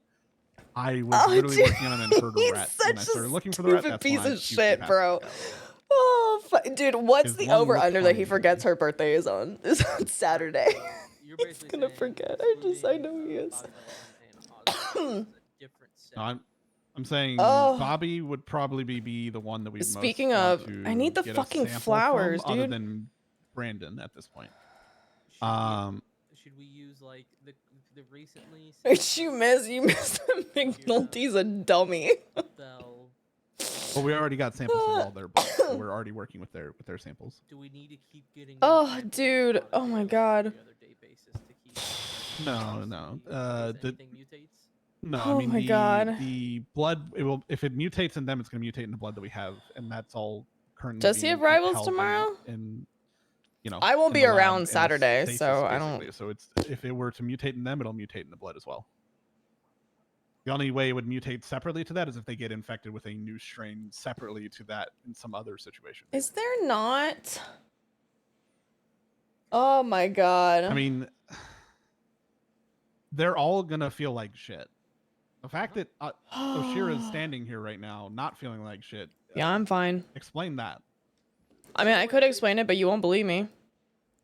I was literally working on it and heard a rat. When I started looking for the rat, that's piece when I of shit, bro. go. Oh, dude, what's His the lung over looked under that he fine. forgets her birthday is on Saturday? He's gonna forget. I know he is. No, I'm saying Oh. Bobby would probably be the one that we Speaking most of, want to I need the get a fucking sample flowers, from, other dude. than Brandon at this point. Should we use like the recently? You missed the McNulty's a dummy. Well, we already got samples of all their books, so we're already working with their samples. Do we need to keep getting? Oh, dude. Oh my god. No. Anything mutates? No, Oh I mean my God. the blood. It will if it mutates in them, it's going to mutate in the blood that we have, and that's all currently. Does he have being rivals held tomorrow? In you know, I won't in be the lab around in a Saturday, stasis, so I don't- basically. So it's if it were to mutate in them, it'll mutate in the blood as well. The only way it would mutate separately to that is if they get infected with a new strain separately to that in some other situation. Is there not? Oh my god. I mean, they're all gonna feel like shit. The fact that Oshiera is standing here right now, not feeling like shit. Yeah, I'm fine. Explain that. I mean, I could explain it, but you won't believe me.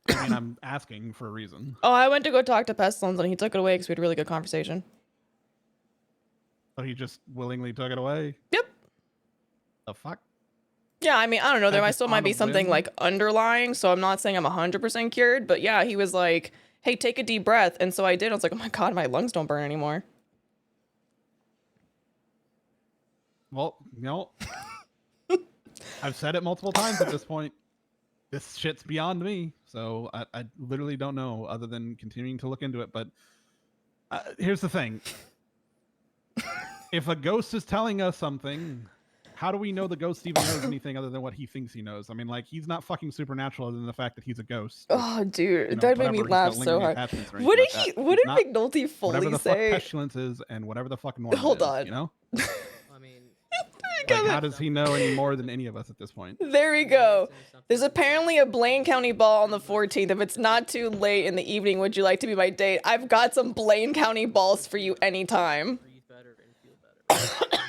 I mean, I'm asking for a reason. Oh, I went to go talk to Pestilence and he took it away because we had a really good conversation. So he just willingly took it away? Yep. The fuck? Yeah, I mean, I don't know. There Like, might just still on might a be something whim? like underlying, so I'm not saying I'm 100% cured, but yeah, he was like, hey, take a deep breath. And so I did. I was like, oh my god, my lungs don't burn anymore. Well, I've said it multiple times at this point. This shit's beyond me. So I literally don't know other than continuing to look into it. But here's the thing. If a ghost is telling us something, how do we know the ghost even knows anything other than what he thinks he knows? I mean, like, he's not fucking supernatural other than the fact that he's a ghost. Oh, dude, You know, that made me whatever, he's got laugh so lingering hard. attachments or What did anything like that. what He's did not- McNulty fully whatever the say? fuck pestilence is and whatever the fuck norm Hold is, on. you know? I mean, Like, how does he know any more than any of us at this point? There we go. There's apparently a Blaine County ball on the 14th. If it's not too late in the evening, would you like to be my date? I've got some Blaine County balls for you anytime.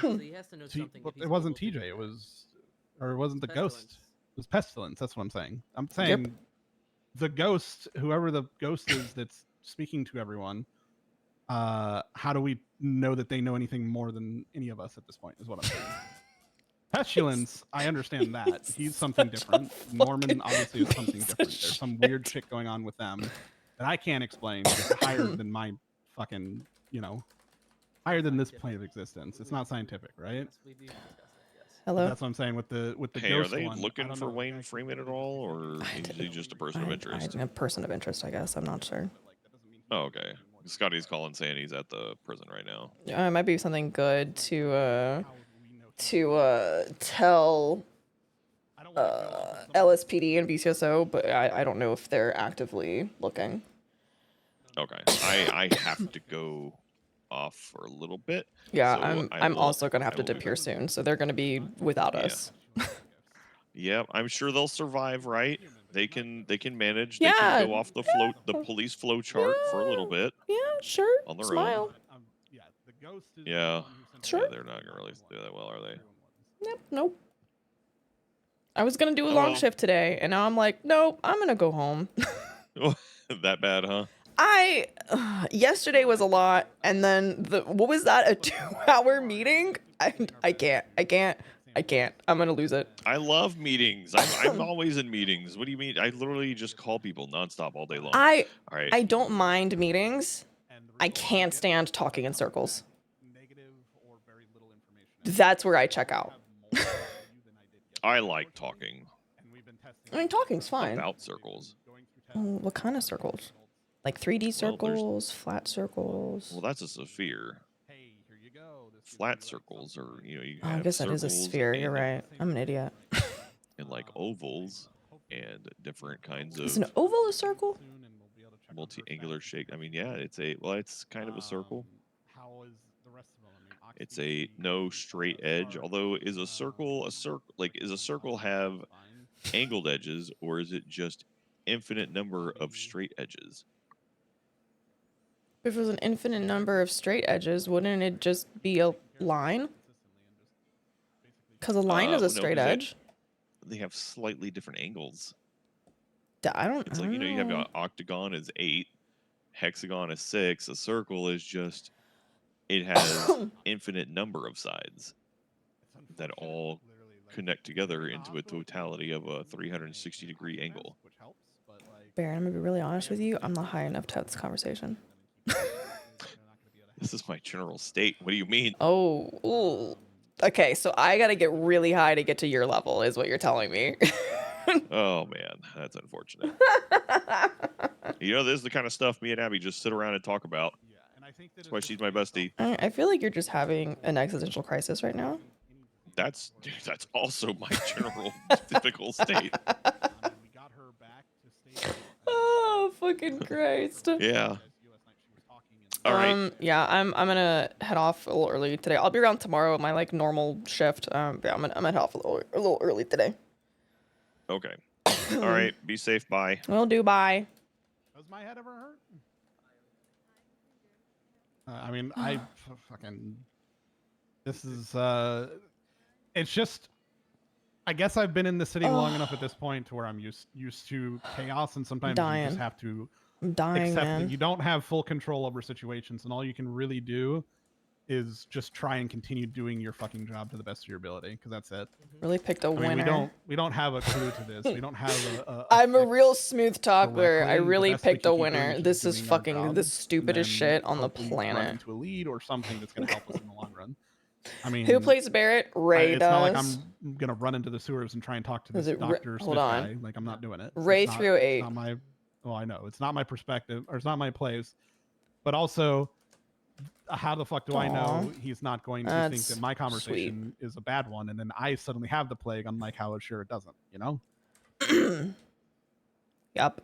so he has to know See, something. but it wasn't TJ. It was, or it wasn't the ghost. It was pestilence. That's what I'm saying. I'm saying the ghost, whoever the ghost is that's speaking to everyone. How do we know that they know anything more than any of us at this point? Is what I'm saying. Pestilence, I understand that. He's something different. Norman obviously is something different. There's some weird shit going on with them that I can't explain. It's higher than my fucking, higher than this plane of existence. It's not scientific, right? Hello? That's what I'm saying with the Hey, ghost are they one. I looking don't for know. Wayne Freeman at all, or is he just a person of interest? A person of interest, I guess. I'm not sure. Oh, okay. Scotty's calling saying he's at the prison right now. It might be something good to tell LSPD and VCSO, but I don't know if they're actively looking. Okay. I have to go off for a little bit. Yeah, so I'm will- also gonna have I to will dip be- here soon, so they're gonna be without Yeah. us. Yeah, I'm sure they'll survive, right? They can manage. Yeah. They can go off the police flow chart for a little bit. Yeah, sure. On their Smile. own. Yeah. Sure. Yeah, they're not gonna really do that well, are they? Yep, nope. I was gonna do a long well. shift today, and now I'm like, nope, I'm gonna go home. That bad, huh? Yesterday was a lot, and then what was that? A 2-hour meeting? I can't. I'm gonna lose it. I love meetings. I'm always in meetings. What do you mean? I literally just call people nonstop all day long. All right. I don't mind meetings. I can't stand talking in circles. That's where I check out. I like talking I mean, talking's fine. about circles. What kind of circles? Like 3D Well, circles, flat circles. Well, that's a sphere. Flat circles are, you know, you Oh, I have guess that is a circles sphere. You're and, right. I'm an idiot. and like ovals and different kinds Is of an oval a circle? multi-angular shape. I mean, yeah, it's kind of a circle. How is the rest of them? I mean, It's a no straight edge. Although, is a circle? Like, is a circle have angled edges, or is it just infinite number of straight edges? If it was an infinite number of straight edges, wouldn't it just be a line? Because a line is a No, straight 'cause edge. They have slightly different angles. I don't. It's like, you know, you have an octagon is 8, hexagon is 6. A circle is just, it has infinite number of sides that all connect together into a totality of a 360-degree angle. Baron, I'm gonna be really honest with you. I'm not high enough to have this conversation. This is my general state. What do you mean? Oh, ooh. Okay, so I gotta get really high to get to your level, is what you're telling me. Oh man, that's unfortunate. You know, this is the kind of stuff me and Abby just sit around and talk about. That's why she's my bestie. I feel like you're just having an existential crisis right now. That's also my general typical state. Oh, fucking Christ. Yeah. All right. Yeah, I'm gonna head off a little early today. I'll be around tomorrow at my like normal shift. Yeah, I'm gonna head off a little early today. Okay. All right. Be safe. Bye. Will do. Bye. Has my head ever hurt? I mean, I fucking. This is. It's just. I guess I've been in the city long enough at this point to where I'm used to chaos, and sometimes you just have to accept that you don't have full control over situations, and all you can really do is just try and continue doing your fucking job to the best of your ability, because that's it. Really picked a winner. We don't have a clue to this. We don't have a I'm a real smooth talker. I correctly. The really best we picked can a keep doing winner. is This just is doing our fucking job, the stupidest and shit on the hopefully run planet. into a lead or something that's going to help us in the long run. I mean, Who plays Barrett? Ray it's does. not like I'm gonna run into the sewers and try and talk to this Dr. Smith hold on. guy. Like, I'm not doing it. Ray It's not- 308. It's not my. Well, I know it's not my perspective, or it's not my place. But also, how the fuck do I know he's not going to think that my conversation is a bad one, and then I suddenly have the plague, unlike how Oshiera doesn't? You know. Yep.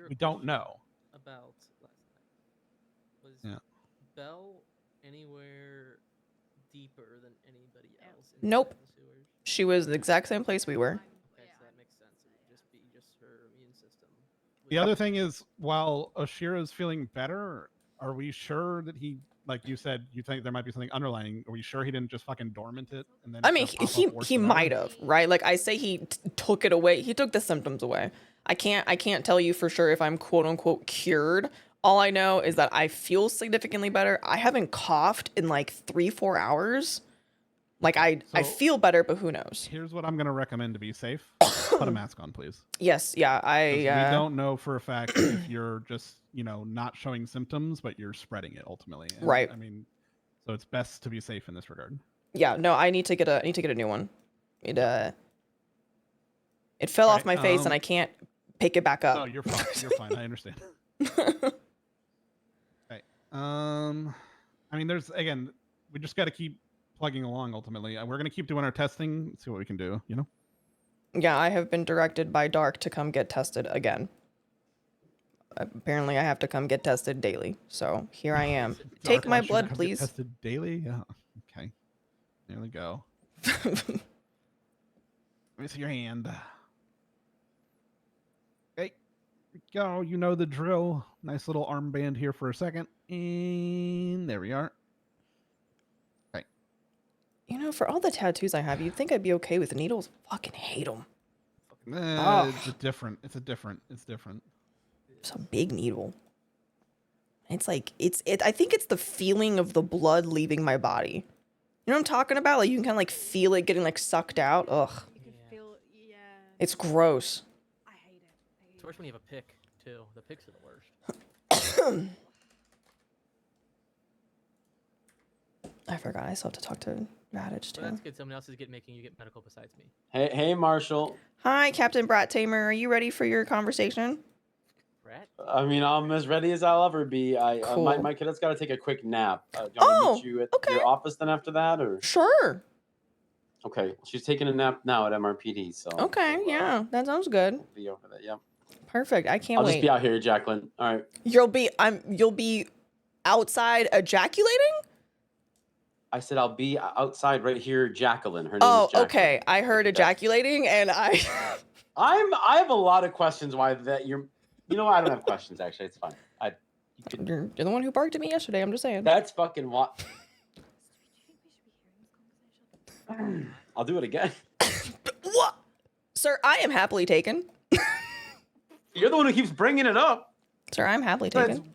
We don't know. About last night. Was Yeah. Belle anywhere deeper than anybody else? Nope. She was the exact same place we were. Okay, so that makes sense. It would just be her immune system. The other thing is, while Oshiera's feeling better, are we sure that he, like you said, you think there might be something underlying? Are we sure he didn't just fucking dormant it? And then I mean, it's gonna pop up worse he than might ever? have, right? Like I say, he took it away. He took the symptoms away. I can't tell you for sure if I'm quote unquote cured. All I know is that I feel significantly better. I haven't coughed in like 3-4 hours. Like I feel better, but who knows? Here's what I'm gonna recommend to be safe: put a mask on, please. Yes, yeah, 'Cause we don't know for a fact if you're just, not showing symptoms, but you're spreading it ultimately. And, Right. I mean, so it's best to be safe in this regard. Yeah, no, I need to get a new one. It fell off my face and I can't pick it back up. No, you're fine. You're fine. I understand. Okay. I mean, we just got to keep plugging along. Ultimately, we're gonna keep doing our testing, see what we can do. Yeah, I have been directed by Dark to come get tested again. Apparently, I have to come get tested daily. So here I am. Take Dark my wants you to blood, come get please. Tested daily. Yeah. Okay. There we go. Let me see your hand. Okay. Here we go. You know the drill. Nice little armband here for a second. And there we are. Okay. For all the tattoos I have, you'd think I'd be okay with needles. Fucking hate them. It's different. It's different. It's a big needle. It's like I think it's the feeling of the blood leaving my body. You know what I'm talking about? Like you can kind of like feel it getting like sucked out. Ugh. You can feel, yeah. It's gross. I hate it. It's worse when you have a pick too. The picks are the worst. I forgot. I still have to talk to Radich too. Well, that's good. Someone else is making you get medical besides me. Hey, Marshall. Hi, Captain Brat Tamer. Are you ready for your conversation? I mean, I'm as ready as I'll ever be. Cool. My kiddo's got to take a quick nap. Do you want me to meet you at your office then after that, or? Sure. Okay, she's taking a nap now at MRPD, so. Okay, yeah, that sounds good. We'll be over there. Yeah. Perfect. I can't I'll wait. just be out here, Jacqueline. All right. You'll be outside ejaculating? I said I'll be outside right here, Jacqueline. Her name Oh, is Jacqueline. okay. I heard ejaculating, and I. I have a lot of questions. Why that you're? You know, I don't have questions actually. It's fine. You're the one who barked at me yesterday. I'm just saying. That's fucking what. I'll do it again. What? Sir, I am happily taken. You're the one who keeps bringing it up. Sir, I'm happily taken.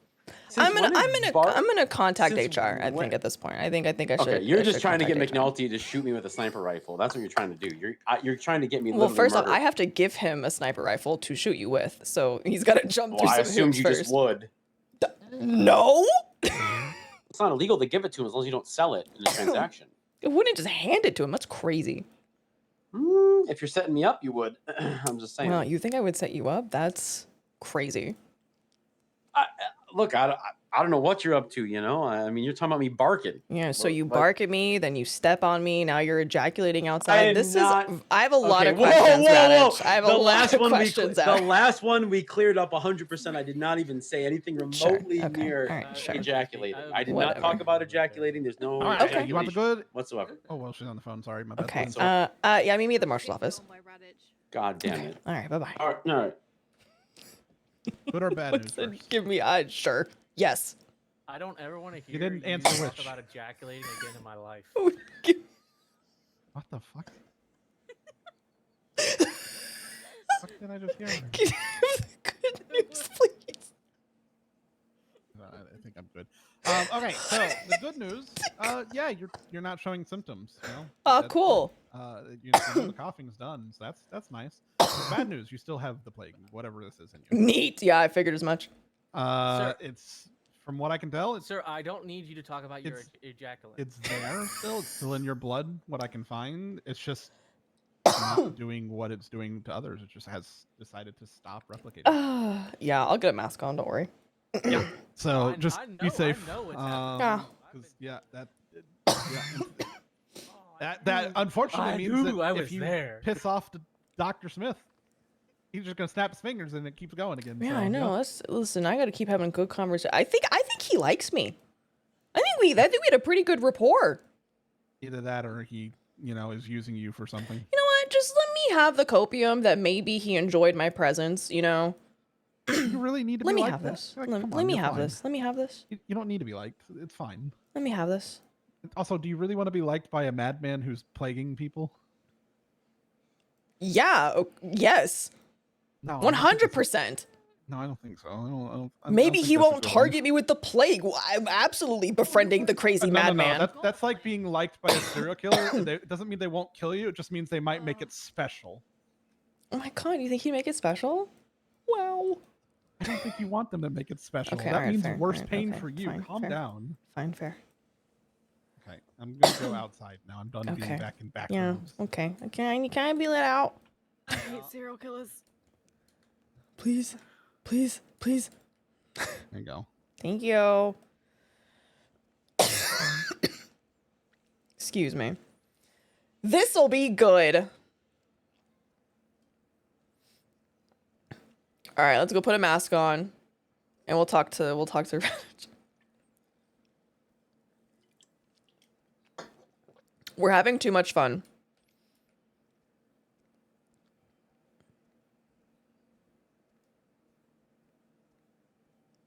I'm gonna contact HR. I think at this point. I think I should. Okay, you're I just should trying to get contact HR. McNulty to shoot me with a sniper rifle. That's what you're trying to do. You're trying to get me. Well, first off, I have to give him a sniper rifle to shoot you with, so he's got to jump through I some assumed hoops you first. just would. No. It's not illegal to give it to him as long as you don't sell it in a transaction. It wouldn't just hand it to him. That's crazy. If you're setting me up, you would. I'm just saying. Well, you think I would set you up? That's crazy. Look, I don't know what you're up to. You know, I mean, you're talking about me barking. Yeah. So What- you what- bark at me, then you step on me. Now you're ejaculating outside. am not- I have a lot of Okay, questions, Radich. I have a The lot last of one questions. the last one we cleared up 100%. I did not even say anything remotely near ejaculating. I did not talk about ejaculating. There's no All right, okay. You want the ejaculation good? whatsoever. Oh well, she's on the phone. Sorry, my bad. Okay. Whatsoever. Yeah. Meet me at the marshal's office. God damn it. All right. Bye bye. All right. Good or bad news first? Give me. Sure. Yes. I don't ever want to hear You didn't you answer talk which. about ejaculating again in my life. What the fuck? What did I just hear? Can you have the good news, please? I think I'm good. Okay, so the good news, yeah, you're not showing symptoms. You know? Oh, cool. The coughing's done, so that's nice. Bad news, you still have the plague, whatever this is in you. Neat. Yeah, I figured as much. Sir. It's from what I can tell, it's Sir, I don't need you to talk about your ejaculate. it's there still. It's still in your blood. What I can find, it's just not doing what it's doing to others. It just has decided to stop replicating. Yeah, I'll get a mask on. Don't worry. Yeah. So just I know, be safe. I know it's Yeah. 'Cause, yeah, that unfortunately I means knew that I if was you there. piss off Dr. Smith, he's just gonna snap his fingers and it keeps going again. Yeah, so, I know. yep. Listen, I got to keep having good conversation. I think he likes me. I think we had a pretty good rapport. Either that or he, is using you for something. You know what? Just let me have the copium that maybe he enjoyed my presence. You know. You really need to Let be me like have that? this. Like, Let come me on, you're have fine. this. Let me have this. You don't need to be liked. It's fine. Let me have this. Also, do you really want to be liked by a madman who's plaguing people? Yeah. Yes. No, I don't think 100%. No, I don't think so. I don't Maybe think he that's a won't good target me with the plague. Well, I'm absolutely befriending the crazy one. No, madman. That's like being liked by a serial killer. It doesn't mean they won't kill you. It just means they might make it special. Oh my god, you think he'd make it special? Wow. I don't think you want them to make it special. Okay, that alright, means fair, worse alright, pain okay, for you. fine, Calm fair. down. Fine, fair. Okay, I'm gonna go outside now. I'm done being Okay. back in back Yeah. rooms. Okay. Can I be let out? I hate serial killers. Please. Please. Please. There you go. Thank you. Excuse me. This'll be good. All right, let's go put a mask on, and we'll talk to Radich. We're having too much fun.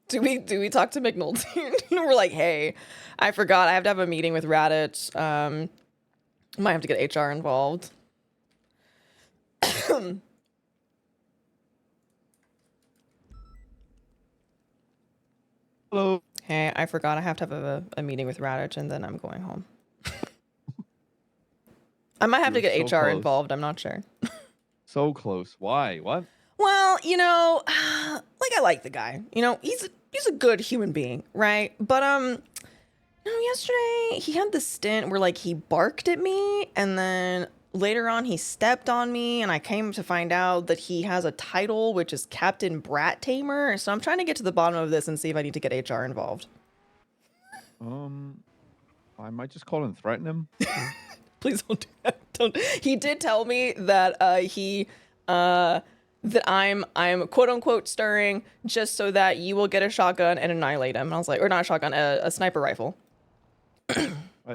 Do we talk to McNulty? We're like, hey, I forgot I have to have a meeting with Radich. Might have to get HR involved. Hello. Hey, I forgot I have to have a meeting with Radich, and then I'm going home. I might have to You're get so HR close. involved. I'm not sure. So close. Why? What? Well, like I like the guy. He's a good human being, right? But No, yesterday he had the stint where like he barked at me and then later on he stepped on me and I came to find out that he has a title which is Captain Brat Tamer. So I'm trying to get to the bottom of this and see if I need to get HR involved. I might just call and threaten him. Please don't do that. Don't. He did tell me that that I'm quote unquote stirring just so that you will get a shotgun and annihilate him. And I was like, or not a shotgun, a sniper rifle.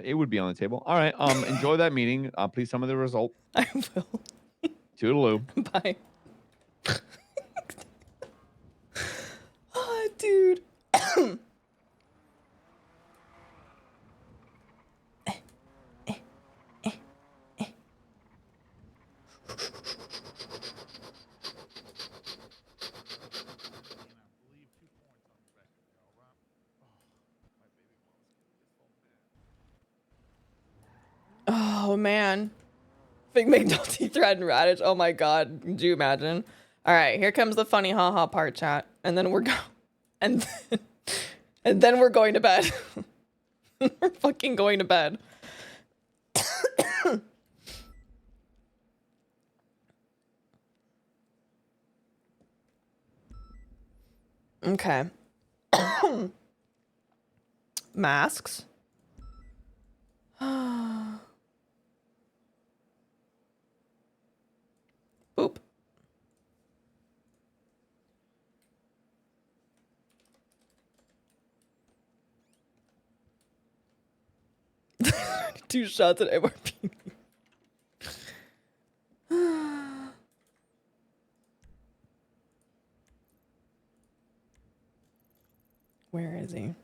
It would be on the table. All right. Enjoy that meeting. Please tell me the result. I will. Toodaloo. Bye. Oh, dude. Oh man. Big McNulty threatened Radish. Oh my god. Do you imagine? Alright, here comes the funny haha part, chat. And then we're and then we're going to bed. We're fucking going to bed. Okay. Masks. Boop. Two shots at MRP. Where is he?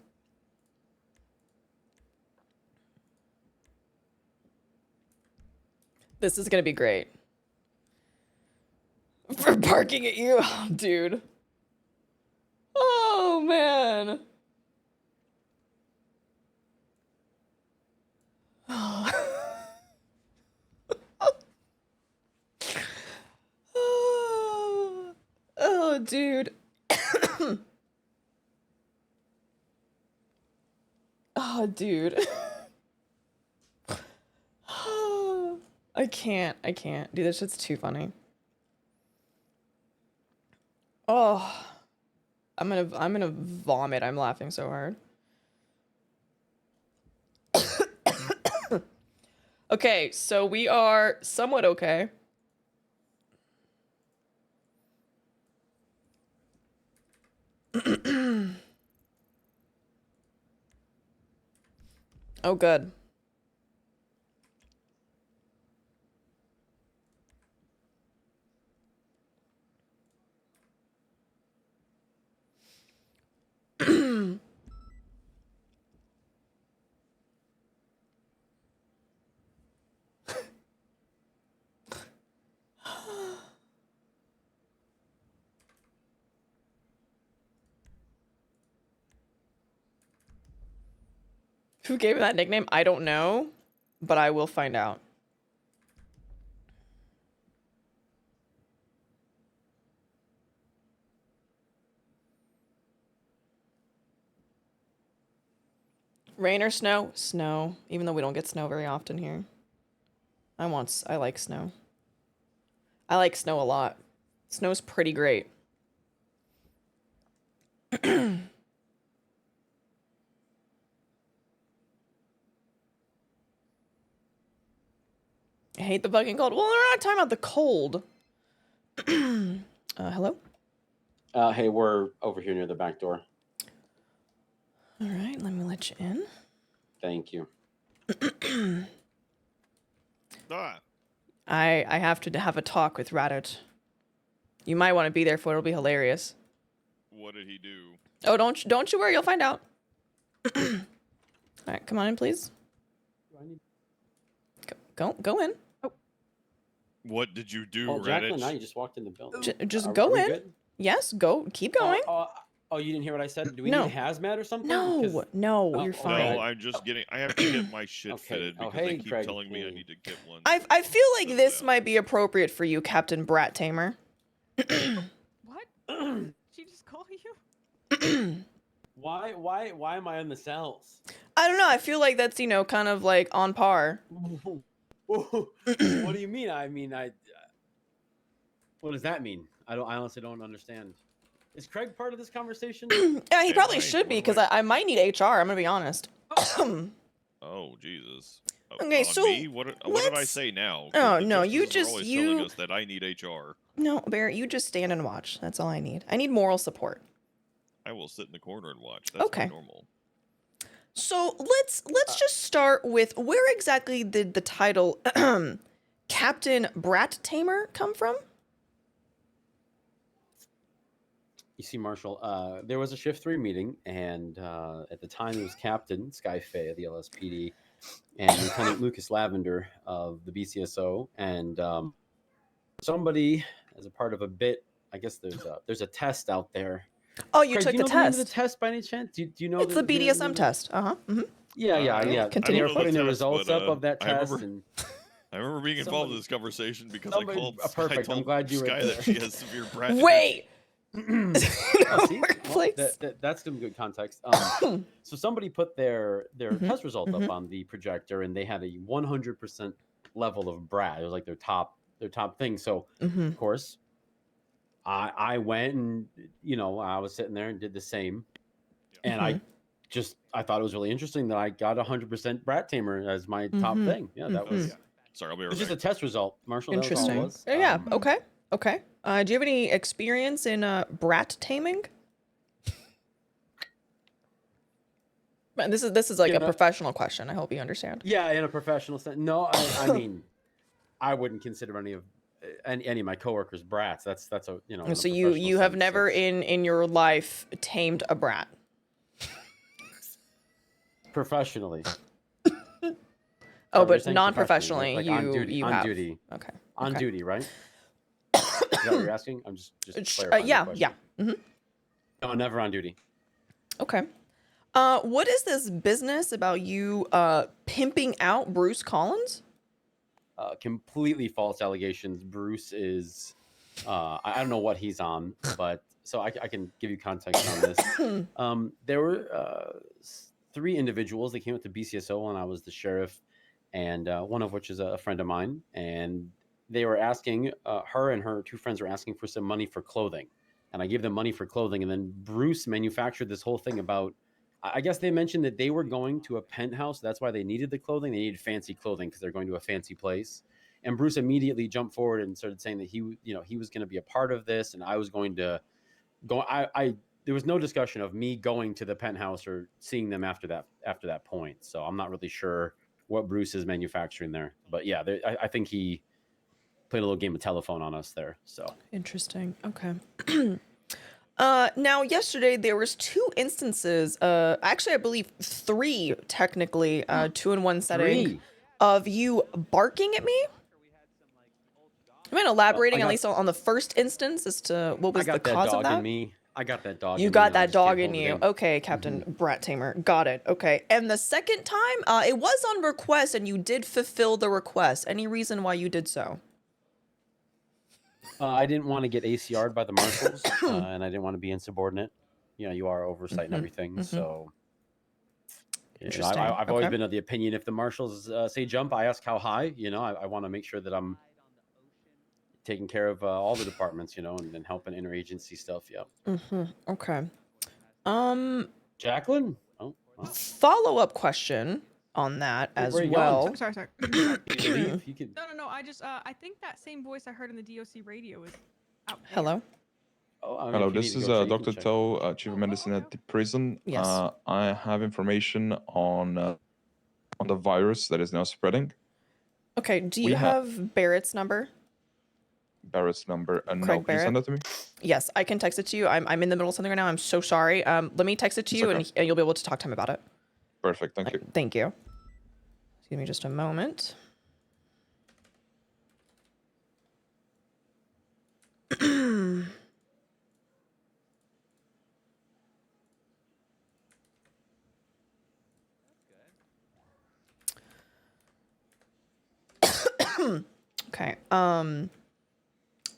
This is gonna be great. For barking at you, oh, dude. Oh man. Oh, dude. Oh, dude. I can't. Dude, this shit's too funny. Oh. I'm gonna vomit. I'm laughing so hard. Okay, so we are somewhat okay. Oh, good. Who gave him that nickname? I don't know, but I will find out. Rain or snow? Snow, even though we don't get snow very often here. I like snow. I like snow a lot. Snow's pretty great. I hate the fucking cold. Well, we're not talking about the cold. Hello? Hey, we're over here near the back door. All right, let me let you in. Thank you. I have to have a talk with Radit. You might want to be there for it. It'll be hilarious. What did he do? Oh, don't you worry. You'll find out. All right, come on in, please. Go in. Oh. What did you do, Oh, Jacqueline, Reddit? now you just walked in the building. Just Are go we in. good? Yes, go. Keep going. Oh, you didn't hear what I said? Do we No. need hazmat or something? No, Because- no, Oh, you're okay. fine. No, I'm just getting. I have to get my shit Okay. fitted Oh, because hey, they keep Craig. telling me I need to get one. I feel like this might be appropriate for you, Captain Brat Tamer. What? She just call you? Why am I in the cells? I don't know. I feel like that's, you know, kind of like on par. What do you mean? What does that mean? I honestly don't understand. Is Craig part of this conversation? Yeah, he probably should be, because I might need HR. I'm gonna be honest. Oh Jesus. Okay, On so me? What did I say now? 'Cause Oh the no, you justices are just always telling us that I need HR. No, Barrett, you just stand and watch. That's all I need. I need moral support. I will sit in the corner and watch. That's Okay. normal. So let's just start with where exactly did the title Captain Brat Tamer come from? You see, Marshall, there was a Shift 3 meeting, and at the time it was Captain Sky Faye of the LSPD and Lieutenant Lucas Lavender of the BCSO, and somebody, as a part of a bit, I guess there's a test out there. Oh, you Craig, took do you the know the name of test. the test by any chance? Do you know It's the BDSM test. Yeah. Continue. They were putting the results up of that I test, remember- and I remember being involved in this conversation because I called perfect. I told I'm glad you were Sky there. that she has severe brat. Wait. That's some good context. So somebody put their test result up on the projector, and they had a 100% level of brat. It was like their top thing. So of course, I went and I was sitting there and did the same, and I thought it was really interesting that I got 100% brat tamer as my top thing. Yeah, that was. Sorry, I'll be It right was just a back. test result, Marshall. That was all it Interesting. was. Yeah. Okay. Okay. Do you have any experience in brat taming? Man, this is like a professional question. I hope you understand. Yeah, in a professional sense. No, I mean, I wouldn't consider any of my coworkers brats. That's a in a So you professional have sense, never in your life tamed a brat. professionally. Oh, You're but saying non-professionally, like you on duty. you on have. duty. Okay. On okay. duty, right? Is that what you're asking? I'm just clarifying the yeah, question. yeah. No, never on duty. Okay. What is this business about you pimping out Bruce Collins? Completely false allegations. Bruce is, I don't know what he's on, but so I can give you context on this. There were 3 individuals that came up to BCSO when I was the sheriff, and one of which is a friend of mine, and they were asking, her and her 2 friends were asking for some money for clothing, and I gave them money for clothing, and then Bruce manufactured this whole thing about, I guess they mentioned that they were going to a penthouse. That's why they needed the clothing. They needed fancy clothing because they're going to a fancy place. And Bruce immediately jumped forward and started saying that he was going to be a part of this, and I was going to go. There was no discussion of me going to the penthouse or seeing them after that point. So I'm not really sure what Bruce is manufacturing there. But yeah, I think he played a little game of telephone on us there. So interesting. Okay. Now yesterday there was 2 instances, actually I believe 3 technically, 2 in 1 setting 3. of you barking at me. You mind elaborating at least on the first instance as to what was the cause of that? In me. I got that dog. You in got me. I that just can't dog in hold it you. in. Okay, Captain Brat Tamer. Got it. Okay. And the second time, it was on request and you did fulfill the request. Any reason why you did so? I didn't want to get ACR'd by the marshals, and I didn't want to be insubordinate. You are oversight and everything. So, Interesting. I've always been of the opinion if the marshals say jump, I ask how high. I want to make sure that I'm taking care of all the departments, and helping interagency stuff. Yeah. Okay. Jacqueline? Oh, wow. Follow-up question on that as where are you well. going? Sorry. You can... No. I think that same voice I heard in the DOC radio is out there. Hello. Oh, Hello, this is Dr. Toe, Chief of Medicine at the prison. Yes. I have information on the virus that is now spreading. Okay. Do you have Barrett's number? Barrett's number. No, Craig can you send Barrett? that to me? Yes, I can text it to you. I'm in the middle of something right now. I'm so sorry. Let me text it to It's you, okay. and you'll be able to talk to him about it. Perfect, thank you. Thank you. Give me just a moment. Okay.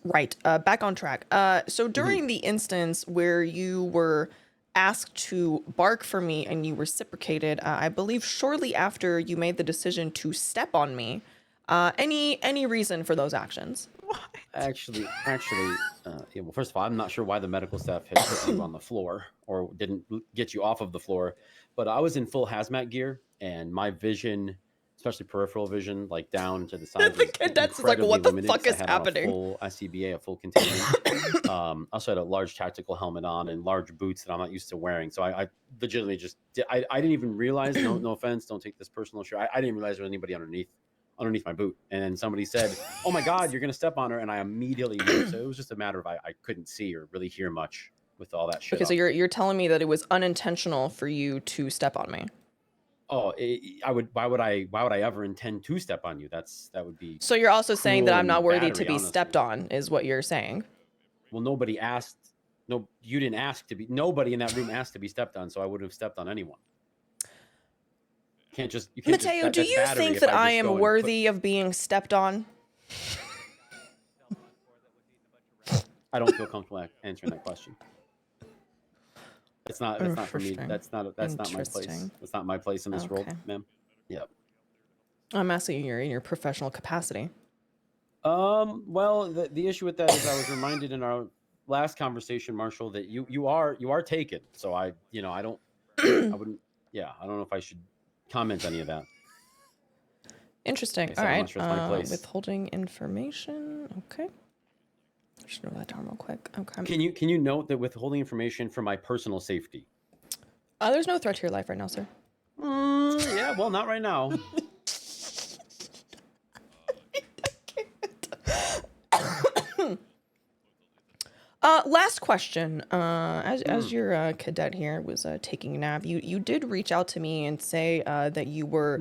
Right. Back on track. So during the instance where you were asked to bark for me and you reciprocated, I believe shortly after you made the decision to step on me. Any reason for those actions? Actually, yeah, well, first of all, I'm not sure why the medical staff had put you on the floor or didn't get you off of the floor, but I was in full hazmat gear and my vision, especially peripheral vision, like down to the sides, was Cadets is like, what the fuck is I had happening? On a full ICBA, a full containment. I also had a large tactical helmet on and large boots that I'm not used to wearing. So I legitimately just I didn't even realize. No offense, don't take this personal. Sure, I didn't realize there was anybody underneath my boot, and somebody said, "Oh my God, you're gonna step on her," and I immediately knew. So it was just a matter of I couldn't see or really hear much with all that shit. Okay, so you're telling me that it was unintentional for you to step on me. Oh, I would. Why would I ever intend to step on you? That would be. So you're also saying that cruel I'm not and worthy to battery, be honestly. stepped on, is what you're saying. Well, nobody asked. No, you didn't ask to be. Nobody in that room asked to be stepped on, so I wouldn't have stepped on anyone. You can't just. Mateo, do you think that I am worthy of being stepped on? I don't feel comfortable answering that question. It's not for me. That's not my place. That's not my place in this role, ma'am. Yeah. I'm asking you in your professional capacity. Well, the issue with that is I was reminded in our last conversation, Marshall, that you are taken. So I don't I wouldn't. Yeah, I don't know if I should comment any of that. Interesting. Like All I said, I'm right. not sure it's my place. Withholding information. Okay. I should know that down real quick. Okay. Can you note that withholding information for my personal safety? There's no threat to your life right now, sir. Yeah, well, not right now. Last question. As your cadet here was taking a nap, you did reach out to me and say that you were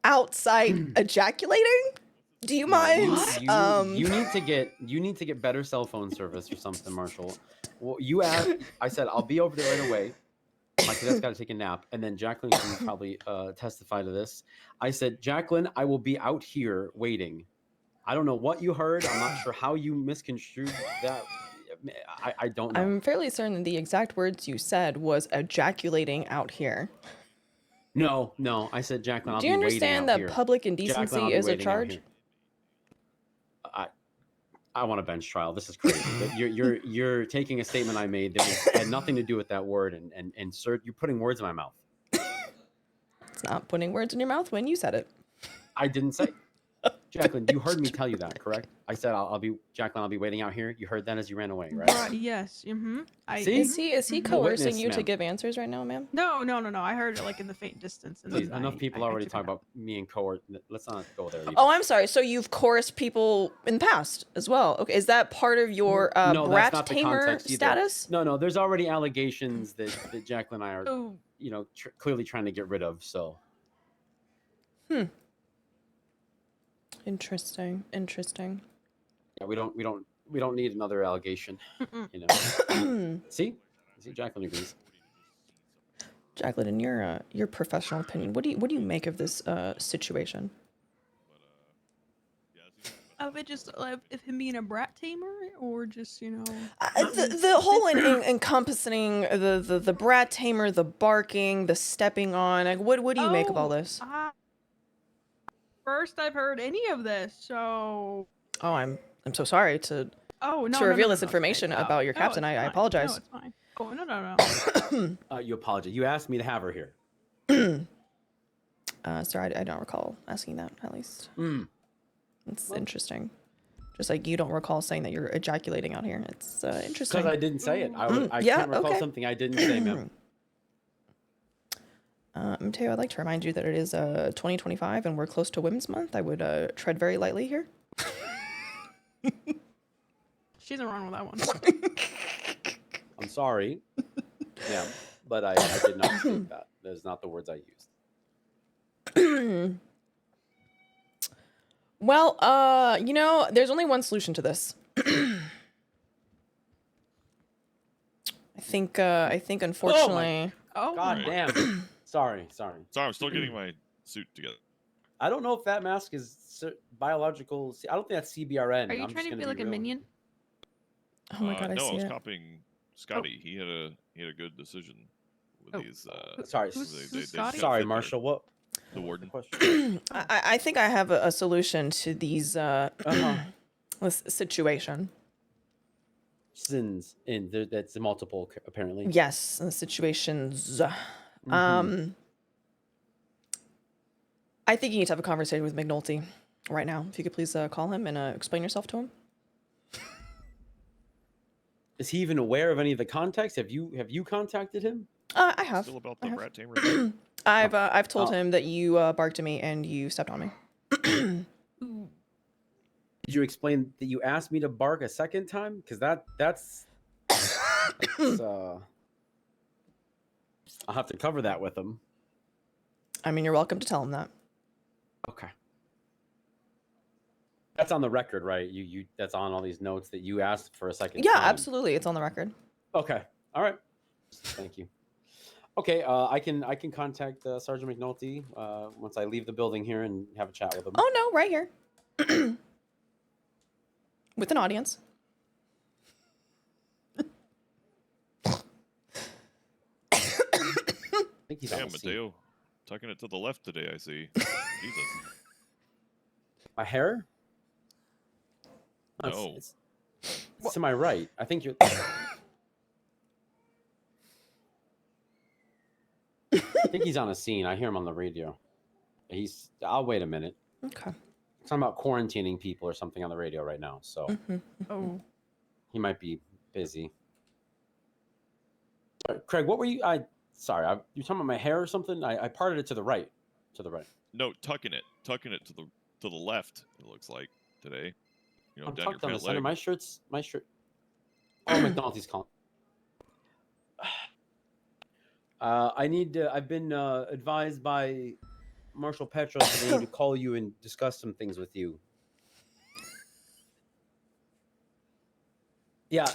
outside ejaculating. Do you mind? You need to get better cell phone service or something, Marshall. Well, you asked. I said I'll be over there right away. My cadet's got to take a nap, and then Jacqueline can probably testify to this. I said, Jacqueline, I will be out here waiting. I don't know what you heard. I'm not sure how you misconstrued that. I don't know. I'm fairly certain that the exact words you said was ejaculating out here. No. I said, Jacqueline, I'll Do be you waiting understand out that here. public indecency Jacqueline, I'll be is a waiting out charge? here. I want a bench trial. This is crazy. You're taking a statement I made that had nothing to do with that word and you're putting words in my mouth. It's not putting words in your mouth when you said it. I didn't say. Jacqueline, you heard me tell you that, correct? I said I'll be waiting out here. You heard that as you ran away, right? Yes. See? Is he coercing you to give answers right now, ma'am? No. I heard it like in the faint distance. And Please, then enough people already talk about me and coerce. Let's not go there. Oh, I'm sorry. So you've coerced people in the past as well. Okay, is that part of your No, that's brat not the tamer context either. status? No. There's already allegations that Jacqueline and I are, clearly trying to get rid of. So. Interesting. Yeah, we don't need another allegation. See, Jacqueline agrees. Jacqueline, in your professional opinion, what do you make of this situation? Of it just if him being a brat tamer or just The whole encompassing the brat tamer, the barking, the stepping on. Like, what do you make of all this? First I've heard any of this, so. Oh, I'm so sorry to reveal this information about your captain. I apologize. No, it's fine. Oh, no. You apologize. You asked me to have her here. Sir, I don't recall asking that, at least. It's interesting. Just like you don't recall saying that you're ejaculating out here. It's interesting. Because I didn't say it. I can't recall something I didn't say, ma'am. Mateo, I'd like to remind you that it is 2025 and we're close to Women's Month. I would tread very lightly here. She's wrong with that one. I'm sorry. Yeah, but I did not speak that. Those are not the words I used. Well, there's only one solution to this. I think unfortunately. God damn. Sorry. I'm still getting my suit together. I don't know if that mask is biological. I don't think that's CBRN. Are you trying to be like a minion? Oh my God, I no, see I was it. copying Scotty. He had a good decision. with these. Sorry, sorry, Marshall. What? The warden. I think I have a solution to these this situation. Sins in there, that's multiple apparently. Yes, situations. I think you need to have a conversation with McNulty right now. If you could please call him and explain yourself to him. Is he even aware of any of the context? Have you contacted him? I have. Still about the rat tamer. I've told him that you barked at me and you stepped on me. Did you explain that you asked me to bark a second time? Because that's I'll have to cover that with him. I mean, you're welcome to tell him that. Okay. That's on the record, right? You that's on all these notes that you asked for a second. Yeah, time. absolutely. It's on the record. Okay. All right. Thank you. Okay. I can contact Sergeant McNulty once I leave the building here and have a chat with him. Oh no, right here. With an audience. I think he's Damn, on the scene. Mateo. Tucking it to the left today, I see. Jesus. My hair? No. It's to my right. I think you're. I think he's on a scene. I hear him on the radio. I'll wait a minute. Okay. Talking about quarantining people or something on the radio right now. So Oh. he might be busy. Craig, what were you? Sorry, you talking about my hair or something? I parted it to the right. To the right. No, tucking it to the left. It looks like today. You know, I'm down your tucked on the pant center. leg. My shirt. Oh, McNulty's calling. I need. I've been advised by Marshal Petros that I need to call you and discuss some things with you. Yeah,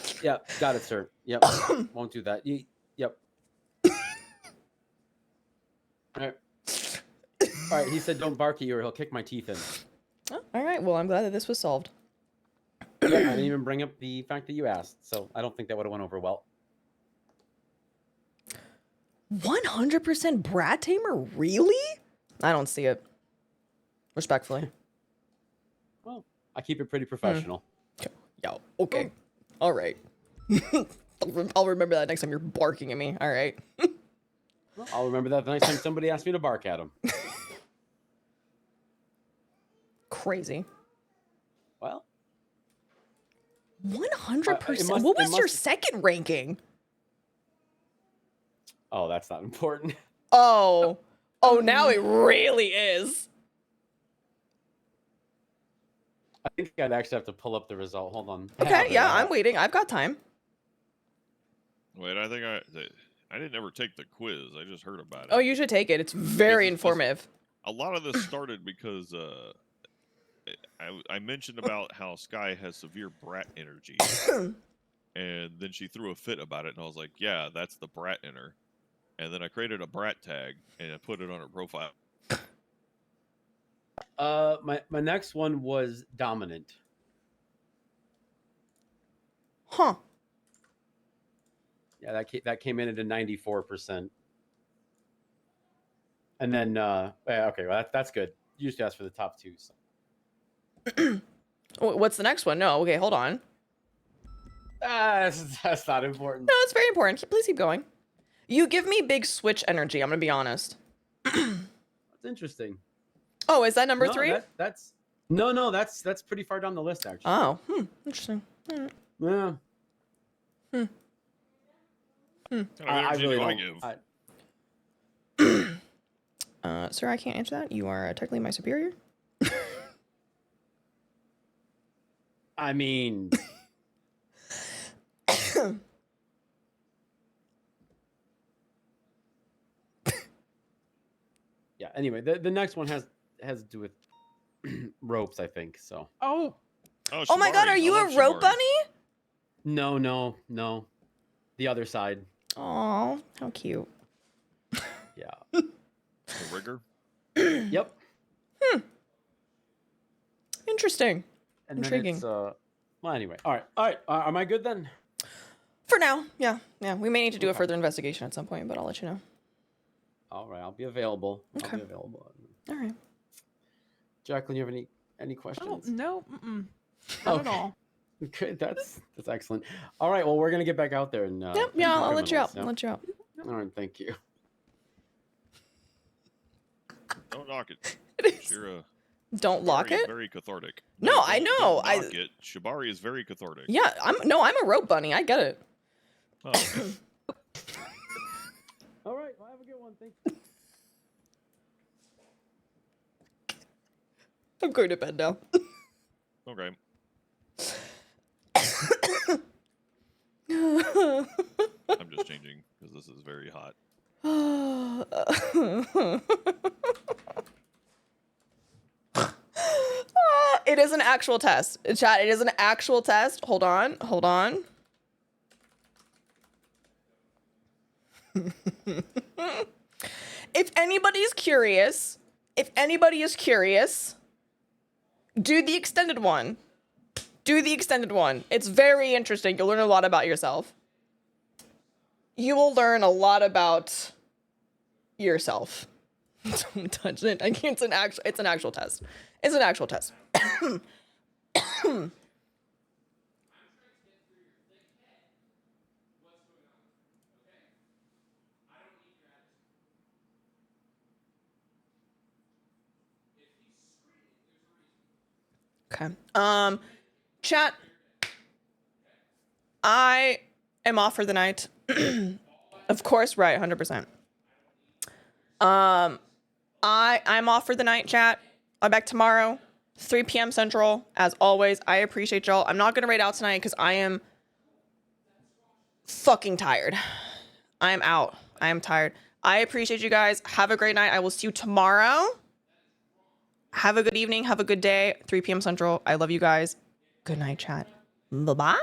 got it, sir. Yep, won't do that. Yep. All right. He said, "Don't bark at you, or he'll kick my teeth in." Oh, all right. Well, I'm glad that this was solved. Yeah, I didn't even bring up the fact that you asked, so I don't think that would have went over well. 100% brat tamer? Really? I don't see it. Respectfully. Well, I keep it pretty professional. Yo, okay. All right. I'll remember that next time you're barking at me. All right. Well, I'll remember that the next time somebody asks me to bark at him. Crazy. Well. 100%. What was your second ranking? Oh, that's not important. Oh, now it really is. I think I'd actually have to pull up the result. Hold on. Okay, yeah, I'm waiting. I've got time. Wait, I think I didn't ever take the quiz. I just heard about it. Oh, you should take it. It's very informative. A lot of this started because I mentioned about how Sky has severe brat energy, and then she threw a fit about it, and I was like, "Yeah, that's the brat in her." And then I created a brat tag and I put it on her profile. My next one was dominant. Huh. Yeah, that came in at a 94%. And then okay, well that's good. You used to ask for the top two. So. What's the next one? No, okay, hold on. That's not important. No, it's very important. Please keep going. You give me big switch energy. I'm gonna be honest. That's interesting. Oh, is that number 3? That's pretty far down the list actually. Oh, interesting. Yeah. I really don't. Sir, I can't answer that. You are technically my superior. I mean. Yeah. Anyway, the next one has to do with ropes, I think. So. Oh my God! Are you a rope bunny? No. The other side. Oh, how cute. Yeah. The rigger. Yep. Interesting. And Intriguing. then it's, well, anyway. All right. Am I good then? For now, yeah. We may need to do a Okay. further investigation at some point, but I'll let you know. All right, I'll be available. Okay. I'll be available. All right. Jacqueline, you have any questions? Oh, no, not at all. Good. That's excellent. All right. Well, we're gonna get back out there and. Yep. thank Yeah. you, I'll let you out. criminals. I'll let you out. All right. Thank you. Don't knock it. Shira. Don't lock Shibari is it. very cathartic. No, I know. Don't I knock it. Shibari is very cathartic. Yeah. I'm a rope bunny. I get it. Oh, okay. All right. Well, have a good one. Thank you. I'm going to bed now. Okay. I'm just changing because this is very hot. It is an actual test. Chat, it is an actual test. Hold on. If anybody is curious, do the extended one. It's very interesting. You'll learn a lot about yourself. You will learn a lot about yourself. Don't touch it. I can't. It's an actual test. It's an actual test. Okay. Chat. I am off for the night. Of course, right, 100%. I'm off for the night, chat. I'm back tomorrow, 3 p.m. Central. As always, I appreciate y'all. I'm not gonna raid out tonight because I am fucking tired. I am out. I am tired. I appreciate you guys. Have a great night. I will see you tomorrow. Have a good evening. Have a good day. 3 p.m. Central. I love you guys. Good night, chat. Bye-bye.